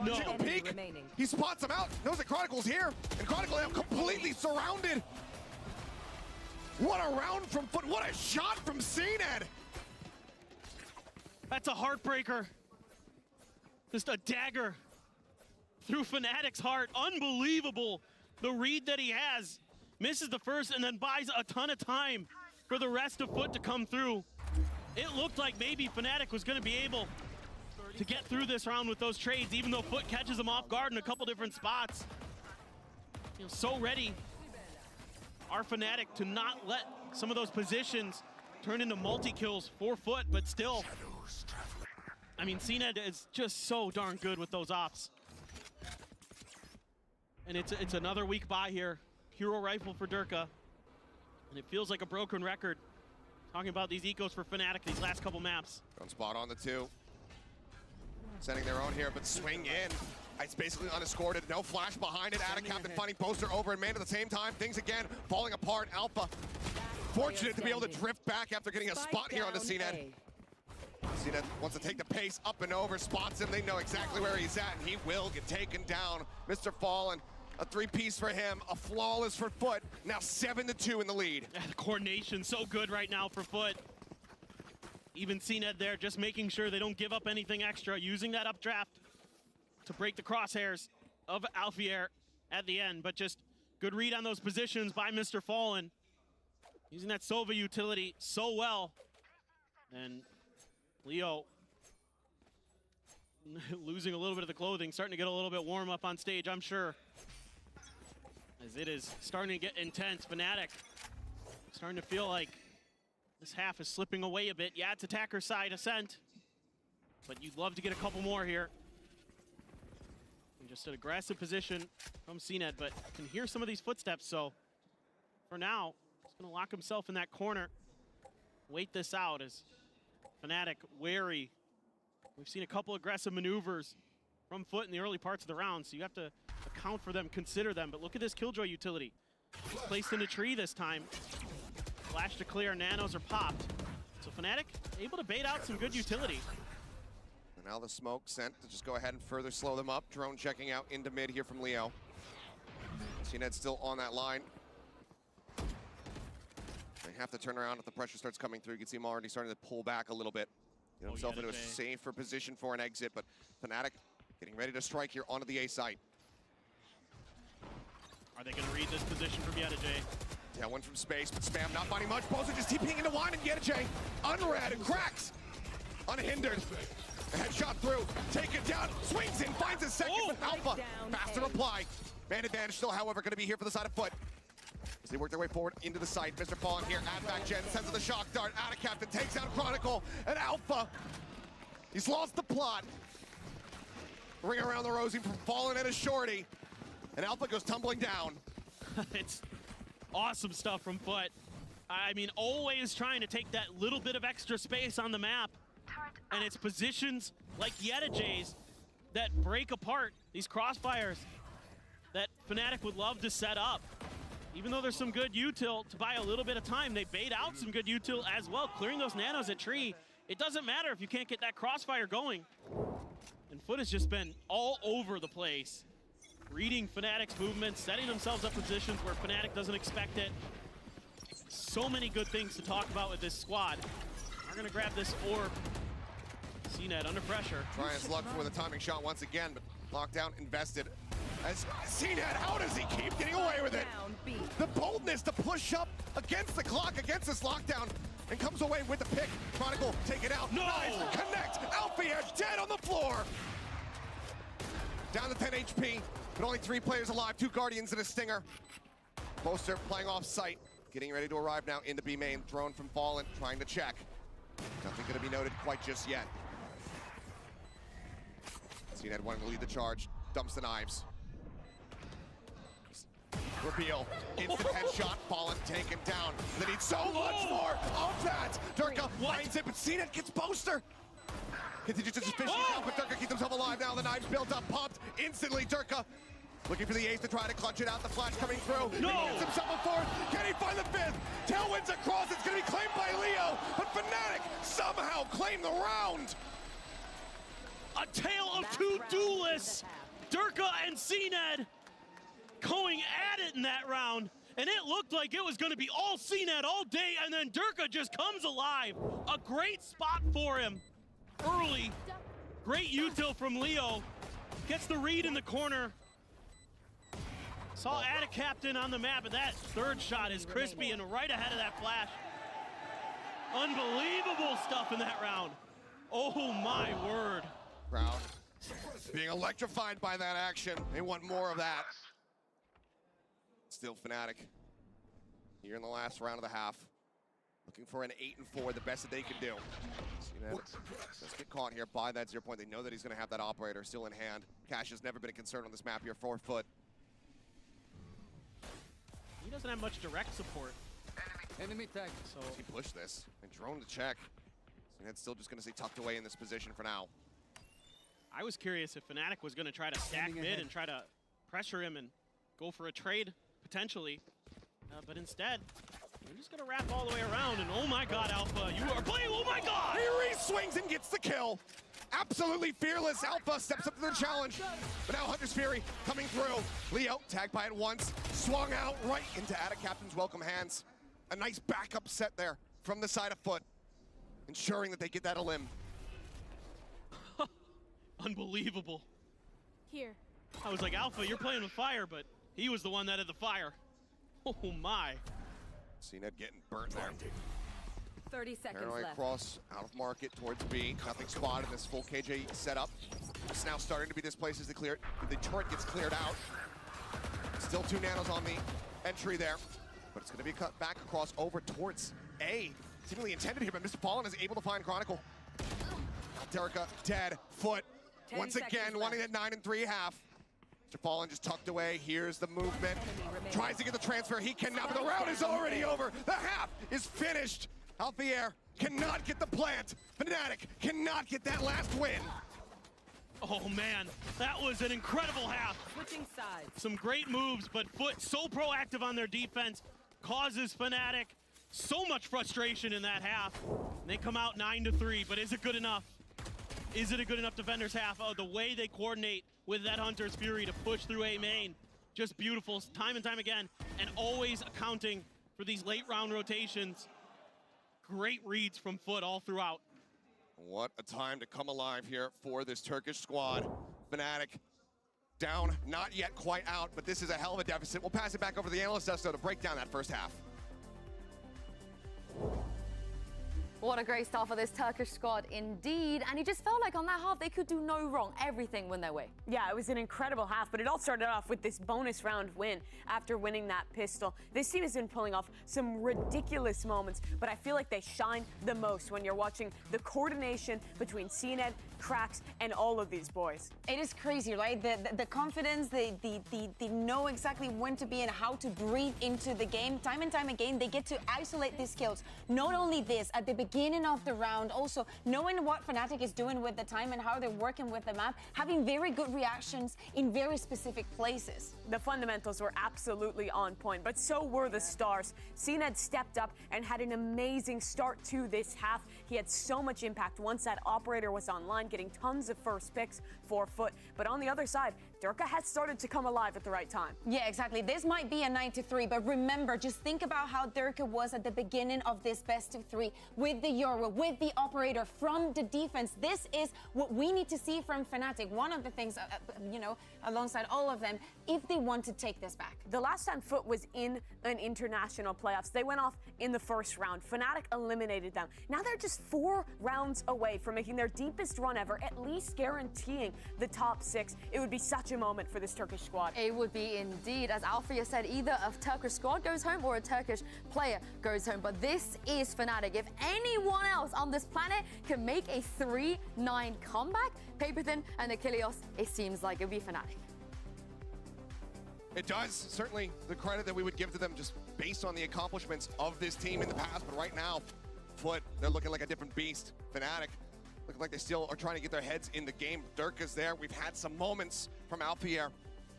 No. Jiggle peek. He spots him out, knows that Chronicle's here, and Chronicle now completely surrounded. What a round from FUT, what a shot from CNED. That's a heartbreaker. Just a dagger through Fnatic's heart. Unbelievable. The read that he has. Misses the first and then buys a ton of time for the rest of FUT to come through. It looked like maybe Fnatic was going to be able to get through this round with those trades, even though FUT catches them off guard in a couple different spots. You know, so ready, our Fnatic, to not let some of those positions turn into multi-kills for FUT, but still, I mean, CNED is just so darn good with those ops. And it's another weak buy here. Hero rifle for Durka. And it feels like a broken record. Talking about these ecos for Fnatic these last couple maps. Drone spot on the 2. Sending their own here, but swing in. It's basically unescorted. No flash behind it. Captain finding Boaster over and man at the same time. Things again falling apart. Alpha fortunate to be able to drift back after getting a spot here on the CNED. CNED wants to take the pace up and over, spots him. They know exactly where he's at, and he will get taken down. Mr. Fallen, a 3-piece for him, a flawless for FUT. Now 7-2 in the lead. Yeah, the coordination so good right now for FUT. Even CNED there, just making sure they don't give up anything extra, using that updraft to break the crosshairs of Alfier at the end. But just good read on those positions by Mr. Fallen. Using that Sova utility so well. And Leo losing a little bit of the clothing, starting to get a little bit warm up on stage, I'm sure. As it is starting to get intense. Fnatic starting to feel like this half is slipping away a bit. Yeah, it's attacker side Ascent, but you'd love to get a couple more here. And just an aggressive position from CNED, but can hear some of these footsteps, so for now, he's gonna lock himself in that corner. Wait this out as Fnatic wary. We've seen a couple aggressive maneuvers from FUT in the early parts of the round, so you have to account for them, consider them. But look at this Killjoy utility. It's placed in a tree this time. Flash to clear, nanos are popped. So Fnatic able to bait out some good utility. And now the smoke sent to just go ahead and further slow them up. Drone checking out into mid here from Leo. CNED still on that line. They have to turn around if the pressure starts coming through. You can see him already starting to pull back a little bit. Get himself into a safer position for an exit, but Fnatic getting ready to strike here onto the A site. Are they going to read this position from EDG? Yeah, one from space, but Spam not finding much. Bozo just TPing into wine, and EDG unread and cracks. Unhindered. A headshot through, take it down, swings in, finds a second, but Alpha, faster reply. Man advantage still, however, going to be here for the side of FUT. As they work their way forward into the site, Mr. Fallen here, add back gen, sends the shock dart, Captain takes out Chronicle, and Alpha, he's lost the plot. Ring around the rosy from Fallen and a shorty, and Alpha goes tumbling down. It's awesome stuff from FUT. I mean, always trying to take that little bit of extra space on the map, and it's positions like EDG's that break apart these crossfires that Fnatic would love to set up. Even though there's some good util to buy a little bit of time, they bait out some good util as well, clearing those nanos at tree. It doesn't matter if you can't get that crossfire going. And FUT has just been all over the place, reading Fnatic's movements, setting themselves up positions where Fnatic doesn't expect it. So many good things to talk about with this squad. We're gonna grab this orb. CNED under pressure. Trying his luck for the timing shot once again, but lockdown invested. As CNED, how does he keep getting away with it? The boldness to push up against the clock, against this lockdown, and comes away with the pick. Chronicle, take it out. No! Nice, connect. Alfier dead on the floor. Down to 10 HP, but only 3 players alive, 2 Guardians and a Stinger. Boaster playing off site, getting ready to arrive now into B main. Drone from Fallen, trying to check. Nothing gonna be noted quite just yet. CNED wanting to lead the charge, dumps the knives. Reveal, instant headshot, Fallen taken down. They need so much more of that. Durka finds it, but CNED gets poster. Continues to suspicion himself, but Durka keeps himself alive now. The knives built up, popped instantly. Durka looking for the ace to try to clutch it out. The flash coming through. No! He gets himself a fourth. Can he find the fifth? Tailwind's across. It's going to be claimed by Leo, but Fnatic somehow claim the round. A tale of two duelists. Durka and CNED going at it in that round. And it looked like it was going to be all CNED all day, and then Durka just comes alive. A great spot for him early. Great util from Leo. Gets the read in the corner. Saw Attic Captain on the map, and that third shot is crispy and right ahead of that flash. Unbelievable stuff in that round. Oh my word. Crowd being electrified by that action. They want more of that. Still Fnatic here in the last round of the half. Looking for an 8-4, the best that they can do. Let's get caught here by that 0 point. They know that he's going to have that operator still in hand. Cash has never been a concern on this map here for FUT. He doesn't have much direct support. Enemy tag. So he pushed this and drone to check. CNED's still just going to stay tucked away in this position for now. I was curious if Fnatic was going to try to stack mid and try to pressure him and go for a trade potentially, but instead they're just going to wrap all the way around. And oh my god, Alpha, you are playing. Oh my god! He swings and gets the kill. Absolutely fearless. Alpha steps up to the challenge, but now Hunter's Fury coming through. Leo tagged by it once, swung out right into Attic Captain's welcome hands. A nice backup set there from the side of FUT, ensuring that they get that elim. Unbelievable. Here. I was like, Alpha, you're playing with fire, but he was the one that had the fire. Oh my. CNED getting burnt there. 30 seconds Paranoid left. cross out of market towards B. Nothing spotted in this full KJ setup. It's now starting to be displaced as the turret gets cleared out. Still 2 nanos on the entry there, but it's going to be cut back across over towards A. Seemingly intended here, but Mr. Fallen is able to find Chronicle. Durka dead. FUT once again wanting that 9 3/2. Mr. Fallen just tucked away. Here's the movement. Tries to get the transfer. He cannot, but the round is already over. The half is finished. Alfier cannot get the plant. Fnatic cannot get that last win. Oh man, that was an incredible half. Switching sides. Some great moves, but FUT so proactive on their defense causes Fnatic so much frustration in that half. And they come out 9 3, but is it good enough? Is it a good enough defender's half? Oh, the way they coordinate with that Hunter's Fury to push through A main, just beautiful time and time again, and always accounting for these late round rotations. Great reads from FUT all throughout. What a time to come alive here for this Turkish squad. Fnatic down, not yet quite out, but this is a hell of a deficit. We'll pass it back over to the analyst desk, though, to break down that first half. What a great start for this Turkish squad indeed. And it just felt like on that half they could do no wrong. Everything went their way. Yeah, it was an incredible half, but it all started off with this bonus round win after winning that pistol. This team has been pulling off some ridiculous moments, but I feel like they shine the most when you're watching the coordination between CNED, Cracks, and all of these boys. It is crazy, right? The confidence, they know exactly when to be and how to breathe into the game. Time and time again, they get to isolate these kills. Not only this, at the beginning of the round, also knowing what Fnatic is doing with the time and how they're working with the map, having very good reactions in very specific places. The fundamentals were absolutely on point, but so were the stars. CNED stepped up and had an amazing start to this half. He had so much impact once that operator was online, getting tons of first picks for FUT. But on the other side, Durka had started to come alive at the right time. Yeah, exactly. This might be a 9-3, but remember, just think about how Durka was at the beginning of this best of 3 with the Euro, with the operator from the defense. This is what we need to see from Fnatic. One of the things, alongside all of them, if they want to take this back. The last time FUT was in an international playoffs, they went off in the first round. Fnatic eliminated them. Now they're just 4 rounds away from making their deepest run ever, at least guaranteeing the top 6. It would be such a moment for this Turkish squad. It would be indeed. As Alfia said, either a Turkish squad goes home or a Turkish player goes home. But this is Fnatic. If any anyone else on this planet can make a 3-9 comeback, Paperthin and Achilles, it seems like it'll be Fnatic. It does. Certainly the credit that we would give to them just based on the accomplishments of this team in the past. But right now, FUT, they're looking like a different beast. Fnatic, looking like they still are trying to get their heads in the game. Durka's there. We've had some moments from Alpier,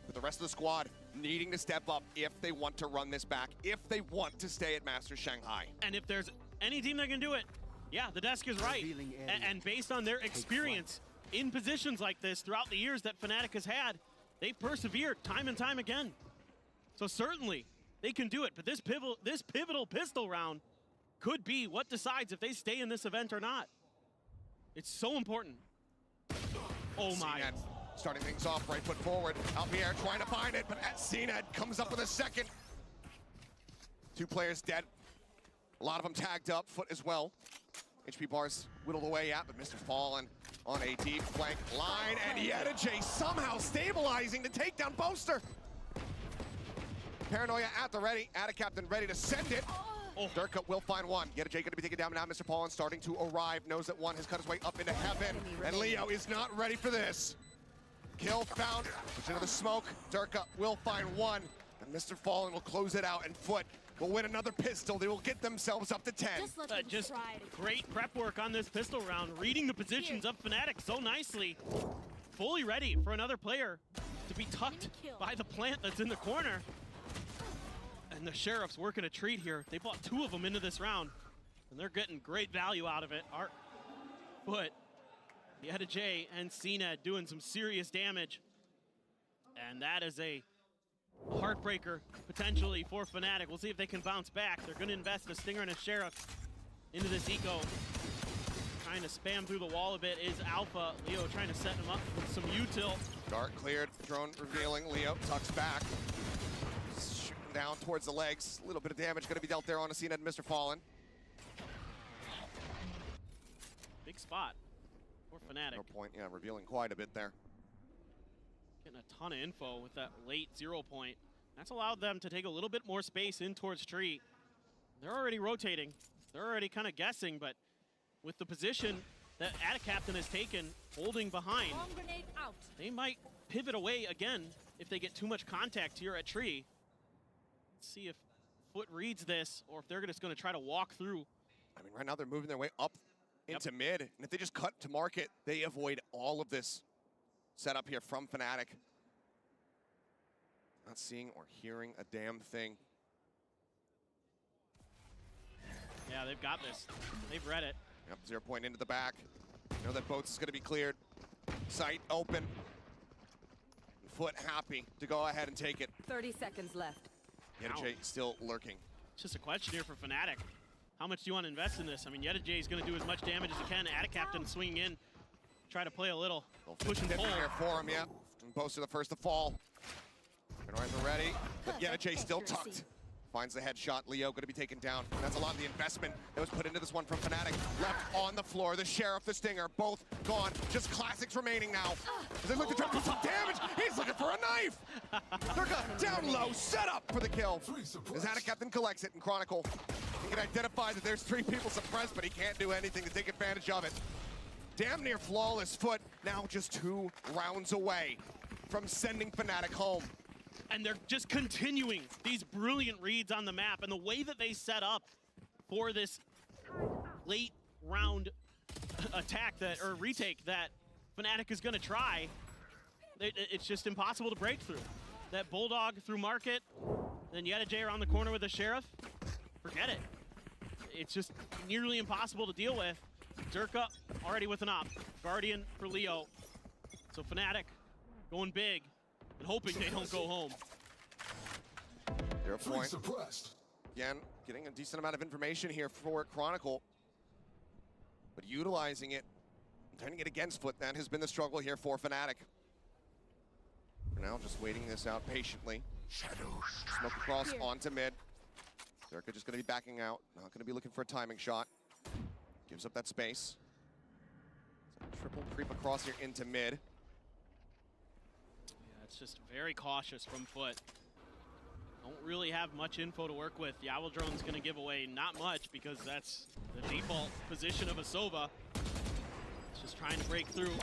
but the rest of the squad needing to step up if they want to run this back, if they want to stay at Masters Shanghai. And if there's any team that can do it, yeah, the desk is right. And based on their experience in positions like this throughout the years that Fnatic has had, they persevered time and time again. So certainly they can do it, but this pivotal pistol round could be what decides if they stay in this event or not. It's so important. Oh my. CNED starting things off, right foot forward. Alpier trying to find it, but CNED comes up with a second. 2 players dead. A lot of them tagged up, FUT as well. HP bars whittled away at, but Mr. Fallen on a deep flank line, and EDG somehow stabilizing to take down Boaster. Paranoia at the ready, Captain ready to send it. Durka will find one. EDG going to be taken down now. Mr. Fallen starting to arrive, knows that one has cut his way up into heaven, and Leo is not ready for this. Kill found, push into the smoke. Durka will find one, and Mr. Fallen will close it out, and FUT will win another pistol. They will get themselves up to 10. Just great prep work on this pistol round, reading the positions of Fnatic so nicely. Fully ready for another player to be tucked by the plant that's in the corner. And the Sheriff's working a treat here. They bought 2 of them into this round, and they're getting great value out of it. FUT, EDG, and CNED doing some serious damage. And that is a heartbreaker, potentially, for Fnatic. We'll see if they can bounce back. They're going to invest a Stinger and a Sheriff into this eco. Trying to spam through the wall a bit is Alpha. Leo trying to set him up with some util. Dart cleared, drone revealing. Leo tucks back. Shooting down towards the legs. A little bit of damage going to be dealt there on a CNED and Mr. Fallen. Big spot for Fnatic. No point, yeah, revealing quite a bit there. Getting a ton of info with that late 0 point. That's allowed them to take a little bit more space in towards tree. They're already rotating. They're already kind of guessing, but with the position that Captain has taken, holding behind, they might pivot away again if they get too much contact here at tree. Let's see if FUT reads this or if they're just going to try to walk through. I mean, right now they're moving their way up into mid, and if they just cut to market, they avoid all of this setup here from Fnatic. Not seeing or hearing a damn thing. Yeah, they've got this. They've read it. Yep, 0 point into the back. Know that boats is going to be cleared. Sight open. FUT happy to go ahead and take it. 30 seconds left. EDG still lurking. It's just a question here for Fnatic. How much do you want to invest in this? I mean, EDG is going to do as much damage as he can. Captain swinging in. Try to play a little push and pull. Here for him, yeah. And Boaster the first to fall. Rhinos are ready, but EDG still tucked. Finds the headshot. Leo going to be taken down. That's a lot of the investment that was put into this one from Fnatic. Left on the floor. The Sheriff, the Stinger, both gone. Just classics remaining now. As they look to try to do some damage. He's looking for a knife. Durka down low, set up for the kill. As Captain collects it in Chronicle. He can identify that there's 3 people suppressed, but he can't do anything to take advantage of it. Damn near flawless FUT, now just 2 rounds away from sending Fnatic home. And they're just continuing these brilliant reads on the map, and the way that they set up for this late round attack or retake that Fnatic is going to try, it's just impossible to break through. That Bulldog through market, then EDG around the corner with the Sheriff, forget it. It's just nearly impossible to deal with. Durka already with an op. Guardian for Leo. So Fnatic going big and hoping they don't go home. 0 point. Again, getting a decent amount of information here for Chronicle, but utilizing it, turning it against FUT, that has been the struggle here for Fnatic. For now, just waiting this out patiently. Smoke across onto mid. Durka just going to be backing out, not going to be looking for a timing shot. Gives up that space. Triple creep across here into mid. Yeah, it's just very cautious from FUT. don't really have much info to work with. Yowl Drone's going to give away not much because that's the default position of a Sova. It's just trying to break through,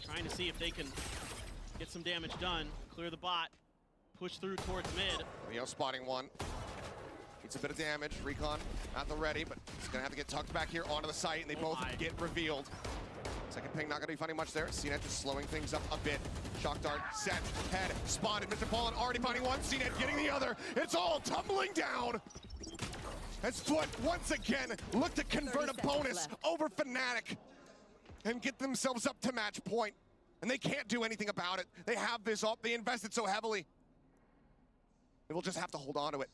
trying to see if they can get some damage done, clear the bot, push through towards mid. Leo spotting one. Needs a bit of damage. Recon at the ready, but he's going to have to get tucked back here onto the site, and they both get revealed. Second ping not going to be finding much there. CNET just slowing things up a bit. Shock dart, set, head, spotted. Mr. Fallen already finding one. CNET getting the other. It's all tumbling down. As FUT once again look to convert a bonus over Fnatic and get themselves up to match point. And they can't do anything about it. They have this up. They invested so heavily. They will just have to hold on to it.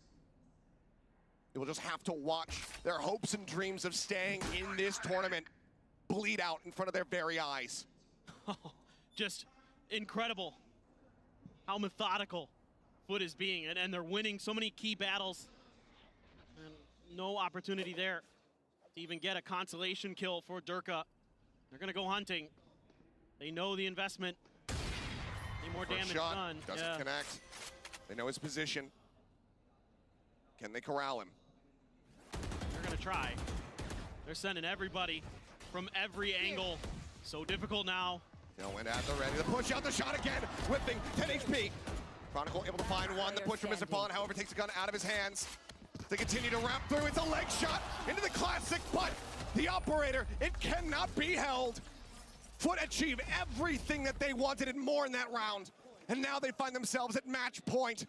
They will just have to watch their hopes and dreams of staying in this tournament bleed out in front of their very eyes. Just incredible how methodical FUT is being, and they're winning so many key battles. And no opportunity there to even get a consolation kill for Durka. They're gonna go hunting. They know the investment. Any more damage shot done. doesn't connect. They know his position. Can they corral him? They're gonna try. They're sending everybody from every angle. So difficult now. Went at the ready. The push out, the shot again. Whipping, 10 HP. Chronicle able to find one. The push from Mr. Fallen, however, takes the gun out of his hands. They continue to wrap through. It's a leg shot into the classic, but the operator, it cannot be held. FUT achieve everything that they wanted and more in that round. And now they find themselves at match point.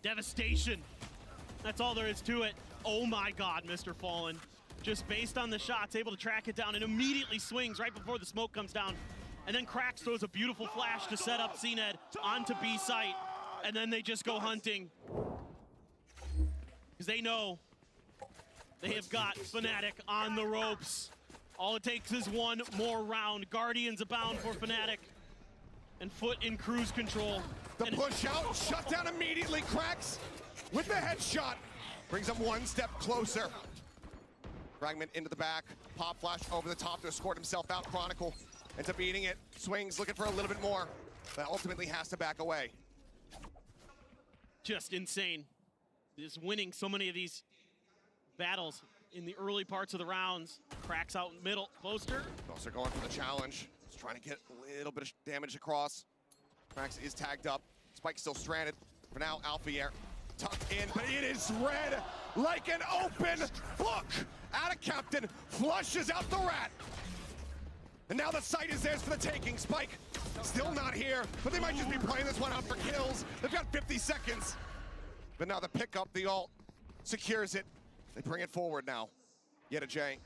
Devastation. That's all there is to it. Oh my God, Mr. Fallen. Just based on the shots, able to track it down and immediately swings right before the smoke comes down. And then Krax throws a beautiful flash to set up CNED onto B site. And then they just go hunting. Because they know they have got Fnatic on the ropes. All it takes is one more round. Guardians abound for Fnatic. And FUT in cruise control. The push out, shut down immediately. Krax with the headshot. Brings them one step closer. Fragment into the back. Pop flash over the top to escort himself out. Chronicle ends up eating it. Swings, looking for a little bit more. But ultimately has to back away. Just insane. Just winning so many of these battles in the early parts of the rounds. Cracks out middle, closer. Also going for the challenge. Just trying to get a little bit of damage across. Krax is tagged up. Spike's still stranded. For now, Alfier tucked in, but it is red like an open book. Out of Captain, flushes out the rat. And now the site is theirs for the taking. Spike still not here, but they might just be playing this one out for kills. They've got 50 seconds. But now the pickup, the ult, secures it. They bring it forward now. EDG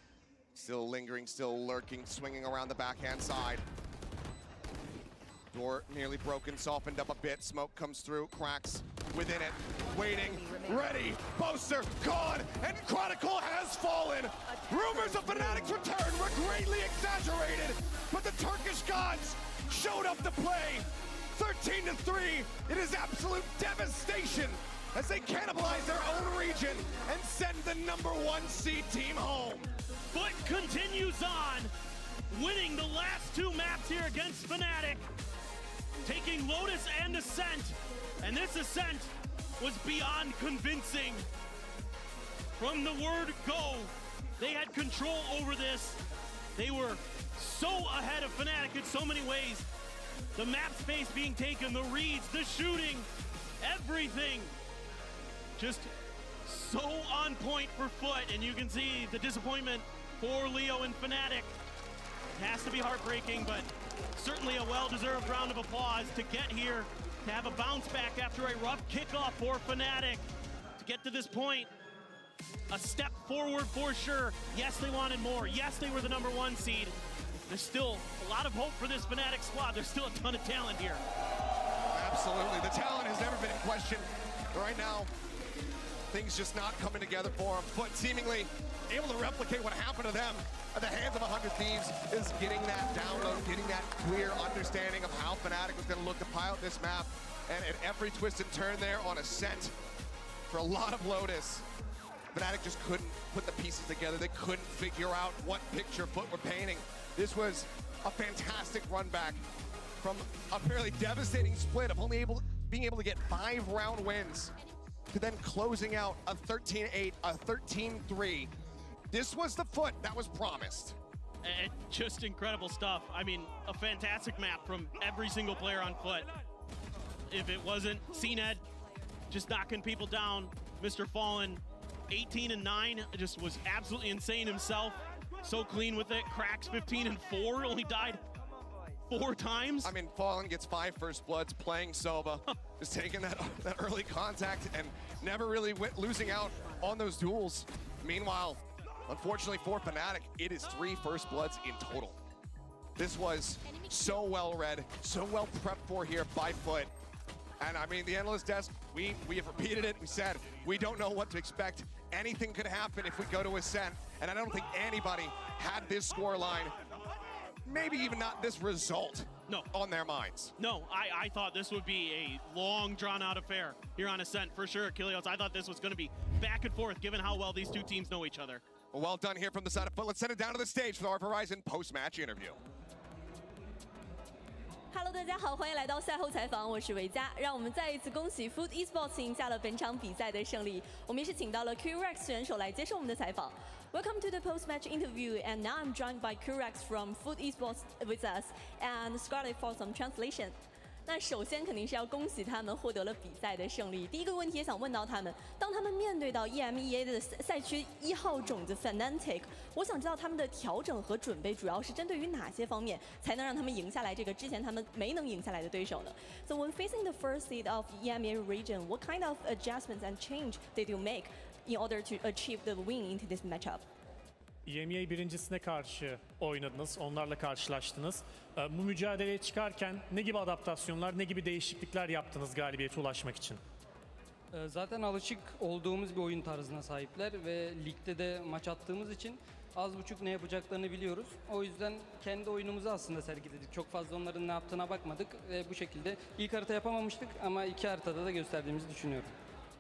still lingering, still lurking, swinging around the backhand side. Door nearly broken, softened up a bit. Smoke comes through, Cracks within it, waiting, ready. Boaster gone, and Chronicle has fallen. Rumors of Fnatic's return were greatly exaggerated, but the Turkish gods showed up to play. 13-3, it is absolute devastation as they cannibalize their own region and send the #1 seed team home. FUT continues on, winning the last two maps here against Fnatic, taking Lotus and Ascent, and this Ascent was beyond convincing. From the word go, they had control over this. They were so ahead of Fnatic in so many ways. The map space being taken, the reads, the shooting, everything. Just so on point for FUT, and you can see the disappointment for Leo and Fnatic. It has to be heartbreaking, but certainly a well-deserved round of applause to get here, to have a bounce back after a rough kickoff for Fnatic. To get to this point, a step forward for sure. Yes, they wanted more. Yes, they were the #1 seed. There's still a lot of hope for this Fnatic squad. There's still a ton of talent here. Absolutely, the talent has never been in question. Right now, things just not coming together for them. FUT seemingly able to replicate what happened to them at the hands of 100 Thieves, is getting that download, getting that clear understanding of how Fnatic was going to look to pilot this map. And at every twist and turn there on Ascent, for a lot of Lotus, Fnatic just couldn't put the pieces together. They couldn't figure out what picture FUT were painting. This was a fantastic run back from a fairly devastating split of only being able to get 5-round wins to then closing out a 13-8, a 13-3. This was the FUT that was promised. Just incredible stuff. I mean, a fantastic map from every single player on FUT. If it wasn't CNED just knocking people down, Mr. Fallen, 18-9, just was absolutely insane himself. So clean with it. Cracks 15-4, only died 4 times. I mean, Fallen gets 5 first bloods playing Sova, just taking that early contact and never really losing out on those duels. Meanwhile, unfortunately for Fnatic, it is 3 first bloods in total. This was so well read, so well prepped for here by FUT. And I mean, the analyst desk, we have repeated it. We said, we don't know what to expect. Anything could happen if we go to Ascent. And I don't think anybody had this scoreline, maybe even not this result, on their minds. No, I thought this would be a long, drawn-out affair here on Ascent, for sure, Kilios. I thought this was going to be back and forth, given how well these two teams know each other. Well done here from the side of FUT. Let's send it down to the stage for our Verizon post-match interview. Hello， 大家好，欢迎来到赛后采访，我是维嘉。让我们再一次恭喜 FUT Esports 赢下了本场比赛的胜利。我们也是请到了 PRX 选手来接受我们的采访。Welcome to the post-match interview, and now I'm joined by PRX from FUT Esports with us, and Scarlett for some translation. 那首先肯定是要恭喜他们获得了比赛的胜利。第一个问题也想问到他们，当他们面对到 EMEA 的赛区1号种子 FNC， 我想知道他们的调整和准备主要是针对于哪些方面，才能让他们赢下来这个之前他们没能赢下来的对手呢 ？So when facing the first seed of EMEA region, what kind of adjustments and change did you make in order to achieve the win into this matchup? EMEA birincisine karşı oynadınız, onlarla karşılaştınız. Bu mücadeleye çıkarken ne gibi adaptasyonlar, ne gibi değişiklikler yaptınız galibiyete ulaşmak için? Zaten alışık olduğumuz bir oyun tarzına sahipler ve ligde de maç attığımız için az buçuk ne yapacaklarını biliyoruz. O yüzden kendi oyunumuzu aslında sergiledik. Çok fazla onların ne yaptığına bakmadık ve bu şekilde ilk harita yapamamıştık ama 2 haritada da gösterdiğimizi düşünüyorum.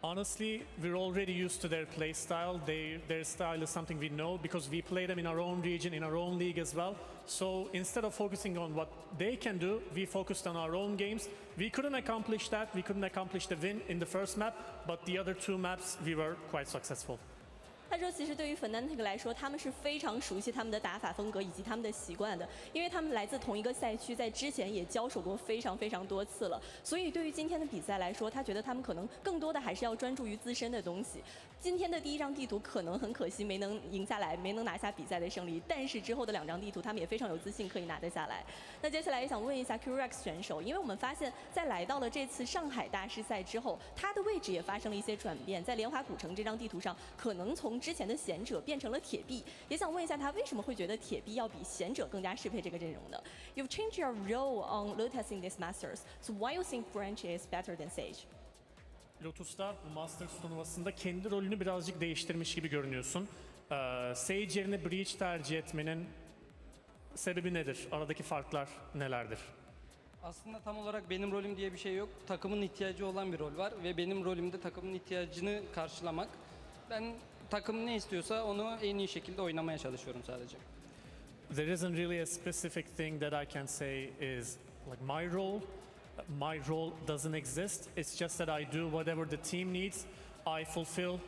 Honestly, we're already used to their play style. Their style is something we know because we play them in our own region, in our own league as well. So instead of focusing on what they can do, we focused on our own games. We couldn't accomplish that. We couldn't accomplish the win in the first map, but the other 2 maps we were quite successful. 他说，其实对于 Fnatic 来说，他们是非常熟悉他们的打法风格以及他们的习惯的，因为他们来自同一个赛区，在之前也交手过非常多次了。所以对于今天的比赛来说，他觉得他们可能更多的还是要专注于自身的东西。今天的第1张地图可能很可惜没能赢下来，没能拿下比赛的胜利，但是之后的2张地图他们也非常有自信可以拿得下来。那接下来也想问一下 PRX 选手，因为我们发现，在来到了这次上海大师赛之后，他的位置也发生了一些转变，在莲华古城这张地图上，可能从之前的贤者变成了铁壁，也想问一下他为什么会觉得铁壁要比贤者更加适配这个阵容呢 ？You've changed your role on Lotus in this Masters, so why you think Branch is better than Sage? Lotus'ta bu Masters turnuvasında kendi rolünü birazcık değiştirmiş gibi görünüyorsun. Sage yerine Breach tercih etmenin sebebi nedir? Aradaki farklar nelerdir? Aslında tam olarak benim rolüm diye bir şey yok. Takımın ihtiyacı olan bir rol var ve benim rolüm de takımın ihtiyacını karşılamak. Ben takım ne istiyorsa onu en iyi şekilde oynamaya çalışıyorum sadece. There isn't really a specific thing that I can say is like my role. My role doesn't exist. It's just that I do whatever the team needs. I fulfill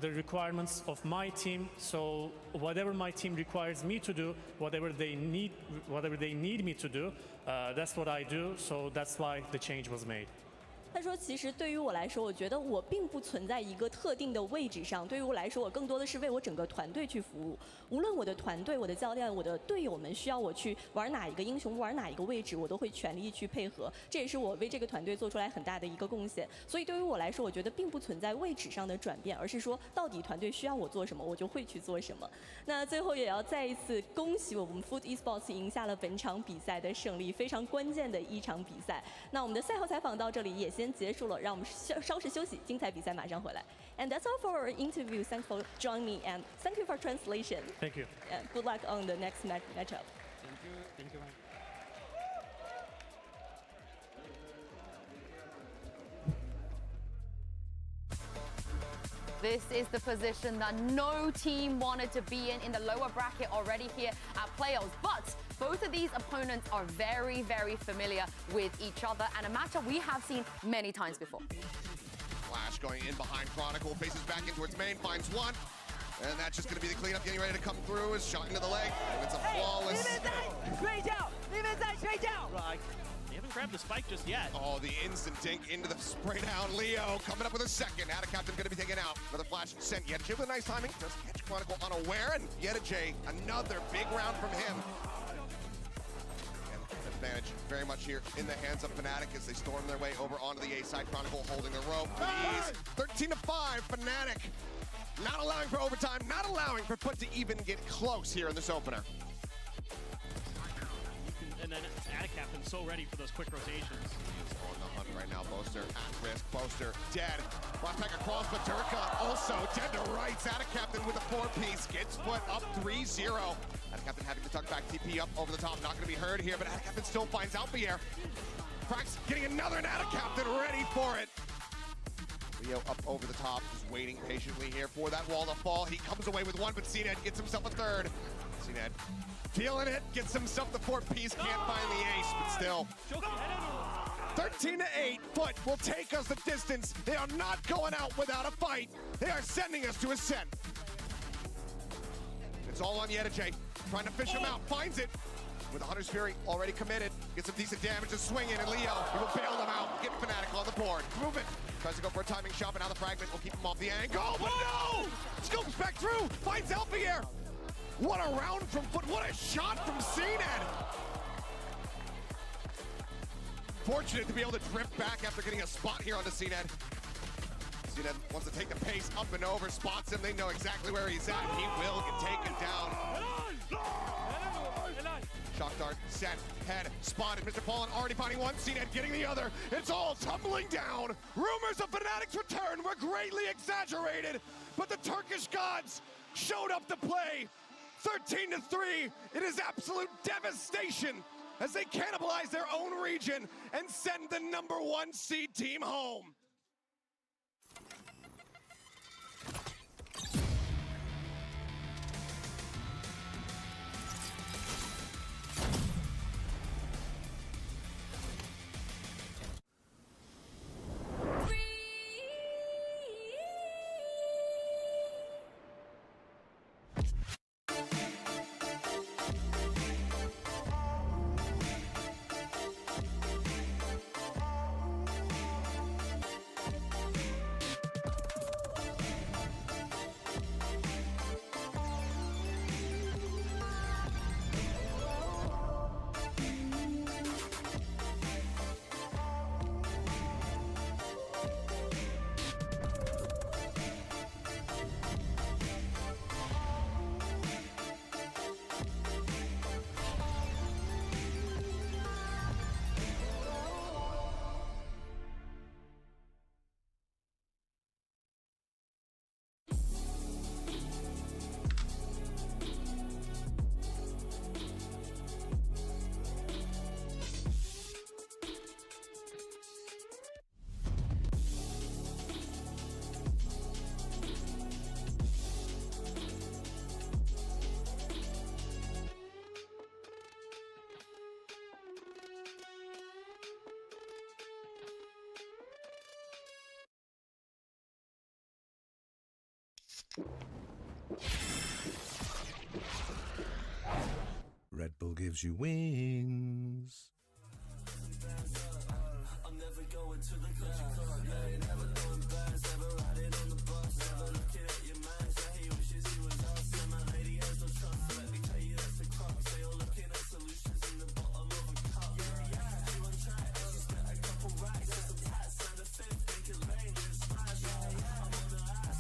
the requirements of my team. So whatever my team requires me to do, whatever they need me to do, that's what I do. So that's why the change was made. 他说：“其实对于我来说，我觉得我并不存在一个特定的位置上。对于我来说，我更多的是为我整个团队去服务。无论我的团队、我的教练、我的队友们需要我去玩哪一个英雄、玩哪一个位置，我都会全力去配合。这也是我为这个团队做出来很大的一个贡献。所以对于我来说，我觉得并不存在位置上的转变，而是说到底团队需要我做什么，我就会去做什么。那最后也要再一次恭喜我们 FUT Esports 赢下了本场比赛的胜利，非常关键的一场比赛。那我们的赛后采访到这里也先结束了，让我们稍事休息，精彩比赛马上回来。And that's all for our interview. Thanks for joining me and thank you for translation. Thank you. And good luck on the next matchup. Thank you. Thank you. This is the position that no team wanted to be in the lower bracket already here at playoffs. But both both of these opponents are very, very familiar with each other, and a matchup we have seen many times before. Flash going in behind Chronicle, faces back in towards main, finds one. And that's just going to be the cleanup, getting ready to come through. Is shot into the leg, and it's a flawless. Right. They haven't grabbed the spike just yet. Oh, the instant dink into the spray down. Leo coming up with a second. Captain going to be taken out. Another flash sent. EDG with a nice timing. Just catch Chronicle unaware, and EDG, another big round from him. And advantage very much here in the hands of Fnatic as they storm their way over onto the A side. Chronicle holding the rope with ease. 13-5, Fnatic. Not allowing for overtime, not allowing for FUT to even get close here in this opener. And then Captain so ready for those quick rotations. He's on the hunt right now. Boaster at risk. Boaster dead. Last pack across, but Durka also dead to rights. Captain with a 4-piece. Gets FUT up 3-0. Captain having to tuck back TP up over the top. Not going to be heard here, but Captain still finds Alpier. PRX getting another Captain ready for it. Leo up over the top, just waiting patiently here for that wall to fall. He comes away with one, but CNED gets himself a third. CNED feeling it, gets himself the 4-piece, can't find the ace, but still. 13-8, FUT will take us the distance. They are not going out without a fight. They are sending us to Ascent. It's all on EDG, trying to fish him out, finds it. With the Hunter's Fury already committed, gets some decent damage to swing in, and Leo, he will bail them out, get Fnatic on the board. Move it. Tries to go for a timing shot, but now the fragment will keep him off the angle. But no! Scopes back through, finds Alpier. What a round from FUT, what a shot from CNED. Fortunate to be able to drift back after getting a spot here onto CNED. CNED wants to take the pace up and over, spots him, they know exactly where he's at. He will get taken down. Shock dart, set, head, spotted. Mr. Fallen already finding one, CNED getting the other. It's all tumbling down. Rumors of Fnatic's return were greatly exaggerated, but the Turkish gods showed up to play. 13-3, it is absolute devastation as they cannibalize their own region and send the #1 seed team home. Red Bull gives you wings. I'm never going to the country club. Yeah, never going fast, never riding on the bus, never looking at your man. Yeah, he wishes he was us. And my lady has no trust. Let me tell you that's the crux. They all looking at solutions in the bottom of a cup. Yeah, she on track. She's got a couple racks, some tats, and a fifth. Make it rain, just smash. I'm on the ass.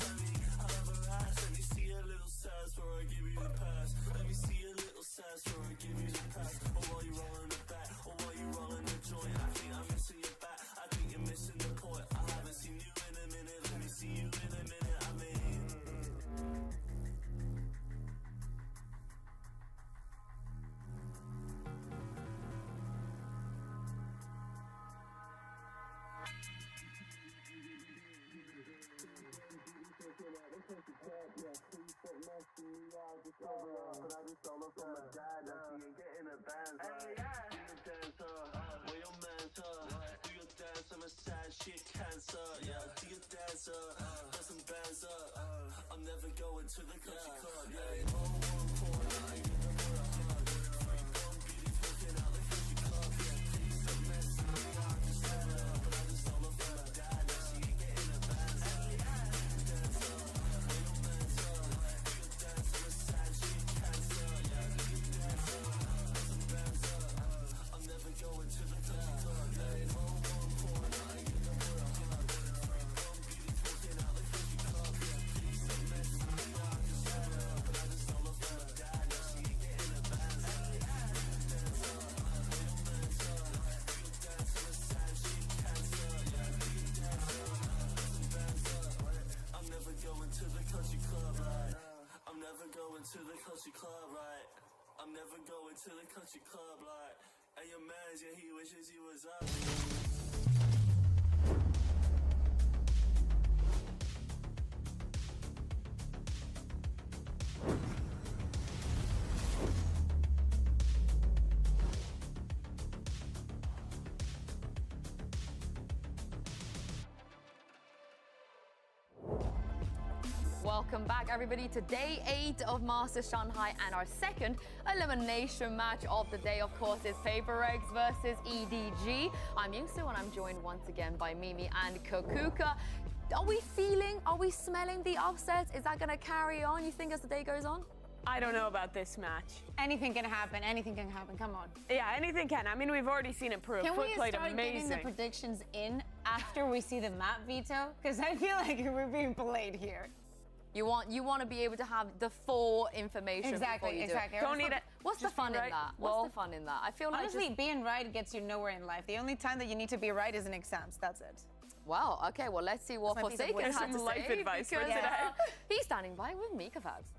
I love her ass. Let me see a little sass before I give you the pass. Let me see a little sass before I give you the pass. Or while you rolling the back, or while you rolling the joint. I think I'm missing your back. I think you're missing the point. I haven't seen you in a minute. Let me see you in a minute. I mean. But I just stole her from a guy. Now she ain't getting it back. I'm never going to the country club. To the country club, right? I'm never going to the country club, like. And your man, yeah, he wishes he was up. Welcome back, everybody, to day 8 of Masters Shanghai, and our second elimination match of the day, of course, is PRX versus EDG. I'm Yingsu, and I'm joined once again by Mimi and Kakuka. Are we smelling the upset? Is that going to carry on, you think, as the day goes on? I don't know about this match. Anything can happen. Anything can happen. Come on. Yeah, anything can. I mean, we've already seen it prove. Can FUT we played start amazing. getting the predictions in after we see the map, Vito? Because I feel like we're being played here. You want to be able to have the full information before you do it. Don't need it. What's the fun in that? What's the fun in that? I feel like honestly, being right gets you nowhere in life. The only time that you need to be right is in exams. That's it. Wow. Okay. Well, let's see what Forsaken had to say. Life advice for today. He's standing by with me, Kavags.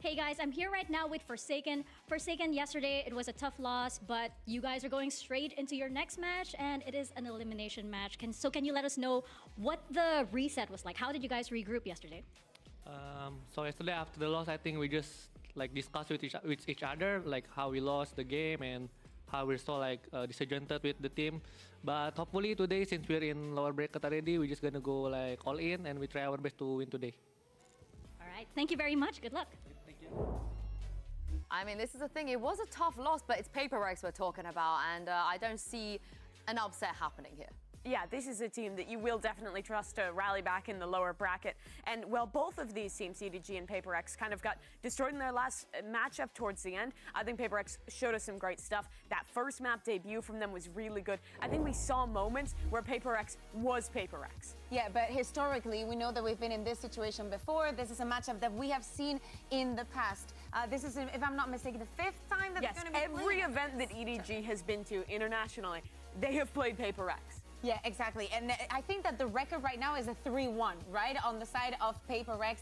Hey guys, I'm here right now with Forsaken. Forsaken, yesterday it was a tough loss, but you guys are going straight into your next match, and it is an elimination match. Can you let us know what the reset was like? How did you guys regroup yesterday? So yesterday after the loss, I think we just like discussed with each other, like how we lost the game and how we're so like disjointed with the team. But hopefully today, since we're in lower bracket already, we're just gonna go like all in and we try our best to win today. All right, thank you very much. Good luck. I mean, this is the thing. It was a tough loss, but it's PRX we're talking about, and I don't see an upset happening here. Yeah, this is a team that you will definitely trust to rally back in the lower bracket. And well, both of these teams, EDG and PRX, kind of got destroyed in their last matchup towards the end. I think PRX showed us some great stuff. That first map debut from them was really good. I think we saw moments where PRX was PRX. Yeah, but historically, we know that we've been in this situation before. This is a matchup that we have seen in the past. This is, if I'm not mistaken, the 5th time that it's going to be every event that EDG has been to internationally, they have played PRX. Yeah, exactly. And I think that the record right now is a 3-1, right? On the side of PRX.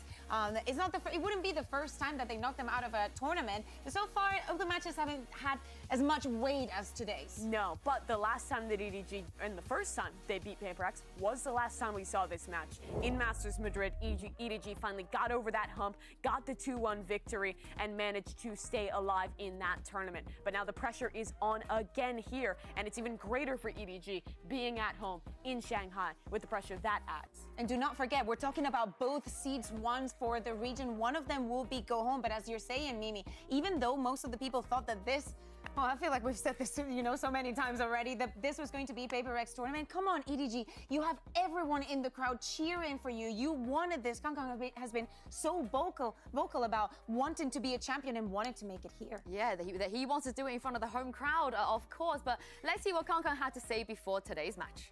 It wouldn't be the first time that they knocked them out of a tournament. So far, the matches haven't had as much weight as today's. No, but the last time that EDG, and the first time they beat PRX, was the last time we saw this match. In Masters Madrid, EDG finally got over that hump, got the 2-1 victory, and managed to stay alive in that tournament. But now the pressure is on again here, and it's even greater for EDG being at home in Shanghai with the pressure that adds. And do not forget, we're talking about both seeds ones for the region. One of them will be go home, but as you're saying, Mimi, even though most of the people thought that this, well, I feel like we've said this, so many times already, that this was going to be a PRX tournament. Come on, EDG, you have everyone in the crowd cheering for you. You wanted this. Kangkang has been so vocal about wanting to be a champion and wanting to make it here. Yeah, that he wants to do it in front of the home crowd, of course. But let's see what Kangkang had to say before today's match.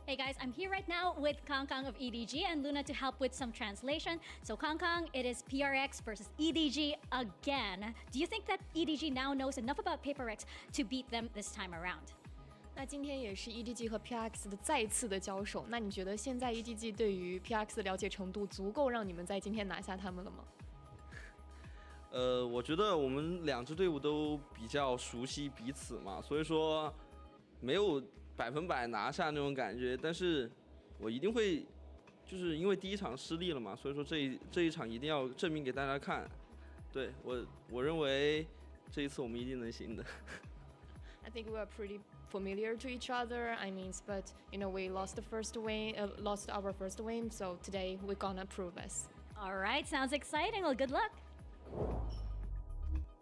Hey guys, I'm here right now with Kangkang of EDG and Luna to help with some translation. So Kangkang, it is PRX versus EDG again. Do you think that EDG now knows enough about PRX to beat them this time around? 那今天也是 EDG 和 PRX 的再次的交手，那你觉得现在 EDG 对于 PRX 的了解程度足够让你们在今天拿下他们了吗？我觉得我们两支队伍都比较熟悉彼此嘛，所以说没有100%拿下那种感觉，但是我一定会就是因为第一场失利了嘛，所以说这一场一定要证明给大家看。对我认为这一次我们一定能行的。I think we are pretty familiar to each other. I mean, but you know, we lost our first win, so today we're gonna prove us. All right, sounds exciting. Well, good luck.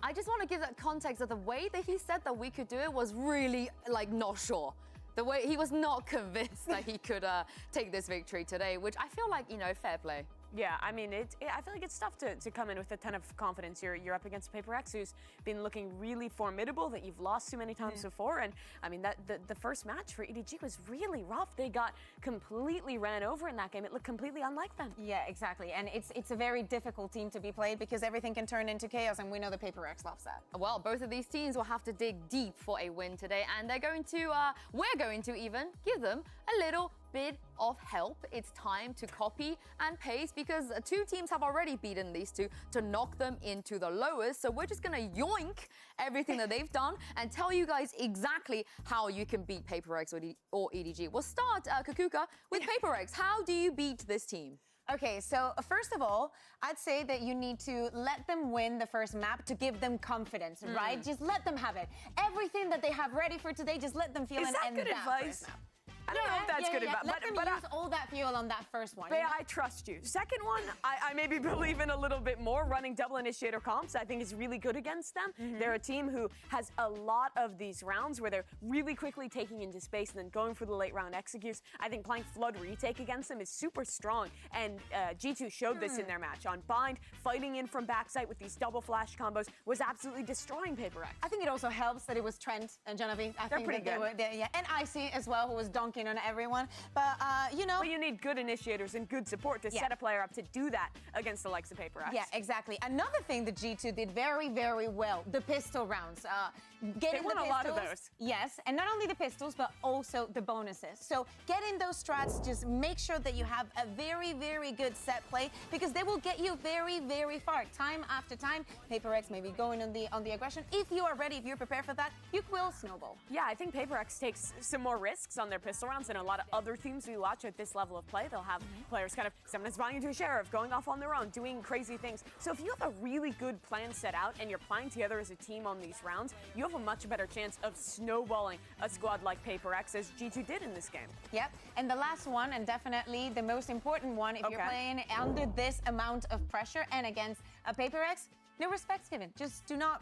I just want to give that context that the way that he said that we could do it was really like not sure. The way he was not convinced that he could take this victory today, which I feel like, you know, fair play. Yeah, I mean, I feel like it's tough to come in with a ton of confidence. You're up against PRX, who's been looking really formidable, that you've lost so many times before. And I mean, the first match for EDG was really rough. They got completely ran over in that game. It looked completely unlike them. Yeah, exactly. And it's a very difficult team to be played because everything can turn into chaos, and we know the PRX loves that. Well, both of these teams will have to dig deep for a win today, and we're going to even give them a little bit of help. It's time to copy and paste because two teams have already beaten these two to knock them into the lowest. So we're just gonna yoink everything that they've done and tell you guys exactly how you can beat PRX or EDG. We'll start, Kakuka, with PRX. How do you beat this team? Okay, so first of all, I'd say that you need to let them win the first map to give them confidence, right? Just let them have it. Everything that they have ready for today, just let them feel it. Is that good advice? I don't know if that's good advice. Let them use all that fuel on that first one. But I trust you. Second one, I maybe believe in a little bit more. Running double initiator comps, I think is really good against them. They're a team who has a lot of these rounds where they're really quickly taking into space and then going for the late round executes. I think playing Flood retake against them is super strong. And G2 showed this in their match. On Bind, fighting in from backside with these double flash combos was absolutely destroying PRX. I think it also helps that it was Trent and Genevieve. They're pretty good. And Icy as well, who was donking on everyone. But, you know... Well, you need good initiators and good support to set a player up to do that against the likes of PRX. Yeah, exactly. Another thing that G2 did very, very well, the pistol rounds. They won a lot of those. Yes, and not only the pistols, but also the bonuses. So getting those strats, just make sure that you have a very, very good set play because they will get you very, very far. Time after time, PRX may be going on the aggression. If you are ready, if you're prepared for that, you will snowball. Yeah, I think PRX takes some more risks on their pistol rounds than a lot of other teams we watch at this level of play. They'll have players kind of sometimes buying into a sheriff, going off on their own, doing crazy things. So if you have a really good plan set out and you're playing together as a team on these rounds, you have a much better chance of snowballing a squad like PRX as G2 did in this game. Yep, and the last one, and definitely the most important one, if you're playing under this amount of pressure and against a PRX, no respect's given. Just do not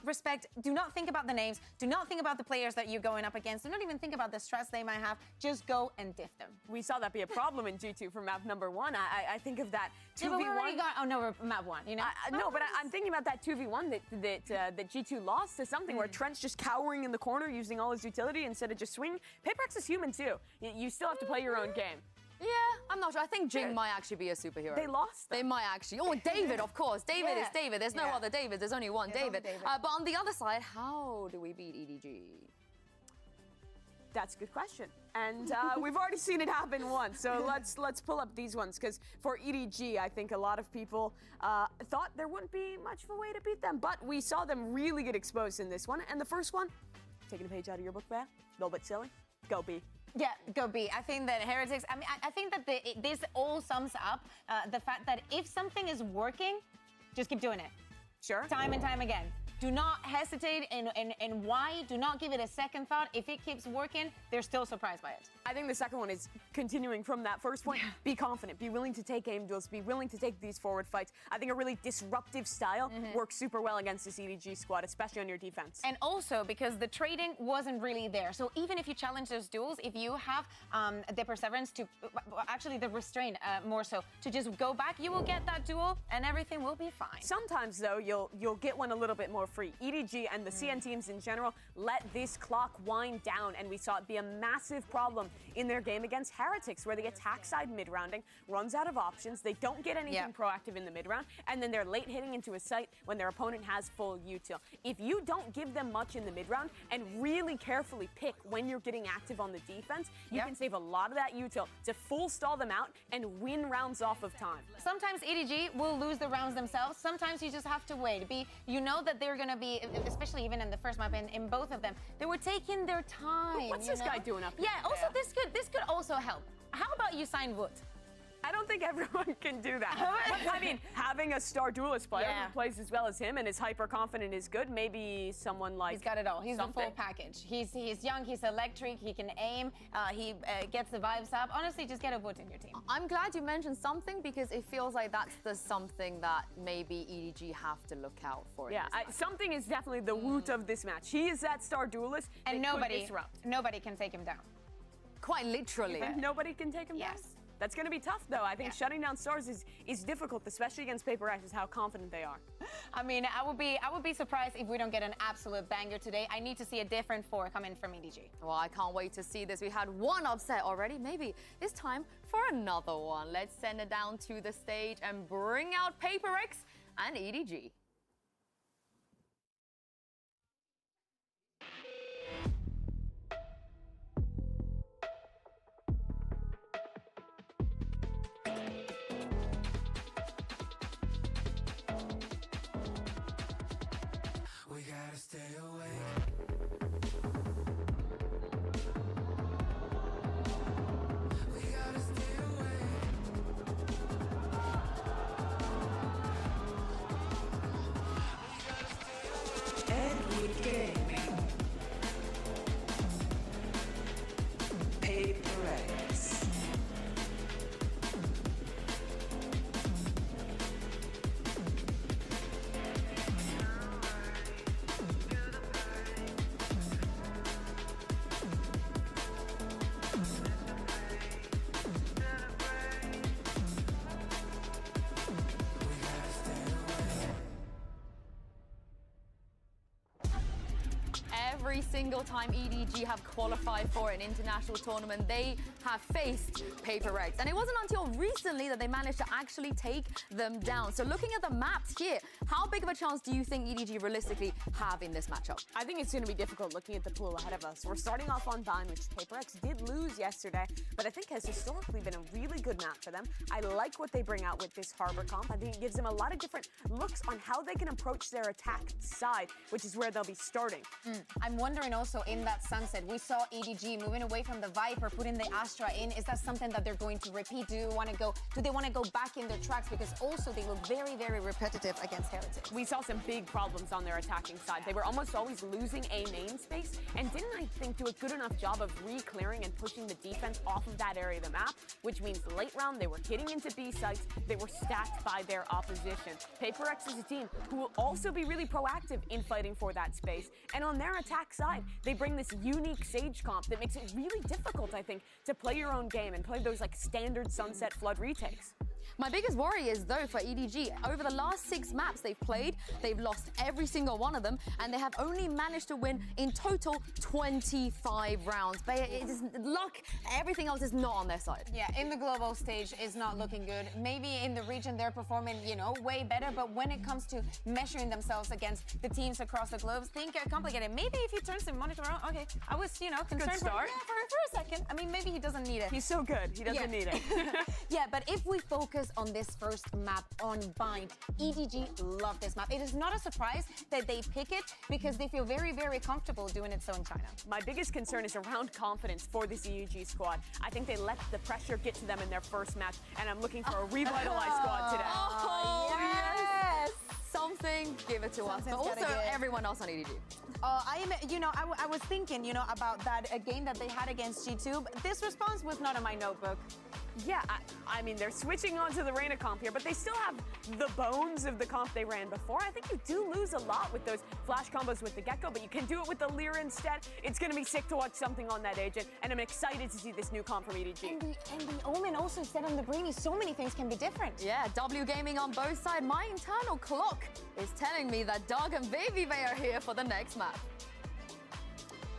think about the names, do not think about the players that you're going up against, do not even think about the stress they might have, just go and diff them. We saw that be a problem in G2 for map number 1. I think of that 2v1. Yeah, but we already got, map 1, you know? No, but I'm thinking about that 2v1 that G2 lost to something where Trent's just cowering in the corner using all his utility instead of just swinging. PRX is human too. You still have to play your own game. Yeah, I'm not sure. I think Jing might actually be a superhero. They lost. They might actually. Oh, David, of course. David is David. There's no other David. There's only one David. But on the other side, how do we beat EDG? That's a good question. And we've already seen it happen once. So let's pull up these ones because for EDG, I think a lot of people thought there wouldn't be much of a way to beat them. But we saw them really get exposed in this one. And the first one, taking a page out of your book, Bea, a little bit silly. Go B. Yeah, go B. I think that Heretics, I think that this all sums up the fact that if something is working, just keep doing it. Sure. Time and time again. Do not hesitate and why. Do not give it a second thought. If it keeps working, they're still surprised by it. I think the second one is continuing from that first point. Be confident. Be willing to take aim duels. Be willing to take these forward fights. I think a really disruptive style works super well against this EDG squad, especially on your defense. And also because the trading wasn't really there. So even if you challenge those duels, if you have the perseverance to, actually the restraint more so, to just go back, you will get that duel and everything will be fine. Sometimes though, you'll get one a little bit more free. EDG and the CN teams in general let this clock wind down, and we saw it be a massive problem in their game against Heretics, where the attack side mid-rounding runs out of options. They don't get anything proactive in the mid-round, and then they're late hitting into a site when their opponent has full util. If you don't give them much in the mid-round and really carefully pick when you're getting active on the defense, you can save a lot of that util to full stall them out and win rounds off of time. Sometimes EDG will lose the rounds themselves. Sometimes you just have to wait. You know that they're going to be, especially even in the first map, in both of them, they were taking their time. What's this guy doing up here? Yeah, also this could also help. How about you sign VUT? I don't think everyone can do that. I mean, having a star duelist player who plays as well as him and is hyper confident is good. Maybe someone like he's got it all. He's something. the full package. He's young. He's electric. He can aim. He gets the vibes up. Honestly, just get a vote in your team. I'm glad you mentioned something because it feels like that's the something that maybe EDG have to look out for. Yeah, something is definitely the root of this match. He is that star duelist, and nobody can take him down. Quite literally. Nobody can take him down. That's going to be tough, though. I think shutting down stars is difficult, especially against PRX, is how confident they are. I mean, I would be surprised if we don't get an absolute banger today. I need to see a different 4 coming from EDG. Well, I can't wait to see this. We had one upset already. Maybe it's time for another one. Let's send it down to the stage and bring out PRX and EDG. We gotta stay awake. We gotta stay awake. Every game. PRX. Every single time EDG have qualified for an international tournament, they have faced PRX. And it wasn't until recently that they managed to actually take them down. So looking at the maps here, how big of a chance do you think EDG realistically have in this matchup? I think it's going to be difficult looking at the pool ahead of us. We're starting off on Vine, which PRX did lose yesterday, but I think has historically been a really good map for them. I like what they bring out with this Harbor comp. I think it gives them a lot of different looks on how they can approach their attack side, which is where they'll be starting. I'm wondering also in that Sunset, we saw EDG moving away from the Viper, putting the Astra in. Is that something that they're going to repeat? Do they want to go back in their tracks? Because also they look very, very repetitive against Heritage. We saw some big problems on their attacking side. They were almost always losing A main space and didn't, I think, do a good enough job of re-clearing and pushing the defense off of that area of the map, which means late round they were hitting into B sites, they were stacked by their opposition. PRX is a team who will also be really proactive in fighting for that space. And on their attack side, they bring this unique Sage comp that makes it really difficult, I think, to play your own game and play those like standard Sunset Flood retakes. My biggest worry is, though, for EDG, over the last 6 maps they've played, they've lost every single one of them, and they have only managed to win in total 25 rounds. But it is luck, everything else is not on their side. Yeah, in the global stage is not looking good. Maybe in the region they're performing, way better, but when it comes to measuring themselves against the teams across the globe, things get complicated. Maybe if he turns the monitor on, okay, I was, concerned good start. For a second. I mean, maybe he doesn't need it. He's so good, he doesn't need it. Yeah, but if we focus on this first map on Bind, EDG love this map. It is not a surprise that they pick it because they feel very, very comfortable doing it so in China. My biggest concern is around confidence for this EDG squad. I think they let the pressure get to them in their first match, and I'm looking for a revitalized squad today. Oh, yes! Something, give it to us. But also everyone else on EDG. I was thinking, about that game that they had against G2. But this response was not in my notebook. Yeah, I mean, they're switching on to the Reyna comp here, but they still have the bones of the comp they ran before. I think you do lose a lot with those flash combos with the Gecko, but you can do it with the Lyra instead. It's going to be sick to watch something on that agent, and I'm excited to see this new comp from EDG. And the Omen also said on the Brainy, so many things can be different. Yeah, W Gaming on both sides. My internal clock is telling me that Doug and Baby Bay are here for the next map.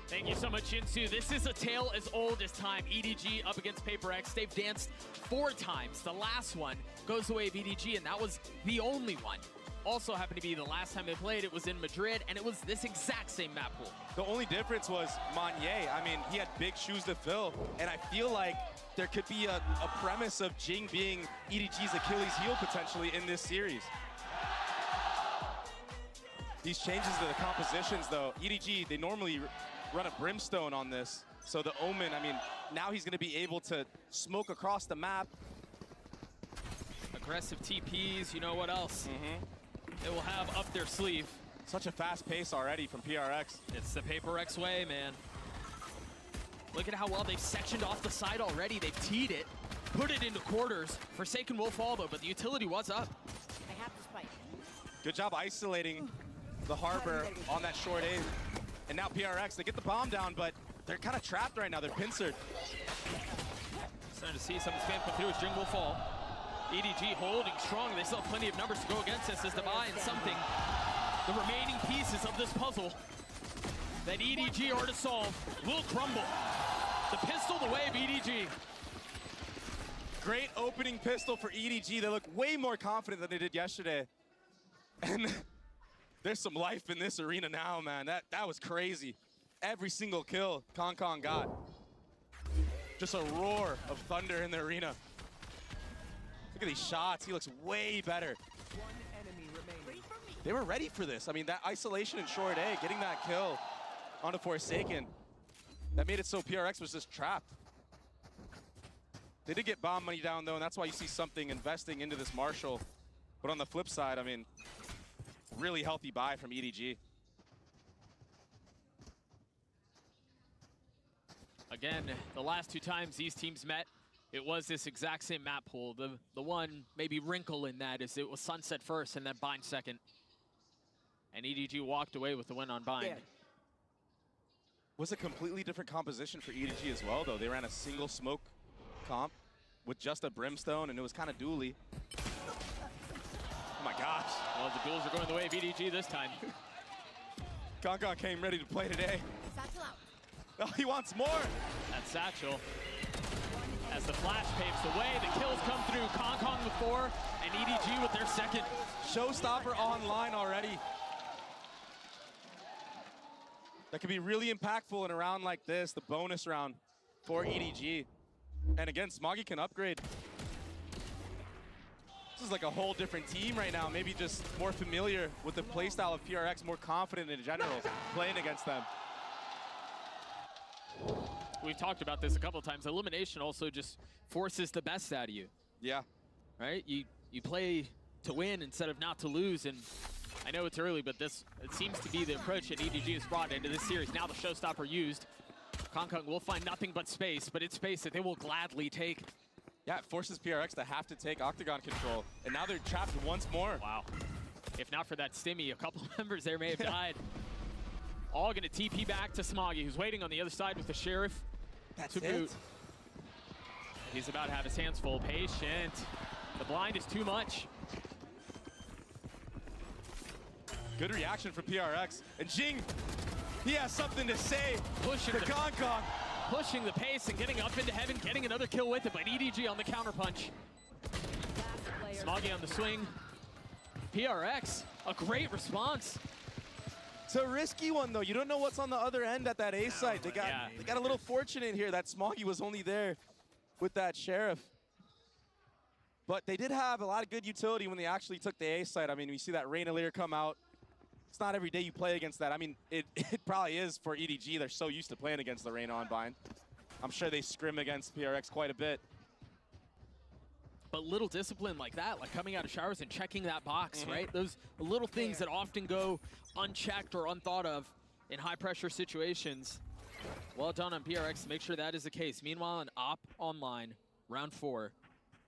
Thank you so much, Shinsu. This is a tale as old as time. EDG up against PRX. They've danced 4 times. The last one goes the way of EDG, and that was the only one. Also happened to be the last time they played. It was in Madrid, and it was this exact same map pool. The only difference was Monnier. I mean, he had big shoes to fill, and I feel like there could be a premise of Jing being EDG's Achilles heel potentially in this series. These changes to the compositions, though, EDG, they normally run a Brimstone on this. So the Omen, I mean, now he's going to be able to smoke across the map. Aggressive TPs, you know what else? They will have up their sleeve. Such a fast pace already from PRX. It's the PRX way, man. Look at how well they've sectioned off the side already. They've teed it, put it into quarters. Forsaken will fall though, but the utility was up. I have to spike. Good job isolating the Harbor on that short A. And now PRX, they get the bomb down, but they're kind of trapped right now. They're pincered. Starting to see some spam come through as Jing will fall. EDG holding strong. They still have plenty of numbers to go against this as Devi and something. The remaining pieces of this puzzle that EDG are to solve will crumble. The pistol the way of EDG. Great opening pistol for EDG. They look way more confident than they did yesterday. And there's some life in this arena now, man. That was crazy. Every single kill Kong got. Just a roar of thunder in the arena. Look at these shots. He looks way better. They were ready for this. I mean, that isolation in short A, getting that kill onto Forsaken, that made it so PRX was just trapped. They did get bomb money down, though, and that's why you see something investing into this Marshall. But on the flip side, I mean, really healthy buy from EDG. Again, the last two times these teams met, it was this exact same map pool. The one maybe wrinkle in that is it was Sunset first and then Bind second. And EDG walked away with the win on Bind. Yeah. Was a completely different composition for EDG as well, though. They ran a single smoke comp with just a Brimstone, and it was kind of dually. Oh my gosh. Well, the duels are going the way of EDG this time. Kong came ready to play today. Satchel out. Oh, he wants more. That Satchel. As the flash paves the way, the kills come through. Kong with 4, and EDG with their second. Showstopper online already. That could be really impactful in a round like this, the bonus round for EDG. And again, Smoggy can upgrade. This is like a whole different team right now, maybe just more familiar with the playstyle of PRX, more confident in general playing against them. We've talked about this a couple of times. Elimination also just forces the best out of you. Yeah. Right? You play to win instead of not to lose, and I know it's early, but it seems to be the approach that EDG has brought into this series. Now the showstopper used. Kong will find nothing but space, but it's space that they will gladly take. Yeah, it forces PRX to have to take Octagon control, and now they're trapped once more. Wow. If not for that stimmy, a couple of members there may have died. All gonna TP back to Smoggy, who's waiting on the other side with the Sheriff. That's to boot. it? He's about to have his hands full. Patient. The blind is too much. Good reaction from PRX. And Jing, he has something to say. Pushing to Kong. Pushing the pace and getting up into heaven, getting another kill with it, but EDG on the counterpunch. Smoggy on the swing. PRX, a great response. It's a risky one, though. You don't know what's on the other end at that A site. They got a little fortunate here that Smoggy was only there with that Sheriff. But they did have a lot of good utility when they actually took the A site. I mean, we see that Raynalier come out. It's not every day you play against that. I mean, it probably is for EDG. They're so used to playing against the Reyna on Bind. I'm sure they scrim against PRX quite a bit. But little discipline like that, like coming out of showers and checking that box, right? Those little things that often go unchecked or unthought of in high-pressure situations. Well done on PRX to make sure that is the case. Meanwhile, an op online, round 4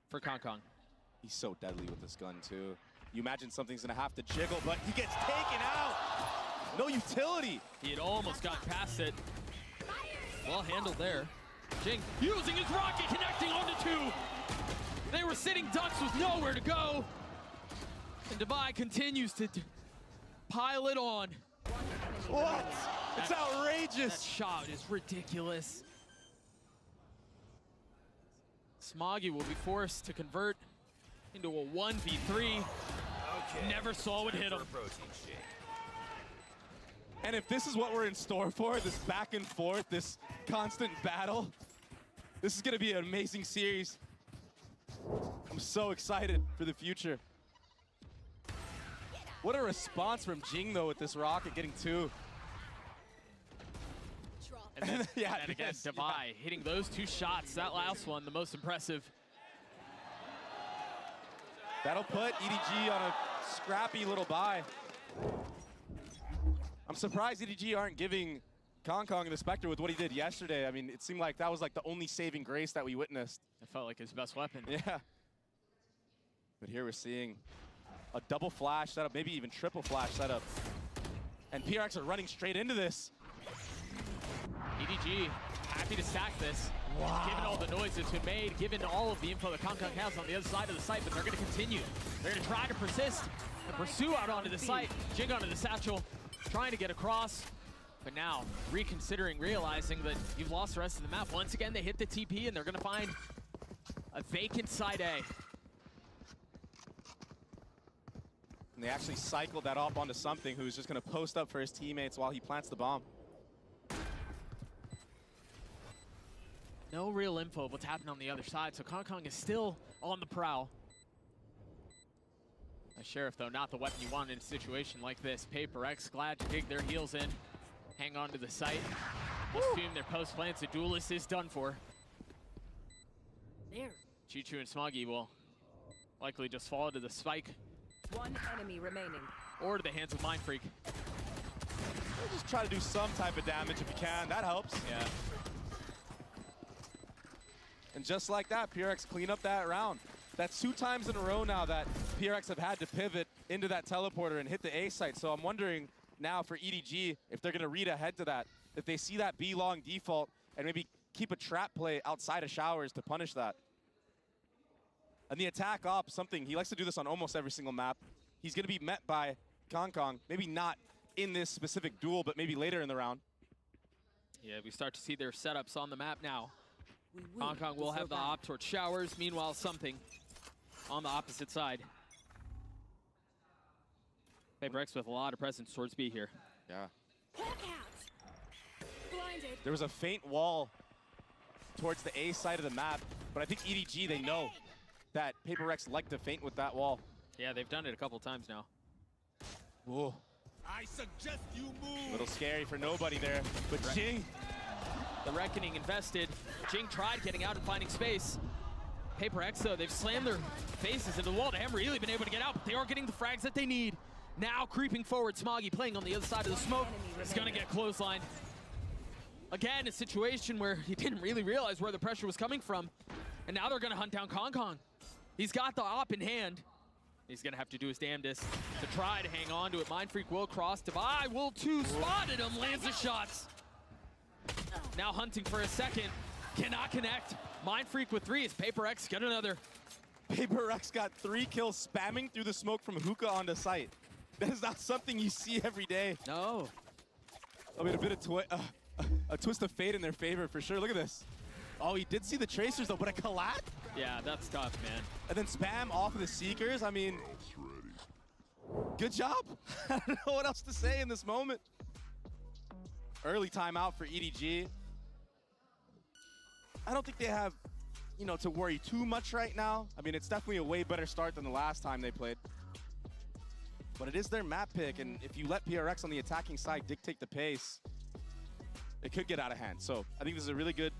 for Kong. He's so deadly with this gun, too. You imagine something's going to have to jiggle, but he gets taken out. No utility. He had almost got past it. Well handled there. Jing using his rocket, connecting onto 2. They were sitting ducks with nowhere to go. And Devi continues to pile it on. What? It's outrageous. That shot is ridiculous. Smoggy will be forced to convert into a 1v3. Never saw what hit him. And if this is what we're in store for, this back and forth, this constant battle, this is going to be an amazing series. I'm so excited for the future. What a response from Jing, though, with this rocket getting 2. And then, and again, Devi hitting those 2 shots. That last one, the most impressive. That'll put EDG on a scrappy little bye. I'm surprised EDG aren't giving Kong the Spectre with what he did yesterday. I mean, it seemed like that was like the only saving grace that we witnessed. It felt like his best weapon. Yeah. But here we're seeing a double flash setup, maybe even triple flash setup. And PRX are running straight into this. EDG happy to stack this. Wow. Given all the noise that's been made, given all of the info that Kong has on the other side of the site, but they're going to continue. They're going to try to persist and pursue out onto the site. Jing onto the satchel, trying to get across. But now, reconsidering, realizing that you've lost the rest of the map. Once again, they hit the TP, and they're going to find a vacant side A. And they actually cycled that off onto something who's just going to post up for his teammates while he plants the bomb. No real info of what's happening on the other side, so Kong is still on the prowl. A Sheriff, though, not the weapon you want in a situation like this. PRX glad to dig their heels in, hang on to the site. We'll assume their post plants. The duelist is done for. There. Chichu and Smoggy will likely just fall to the spike. One enemy remaining. Or to the hands of Mind Freak. Just try to do some type of damage if you can. That helps. Yeah. And just like that, PRX clean up that round. That's 2 times in a row now that PRX have had to pivot into that teleporter and hit the A site. So I'm wondering now for EDG if they're going to read ahead to that. If they see that B long default and maybe keep a trap play outside of showers to punish that. And the attack op, something, he likes to do this on almost every single map. He's going to be met by Kong. Maybe not in this specific duel, but maybe later in the round. Yeah, we start to see their setups on the map now. Kong will have the op towards showers. Meanwhile, something on the opposite side. PRX with a lot of presence towards B here. Yeah. There was a faint wall towards the A side of the map, but I think EDG, they know that PRX like to feint with that wall. Yeah, they've done it a couple times now. Whoa. I suggest you move. A little scary for nobody there, but Jing. The Reckoning invested. Jing tried getting out and finding space. PRX, though, they've slammed their faces into the wall. They haven't really been able to get out, but they are getting the frags that they need. Now creeping forward, Smoggy playing on the other side of the smoke. Is going to get clotheslined. Again, a situation where he didn't really realize where the pressure was coming from. And now they're going to hunt down Kong. He's got the op in hand. He's going to have to do his damnedest to try to hang on to it. Mind Freak will cross to buy. Will 2 spotted him, lands the shots. Now hunting for a second. Cannot connect. Mind Freak with 3 as PRX get another. PRX got 3 kills spamming through the smoke from hookah onto site. That is not something you see every day. No. I mean, a bit of a twist of fate in their favor for sure. Look at this. Oh, he did see the tracers though, but a collat? Yeah, that's tough, man. And then spam off of the Seekers. I mean, good job. I don't know what else to say in this moment. Early timeout for EDG. I don't think they have, to worry too much right now. I mean, it's definitely a way better start than the last time they played. But it is their map pick, and if you let PRX on the attacking side dictate the pace, it could get out of hand. So I think this is a really good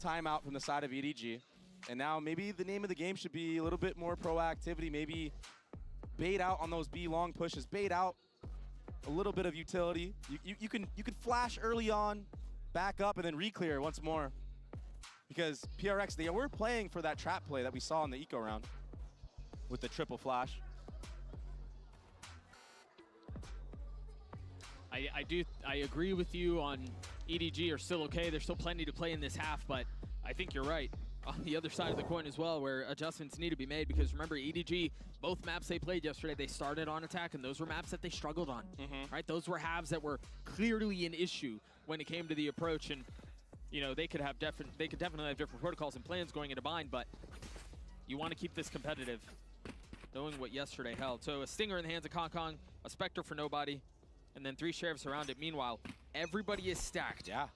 timeout from the side of EDG. And now maybe the name of the game should be a little bit more proactivity, maybe bait out on those B long pushes, bait out a little bit of utility. You can flash early on, back up, and then re-clear once more. Because PRX, they were playing for that trap play that we saw in the eco round with the triple flash. I agree with you on EDG are still okay. There's still plenty to play in this half, but I think you're right on the other side of the coin as well, where adjustments need to be made, because remember, EDG, both maps they played yesterday, they started on attack, and those were maps that they struggled on, right? Those were halves that were clearly an issue when it came to the approach, and they could definitely have different protocols and plans going into bind, but you want to keep this competitive, knowing what yesterday held. So a Stinger in the hands of Kong, a Spectre for nobody, and then 3 Sheriffs around it. Meanwhile, everybody is stacked. Yeah.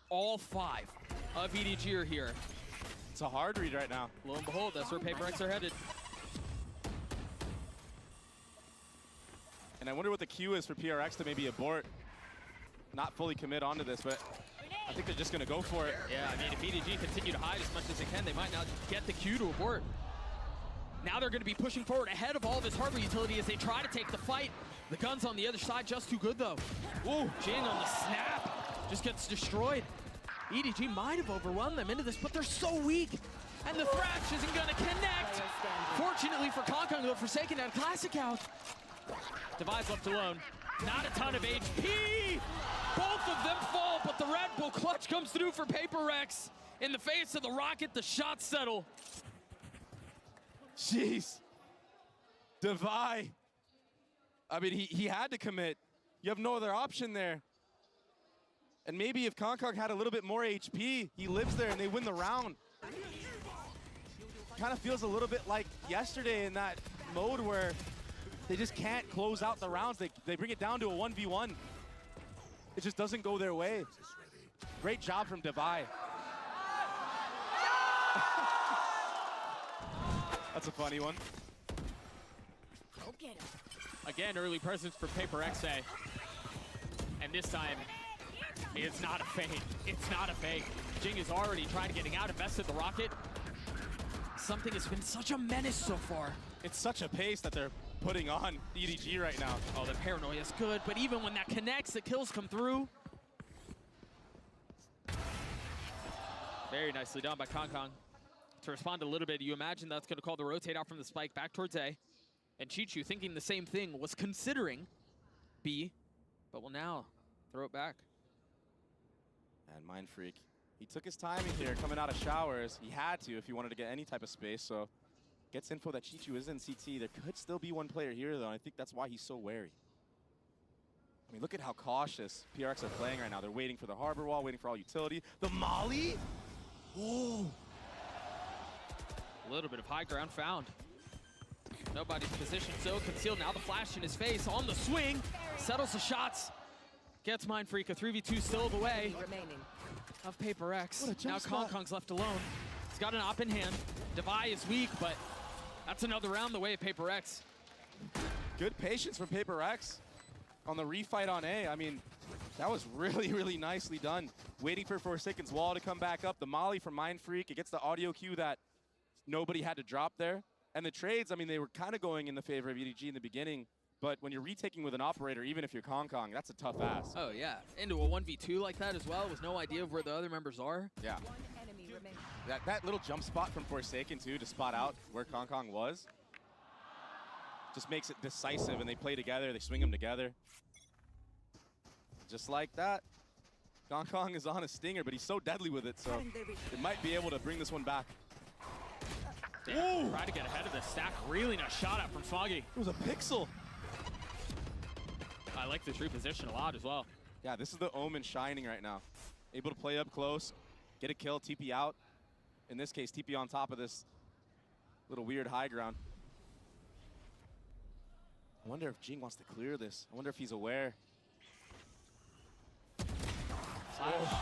All 5 of EDG are here. It's a hard read right now. Lo and behold, that's where PRX are headed. And I wonder what the cue is for PRX to maybe abort, not fully commit onto this, but I think they're just going to go for it. Yeah, I mean, if EDG continue to hide as much as they can, they might not get the cue to abort. Now they're going to be pushing forward ahead of all this harbor utility as they try to take the fight. The guns on the other side just too good though. Ooh, Jing on the snap just gets destroyed. EDG might have overrun them into this, but they're so weak. And the Thrash isn't going to connect. Fortunately for Kong, though, Forsaken had a classic out. Devi's left alone. Not a ton of HP. Both of them fall, but the Red Bull clutch comes through for PRX. In the face of the rocket, the shots settle. Jeez. Devi. I mean, he had to commit. You have no other option there. And maybe if Kong had a little bit more HP, he lives there and they win the round. Kind of feels a little bit like yesterday in that mode where they just can't close out the rounds. They bring it down to a 1v1. It just doesn't go their way. Great job from Devi. That's a funny one. Go get him. Again, early presence for PRX. And this time, it's not a fake. It's not a fake. Jing is already trying to getting out, invested the rocket. Something has been such a menace so far. It's such a pace that they're putting on EDG right now. Oh, the paranoia is good, but even when that connects, the kills come through. Very nicely done by Kong. To respond a little bit, you imagine that's going to call the rotate out from the spike back towards A. And Chichu, thinking the same thing, was considering B, but will now throw it back. And Mind Freak, he took his timing here coming out of showers. He had to if he wanted to get any type of space, so gets info that Chichu is in CT. There could still be one player here, though, and I think that's why he's so wary. I mean, look at how cautious PRX are playing right now. They're waiting for the harbor wall, waiting for all utility. The molly? Whoa! A little bit of high ground found. Nobody's positioned, so concealed. Now the flash in his face on the swing. Settles the shots. Gets Mind Freak. A 3v2 still the way of PRX. Now Kong's left alone. He's got an op in hand. Devi is weak, but that's another round the way of PRX. Good patience from PRX on the refight on A. I mean, that was really, really nicely done. Waiting for Forsaken's wall to come back up. The molly from Mind Freak. It gets the audio cue that nobody had to drop there. And the trades, I mean, they were kind of going in the favor of EDG in the beginning. But when you're retaking with an operator, even if you're Kong, that's a tough ask. Oh, yeah. Into a 1v2 like that as well with no idea of where the other members are. Yeah. That little jump spot from Forsaken, too, to spot out where Kong was, just makes it decisive, and they play together. They swing them together. Just like that. Kong is on a stinger, but he's so deadly with it, so it might be able to bring this one back. Damn, try to get ahead of the stack. Really nice shot out from Smoggy. It was a pixel. I like this reposition a lot as well. Yeah, this is the Omen shining right now. Able to play up close, get a kill, TP out. In this case, TP on top of this little weird high ground. I wonder if Jing wants to clear this. I wonder if he's aware. Flash.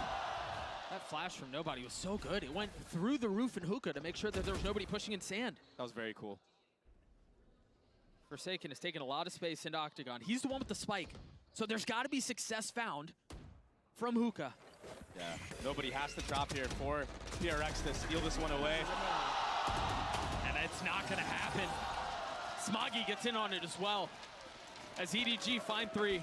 That flash from nobody was so good. It went through the roof in hookah to make sure that there was nobody pushing in sand. That was very cool. Forsaken has taken a lot of space into Octagon. He's the one with the spike. So there's got to be success found from hookah. Yeah, nobody has to drop here for PRX to steal this one away. And it's not going to happen. Smoggy gets in on it as well as EDG find 3.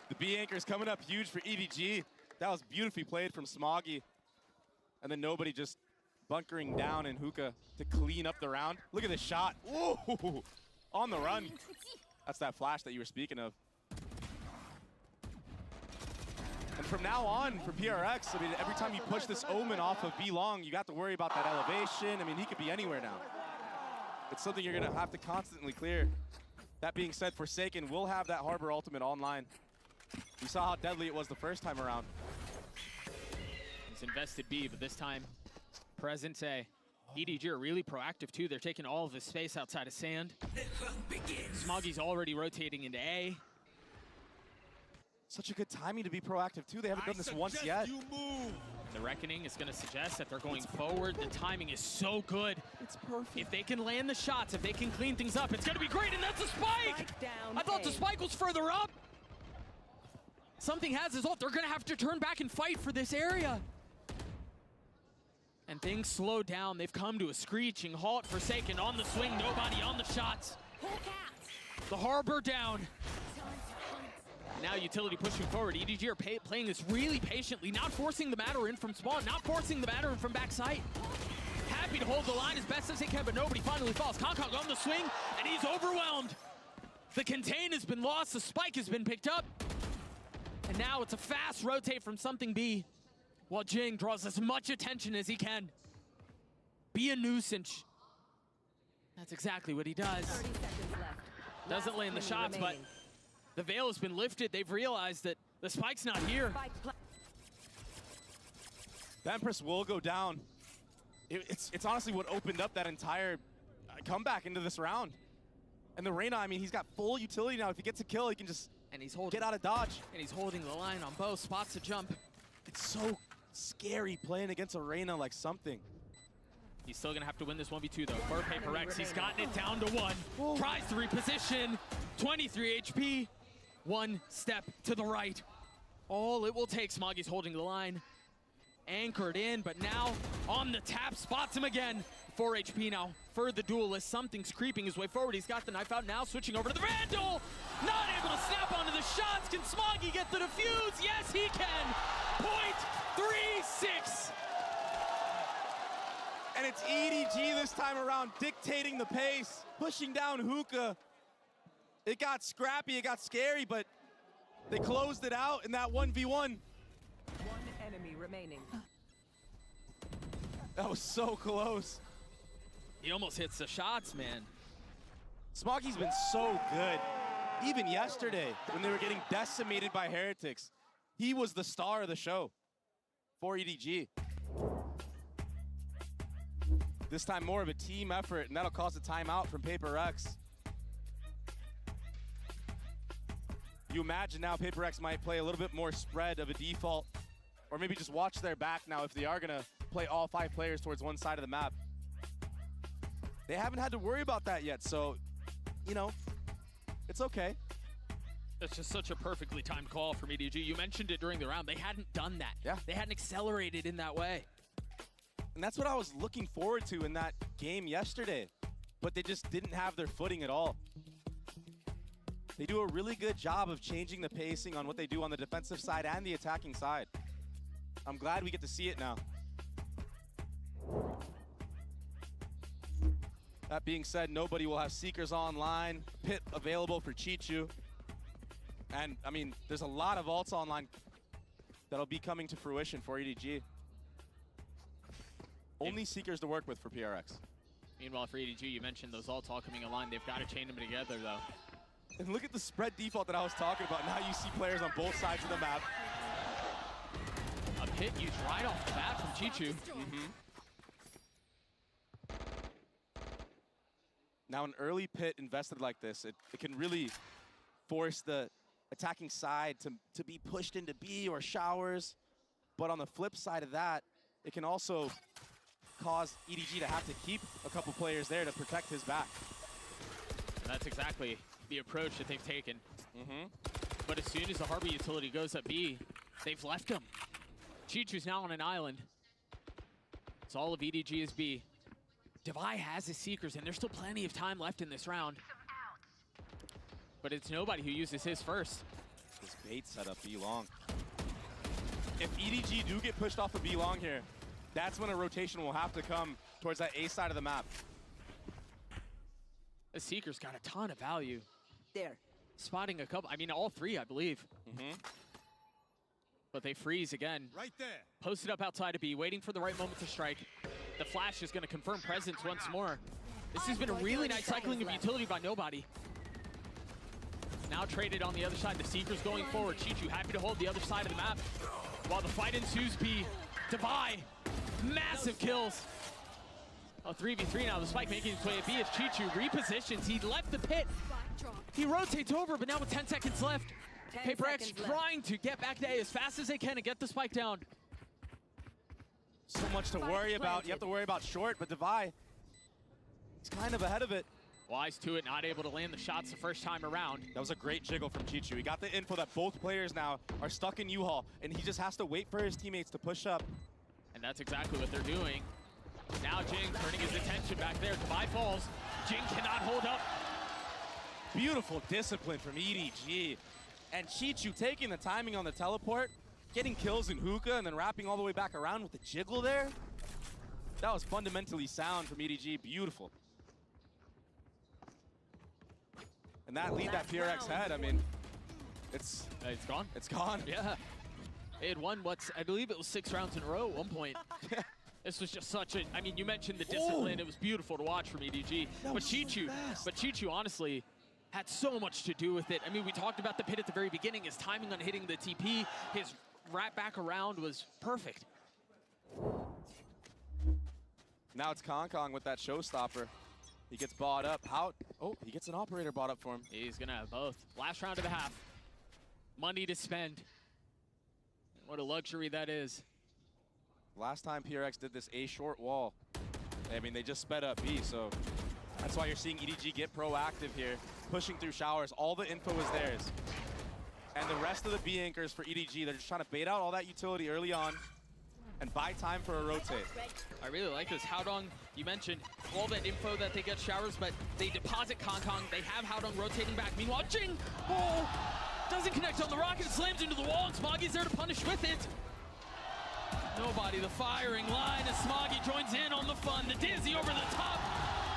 The B anchor's coming up huge for EDG. That was beautifully played from Smoggy. And then nobody just bunkering down in hookah to clean up the round. Look at this shot. Ooh, on the run. That's that flash that you were speaking of. And from now on, for PRX, I mean, every time you push this Omen off of B long, you got to worry about that elevation. I mean, he could be anywhere now. It's something you're going to have to constantly clear. That being said, Forsaken will have that Harbor ultimate online. We saw how deadly it was the first time around. He's invested B, but this time, present A. EDG are really proactive, too. They're taking all of his space outside of sand. Smoggy's already rotating into A. Such a good timing to be proactive, too. They haven't done this once yet. The Reckoning is going to suggest that they're going forward. The timing is so good. It's perfect. If they can land the shots, if they can clean things up, it's going to be great, and that's a spike! I thought the spike was further up. Something has his ult. They're going to have to turn back and fight for this area. And things slow down. They've come to a screeching halt. Forsaken on the swing, nobody on the shots. The Harbor down. Now Utility pushing forward. EDG are playing this really patiently, not forcing the matter in from spawn, not forcing the matter in from backside. Happy to hold the line as best as they can, but nobody finally falls. Kong on the swing, and he's overwhelmed. The contain has been lost, the spike has been picked up. And now it's a fast rotate from something B, while Jing draws as much attention as he can. Be a nuisance. That's exactly what he does. 30 seconds left. Doesn't land the shots, but the veil has been lifted. They've realized that the spike's not here. The Empress will go down. It's honestly what opened up that entire comeback into this round. And the Reyna, I mean, he's got full utility now. If he gets a kill, he can just get out of dodge. And he's holding the line on both spots to jump. It's so scary playing against a Reyna like something. He's still gonna have to win this 1v2 though. For PRX, he's gotten it down to 1. Tries to reposition, 23 HP. One step to the right. All it will take. Smoggy's holding the line. Anchored in, but now on the tap, spots him again. 4 HP now for the duelist. Something's creeping his way forward. He's got the knife out now, switching over to the Vandal. Not able to snap onto the shots. Can Smoggy get the defuse? Yes, he can. .36. And it's EDG this time around, dictating the pace, pushing down Hookah. It got scrappy, it got scary, but they closed it out in that 1v1. One enemy remaining. That was so close. He almost hits the shots, man. Smoggy's been so good. Even yesterday, when they were getting decimated by Heretics, he was the star of the show for EDG. This time more of a team effort, and that'll cause a timeout from PRX. You imagine now PRX might play a little bit more spread of a default, or maybe just watch their back now if they are gonna play all 5 players towards one side of the map. They haven't had to worry about that yet, so, you know, it's okay. That's just such a perfectly timed call from EDG. You mentioned it during the round. They hadn't done that. Yeah. They hadn't accelerated in that way. And that's what I was looking forward to in that game yesterday, but they just didn't have their footing at all. They do a really good job of changing the pacing on what they do on the defensive side and the attacking side. I'm glad we get to see it now. That being said, nobody will have Seekers online, Pit available for Chichu. And, I mean, there's a lot of ults online that'll be coming to fruition for EDG. Only Seekers to work with for PRX. Meanwhile, for EDG, you mentioned those ults all coming online. They've got to chain them together, though. And look at the spread default that I was talking about. Now you see players on both sides of the map. A Pit used right off the bat from Chichu. Now an early Pit invested like this, it can really force the attacking side to be pushed into B or showers. But on the flip side of that, it can also cause EDG to have to keep a couple players there to protect his back. And that's exactly the approach that they've taken. But as soon as the Harbor utility goes up B, they've left him. Chichu's now on an island. So all of EDG is B. Devi has his Seekers, and there's still plenty of time left in this round. But it's nobody who uses his first. This bait setup B long. If EDG do get pushed off of B long here, that's when a rotation will have to come towards that A side of the map. The Seeker's got a ton of value. There. Spotting a couple, I mean all 3, I believe. But they freeze again. Right there. Posted up outside of B, waiting for the right moment to strike. The flash is going to confirm presence once more. This has been a really nice cycling of utility by nobody. Now traded on the other side. The Seeker's going forward. Chichu happy to hold the other side of the map. While the fight ensues B. Devi, massive kills. A 3v3 now. The spike making its way at B as Chichu repositions. He left the pit. He rotates over, but now with 10 seconds left. PRX trying to get back to A as fast as they can and get the spike down. So much to worry about. You have to worry about short, but Devi, he's kind of ahead of it. Wise to it, not able to land the shots the first time around. That was a great jiggle from Chichu. He got the info that both players now are stuck in U-Haul, and he just has to wait for his teammates to push up. And that's exactly what they're doing. Now Jing turning his attention back there. Goodbye falls. Jing cannot hold up. Beautiful discipline from EDG. And Chichu taking the timing on the teleport, getting kills in hookah, and then wrapping all the way back around with the jiggle there. That was fundamentally sound from EDG. Beautiful. And that lead that PRX had, I mean, it's gone. It's gone. Yeah. They had won I believe it was 6 rounds in a row at one point. This was just such a, I mean, you mentioned the discipline. It was beautiful to watch from EDG. But Chichu, honestly, had so much to do with it. I mean, we talked about the pit at the very beginning. His timing on hitting the TP, his wrap back around was perfect. Now it's Kong with that showstopper. He gets bought up. Oh, he gets an operator bought up for him. He's gonna have both. Last round of the half. Money to spend. What a luxury that is. Last time PRX did this A short wall, I mean, they just sped up B, so that's why you're seeing EDG get proactive here, pushing through showers. All the info is theirs. And the rest of the B anchors for EDG, they're just trying to bait out all that utility early on and buy time for a rotate. I really like this. Haodong, you mentioned all that info that they get showers, but they deposit Kong. They have Haodong rotating back. Meanwhile, Jing, doesn't connect on the rocket, slams into the wall, and Smoggy's there to punish with it. Nobody, the firing line as Smoggy joins in on the fun. The dizzy over the top.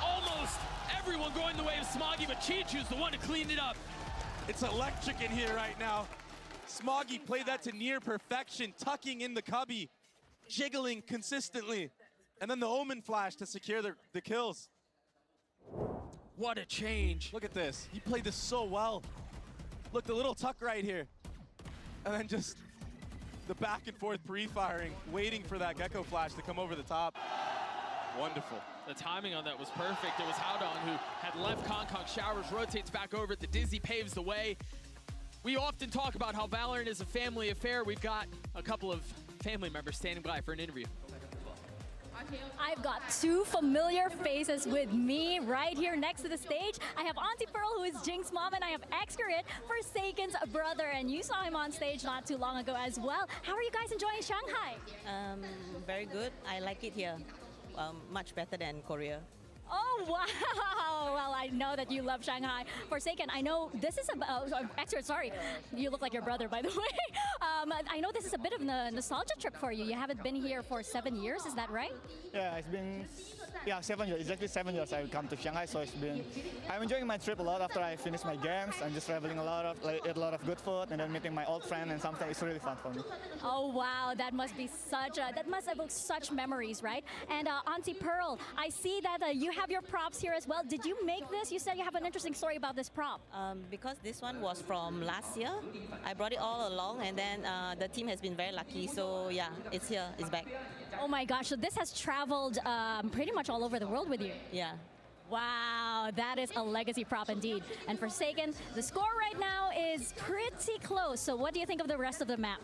Almost everyone going the way of Smoggy, but Chichu's the one to clean it up. It's electric in here right now. Smoggy played that to near perfection, tucking in the cubby, jiggling consistently, and then the Omen flash to secure the kills. What a change. Look at this. He played this so well. Look, the little tuck right here. And then just the back and forth pre-firing, waiting for that Gecko flash to come over the top. Wonderful. The timing on that was perfect. It was Haodong who had left Kong showers, rotates back over it. The dizzy paves the way. We often talk about how Valorant is a family affair. We've got a couple of family members standing by for an interview. I've got 2 familiar faces with me right here next to the stage. I have Auntie Pearl, who is Jing's mom, and I have Xcaret, Forsaken's brother, and you saw him on stage not too long ago as well. How are you guys enjoying Shanghai? Very good. I like it here. Much better than Korea. Oh, wow. Well, I know that you love Shanghai. Forsaken, I know this is Xcaret, sorry. You look like your brother, by the way. I know this is a bit of a nostalgia trip for you. You haven't been here for 7 years, is that right? Yeah, it's been 7 years. Exactly 7 years I've come to Shanghai, so I'm enjoying my trip a lot after I finish my games. I'm just traveling a lot of good food and then meeting my old friend and something. It's really fun for me. Oh wow, that must evoke such memories, right? And Auntie Pearl, I see that you have your props here as well. Did you make this? You said you have an interesting story about this prop. Because this one was from last year, I brought it all along, and then the team has been very lucky. So yeah, it's here, it's back. Oh my gosh, so this has traveled pretty much all over the world with you. Yeah. Wow, that is a legacy prop indeed. And Forsaken, the score right now is pretty close. So what do you think of the rest of the map?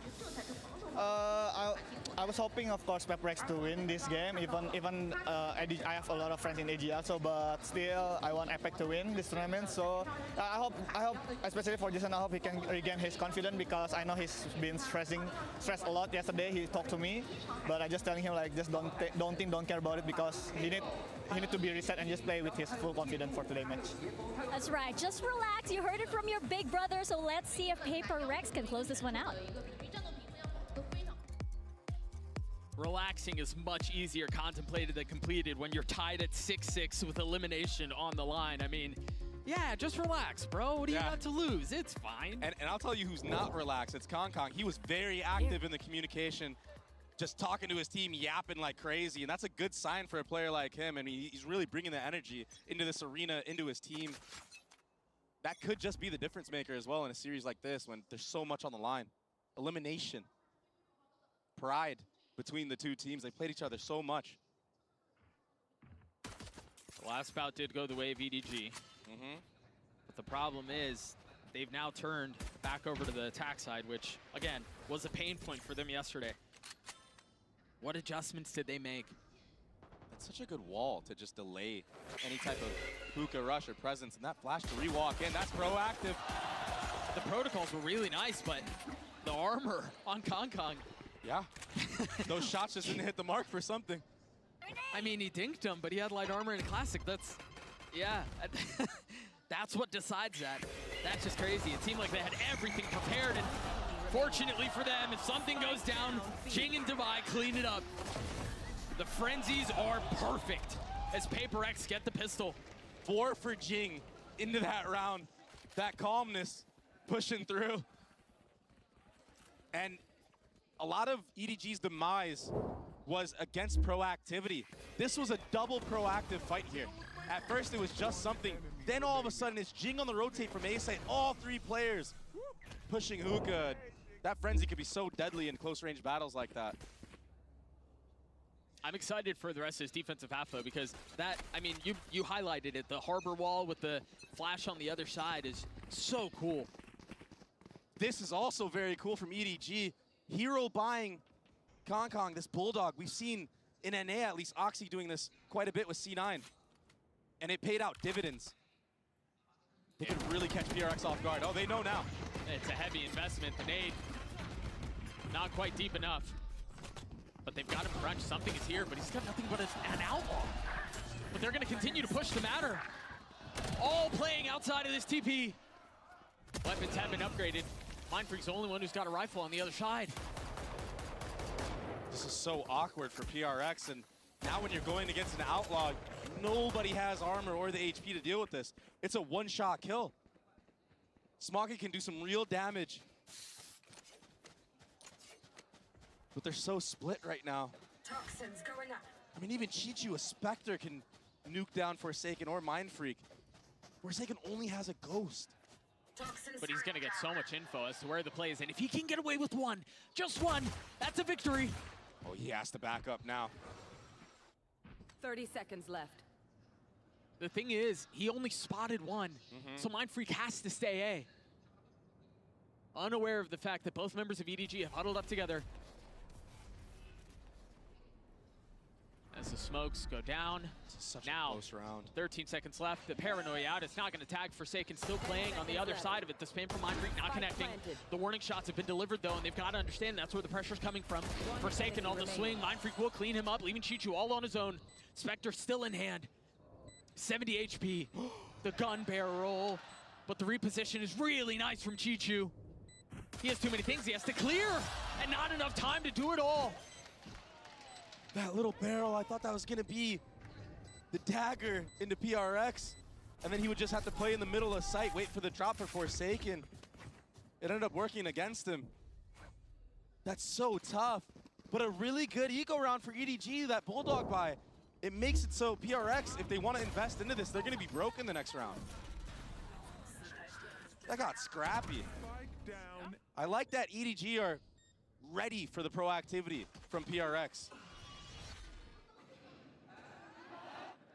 I was hoping, of course, PRX to win this game. Even I have a lot of friends in EDG also, but still, I want Epic to win this tournament. So I hope, especially for Jason, I hope he can regain his confidence because I know he's been stressed a lot yesterday. He talked to me, but I just telling him like just don't care about it because he need to be reset and just play with his full confidence for today's match. That's right. Just relax. You heard it from your big brother. So let's see if PRX can close this one out. Relaxing is much easier contemplated than completed when you're tied at 6-6 with elimination on the line. I mean, yeah, just relax, bro. What do you got to lose? It's fine. And I'll tell you who's not relaxed. It's Kong. He was very active in the communication, just talking to his team, yapping like crazy. And that's a good sign for a player like him. I mean, he's really bringing the energy into this arena, into his team. That could just be the difference maker as well in a series like this when there's so much on the line. Elimination. Pride. Between the two teams, they played each other so much. The last bout did go the way of EDG. But the problem is, they've now turned back over to the attack side, which, again, was a pain point for them yesterday. What adjustments did they make? That's such a good wall to just delay any type of hookah rush or presence, and that flash to re-walk in, that's proactive. The protocols were really nice, but the armor on Kong. Yeah, those shots just didn't hit the mark for something. I mean, he dinked him, but he had light armor in a classic. That's, yeah. That's what decides that. That's just crazy. It seemed like they had everything prepared, and fortunately for them, if something goes down, Jing and Divide clean it up. The frenzies are perfect as PRX get the pistol. 4 for Jing into that round. That calmness pushing through. And a lot of EDG's demise was against proactivity. This was a double proactive fight here. At first it was just something, then all of a sudden it's Jing on the rotate from A side, all 3 players pushing Hookah. That frenzy could be so deadly in close range battles like that. I'm excited for the rest of his defensive half though, because that, I mean, you highlighted it. The harbor wall with the flash on the other side is so cool. This is also very cool from EDG. Hero buying Kong, this Bulldog. We've seen in NA at least Oxy doing this quite a bit with C9. And it paid out dividends. They could really catch PRX off guard. Oh, they know now. It's a heavy investment. The nade, not quite deep enough. But they've got him crunched. Something is here, but he's got nothing but an outlaw. But they're going to continue to push the matter. All playing outside of this TP. Weapons have been upgraded. Mindfreak's the only one who's got a rifle on the other side. This is so awkward for PRX, and now when you're going against an outlaw, nobody has armor or the HP to deal with this. It's a one-shot kill. Smoggy can do some real damage. But they're so split right now. Toxins going up. I mean, even Chichu, a Spectre, can nuke down Forsaken or Mindfreak. Forsaken only has a Ghost. But he's going to get so much info as to where the play is. And if he can get away with one, just one, that's a victory. Oh, he has to back up now. 30 seconds left. The thing is, he only spotted one. So Mindfreak has to stay A. Unaware of the fact that both members of EDG have huddled up together. As the smokes go down. Such now, a close round. 13 seconds left. The paranoia out. It's not going to tag Forsaken. Still playing on the other side of it. The spam from Mindfreak not connecting. The warning shots have been delivered, though, and they've got to understand that's where the pressure's coming from. Forsaken on the swing. Mindfreak will clean him up, leaving Chichu all on his own. Spectre still in hand. 70 HP. The gun barrel. But the reposition is really nice from Chichu. He has too many things he has to clear, and not enough time to do it all. That little barrel, I thought that was gonna be the dagger into PRX. And then he would just have to play in the middle of sight, wait for the drop for Forsaken. It ended up working against him. That's so tough. But a really good eco round for EDG, that Bulldog buy. It makes it so PRX, if they want to invest into this, they're gonna be broken the next round. That got scrappy. I like that EDG are ready for the proactivity from PRX.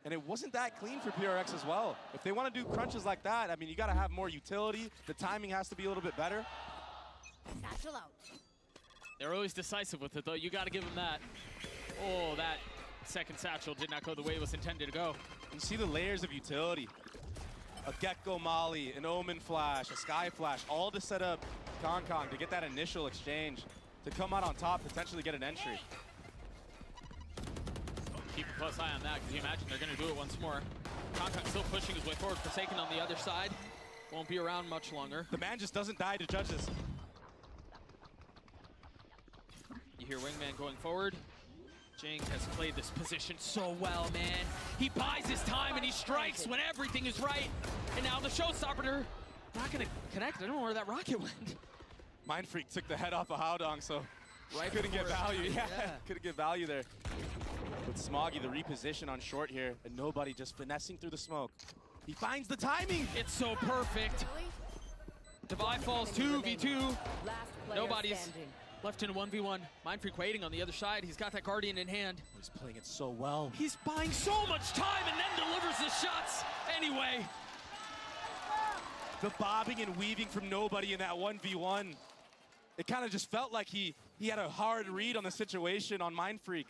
And it wasn't that clean for PRX as well. If they want to do crunches like that, I mean, you got to have more utility. The timing has to be a little bit better. Satchel out. They're always decisive with it, though. You got to give them that. Oh, that second satchel did not go the way it was intended to go. You see the layers of utility. A Gecko Molly, an Omen Flash, a Sky Flash, all to set up Kong to get that initial exchange, to come out on top, potentially get an entry. Keep a close eye on that, because you imagine they're going to do it once more. Kong still pushing his way forward. Forsaken on the other side. Won't be around much longer. The man just doesn't die to judges. You hear Wingman going forward. Jing has played this position so well, man. He buys his time and he strikes when everything is right. And now the showstopper not going to connect. I don't know where that rocket went. Mindfreak took the head off of Haodong, so couldn't get value. Yeah, couldn't get value there. With Smoggy, the reposition on short here, and nobody just finessing through the smoke. He finds the timing. It's so perfect. Divide falls 2v2. Nobody's left in a 1v1. Mindfreak waiting on the other side. He's got that Guardian in hand. He's playing it so well. He's buying so much time and then delivers the shots anyway. The bobbing and weaving from nobody in that 1v1. It kind of just felt like he had a hard read on the situation on Mindfreak.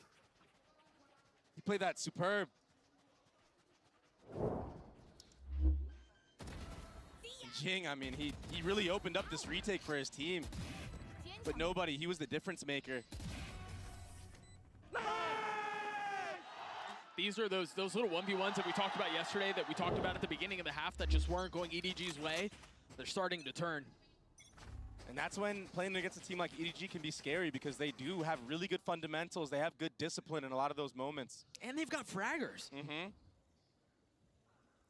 He played that superb. Jing, I mean, he really opened up this retake for his team. But nobody, he was the difference maker. These are those little 1v1s that we talked about yesterday, that we talked about at the beginning of the half that just weren't going EDG's way. They're starting to turn. And that's when playing against a team like EDG can be scary, because they do have really good fundamentals. They have good discipline in a lot of those moments. And they've got fraggers.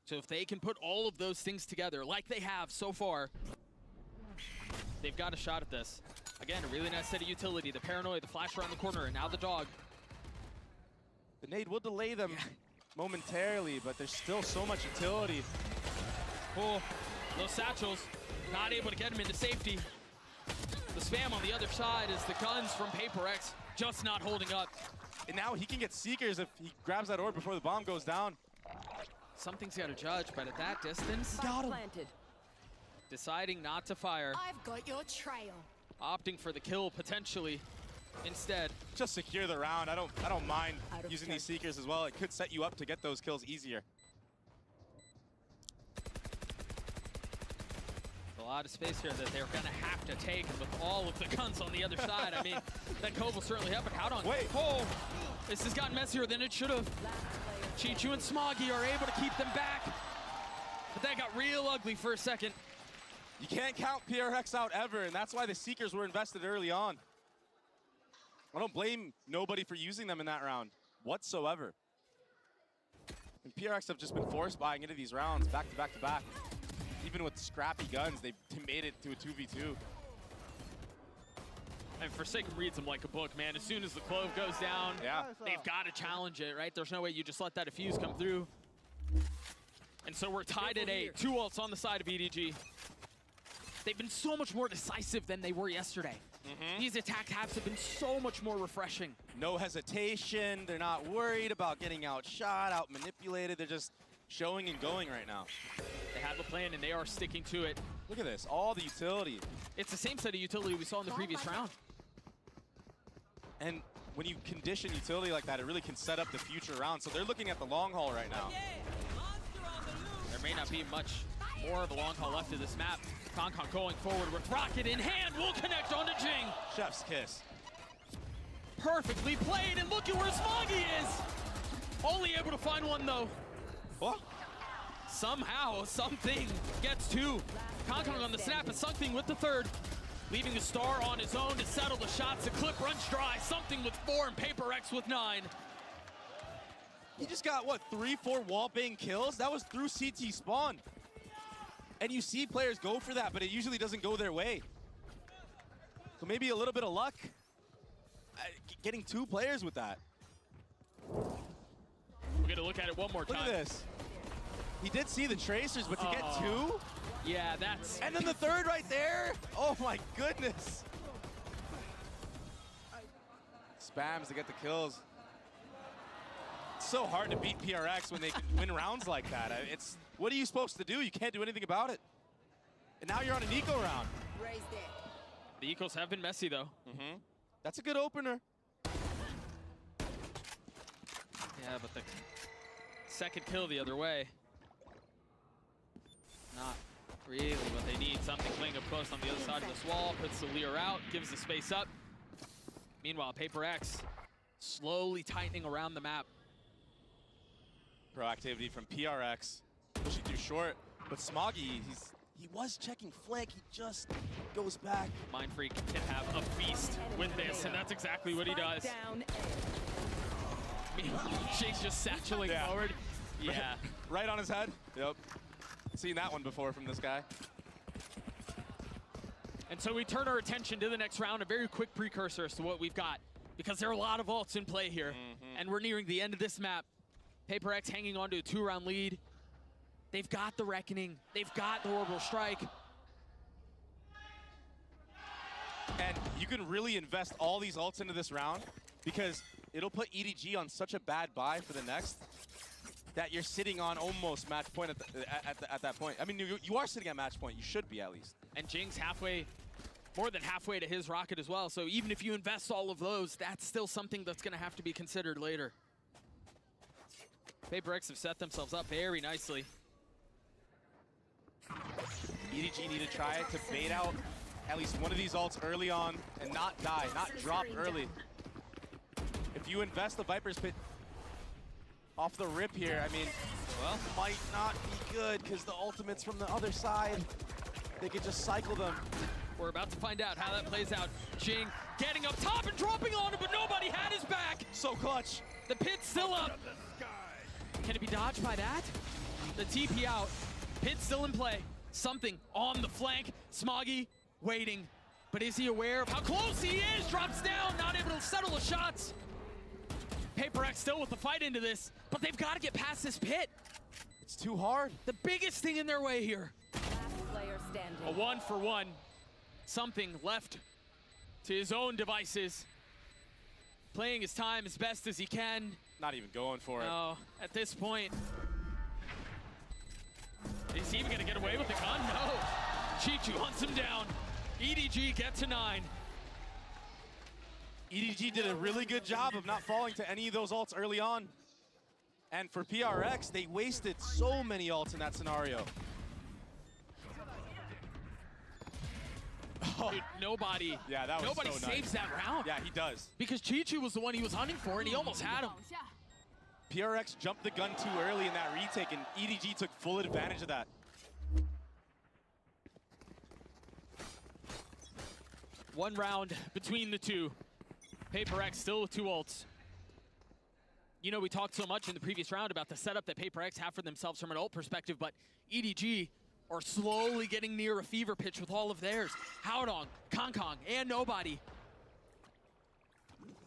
So if they can put all of those things together like they have so far, they've got a shot at this. Again, a really nice set of utility. The paranoia, the flash around the corner, and now the dog. The nade will delay them momentarily, but there's still so much utility. Oh, those satchels, not able to get him into safety. The spam on the other side is the guns from PRX just not holding up. And now he can get Seekers if he grabs that orb before the bomb goes down. Something's got to judge, but at that distance, Planted. deciding not to fire. I've got your trail. Opting for the kill potentially instead. Just secure the round. I don't mind using these Seekers as well. It could set you up to get those kills easier. A lot of space here that they're gonna have to take, and with all of the guns on the other side, I mean, that Cove will certainly help, but Howdong. Wait. Oh, this has gotten messier than it should have. Chichu and Smoggy are able to keep them back, but that got real ugly for a second. You can't count PRX out ever, and that's why the Seekers were invested early on. I don't blame nobody for using them in that round whatsoever. And PRX have just been force buying into these rounds back to back to back. Even with scrappy guns, they made it to a 2v2. And Forsaken reads them like a book, man. As soon as the Clove goes down, they've got to challenge it, right? There's no way you just let that diffuse come through. And so we're tied at 8. 2 ults on the side of EDG. They've been so much more decisive than they were yesterday. These attack halves have been so much more refreshing. No hesitation. They're not worried about getting outshot, out-manipulated. They're just showing and going right now. They have a plan, and they are sticking to it. Look at this, all the utility. It's the same set of utility we saw in the previous round. And when you condition utility like that, it really can set up the future round. So they're looking at the long haul right now. There may not be much more of the long haul left of this map. Konkon going forward with rocket in hand. Will connect onto Jing. Chef's kiss. Perfectly played, and look at where Smoggy is. Only able to find one, though. What? Somehow, something gets 2. Konkon on the snap, and something with the 3rd. Leaving the star on his own to settle the shots. The clip runs dry. Something with 4 and PRX with 9. He just got, what, 3-4 wallbang kills? That was through CT spawn. And you see players go for that, but it usually doesn't go their way. So maybe a little bit of luck getting 2 players with that. We're gonna look at it one more time. Look at this. He did see the tracers, but to get 2? Yeah, that's... And then the 3rd right there? Oh my goodness. Spams to get the kills. It's so hard to beat PRX when they can win rounds like that. It's, what are you supposed to do? You can't do anything about it. And now you're on an eco round. The ecos have been messy, though. That's a good opener. Yeah, but the second kill the other way. Not really what they need. Something playing up close on the other side of this wall. Puts the Lear out, gives the space up. Meanwhile, PRX slowly tightening around the map. Proactivity from PRX, pushing through short. But Smoggy, he was checking flank. He just goes back. Mind Freak can have a feast with this, and that's exactly what he does. Shake's just satcheling forward. Yeah. Right on his head. Yep. Seen that one before from this guy. And so we turn our attention to the next round, a very quick precursor as to what we've got, because there are a lot of ults in play here, and we're nearing the end of this map. PRX hanging on to a 2-round lead. They've got the Reckoning. They've got the Orbital Strike. And you can really invest all these ults into this round, because it'll put EDG on such a bad buy for the next that you're sitting on almost match point at that point. I mean, you are sitting at match point. You should be, at least. And Jing's halfway, more than halfway to his rocket as well. So even if you invest all of those, that's still something that's going to have to be considered later. PRX have set themselves up very nicely. EDG need to try to bait out at least one of these ults early on and not die, not drop early. If you invest the Viper's Pit, off the rip here. I mean, well, might not be good because the ultimates from the other side, they could just cycle them. We're about to find out how that plays out. Jing getting up top and dropping on him, but nobody had his back. So clutch. The pit's still up. Can it be dodged by that? The TP out. Pit still in play. Something on the flank. Smoggy waiting. But is he aware of how close he is? Drops down, not able to settle the shots. PRX still with the fight into this, but they've got to get past this pit. It's too hard. The biggest thing in their way here. Last player standing. A 1-for-1. Something left to his own devices. Playing his time as best as he can. Not even going for it. No, at this point. Is he even gonna get away with the gun? No. Chichu hunts him down. EDG get to 9. EDG did a really good job of not falling to any of those ults early on. And for PRX, they wasted so many ults in that scenario. Dude, nobody. Yeah, that was nobody so saves nice. that round. Yeah, he does. Because Chichu was the one he was hunting for, and he almost had him. PRX jumped the gun too early in that retake, and EDG took full advantage of that. One round between the two. PRX still with 2 ults. You know, we talked so much in the previous round about the setup that PRX have for themselves from an ult perspective, but EDG are slowly getting near a fever pitch with all of theirs. Howdong, Kong, and nobody.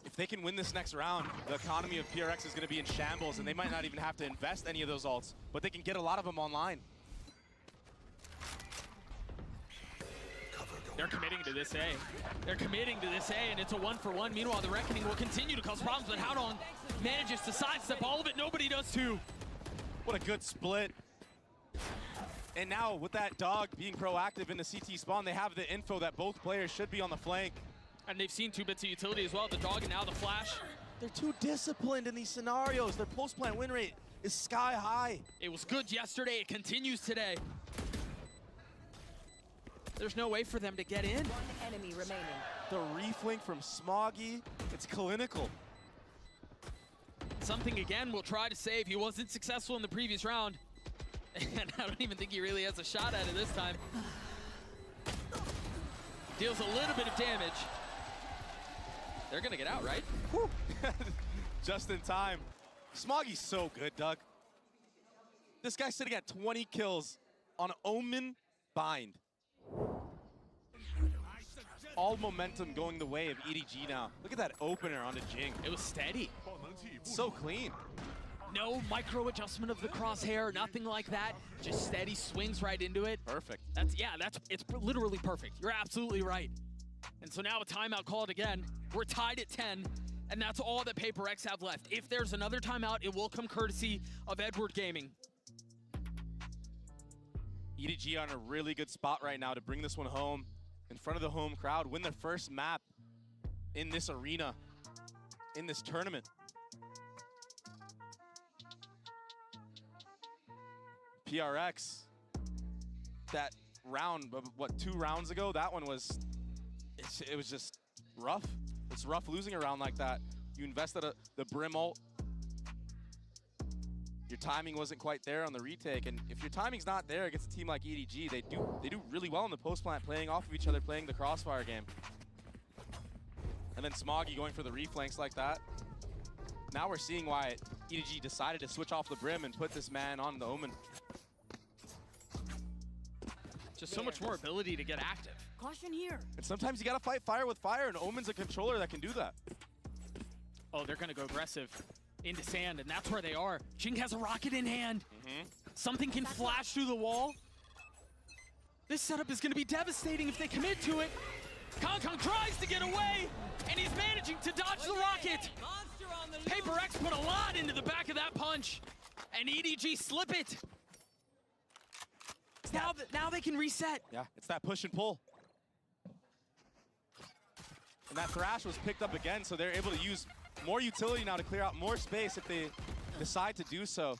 If they can win this next round, the economy of PRX is going to be in shambles, and they might not even have to invest any of those ults, but they can get a lot of them online. They're committing to this A. They're committing to this A, and it's a 1-for-1. Meanwhile, the Reckoning will continue to cause problems, but Howdong manages to sidestep all of it. Nobody does too. What a good split. And now, with that dog being proactive in the CT spawn, they have the info that both players should be on the flank. And they've seen 2 bits of utility as well, the dog and now the flash. They're too disciplined in these scenarios. Their post-plant win rate is sky high. It was good yesterday, it continues today. There's no way for them to get in. 1 enemy remaining. The reflink from Smoggy, it's clinical. Something again will try to save. He wasn't successful in the previous round. And I don't even think he really has a shot at it this time. Deals a little bit of damage. They're gonna get out, right? Just in time. Smoggy's so good, Doug. This guy's sitting at 20 kills on Omen Bind. All momentum going the way of EDG now. Look at that opener onto Jing. It was steady. So clean. No micro adjustment of the crosshair, nothing like that. Just steady swings right into it. Perfect. It's literally perfect. You're absolutely right. And so now a timeout called again. We're tied at 10, and that's all that PRX have left. If there's another timeout, it will come courtesy of Edward Gaming. EDG on a really good spot right now to bring this one home in front of the home crowd, win their first map in this arena, in this tournament. PRX, that round, what, 2 rounds ago, that one was, it was just rough. It's rough losing a round like that. You invested the Brim ult. Your timing wasn't quite there on the retake, and if your timing's not there against a team like EDG, they do really well in the post plant, playing off of each other, playing the crossfire game. And then Smoggy going for the reflanks like that. Now we're seeing why EDG decided to switch off the Brim and put this man on the Omen. Just so much more ability to get active. Caution here. And sometimes you gotta fight fire with fire, and Omen's a controller that can do that. Oh, they're gonna go aggressive into sand, and that's where they are. Jing has a rocket in hand. Something can flash through the wall. This setup is gonna be devastating if they commit to it. Kong tries to get away, and he's managing to dodge the rocket. PRX put a lot into the back of that punch, and EDG slip it. Now they can reset. Yeah, it's that push and pull. And that Thrash was picked up again, so they're able to use more utility now to clear out more space if they decide to do so.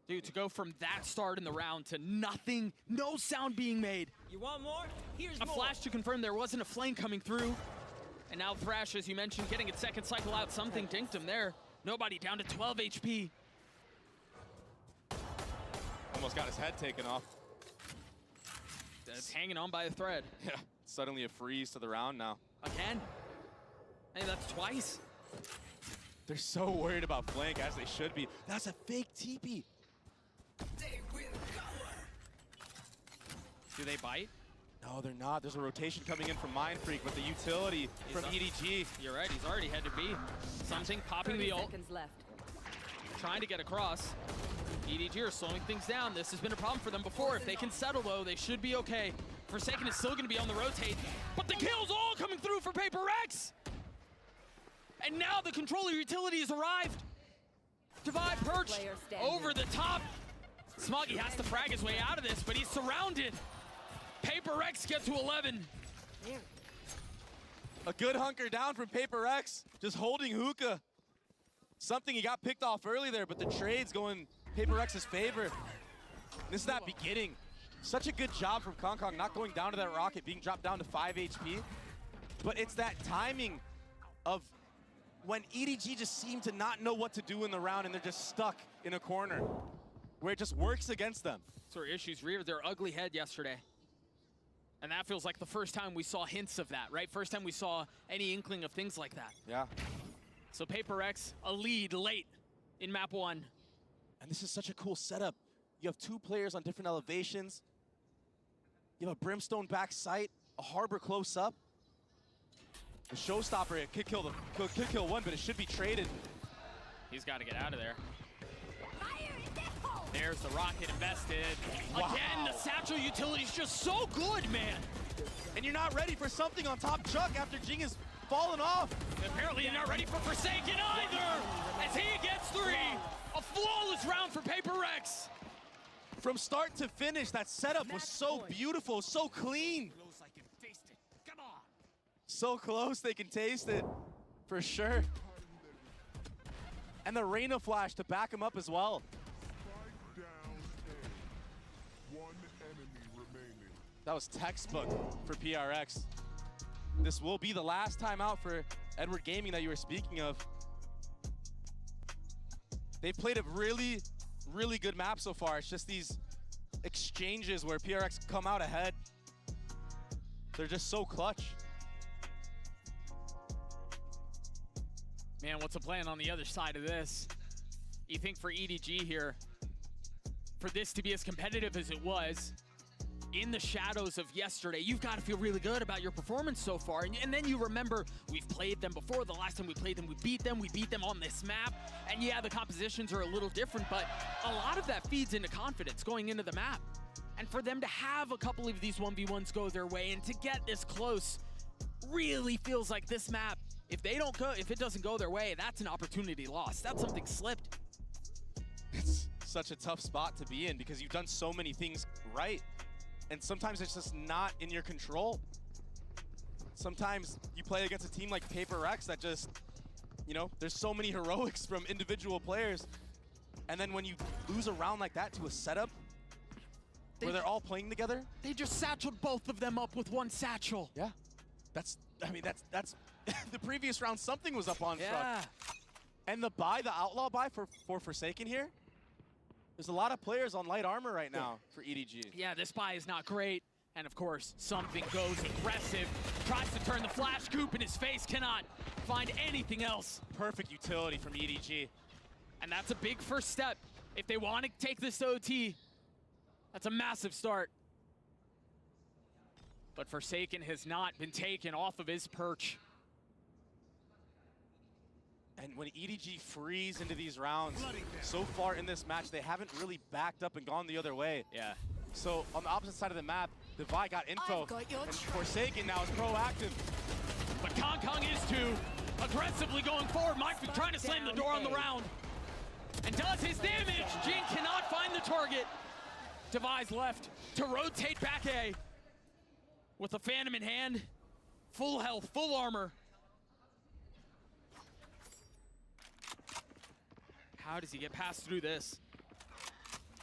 Dude, to go from that start in the round to nothing, no sound being made. You want more? Here's a flash to confirm there wasn't a flame coming through. And now Thrash, as you mentioned, getting its second cycle out. Something dinked him there. Nobody down to 12 HP. Almost got his head taken off. It's hanging on by a thread. Yeah, suddenly a freeze to the round now. Again. Hey, that's twice. They're so worried about flank, as they should be. That's a fake TP. Do they bite? No, they're not. There's a rotation coming in from Mind Freak, but the utility from EDG. You're right, he's already head to B. Something popping the ult. Left. Trying to get across. EDG are slowing things down. This has been a problem for them before. If they can settle, though, they should be okay. Forsaken is still going to be on the rotate, but the kills all coming through for PRX! And now the controller utility has arrived. Divide perch over the top. Smoggy has to frag his way out of this, but he's surrounded. PRX get to 11. A good hunker down from PRX, just holding hookah. Something he got picked off early there, but the trade's going PRX's favor. This is that beginning. Such a good job from Kong not going down to that rocket, being dropped down to 5 HP. But it's that timing of when EDG just seem to not know what to do in the round and they're just stuck in a corner where it just works against them. So issues reared their ugly head yesterday. And that feels like the first time we saw hints of that, right? First time we saw any inkling of things like that. Yeah. So PRX, a lead late in map 1. And this is such a cool setup. You have 2 players on different elevations. You have a Brimstone back sight, a Harbor close up. The Showstopper, it could kill one, but it should be traded. He's got to get out of there. There's the rocket invested. Wow. Again, the satchel utility is just so good, man. And you're not ready for something on top Chuck after Jing has fallen off. Apparently you're not ready for Forsaken either, as he gets 3. A flawless round for PRX. From start to finish, that setup was so beautiful, so clean. So close they can taste it, for sure. And the Reyna flash to back him up as well. That was textbook for PRX. This will be the last time out for Edward Gaming that you were speaking of. They've played a really, really good map so far. It's just these exchanges where PRX come out ahead. They're just so clutch. Man, what's the plan on the other side of this? You think for EDG here, for this to be as competitive as it was, in the shadows of yesterday, you've got to feel really good about your performance so far. And then you remember, we've played them before. The last time we played them, we beat them. We beat them on this map. And yeah, the compositions are a little different, but a lot of that feeds into confidence going into the map. And for them to have a couple of these 1v1s go their way and to get this close really feels like this map, if it doesn't go their way, that's an opportunity lost. That's something slipped. It's such a tough spot to be in because you've done so many things right. And sometimes it's just not in your control. Sometimes you play against a team like PRX that just, you know, there's so many heroics from individual players. And then when you lose a round like that to a setup where they're all playing together. They just satcheled both of them up with one satchel. Yeah. That's the previous round, something was up on truck. And the outlaw buy for Forsaken here, there's a lot of players on light armor right now for EDG. Yeah, this buy is not great. And of course, something goes aggressive. Tries to turn the flash coop in his face, cannot find anything else. Perfect utility from EDG. And that's a big first step. If they want to take this to OT, that's a massive start. But Forsaken has not been taken off of his perch. And when EDG freeze into these rounds, so far in this match, they haven't really backed up and gone the other way. Yeah. So on the opposite side of the map, Devi got info, and Forsaken now is proactive. But Kong is too, aggressively going forward. Mike trying to slam the door on the round. And does his damage. Jing cannot find the target. Devi's left to rotate back A. With the Phantom in hand, full health, full armor. How does he get past through this?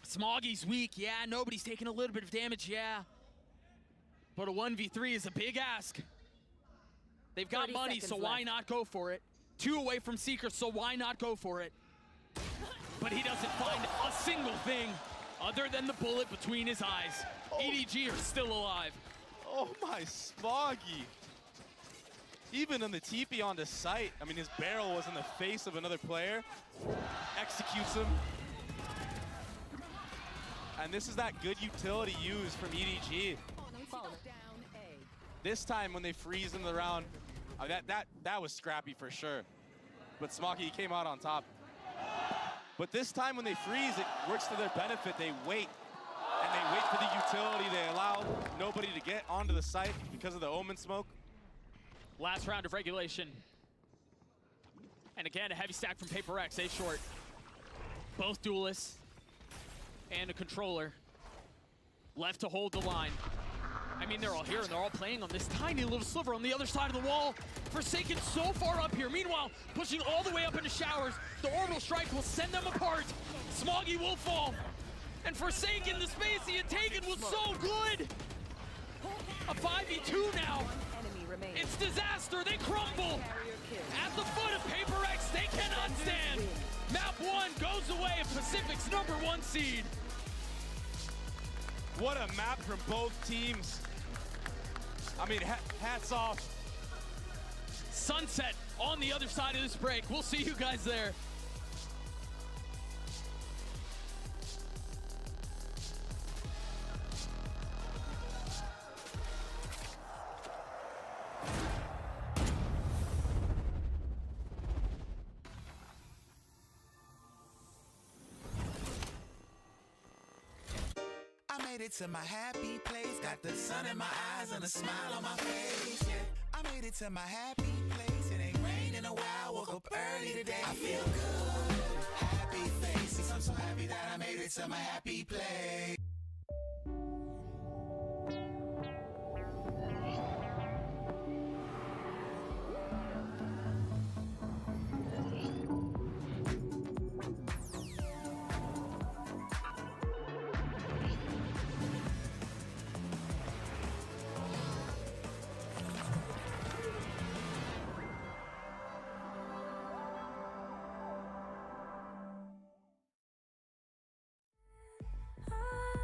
Smoggy's weak, yeah. Nobody's taking a little bit of damage, yeah. But a 1v3 is a big ask. They've got 30 money, so seconds why left. not go for it? 2 away from Seeker, so why not go for it? But he doesn't find a single thing other than the bullet between his eyes. EDG are still alive. Oh my Smoggy. Even on the TP on the site, I mean, his barrel was in the face of another player. Executes him. And this is that good utility used from EDG. This time when they freeze in the round, that was scrappy for sure. But Smoggy came out on top. But this time when they freeze, it works to their benefit. They wait, and they wait for the utility. They allow nobody to get onto the site because of the Omen smoke. Last round of regulation. And again, a heavy stack from PRX, A short. Both duelists and a controller left to hold the line. I mean, they're all here and they're all playing on this tiny little sliver on the other side of the wall. Forsaken so far up here. Meanwhile, pushing all the way up into showers. The orbital strike will send them apart. Smoggy will fall. And Forsaken, the space he had taken was so good. A 5v2 now. It's disaster, they crumble. At the foot of PRX, they cannot stand. Map 1 goes away of Pacific's #1 seed. What a map from both teams. I mean, hats off. Sunset on the other side of this break. We'll see you guys there. I made it to my happy place, got the sun in my eyes and a smile on my face, yeah. I made it to my happy place, it ain't rained in a while, woke up early today. I feel good, happy faces, I'm so happy that I made it to my happy place. I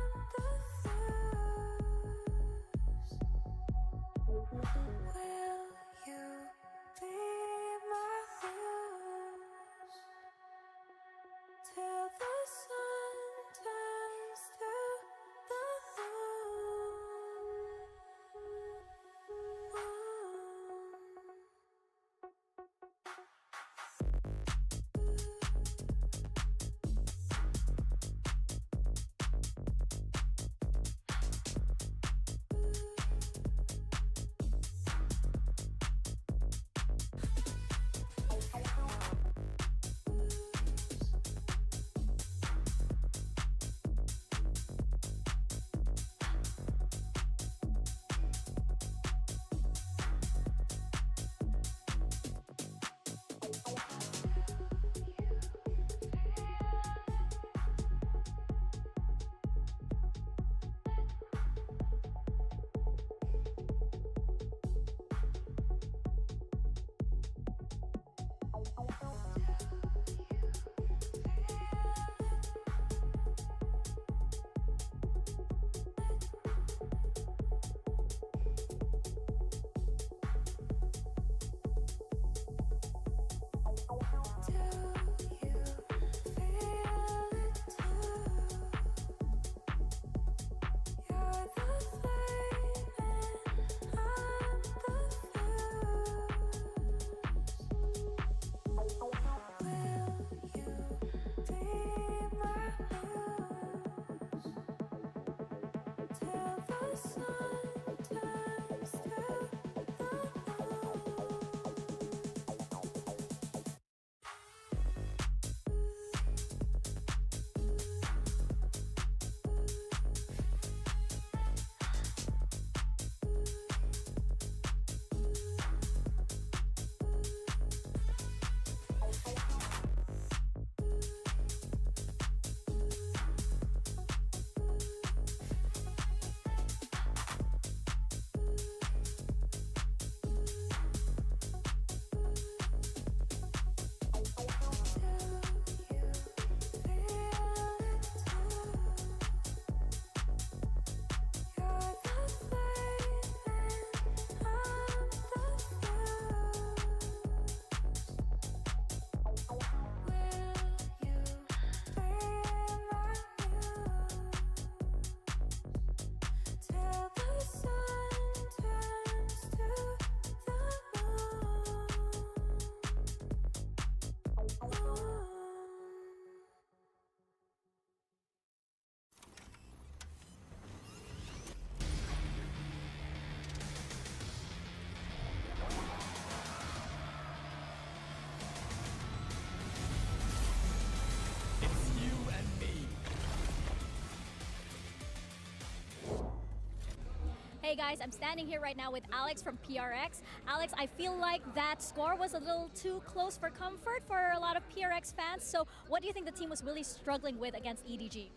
Hey guys, I'm standing here right now with Alex from PRX. Alex, I feel like that score was a little too close for comfort for a lot of PRX fans. So what do you think the team was really struggling with against EDG?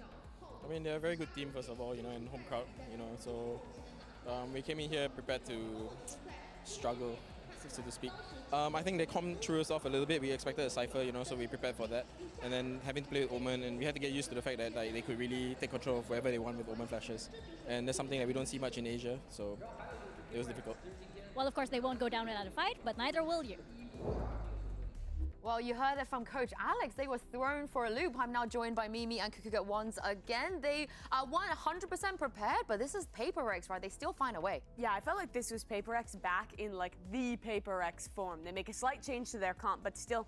I mean, they're a very good team, first of all, and home crowd, so we came in here prepared to struggle, so to speak. I think they threw us off a little bit. We expected a Cypher, so we prepared for that. And then having to play with Omen, and we had to get used to the fact that they could really take control of wherever they want with Omen flashes. And that's something that we don't see much in Asia, so it was difficult. Well, of course, they won't go down without a fight, but neither will you. Well, you heard it from Coach Alex. They were thrown for a loop. I'm now joined by Mimi and Kukuka once again. They weren't 100% prepared, but this is PRX, right? They still find a way. Yeah, I felt like this was PRX back in like the PRX form. They make a slight change to their comp, but still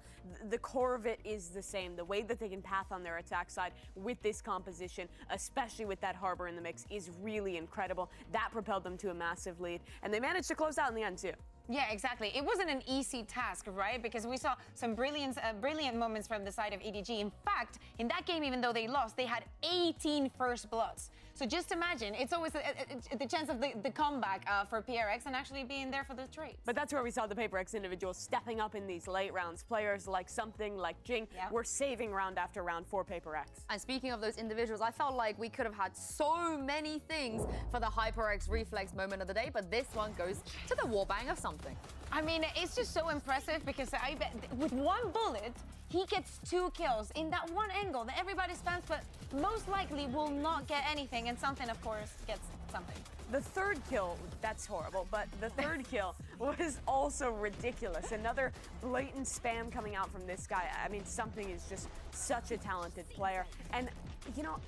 the core of it is the same. The way that they can path on their attack side with this composition, especially with that Harbor in the mix, is really incredible. That propelled them to a massive lead, and they managed to close out in the end too. Yeah, exactly. It wasn't an easy task, right? Because we saw some brilliant moments from the side of EDG. In fact, in that game, even though they lost, they had 18 first bloods. So just imagine, it's always the chance of the comeback for PRX and actually being there for the trade. But that's where we saw the PRX individuals stepping up in these late rounds. Players like something like Jing were saving round after round for PRX. And speaking of those individuals, I felt like we could have had so many things for the HyperX reflex moment of the day, but this one goes to the warbang of something. I mean, it's just so impressive because I bet with one bullet, he gets 2 kills in that one angle that everybody spams, but most likely will not get anything, and something, of course, gets something. The third kill, that's horrible, but the third kill was also ridiculous. Another blatant spam coming out from this guy. I mean, something is just such a talented player. And,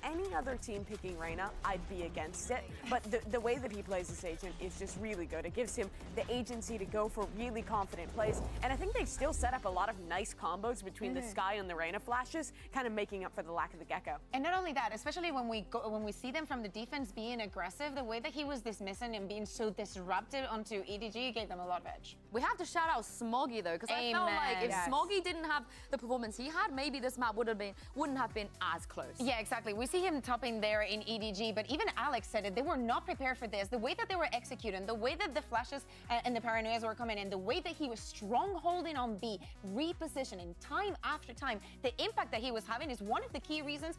any other team picking Reyna, I'd be against it. But the way that he plays this agent is just really good. It gives him the agency to go for really confident plays. And I think they still set up a lot of nice combos between the Sky and the Reyna flashes, kind of making up for the lack of the Gecko. And not only that, especially when we see them from the defense being aggressive, the way that he was dismissing and being so disruptive onto EDG gave them a lot of edge. We have to shout out Smoggy though, because I felt like if Smoggy didn't have the performance he had, maybe this map wouldn't have been as close. Yeah, exactly. We see him topping there in EDG, but even Alex said it. They were not prepared for this. The way that they were executing, the way that the flashes and the paranoias were coming in, the way that he was strong-holding on B, repositioning time after time, the impact that he was having is one of the key reasons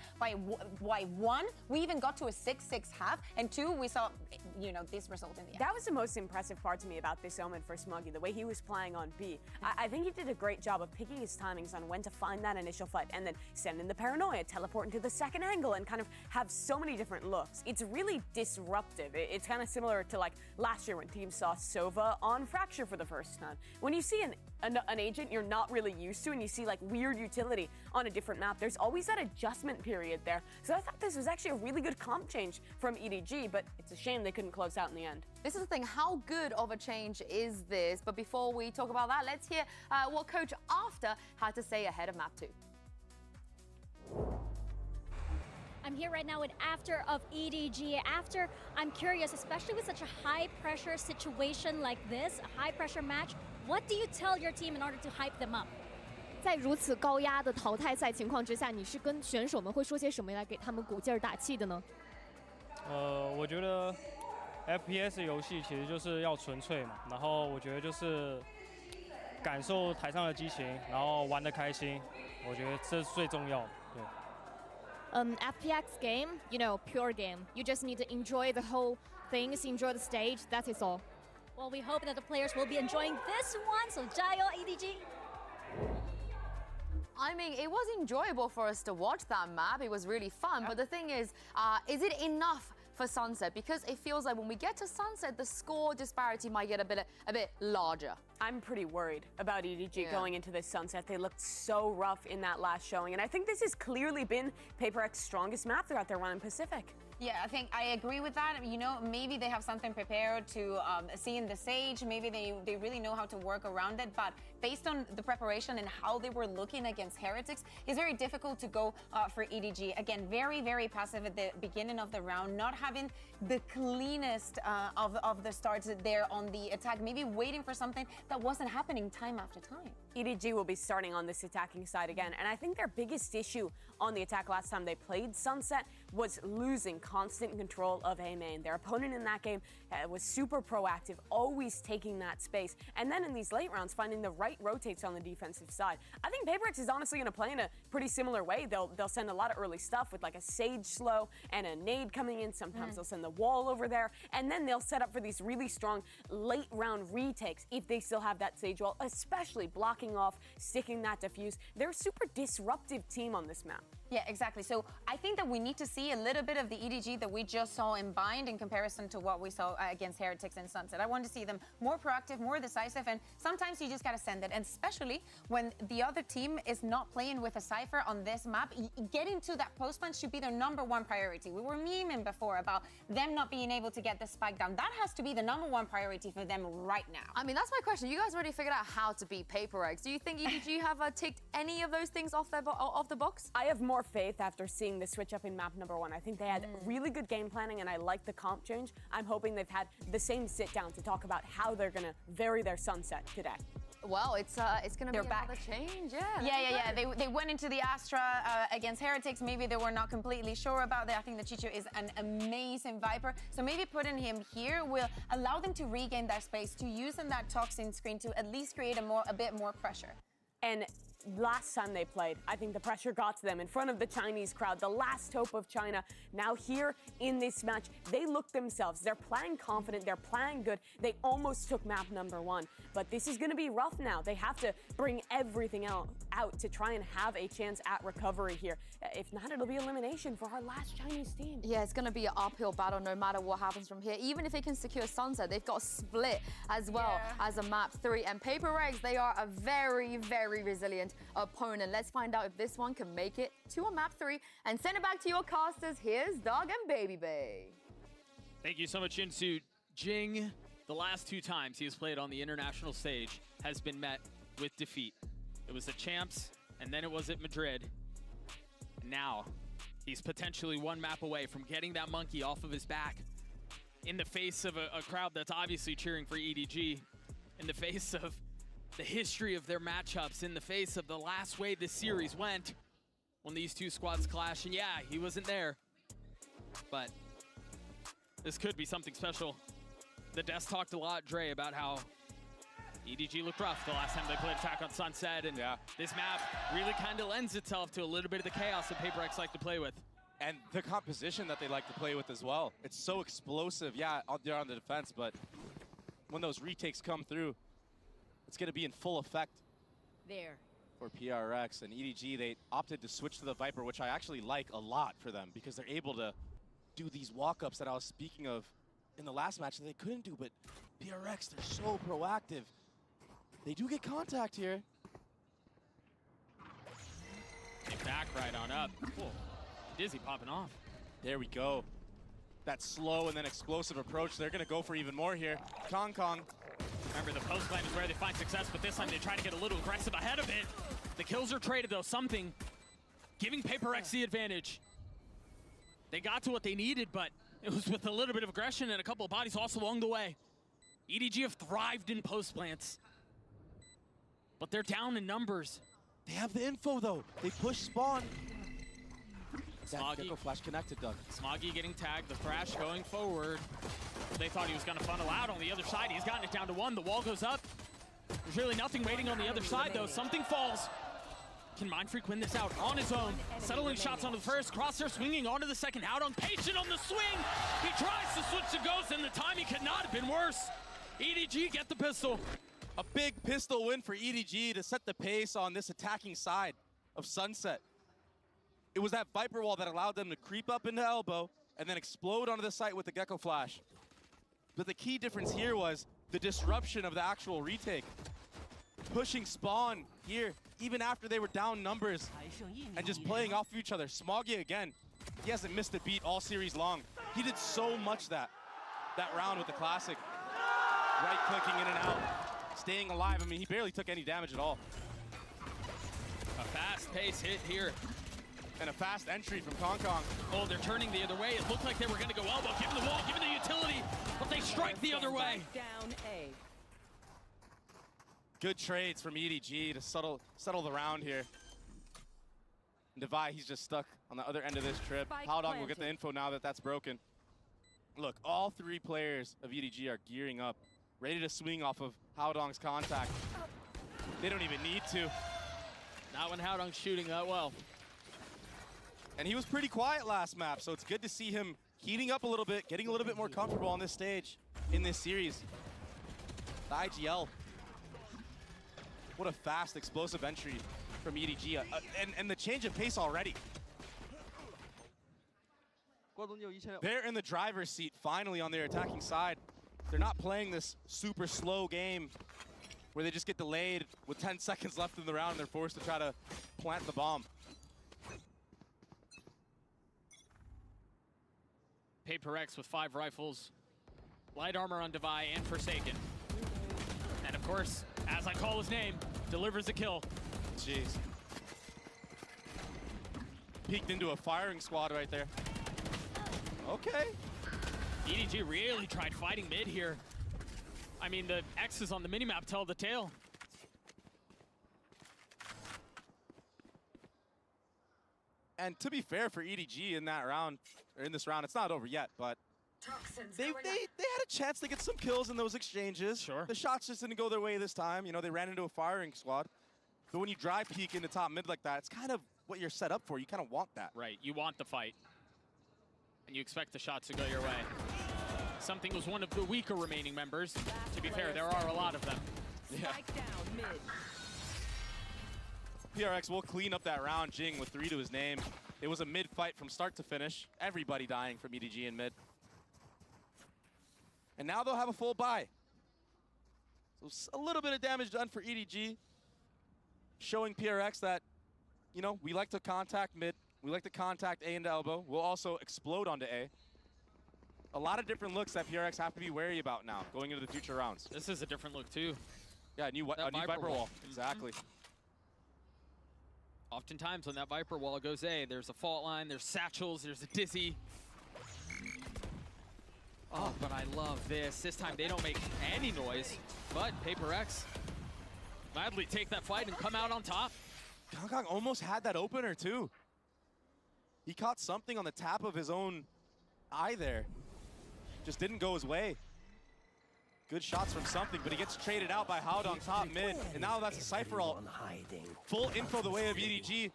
why one, we even got to a 6-6 half, and 2, we saw, this result in the end. That was the most impressive part to me about this Omen for Smoggy, the way he was playing on B. I think he did a great job of picking his timings on when to find that initial fight and then send in the paranoia, teleport into the second angle, and kind of have so many different looks. It's really disruptive. It's kind of similar to like last year when teams saw Sova on Fracture for the first time. When you see an agent you're not really used to and you see like weird utility on a different map, there's always that adjustment period there. So I thought this was actually a really good comp change from EDG, but it's a shame they couldn't close out in the end. This is the thing, how good of a change is this? But before we talk about that, let's hear what Coach After had to say ahead of map 2. I'm here right now with After of EDG. After, I'm curious, especially with such a high-pressure situation like this, a high-pressure match, what do you tell your team in order to hype them up? 在如此高压的淘汰赛情况之下，你是跟选手们会说些什么来给他们鼓劲儿打气的呢？我觉得 FPS 游戏其实就是要纯粹嘛，然后我觉得就是感受台上的激情，然后玩得开心，我觉得这是最重要的。对。FPX game, pure game. You just need to enjoy the whole things, enjoy the stage. That is all. Well, we hope that the players will be enjoying this one. So, jayo EDG. I mean, it was enjoyable for us to watch that map. It was really fun. But the thing is it enough for Sunset? Because it feels like when we get to Sunset, the score disparity might get a bit larger. I'm pretty worried about EDG going into this Sunset. They looked so rough in that last showing, and I think this has clearly been PRX's strongest map throughout their run in Pacific. Yeah, I think I agree with that. Maybe they have something prepared to see in the Sage. Maybe they really know how to work around it. But based on the preparation and how they were looking against Heretics, it's very difficult to go for EDG. Again, very, very passive at the beginning of the round, not having the cleanest of the starts there on the attack, maybe waiting for something that wasn't happening time after time. EDG will be starting on this attacking side again, and I think their biggest issue on the attack last time they played Sunset was losing constant control of A main. Their opponent in that game was super proactive, always taking that space. And then in these late rounds, finding the right rotates on the defensive side. I think PRX is honestly going to play in a pretty similar way. They'll send a lot of early stuff with like a Sage slow and a nade coming in. Sometimes they'll send the wall over there. And then they'll set up for these really strong late round retakes if they still have that Sage wall, especially blocking off, sticking that diffuse. They're a super disruptive team on this map. Yeah, exactly. So I think that we need to see a little bit of the EDG that we just saw in Bind in comparison to what we saw against Heretics and Sunset. I want to see them more proactive, more decisive, and sometimes you just got to send it. And especially when the other team is not playing with a Cypher on this map, getting to that post plant should be their #1 priority. We were memeing before about them not being able to get the spike down. That has to be the #1 priority for them right now. I mean, that's my question. You guys already figured out how to beat PRX. Do you think EDG have ticked any of those things off the box? I have more faith after seeing the switch up in map #1. I think they had really good game planning, and I like the comp change. I'm hoping they've had the same sit down to talk about how they're going to vary their sunset today. Well, it's going to be another change, Yeah. They went into the Astra against Heretics. Maybe they were not completely sure about that. I think that Chicho is an amazing Viper. So maybe putting him here will allow them to regain that space, to use in that toxin screen to at least create a bit more pressure. And last time they played, I think the pressure got to them in front of the Chinese crowd, the last hope of China. Now here in this match, they look themselves. They're playing confident. They're playing good. They almost took map #1. But this is going to be rough now. They have to bring everything out to try and have a chance at recovery here. If not, it'll be elimination for our last Chinese team. Yeah, it's going to be an uphill battle no matter what happens from here. Even if they can secure Sunset, they've got a split as well as a map 3. And PRX, they are a very, very resilient opponent. Let's find out if this one can make it to a map 3 and send it back to your casters. Here's Dog and Baby Bay. Thank you so much, Insu. Jing, the last 2 times he has played on the international stage, has been met with defeat. It was at Champs, and then it was at Madrid. Now, he's potentially 1 map away from getting that monkey off of his back in the face of a crowd that's obviously cheering for EDG, in the face of the history of their matchups, in the face of the last way this series went when these 2 squads clash. And yeah, he wasn't there, but this could be something special. The Desk talked a lot, Dre, about how EDG looked rough the last time they played Attack on Sunset, and this map really kind of lends itself to a little bit of the chaos that PRX like to play with. And the composition that they like to play with as well. It's so explosive. Yeah, they're on the defense, but when those retakes come through, it's going to be in full effect there for PRX. And EDG, they opted to switch to the Viper, which I actually like a lot for them because they're able to do these walk-ups that I was speaking of in the last match that they couldn't do. But PRX, they're so proactive. They do get contact here. Get back right on up. Whoa. Dizzy popping off. There we go. That slow and then explosive approach. They're going to go for even more here. Kong. Remember, the post lane is where they find success, but this time they try to get a little aggressive ahead of it. The kills are traded, though. Something giving PRX the advantage. They got to what they needed, but it was with a little bit of aggression and a couple of bodies also along the way. EDG have thrived in post plants, but they're down in numbers. They have the info, though. They push spawn. Smoggy. Gecko Flash connected, Doug. Smoggy getting tagged. The Thrash going forward. They thought he was going to funnel out on the other side. He's gotten it down to 1. The wall goes up. There's really nothing waiting on the other side, though. Something falls. Can Mindfreak win this out on his own? Settling shots onto the first. Crosshair swinging onto the second. Out on patient on the swing. He tries to switch to Ghost, and the timing could not have been worse. EDG get the pistol. A big pistol win for EDG to set the pace on this attacking side of Sunset. It was that Viper wall that allowed them to creep up into elbow and then explode onto the site with the Gecko Flash. But the key difference here was the disruption of the actual retake. Pushing spawn here, even after they were down numbers, and just playing off of each other. Smoggy again, he hasn't missed a beat all series long. He did so much that round with the Classic. Right-clicking in and out, staying alive. I mean, he barely took any damage at all. A fast-paced hit here. And a fast entry from Kong. Oh, they're turning the other way. It looked like they were going to go elbow, given the wall, given the utility, but they strike the other way. Down A. Good trades from EDG to settle the round here. Devi, he's just stuck on the other end of this trip. Spike Haodong will get the planted. info now that that's broken. Look, all three players of EDG are gearing up, ready to swing off of Haodong's contact. They don't even need to. Not when Haodong's shooting that well. And he was pretty quiet last map, so it's good to see him heating up a little bit, getting a little bit more comfortable on this stage in this series. The IGL. What a fast, explosive entry from EDG, and the change of pace already. They're in the driver's seat finally on their attacking side. They're not playing this super slow game where they just get delayed with 10 seconds left in the round and they're forced to try to plant the bomb. PRX with 5 rifles, light armor on Devi and Forsaken. And of course, as I call his name, delivers a kill. Jeez. Peeked into a firing squad right there. Okay. EDG really tried fighting mid here. I mean, the X's on the minimap tell the tale. And to be fair for EDG in that round, or in this round, it's not over yet, but they had a chance to get some kills in those exchanges. Sure. The shots just didn't go their way this time. You know, they ran into a firing squad. But when you drive peek into top mid like that, it's kind of what you're set up for. You kind of want that. Right, you want the fight. And you expect the shots to go your way. Something was one of the weaker remaining members. To be fair, there are a lot of them. Spike down mid. PRX will clean up that round, Jing, with 3 to his name. It was a mid fight from start to finish. Everybody dying from EDG in mid. And now they'll have a full buy. So a little bit of damage done for EDG. Showing PRX that, you know, we like to contact mid. We like to contact A into elbow. We'll also explode onto A. A lot of different looks that PRX have to be wary about now, going into the future rounds. This is a different look, too. Yeah, a new Viper wall. Exactly. Oftentimes when that Viper wall goes A, there's a fault line, there's satchels, there's a dizzy. Oh, but I love this. This time they don't make any noise, but PRX gladly take that fight and come out on top. Kong almost had that opener, too. He caught something on the tap of his own eye there. Just didn't go his way. Good shots from something, but he gets traded out by Haodong top mid, and now that's a Cypher ult. Full info the way of EDG.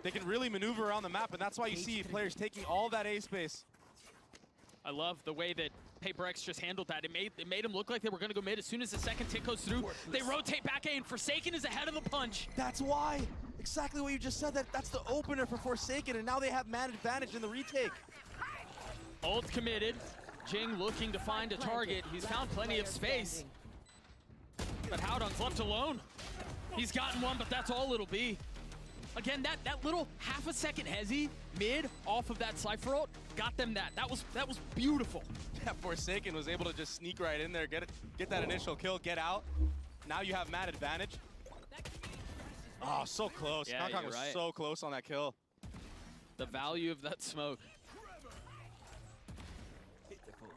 They can really maneuver around the map, and that's why you see players taking all that A space. I love the way that PRX just handled that. It made them look like they were going to go mid. As soon as the second tick goes through, they rotate back A, and Forsaken is ahead of the punch. That's why. Exactly what you just said. That's the opener for Forsaken, and now they have man advantage in the retake. Ult committed. Jing looking to find a target. He's found plenty of space. But Haodong's left alone. He's gotten one, but that's all it'll be. Again, that little half a second hezzy mid off of that Cypher ult got them that. That was beautiful. Yeah, Forsaken was able to just sneak right in there, get that initial kill, get out. Now you have man advantage. Oh, so close. Yeah, Kong was right. so close on that kill. The value of that smoke.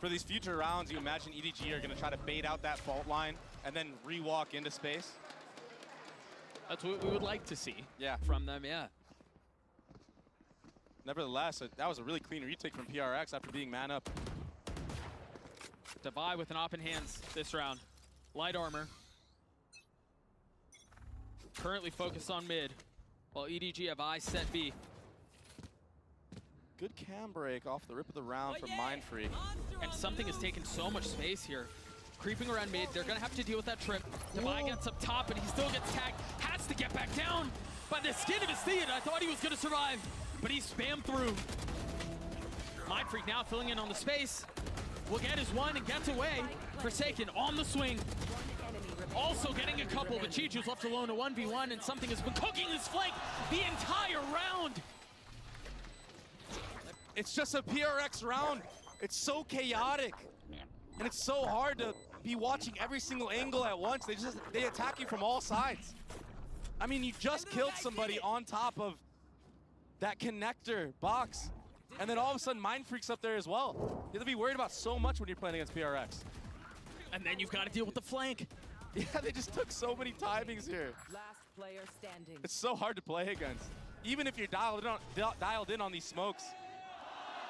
For these future rounds, you imagine EDG are going to try to bait out that fault line and then re-walk into space. That's what we would like to see. Yeah. From them, yeah. Nevertheless, that was a really clean retake from PRX after being man up. Devi with an op in hands this round. Light armor. Currently focused on mid, while EDG have eyes set B. Good cam break off the rip of the round from Mindfreak. And something has taken so much space here. Creeping around mid, they're gonna have to deal with that trip. Devi gets up top and he still gets tagged. Has to get back down by the skin of his teeth. I thought he was gonna survive, but he spammed through. Mindfreak now filling in on the space. Will get his one and gets away. Forsaken on the swing. Also getting a couple, but Chichu's left alone a 1v1, and something has been cooking his flank the entire round. It's just a PRX round. It's so chaotic. And it's so hard to be watching every single angle at once. They attack you from all sides. I mean, you just killed somebody on top of that connector box. And then all of a sudden, Mindfreak's up there as well. You have to be worried about so much when you're playing against PRX. And then you've got to deal with the flank. Yeah, they just took so many timings here. Last player standing. It's so hard to play against. even if you're dialed in on these smokes,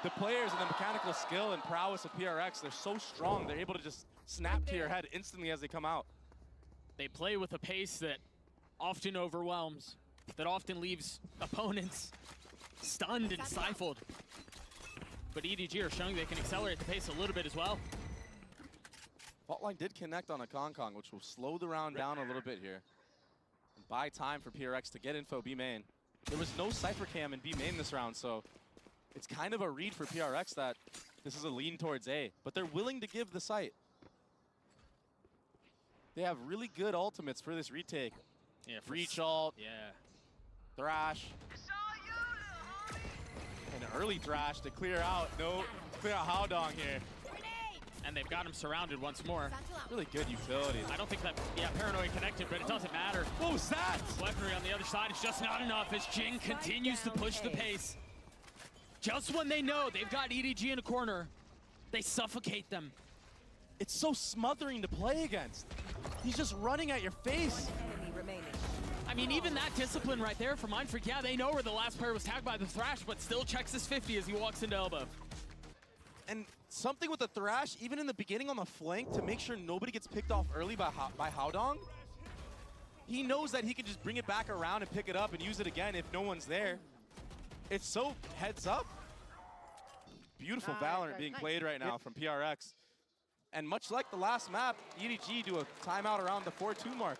the players and the mechanical skill and prowess of PRX, they're so strong, they're able to just snap to your head instantly as they come out. They play with a pace that often overwhelms, that often leaves opponents stunned and stifled. But EDG are showing they can accelerate the pace a little bit as well. Fault line did connect on a Kong, which will slow the round down a little bit here and buy time for PRX to get info B main. There was no Cypher Cam in B main this round, so it's kind of a read for PRX that this is a lean towards A, but they're willing to give the site. They have really good ultimates for this retake. Yeah, Reach ult, yeah, Thrash, and an early Thrash to clear out. Clear out Howdong here. and they've got him surrounded once more. Really good utility. I don't think that, Paranoid connected, but it doesn't matter. What was that? Weaponry on the other side is just not enough as Jing continues to push the pace. Just when they know they've got EDG in a corner, they suffocate them. It's so smothering to play against. He's just running at your face. I mean, even that discipline right there for Mindfreak, yeah, they know where the last player was tagged by the Thrash, but still checks his 50 as he walks into elbow. And something with the Thrash, even in the beginning on the flank, to make sure nobody gets picked off early by Howdong. He knows that he can just bring it back around and pick it up and use it again if no one's there. It's so heads up. Beautiful Valorant being played right now from PRX. And much like the last map, EDG do a timeout around the 4-2 mark.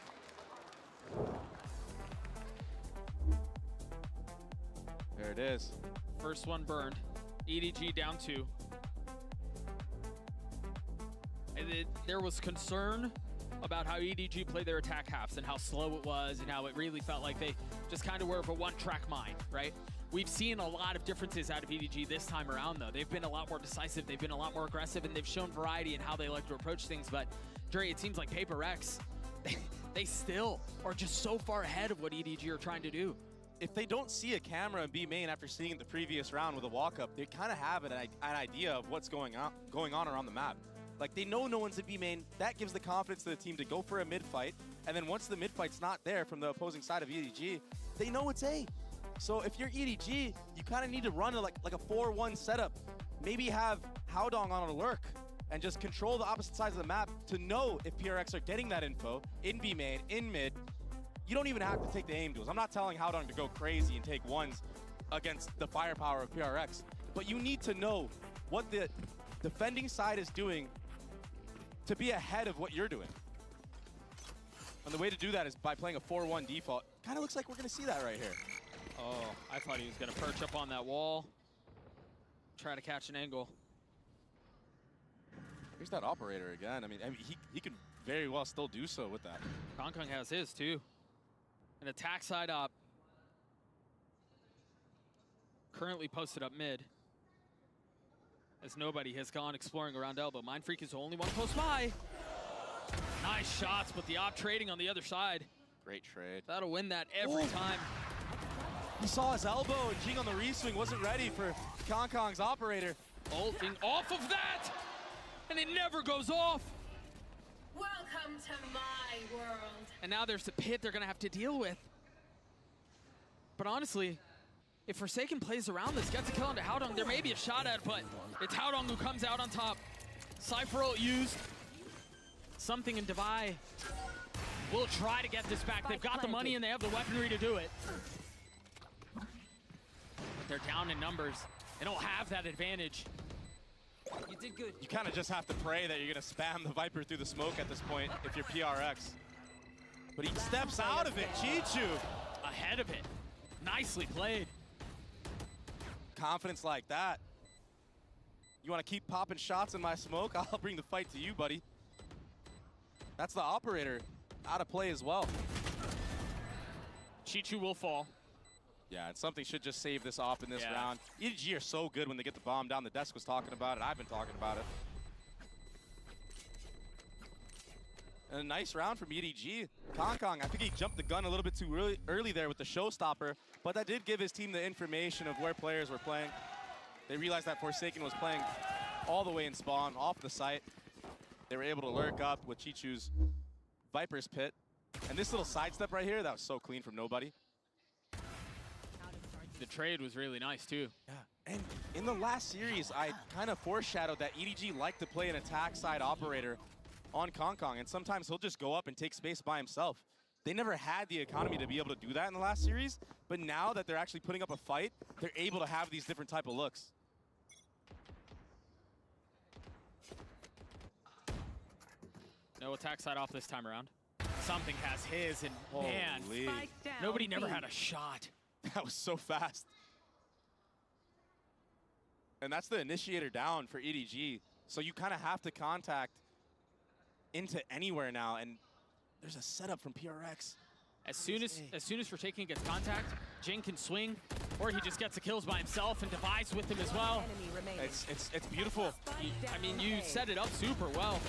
There it is. First one burned. EDG down 2. And there was concern about how EDG played their attack halves and how slow it was and how it really felt like they just kind of were of a one-track mind, right? We've seen a lot of differences out of EDG this time around, though. They've been a lot more decisive, they've been a lot more aggressive, and they've shown variety in how they like to approach things. But, Dre, it seems like PRX, they still are just so far ahead of what EDG are trying to do. If they don't see a camera in B main after seeing it the previous round with a walk-up, they kind of have an idea of what's going on around the map. Like, they know no one's in B main. That gives the confidence to the team to go for a mid-fight. And then once the mid-fight's not there from the opposing side of EDG, they know it's A. So if you're EDG, you kind of need to run like a 4-1 setup. Maybe have Howdong on a lurk and just control the opposite sides of the map to know if PRX are getting that info in B main, in mid. You don't even have to take the aim duels. I'm not telling Howdong to go crazy and take ones against the firepower of PRX, but you need to know what the defending side is doing to be ahead of what you're doing. And the way to do that is by playing a 4-1 default. Kind of looks like we're going to see that right here. Oh, I thought he was going to perch up on that wall, try to catch an angle. Here's that operator again. I mean he could very well still do so with that. Kong has his too. An attack side up. Currently posted up mid. As nobody has gone exploring around elbow. Mindfreak is the only one close by. Nice shots, but the op trading on the other side. Great trade. That'll win that every time. He saw his elbow and Jing on the reswing wasn't ready for Kong's operator. Ulting off of that! And it never goes off! Welcome to my world. And now there's the pit they're gonna have to deal with. But honestly, if Forsaken plays around this, gets a kill onto Howdong, there may be a shot at it, but it's Howdong who comes out on top. Cypher ult used. Something in Divide will try to get this back. They've got the money and they have the weaponry to do it. But they're down in numbers. They don't have that advantage. You did good. You kind of just have to pray that you're going to spam the Viper through the smoke at this point if you're PRX. But he steps out of it, Chichu. Ahead of it. Nicely played. Confidence like that. You want to keep popping shots in my smoke? I'll bring the fight to you, buddy. That's the operator out of play as well. Chichu will fall. Yeah, and something should just save this off in this round. EDG are so good when they get the bomb down. The desk was talking about it. I've been talking about it. And a nice round from EDG. Kong, I think he jumped the gun a little bit too early there with the showstopper, but that did give his team the information of where players were playing. They realized that Forsaken was playing all the way in spawn, off the site. They were able to lurk up with Chichu's Viper's pit. And this little sidestep right here, that was so clean from nobody. The trade was really nice, too. Yeah, and in the last series, I kind of foreshadowed that EDG liked to play an attack side operator on Kong Kong, and sometimes he'll just go up and take space by himself. They never had the economy to be able to do that in the last series, but now that they're actually putting up a fight, they're able to have these different type of looks. No attack side off this time around. Something has his, and man, nobody never had a shot. That was so fast. And that's the initiator down for EDG. So you kind of have to contact into anywhere now, and there's a setup from PRX. As soon as Forsaken gets contact, Jing can swing, or he just gets the kills by himself, and Device with him as well. It's beautiful. I mean, you set it up super well.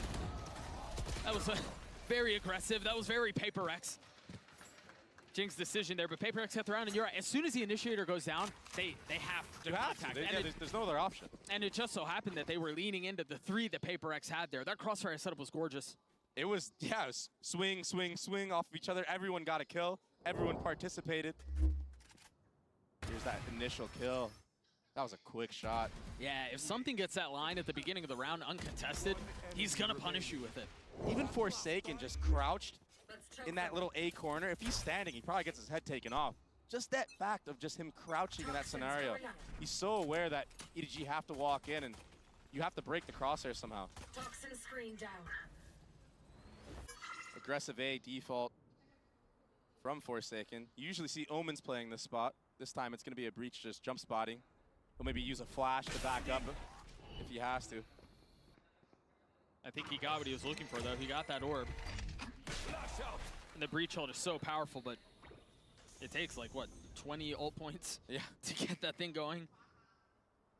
That was very aggressive. That was very PRX. Jing's decision there, but PRX got the round, and you're right. As soon as the initiator goes down, they have to contact. There's no other option. And it just so happened that they were leaning into the 3 that PRX had there. That crossfire setup was gorgeous. It was, yeah, it was swing, swing, swing off of each other. Everyone got a kill. Everyone participated. Here's that initial kill. That was a quick shot. Yeah, if something gets that line at the beginning of the round uncontested, he's going to punish you with it. Even Forsaken just crouched in that little A corner. If he's standing, he probably gets his head taken off. Just that fact of just him crouching in that scenario. He's so aware that EDG have to walk in, and you have to break the crosshair somehow. Toxin screen down. Aggressive A default from Forsaken. You usually see Omens playing this spot. This time it's going to be a breach just jump spotting. He'll maybe use a flash to back up if he has to. I think he got what he was looking for, though. He got that orb. And the breach ult is so powerful, but it takes, like, what, 20 ult points to get that thing going?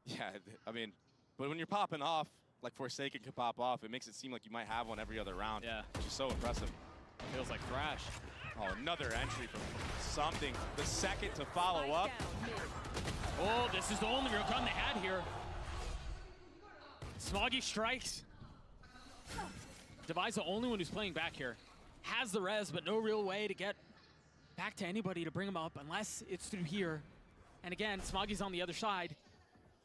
Yeah, I mean, but when you're popping off, like Forsaken could pop off, it makes it seem like you might have one every other round. Yeah. Which is so impressive. Feels like Thrash. Oh, another entry from something. The second to follow up. Oh, this is the only real gun they had here. Smoggy strikes. Devi's the only one who's playing back here. Has the res, but no real way to get back to anybody to bring him up unless it's through here. And again, Smoggy's on the other side.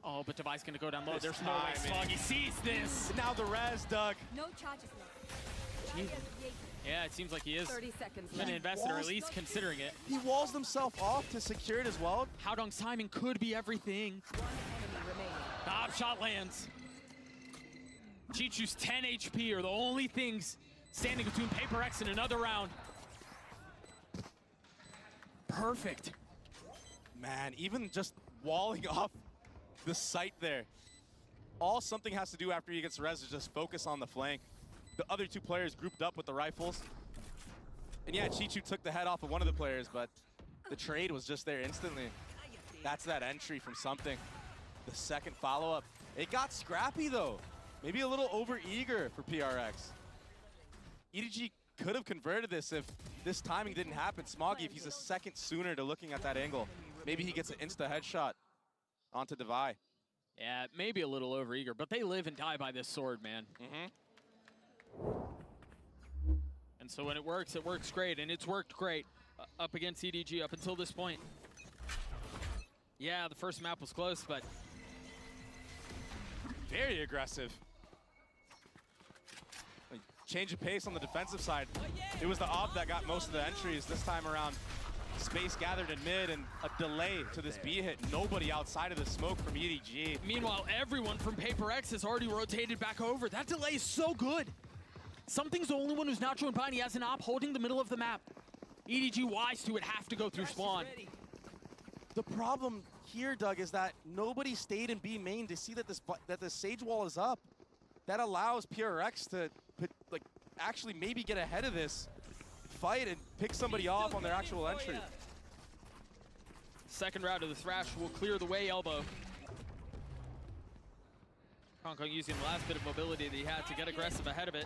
Oh, but Devi's gonna go down low. There's no way Smoggy sees this. Now the res, Doug. No charges left. Jeez. Yeah, it seems like he is 30 seconds gonna invest it, or at least considering it. He walls himself off to secure it as well. Howdong's timing could be everything. Bob shot lands. Chichu's 10 HP are the only things standing between PRX and another round. Perfect. Man, even just walling off the site there. All something has to do after he gets res is just focus on the flank. The other 2 players grouped up with the rifles. And yeah, Chichu took the head off of one of the players, but the trade was just there instantly. That's that entry from something. The second follow-up. It got scrappy though. Maybe a little over-eager for PRX. EDG could have converted this if this timing didn't happen. Smoggy, if he's a second sooner to looking at that angle, maybe he gets an insta headshot onto Devi. Yeah, maybe a little over-eager, but they live and die by this sword, man. And so when it works great, and it's worked great up against EDG up until this point. Yeah, the first map was close, but very aggressive. Change of pace on the defensive side. It was the AWP that got most of the entries this time around. Space gathered in mid and a delay to this B hit. Nobody outside of the smoke from EDG. Meanwhile, everyone from PRX has already rotated back over. That delay is so good. Something's the only one who's not joined behind. He has an AWP holding the middle of the map. EDG wise to it, have to go through spawn. The problem here, Doug, is that nobody stayed in B main to see that the Sage wall is up. That allows PRX to actually maybe get ahead of this fight and pick somebody off on their actual entry. Second round of the Thrash will clear the way, elbow. Kong Kong using the last bit of mobility that he had to get aggressive ahead of it.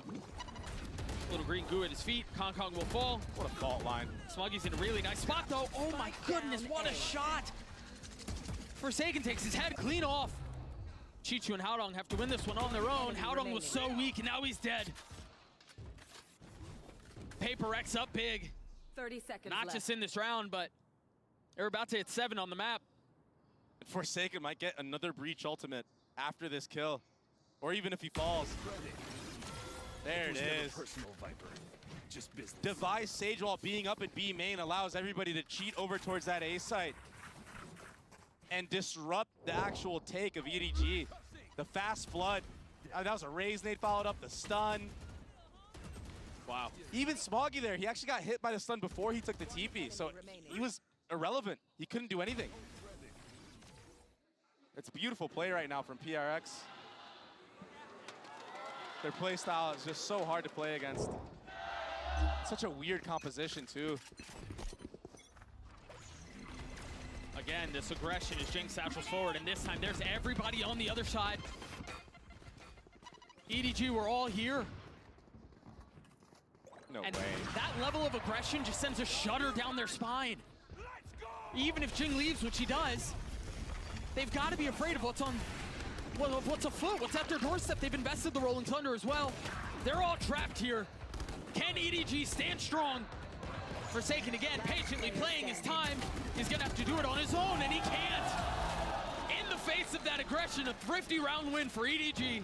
Little green goo at his feet. Kong Kong will fall. What a fault line. Smoggy's in a really nice spot, though. Oh my goodness, what a shot. Forsaken takes his head clean off. Chichu and Howdong have to win this one on their own. Howdong was so weak, and now he's dead. PRX up big. 30 seconds Not left. just in this round, but they're about to hit 7 on the map. Forsaken might get another Breach ultimate after this kill. Or even if he falls. There it is. Device Sage while being up at B main allows everybody to cheat over towards that A site and disrupt the actual take of EDG. The fast flood. That was a raise nade followed up, the stun. Wow. Even Smoggy there, he actually got hit by the stun before he took the TP, so he was irrelevant. He couldn't do anything. It's a beautiful play right now from PRX. Their play style is just so hard to play against. Such a weird composition too. Again, this aggression as Jing satchels forward, and this time there's everybody on the other side. EDG, we're all here. No and way. That level of aggression just sends a shudder down their spine. Even if Jing leaves, which he does, they've got to be afraid of what's afoot, what's at their doorstep. They've invested the Rolling Thunder as well. They're all trapped here. Can EDG stand strong? Forsaken again, patiently playing his time. He's gonna have to do it on his own, and he can't. In the face of that aggression, a thrifty round win for EDG.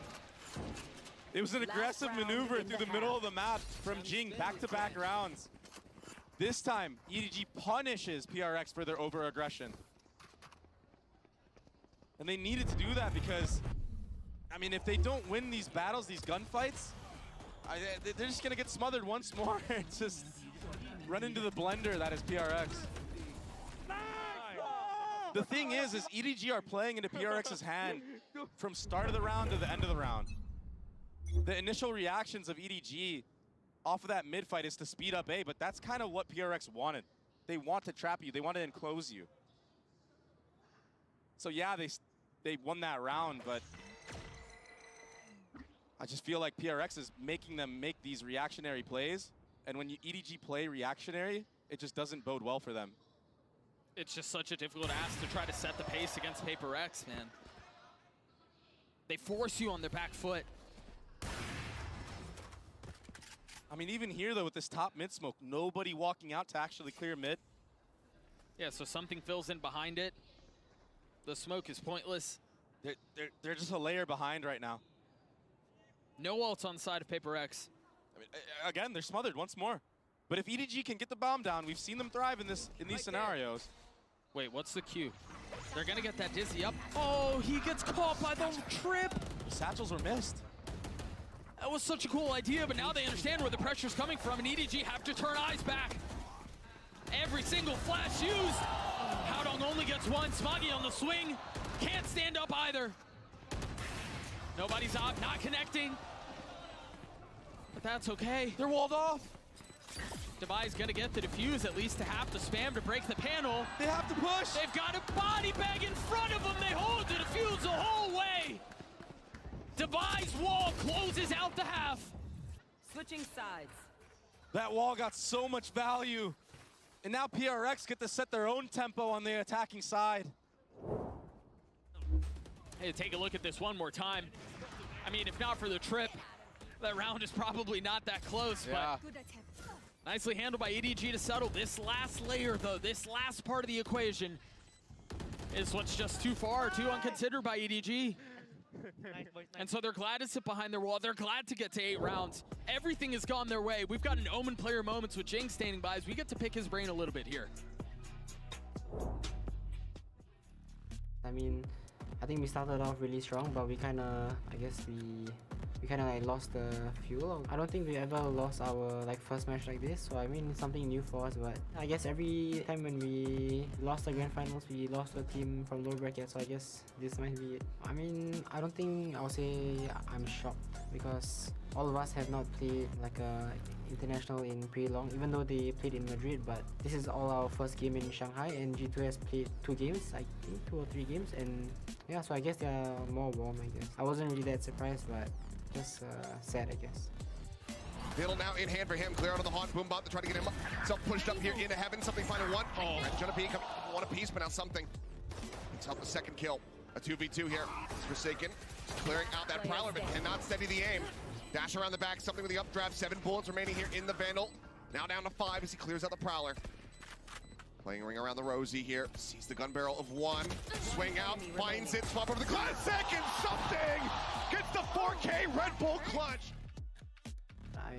It was an aggressive maneuver through the middle of the map from Jing, back-to-back rounds. This time, EDG punishes PRX for their over-aggression. And they needed to do that because, I mean, if they don't win these battles, these gunfights, they're just gonna get smothered once more. It's just run into the blender that is PRX. The thing is EDG are playing into PRX's hand from start of the round to the end of the round. The initial reactions of EDG off of that mid fight is to speed up A, but that's kind of what PRX wanted. They want to trap you, they want to enclose you. So yeah, they won that round, but I just feel like PRX is making them make these reactionary plays, and when you EDG play reactionary, it just doesn't bode well for them. It's just such a difficult ask to try to set the pace against PRX, man. They force you on their back foot. I mean, even here though, with this top mid smoke, nobody walking out to actually clear mid. Yeah, so something fills in behind it. The smoke is pointless. They're just a layer behind right now. No ults on the side of PRX. I mean, again, they're smothered once more. But if EDG can get the bomb down, we've seen them thrive in these scenarios. Wait, what's the cue? They're gonna get that dizzy up. Oh, he gets caught by the trip. The satchels were missed. That was such a cool idea, but now they understand where the pressure's coming from, and EDG have to turn eyes back. Every single flash used. Haodong only gets one. Smoggy on the swing. Can't stand up either. Nobody's up, not connecting. But that's okay. They're walled off. Devi's gonna get the defuse, at least to have to spam to break the panel. They have to push. They've got a body bag in front of them. They hold the defuse the whole way. Devi's wall closes out the half. Switching sides. That wall got so much value. And now PRX get to set their own tempo on the attacking side. Hey, take a look at this one more time. I mean, if not for the trip, that round is probably not that close, yeah. But nicely handled by EDG to settle. This last layer, though, this last part of the equation is what's just too far, too unconsidered by EDG. And so they're glad to sit behind their wall. They're glad to get to 8 rounds. Everything has gone their way. We've got an Omen player moments with Jing standing by as we get to pick his brain a little bit here. I mean, I think we started off really strong, but we kind of, I guess we kind of like lost the fuel. I don't think we ever lost our like first match like this, so I mean it's something new for us, but I guess every time when we lost the grand finals, we lost a team from low bracket, so I guess this might be it. I mean, I don't think I'll say I'm shocked because all of us have not played like a international in pretty long, even though they played in Madrid, but this is all our first game in Shanghai, and G2 has played 2 games, I think 2 or 3 games, and yeah, so I guess they're more warm, I guess. I wasn't really that surprised, but just sad, I guess. Fiddle now in hand for him. Clear out of the haunt. Boombot to try to get himself pushed up here into heaven. Something final one. Oh, Jonah coming one apiece, but now something. It's helped the second kill. A 2v2 here. It's Forsaken. Clearing out that Prowler, but cannot steady the aim. Dash around the back. Something with the updraft. 7 bullets remaining here in the Vandal. Now down to 5 as he clears out the Prowler. Playing ring around the rosy here. Sees the gun barrel of one. Swing out, finds it, swap over the classic, and something gets the 4K Red Bull clutch. I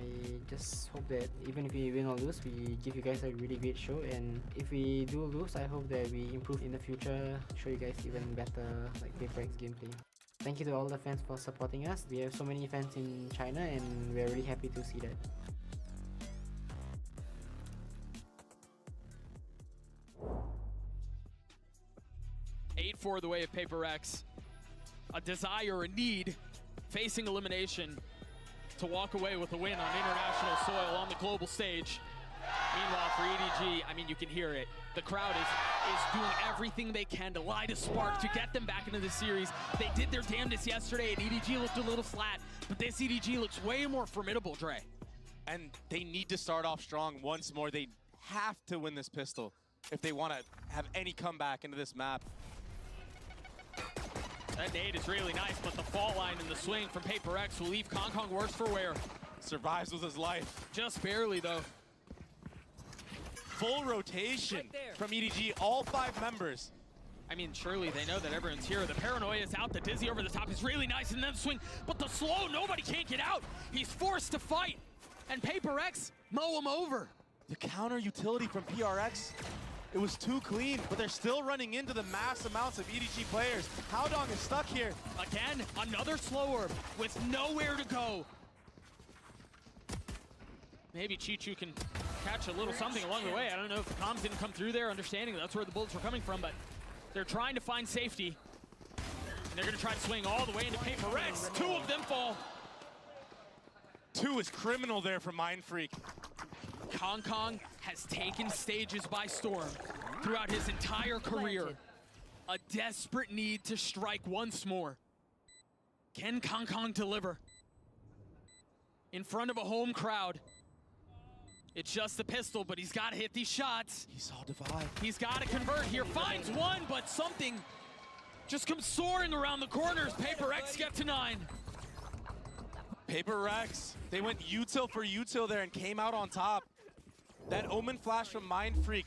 just hope that even if we win or lose, we give you guys a really great show. And if we do lose, I hope that we improve in the future, show you guys even better like PRX gameplay. Thank you to all the fans for supporting us. We have so many fans in China, and we're really happy to see that. For the way of PRX, a desire, a need, facing elimination to walk away with a win on international soil on the global stage. Meanwhile, for EDG, I mean, you can hear it. The crowd is doing everything they can to light a spark to get them back into the series. They did their damnedest yesterday, and EDG looked a little flat, but this EDG looks way more formidable, Dre. And they need to start off strong once more. They have to win this pistol if they want to have any comeback into this map. That nade is really nice, but the fault line and the swing from PRX will leave Kong worse for wear. Survives with his life. Just barely, though. Full rotation from EDG, all 5 members. I mean, surely they know that everyone's here. The paranoia is out. The dizzy over the top is really nice, and then swing. But the slow, nobody can't get out. He's forced to fight, and PRX mow him over. The counter utility from PRX, it was too clean, but they're still running into the mass amounts of EDG players. Howdong is stuck here. Again, another slow orb with nowhere to go. Maybe Chichu can catch a little something along the way. I don't know if the comms didn't come through there, understanding that's where the bullets were coming from, but they're trying to find safety. And they're gonna try to swing all the way into PRX. 2 of them fall. 2 is criminal there for Mindfreak. Kong has taken stages by storm throughout his entire career. A desperate need to strike once more. Can Kong deliver? In front of a home crowd. It's just the pistol, but he's got to hit these shots. He saw Divide. He's got to convert here. Finds one, but something just comes soaring around the corners. PRX get to 9. PRX, they went util for util there and came out on top. That Omen flash from Mindfreak,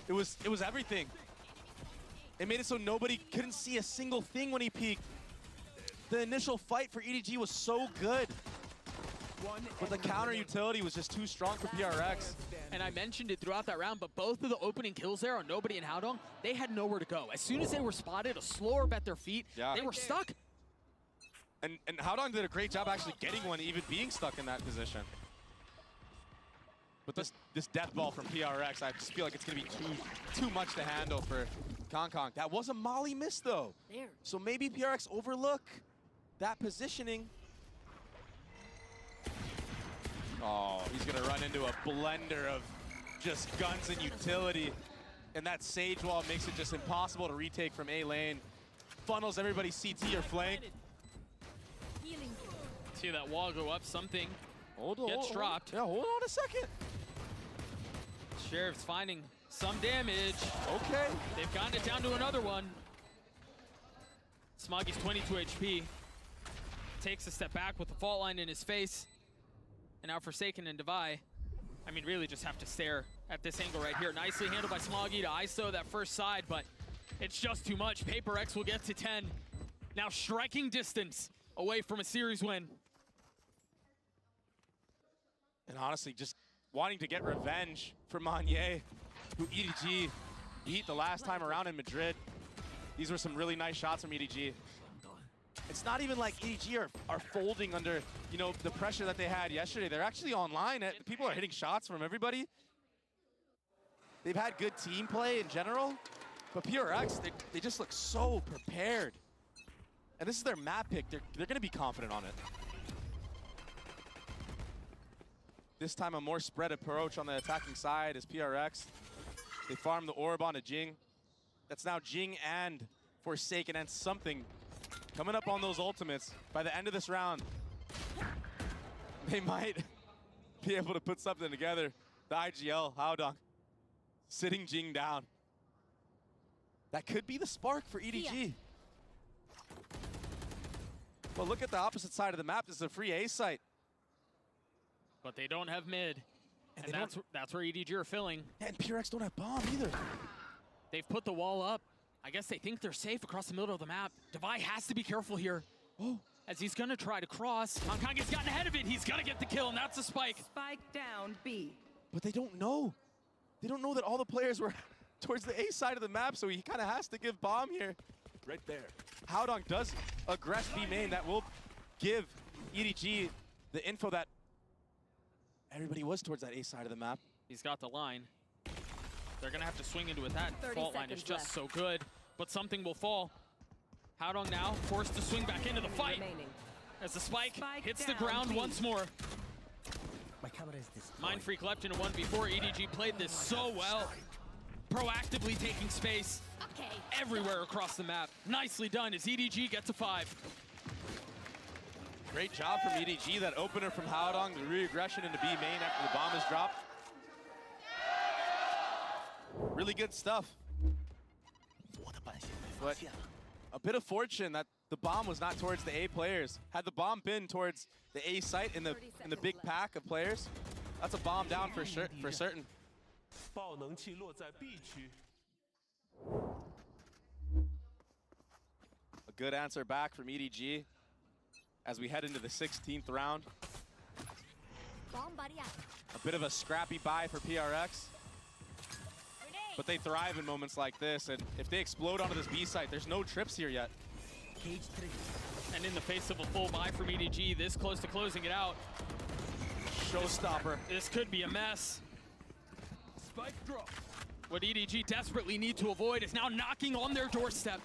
it was everything. It made it so nobody couldn't see a single thing when he peeked. The initial fight for EDG was so good, but the counter utility was just too strong for PRX. And I mentioned it throughout that round, but both of the opening kills there on Nobody and Howdong, they had nowhere to go. As soon as they were spotted, a slow orb at their feet, they were stuck. And Howdong did a great job actually getting one, even being stuck in that position. But this death ball from PRX, I just feel like it's going to be too much to handle for Kong. That was a molly miss, though. So maybe PRX overlook that positioning. Oh, he's going to run into a blender of just guns and utility. And that Sage wall makes it just impossible to retake from A lane. Funnels everybody CT or flank. See that wall go up, something gets dropped. Yeah, hold on a second. Sheriff's finding some damage. Okay. They've gotten it down to another one. Smoggy's 22 HP. Takes a step back with the fault line in his face. And now Forsaken and Devi, I mean, really just have to stare at this angle right here. Nicely handled by Smoggy to ISO that first side, but it's just too much. PRX will get to 10. Now striking distance away from a series win. And honestly, just wanting to get revenge for Monier, who EDG beat the last time around in Madrid. These were some really nice shots from EDG. It's not even like EDG are folding under, you know, the pressure that they had yesterday. They're actually online. People are hitting shots from everybody. They've had good team play in general, but PRX, they just look so prepared. And this is their map pick. They're going to be confident on it. This time a more spread approach on the attacking side is PRX. They farm the orb onto Jing. That's now Jing and Forsaken and something coming up on those ultimates. By the end of this round, they might be able to put something together. The IGL, Howdong, sitting Jing down. That could be the spark for EDG. Well, look at the opposite side of the map. This is a free A site. But they don't have mid. And that's where EDG are filling. And PRX don't have bomb either. They've put the wall up. I guess they think they're safe across the middle of the map. Devi has to be careful here. Oh. As he's gonna try to cross. Hong Kong has gotten ahead of it. He's gonna get the kill, and that's a spike. Spike down B. But they don't know. They don't know that all the players were towards the A side of the map, so he kind of has to give bomb here. Right there. Howdong does aggress B main. That will give EDG the info that everybody was towards that A side of the map. He's got the line. They're gonna have to swing into it. That fault line is just so good, but something will fall. Howdong now forced to swing back into the fight as the spike hits the ground once more. My camera is this. Mindfreak left in a 1v4. EDG played this so well. Proactively taking space everywhere across the map. Nicely done as EDG gets a 5. Great job from EDG. That opener from Howdong, the re-aggression into B main after the bomb is dropped. Really good stuff. But a bit of fortune that the bomb was not towards the A players. Had the bomb been towards the A site in the big pack of players, that's a bomb down for certain. 爆能器落在 B 区。 A good answer back from EDG as we head into the 16th round. Bomb buddy out. A bit of a scrappy buy for PRX. But they thrive in moments like this, and if they explode onto this B site, there's no trips here yet. And in the face of a full buy from EDG, this close to closing it out. Showstopper. This could be a mess. Spike drop. What EDG desperately need to avoid is now knocking on their doorstep.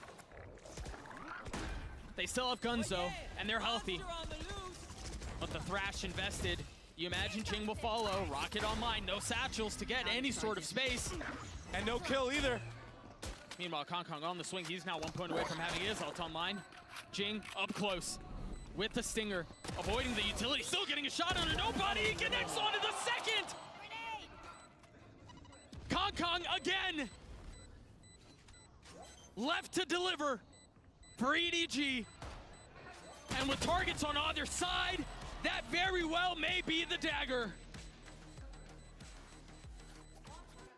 They still have guns though, and they're healthy. But the Thrash invested. You imagine Jing will follow. Rocket online, no satchels to get any sort of space. And no kill either. Meanwhile, Kong Kong on the swing. He's now 1 point away from having his ult online. Jing up close with the stinger, avoiding the utility, still getting a shot on nobody. He connects onto the second. Kong Kong again. Left to deliver for EDG. And with targets on either side, that very well may be the dagger.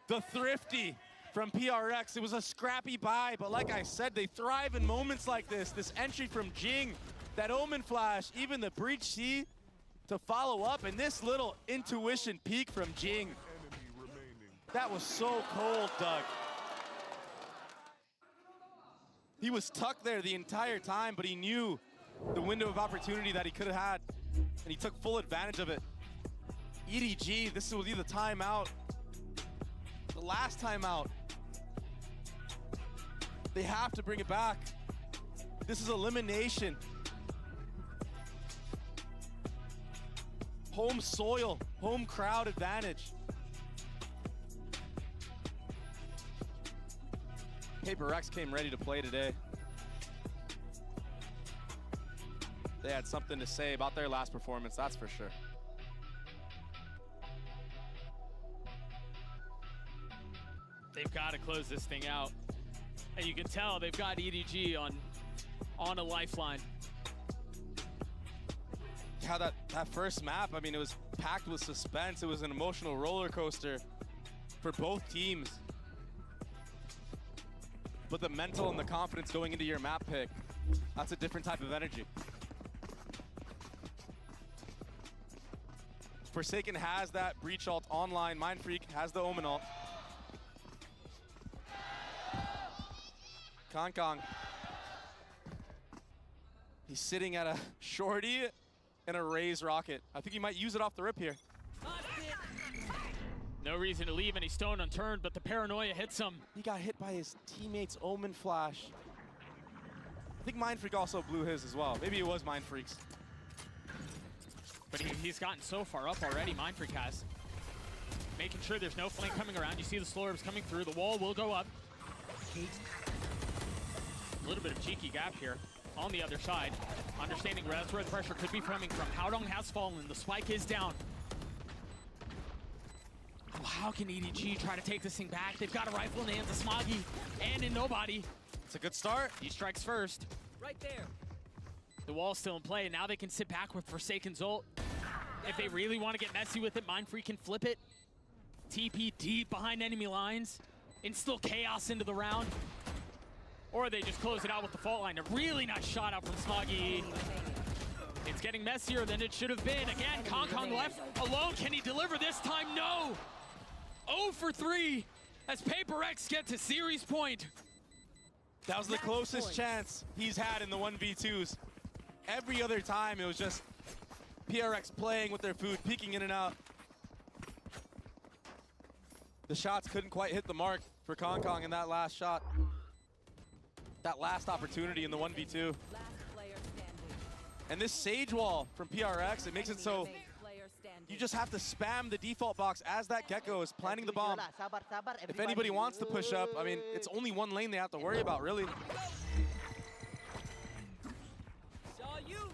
The thrifty from PRX. It was a scrappy buy, but like I said, they thrive in moments like this. This entry from Jing, that Omen flash, even the Breach C to follow up, and this little intuition peek from Jing. That was so cold, Doug. He was tucked there the entire time, but he knew the window of opportunity that he could have had, and he took full advantage of it. EDG, this was either timeout, the last timeout. They have to bring it back. This is elimination. Home soil, home crowd advantage. PRX came ready to play today. They had something to say about their last performance, that's for sure. They've got to close this thing out. And you can tell they've got EDG on a lifeline. Yeah, that first map, I mean, it was packed with suspense. It was an emotional roller coaster for both teams. But the mental and the confidence going into your map pick, that's a different type of energy. Forsaken has that Breach ult online. Mindfreak has the Omen ult. Kong Kong. He's sitting at a shorty and a raise rocket. I think he might use it off the rip here. No reason to leave any stone unturned, but the paranoia hits him. He got hit by his teammate's Omen flash. I think Mindfreak also blew his as well. Maybe it was Mindfreak's. But he's gotten so far up already, Mindfreak has. Making sure there's no flank coming around. You see the slurps coming through. The wall will go up. A little bit of cheeky gap here on the other side. Understanding that's where the pressure could be coming from. Howdong has fallen. The spike is down. Oh, how can EDG try to take this thing back? They've got a rifle in the hands of Smoggy and in nobody. It's a good start. He strikes first. Right there. The wall's still in play. Now they can sit back with Forsaken's ult. If they really want to get messy with it, Mindfreak can flip it. TP deep behind enemy lines. Instill chaos into the round. Or they just close it out with the fault line. A really nice shot out from Smoggy. It's getting messier than it should have been. Again, Kong left alone. Can he deliver this time? No. 0 for 3 as PRX get to series point. That was the closest chance he's had in the 1v2s. Every other time, it was just PRX playing with their food, peeking in and out. The shots couldn't quite hit the mark for Kong in that last shot. That last opportunity in the 1v2. And this Sage Wall from PRX, it makes it so you just have to spam the default box as that Gecko is planting the bomb. If anybody wants to push up, I mean, it's only one lane they have to worry about, really.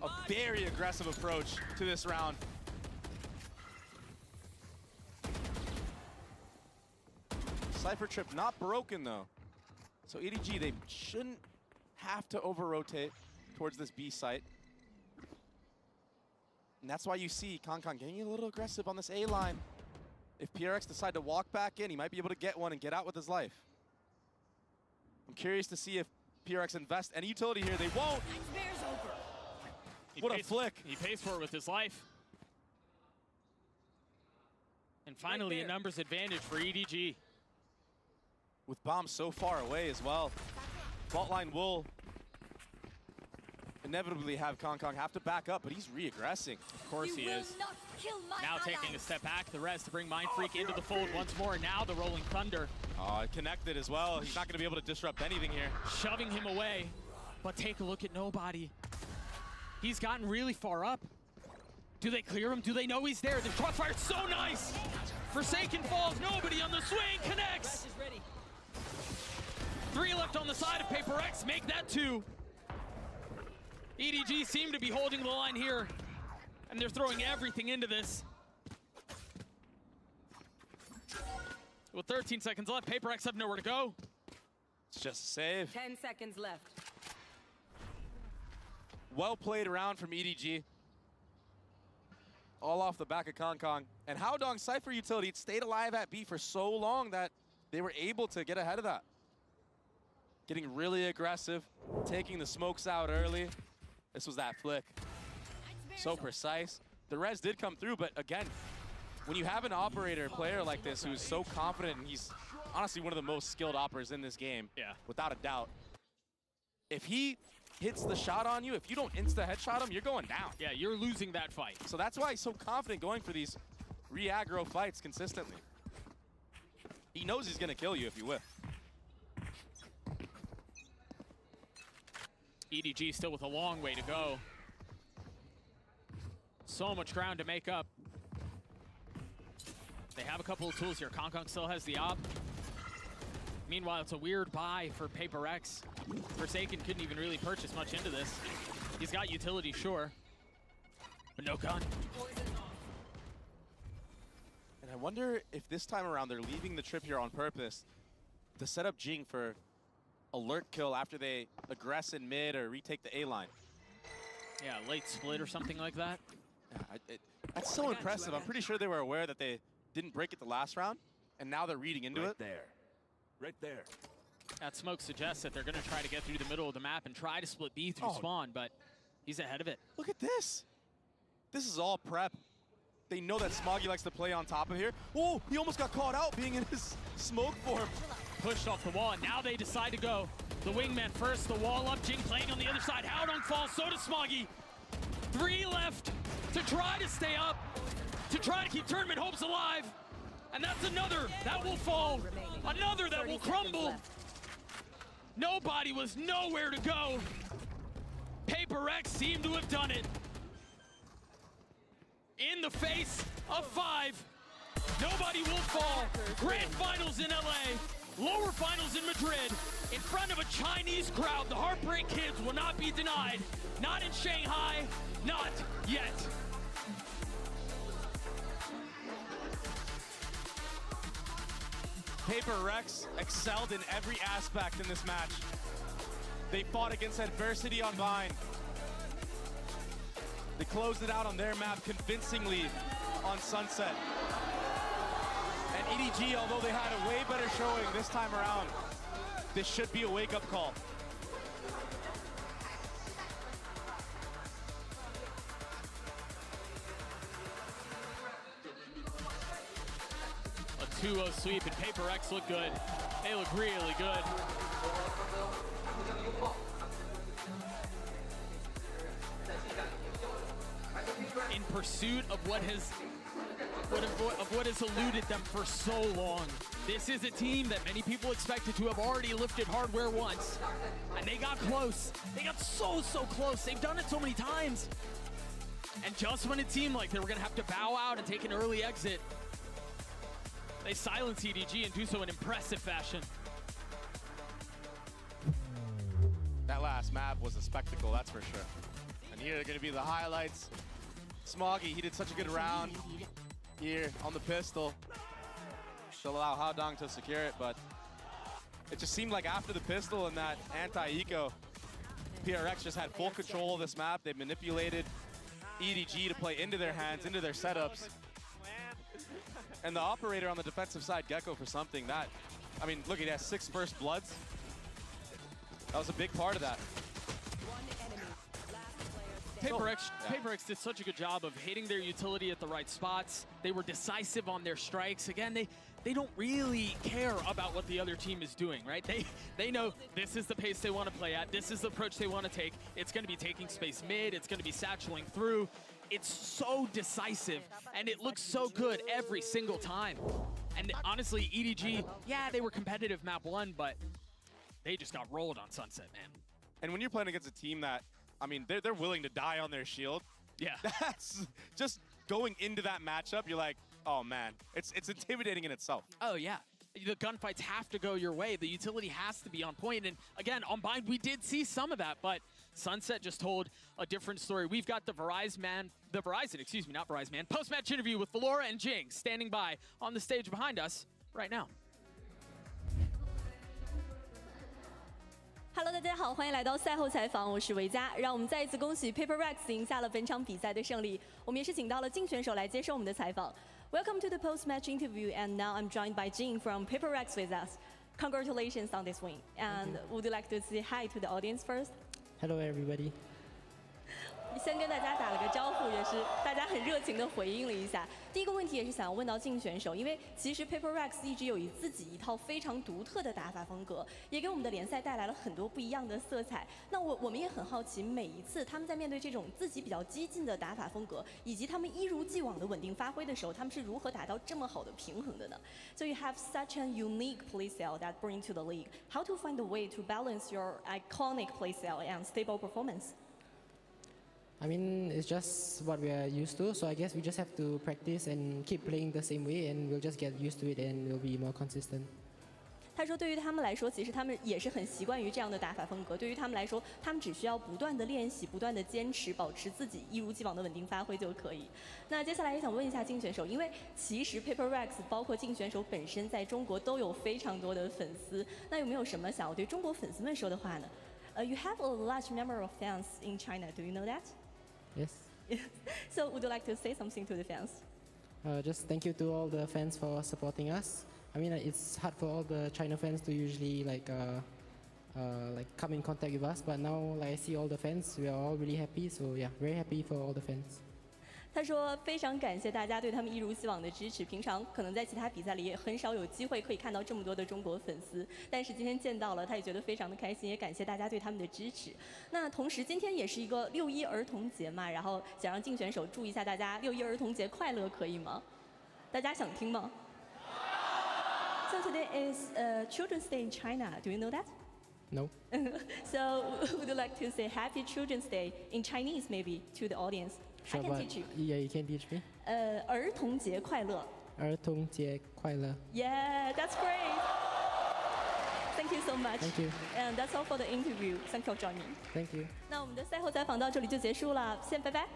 A very aggressive approach to this round. Cypher Trip not broken, though. So EDG, they shouldn't have to over-rotate towards this B site. And that's why you see Kong getting a little aggressive on this A line. If PRX decide to walk back in, he might be able to get one and get out with his life. I'm curious to see if PRX invest any utility here. They won't. What a flick. He pays for it with his life. And finally, a numbers advantage for EDG. With bombs so far away as well. Fault line will inevitably have Kong have to back up, but he's re-aggressing. Of course he is. Now taking a step back, the res to bring Mindfreak into the fold once more. Now the Rolling Thunder. Connected as well. He's not going to be able to disrupt anything here. Shoving him away, but take a look at Nobody. He's gotten really far up. Do they clear him? Do they know he's there? The crossfire's so nice! Forsaken falls, Nobody on the swing, connects! 3 left on the side of PRX, make that 2. EDG seem to be holding the line here, and they're throwing everything into this. With 13 seconds left, PRX have nowhere to go. It's just a save. 10 seconds left. Well played round from EDG. All off the back of Kong. And Howdong Cypher utility stayed alive at B for so long that they were able to get ahead of that. Getting really aggressive, taking the smokes out early. This was that flick. So precise. The res did come through, but again, when you have an operator player like this who's so confident, and he's honestly one of the most skilled operators in this game, without a doubt. If he hits the shot on you, if you don't insta-headshot him, you're going down. Yeah, you're losing that fight. So that's why he's so confident going for these re-aggro fights consistently. He knows he's gonna kill you if you whiff. EDG still with a long way to go. So much ground to make up. They have a couple of tools here. Kong still has the op. Meanwhile, it's a weird buy for PRX. Forsaken couldn't even really purchase much into this. He's got utility, sure, but no gun. And I wonder if this time around they're leaving the trip here on purpose to set up Jing for alert kill after they aggress in mid or retake the A line. Yeah, late split or something like that. Yeah, that's so impressive. I'm pretty sure they were aware that they didn't break it the last round, and now they're reading into it. Right there. That smoke suggests that they're going to try to get through the middle of the map and try to split B through spawn, but he's ahead of it. Look at this. This is all prep. They know that Smoggy likes to play on top of here. Whoa, he almost got caught out being in his smoke form. Pushed off the wall, and now they decide to go. The wingman first, the wall up, Jing playing on the other side. Howdong falls, so does Smoggy. 3 left to try to stay up, to try to keep tournament hopes alive. And that's another that will fall, another that will crumble. Nobody was nowhere to go. PRX seemed to have done it. In the face of 5, Nobody will fall. Grand finals in LA, lower finals in Madrid, in front of a Chinese crowd. The Heartbreak Kids will not be denied. Not in Shanghai, not yet. PRX excelled in every aspect in this match. They fought against adversity on Vine. They closed it out on their map convincingly on Sunset. And EDG, although they had a way better showing this time around, this should be a wake-up call. A 2-0 sweep, and PRX look good. They look really good. In pursuit of what has eluded them for so long. This is a team that many people expected to have already lifted hardware once, and they got close. They got so close. They've done it so many times. And just when it seemed like they were gonna have to bow out and take an early exit, they silence EDG and do so in impressive fashion. That last map was a spectacle, that's for sure. And here are gonna be the highlights. Smoggy, he did such a good round here on the pistol to allow Haodong to secure it, but it just seemed like after the pistol and that anti-eco, PRX just had full control of this map. They manipulated EDG to play into their hands, into their setups. And the operator on the defensive side, Gecko, for something that, I mean, look, he has 6 first bloods. That was a big part of that. PRX did such a good job of hitting their utility at the right spots. They were decisive on their strikes. Again, they don't really care about what the other team is doing, right? They know this is the pace they want to play at. This is the approach they want to take. It's going to be taking space mid. It's going to be satcheling through. It's so decisive, and it looks so good every single time. And honestly, EDG, yeah, they were competitive map 1, but they just got rolled on Sunset, man. And when you're playing against a team that, I mean, they're willing to die on their shield. Yeah. That's just going into that matchup, you're like, oh man, it's intimidating in itself. Oh yeah. The gunfights have to go your way. The utility has to be on point. And again, on Bind, we did see some of that, but Sunset just told a different story. We've got the Verizon, post-match interview with Valora and Jing standing by on the stage behind us right now. Hello， 大家好，欢迎来到赛后采访，我是维嘉。让我们再一次恭喜 PRX 赢下了本场比赛的胜利。我们也是请到了竞选手来接受我们的采访。Welcome to the post-match interview, and now I'm joined by Jing from PRX with us. Congratulations on this win. And would you like to say hi to the audience first? Hello, everybody. 先跟大家打了个招呼，也是大家很热情的回应了一下。第一个问题也是想要问到竞选手，因为其实 PRX 一直有自己一套非常独特的打法风格，也给我们的联赛带来了很多不一样的色彩。那我们也很好奇，每一次他们在面对这种自己比较激进的打法风格，以及他们一如既往的稳定发挥的时候，他们是如何达到这么好的平衡的呢？ So you have such a unique playstyle that bring to the league. How to find a way to balance your iconic playstyle and stable performance? I mean, it's just what we are used to, so I guess we just have to practice and keep playing the same way, and we'll just get used to it and we'll be more consistent. 他说，对于他们来说，其实他们也是很习惯于这样的打法风格。对于他们来说，他们只需要不断的练习，不断的坚持，保持自己一如既往的稳定发挥就可以。那接下来也想问一下竞选手，因为其实 PRX 包括竞选手本身在中国都有非常多的粉丝，那有没有什么想要对中国粉丝们说的话呢？You have a large number of fans in China. Do you know that? Yes. So would you like to say something to the fans? Just thank you to all the fans for supporting us. I mean, it's hard for all the China fans to usually like come in contact with us, but now like I see all the fans, we are all really happy. So yeah, very happy for all the fans. 他说非常感谢大家对他们一如既往的支持，平常可能在其他比赛里也很少有机会可以看到这么多的中国粉丝，但是今天见到了，他也觉得非常的开心，也感谢大家对他们的支持。那同时今天也是一个6·1儿童节嘛，然后想让竞选手祝一下大家6·1儿童节快乐，可以吗？大家想听吗？ So today is Children's Day in China. Do you know that? No. So would you like to say Happy Children's Day in Chinese maybe to the audience? Sure, I can teach you. Yeah, you can teach me. 儿童节快乐。儿童节快乐。 Yeah, that's great. Thank you so much. Thank you. And that's all for the interview. Thank you for joining. Thank you. 那我们的赛后采访到这里就结束了，先拜拜。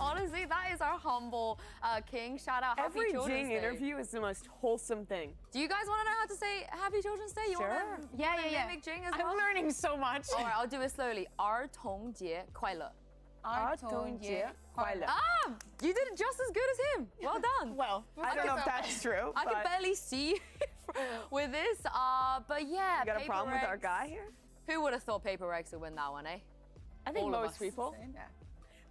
Honestly, that is our humble king. Shout out Happy Every Children's Day. interview is the most wholesome thing. Do you guys want to know how to say Happy Children's Day? You Sure. want to mimic Jing as well? I'm learning so much. All right, I'll do it slowly. 儿童节快乐. 儿童节快乐. Ah, you did it just as good as him. Well done. Well, I don't know if that's true. I can barely see with this. But yeah, You got a problem with our PRX. guy here? Who would have thought PRX would win that one, eh? I think All of most us. people. Yeah.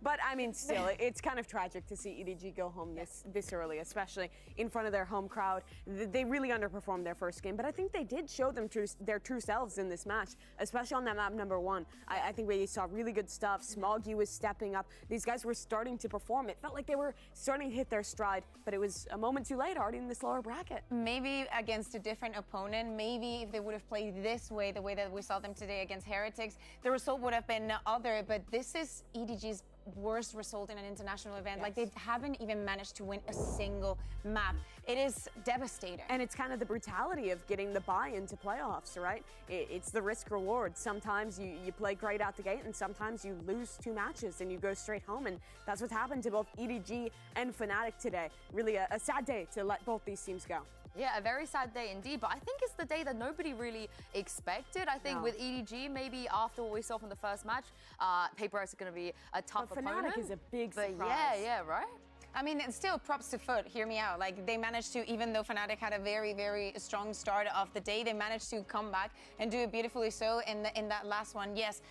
But I mean, still, it's kind of tragic to see EDG go home this early, especially in front of their home crowd. They really underperformed their first game, but I think they did show them their true selves in this match, especially on that map number 1. I think we saw really good stuff. Smoggy was stepping up. These guys were starting to perform. It felt like they were starting to hit their stride, but it was a moment too late already in this lower bracket. Maybe against a different opponent, maybe if they would have played this way, the way that we saw them today against Heretics, the result would have been other, but this is EDG's worst result in an international event. Like, they haven't even managed to win a single map. It is devastating. And it's kind of the brutality of getting the bye into playoffs, right? It's the risk reward. Sometimes you play great out the gate, and sometimes you lose 2 matches and you go straight home. And that's what's happened to both EDG and Fnatic today. Really a sad day to let both these teams go. Yeah, a very sad day indeed, but I think it's the day that nobody really expected. I think with EDG, maybe after what we saw from the first match, PRX is going to be a tough opponent. Fnatic is a big surprise. But yeah, right? I mean, it's still props to FUT, hear me out. Like, they managed to, even though Fnatic had a very, very strong start of the day, they managed to come back and do it beautifully so in that last one. Yes,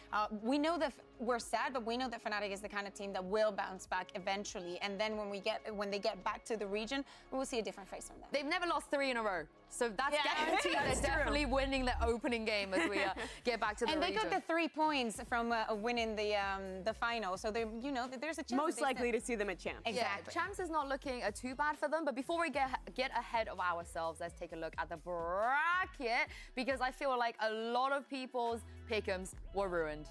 we know that we're sad, but we know that Fnatic is the kind of team that will bounce back eventually. And then when they get back to the region, we will see a different face from them. They've never lost 3 in a row. So that's guaranteed. They're definitely winning the opening game as we get back to the region. And they got the 3 points from winning the final. So they, there's a chance. Most likely to see them at champs. Exactly. Yeah, champs is not looking too bad for them. But before we get ahead of ourselves, let's take a look at the bracket, because I feel like a lot of people's pick'ems were ruined.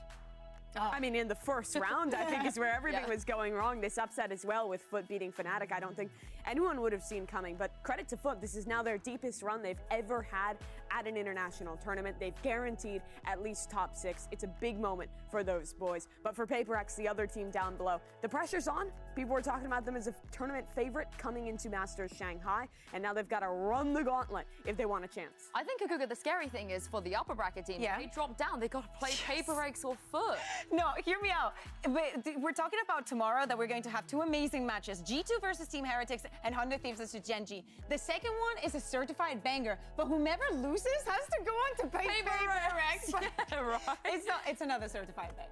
I mean, in the first round, I think is where everything was going wrong. This upset as well with FUT beating Fnatic, I don't think anyone would have seen coming. But credit to FUT, this is now their deepest run they've ever had at an international tournament. They've guaranteed at least top 6. It's a big moment for those boys. But for PRX, the other team down below, the pressure's on. People were talking about them as a tournament favorite coming into Masters Shanghai, and now they've got to run the gauntlet if they want a chance. I think, Kakuka, the scary thing is for the upper bracket team, they drop down, they got to play PRX or FUT. No, hear me out. We're talking about tomorrow that we're going to have 2 amazing matches. G2 versus Team Heretics and 100 Thieves versus Genji. The second one is a certified banger, but whomever loses has to go on to pay PRX. Right. It's another certified banger.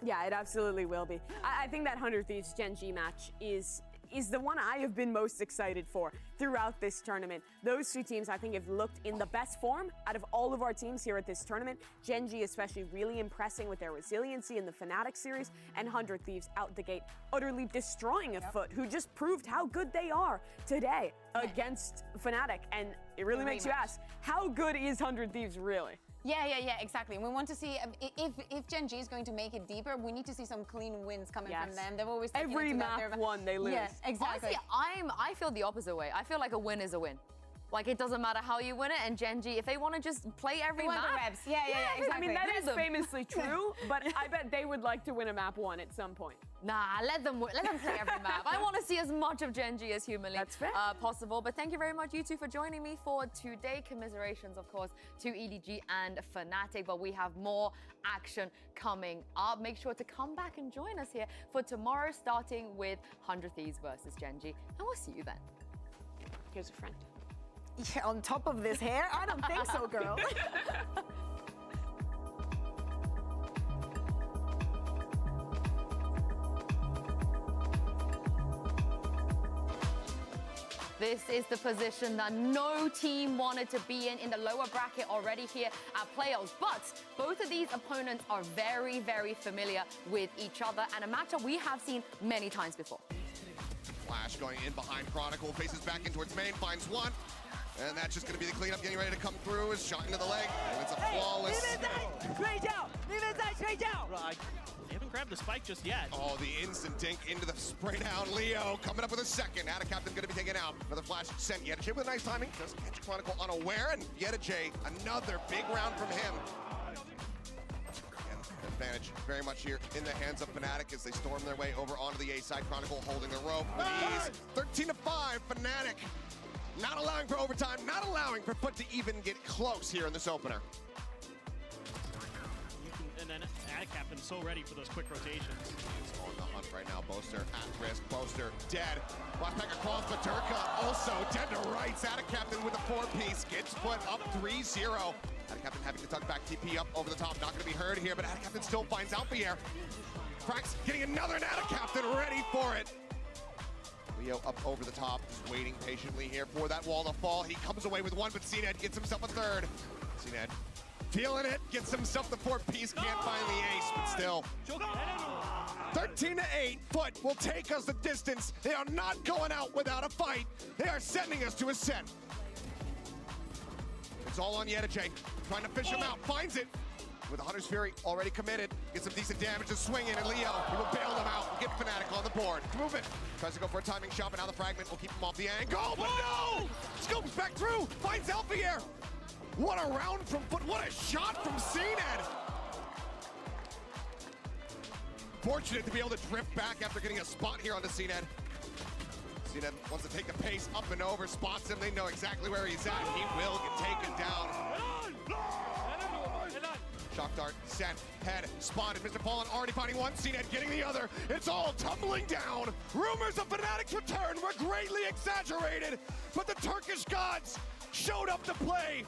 Yeah, it absolutely will be. I think that 100 Thieves Genji match is the one I have been most excited for throughout this tournament. Those 2 teams, I think, have looked in the best form out of all of our teams here at this tournament. Genji especially really impressing with their resiliency in the Fnatic series, and 100 Thieves out the gate, utterly destroying a FUT, who just proved how good they are today against Fnatic. And it really makes you ask, how good is 100 Thieves really? Yeah, exactly. We want to see if Genji is going to make it deeper, we need to see some clean wins coming from them. They've always every map won, they lose. Yes, exactly. Honestly, I feel the opposite way. I feel like a win is a win. Like, it doesn't matter how you win it, and Genji, if they want to just play every map. The reps. Yeah, exactly. I mean, that is famously true, but I bet they would like to win a map 1 at some point. Nah, let them play every map. I want to see as much of Genji as humanly possible. But thank you very much, you two, for joining me for today. Commiserations, of course, to EDG and Fnatic. But we have more action coming up. Make sure to come back and join us here for tomorrow, starting with 100 Thieves versus Genji. And we'll see you then. Here's a friend. Yeah, on top of this hair? I don't think so, girl. This is the position that no team wanted to be in the lower bracket already here at playoffs. But both of these opponents are very, very familiar with each other, and a matchup we have seen many times before. Flash going in behind Chronicle, faces back in towards main, finds one. And that's just going to be the cleanup, getting ready to come through. Is shot into the leg, and it's a flawless. Right. They haven't grabbed the spike just yet. Oh, the instant dink into the spray down. Leo coming up with a second. Ada Captain going to be taken out. Another flash sent. EDG with a nice timing. Does catch Chronicle unaware, and EDG, another big round from him. And Advantage very much here in the hands of Fnatic as they storm their way over onto the A side. Chronicle holding the rope with ease. 13-5, Fnatic not allowing for overtime, not allowing for FUT to even get close here in this opener. And then Captain's so ready for those quick rotations. It's on the hunt right now. Boaster at risk. Boaster dead. Last back across, but Durka also dead to rights. Captain with a 4-piece. Gets FUT up 3-0. Captain having to tuck back TP up over the top. Not going to be heard here, but Captain still finds Alfier. FRAX getting another Captain ready for it. Leo up over the top, just waiting patiently here for that wall to fall. He comes away with one, but CNED gets himself a third. CNED feeling it, gets himself the 4-piece, can't find the ace, but still. 13-8, FUT will take us the distance. They are not going out without a fight. They are sending us to a set. It's all on EDG, trying to fish him out, finds it. With the Hunter's Fury already committed, gets some decent damage to swinging, and Leo, he will bail them out and get Fnatic on the board. Move it. Tries to go for a timing shot, but now the fragment will keep him off the angle, but no! Scopes back through, finds Alfier. What a round from FUT, what a shot from CNED. Fortunate to be able to drift back after getting a spot here onto CNED. CNED wants to take the pace up and over, spots him, they know exactly where he's at. He will get taken down. Shock dart, sent, head, spotted. Mr. Fallen already finding one, CNED getting the other. It's all tumbling down. Rumors of Fnatic's return were greatly exaggerated, but the Turkish gods showed up to play.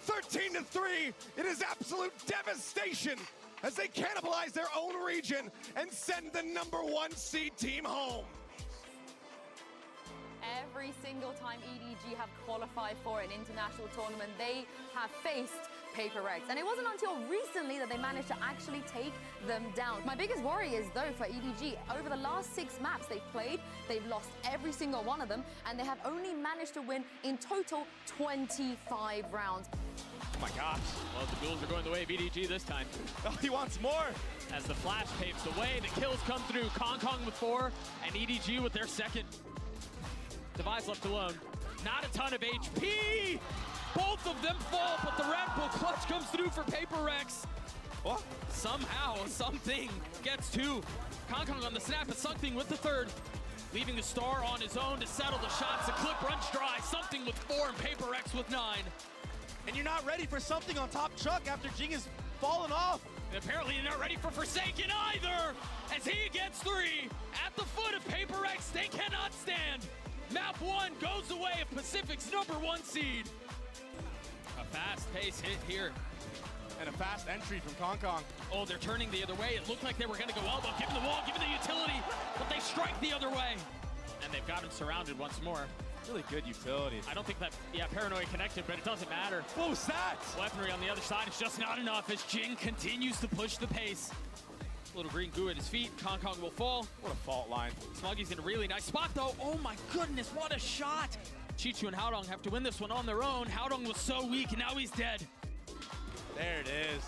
13-3, it is absolute devastation as they cannibalize their own region and send the #1 seed team home. Every single time EDG have qualified for an international tournament, they have faced PRX. And it wasn't until recently that they managed to actually take them down. My biggest worry is, though, for EDG, over the last 6 maps they've played, they've lost every single one of them, and they have only managed to win in total 25 rounds. Oh my gosh. Well, the duels are going the way of EDG this time. Oh, he wants more. As the flash paves the way, the kills come through. Kong with 4, and EDG with their second. Device left alone. Not a ton of HP. Both of them fall, but the Red Bull clutch comes through for PRX. Oh, somehow, something gets 2. Kong on the snap, and something with the 3rd. Leaving the Star on his own to settle the shots. The clip runs dry. Something with 4 and PRX with 9. And you're not ready for something on top Chuck after Jing has fallen off. And apparently you're not ready for Forsaken either, as he gets 3. At the foot of PRX, they cannot stand. Map 1 goes the way of Pacific's #1 seed. A fast pace hit here. And a fast entry from Kong. Oh, they're turning the other way. It looked like they were gonna go elbow, give him the wall, give him the utility, but they strike the other way. And they've got him surrounded once more. Really good utility. I don't think that, Paranoid connected, but it doesn't matter. What was that? Weaponry on the other side is just not enough as Jing continues to push the pace. Little green goo at his feet. Kong will fall. What a fault line. Smuggy's in a really nice spot, though. Oh my goodness, what a shot. Chichu and Haodong have to win this one on their own. Haodong was so weak, and now he's dead. There it is.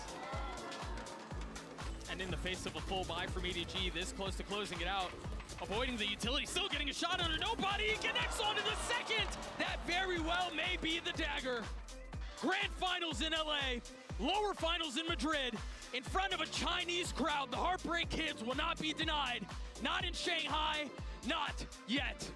And in the face of a full buy from EDG, this close to closing it out. Avoiding the utility, still getting a shot under nobody. He connects onto the second. That very well may be the dagger. Grand finals in LA, lower finals in Madrid, in front of a Chinese crowd. The Heartbreak Kids will not be denied. Not in Shanghai, not yet.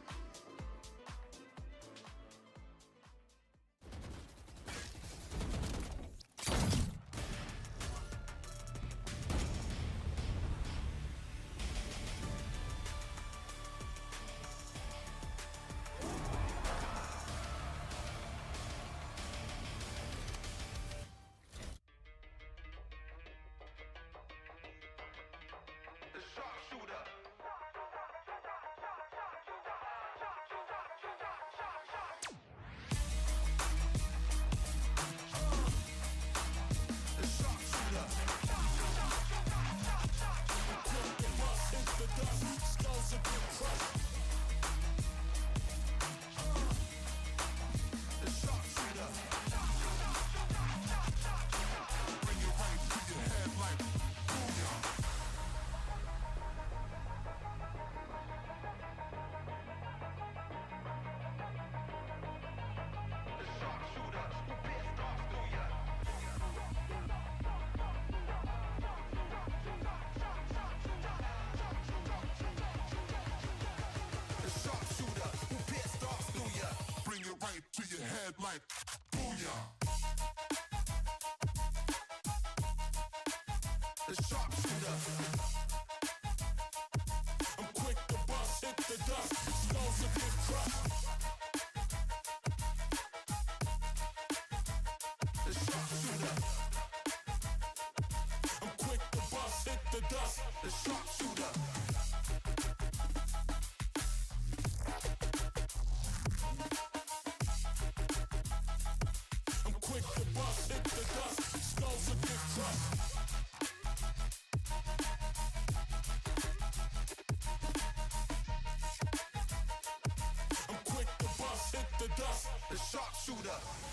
sharpshooter. I'm quick to bust, hit the dust, skulls to get crushed. The sharpshooter. I'm quick to bust, hit the dust, the sharpshooter. I'm quick to bust, hit the dust, skulls to get crushed. I'm quick to bust, hit the dust, the sharpshooter.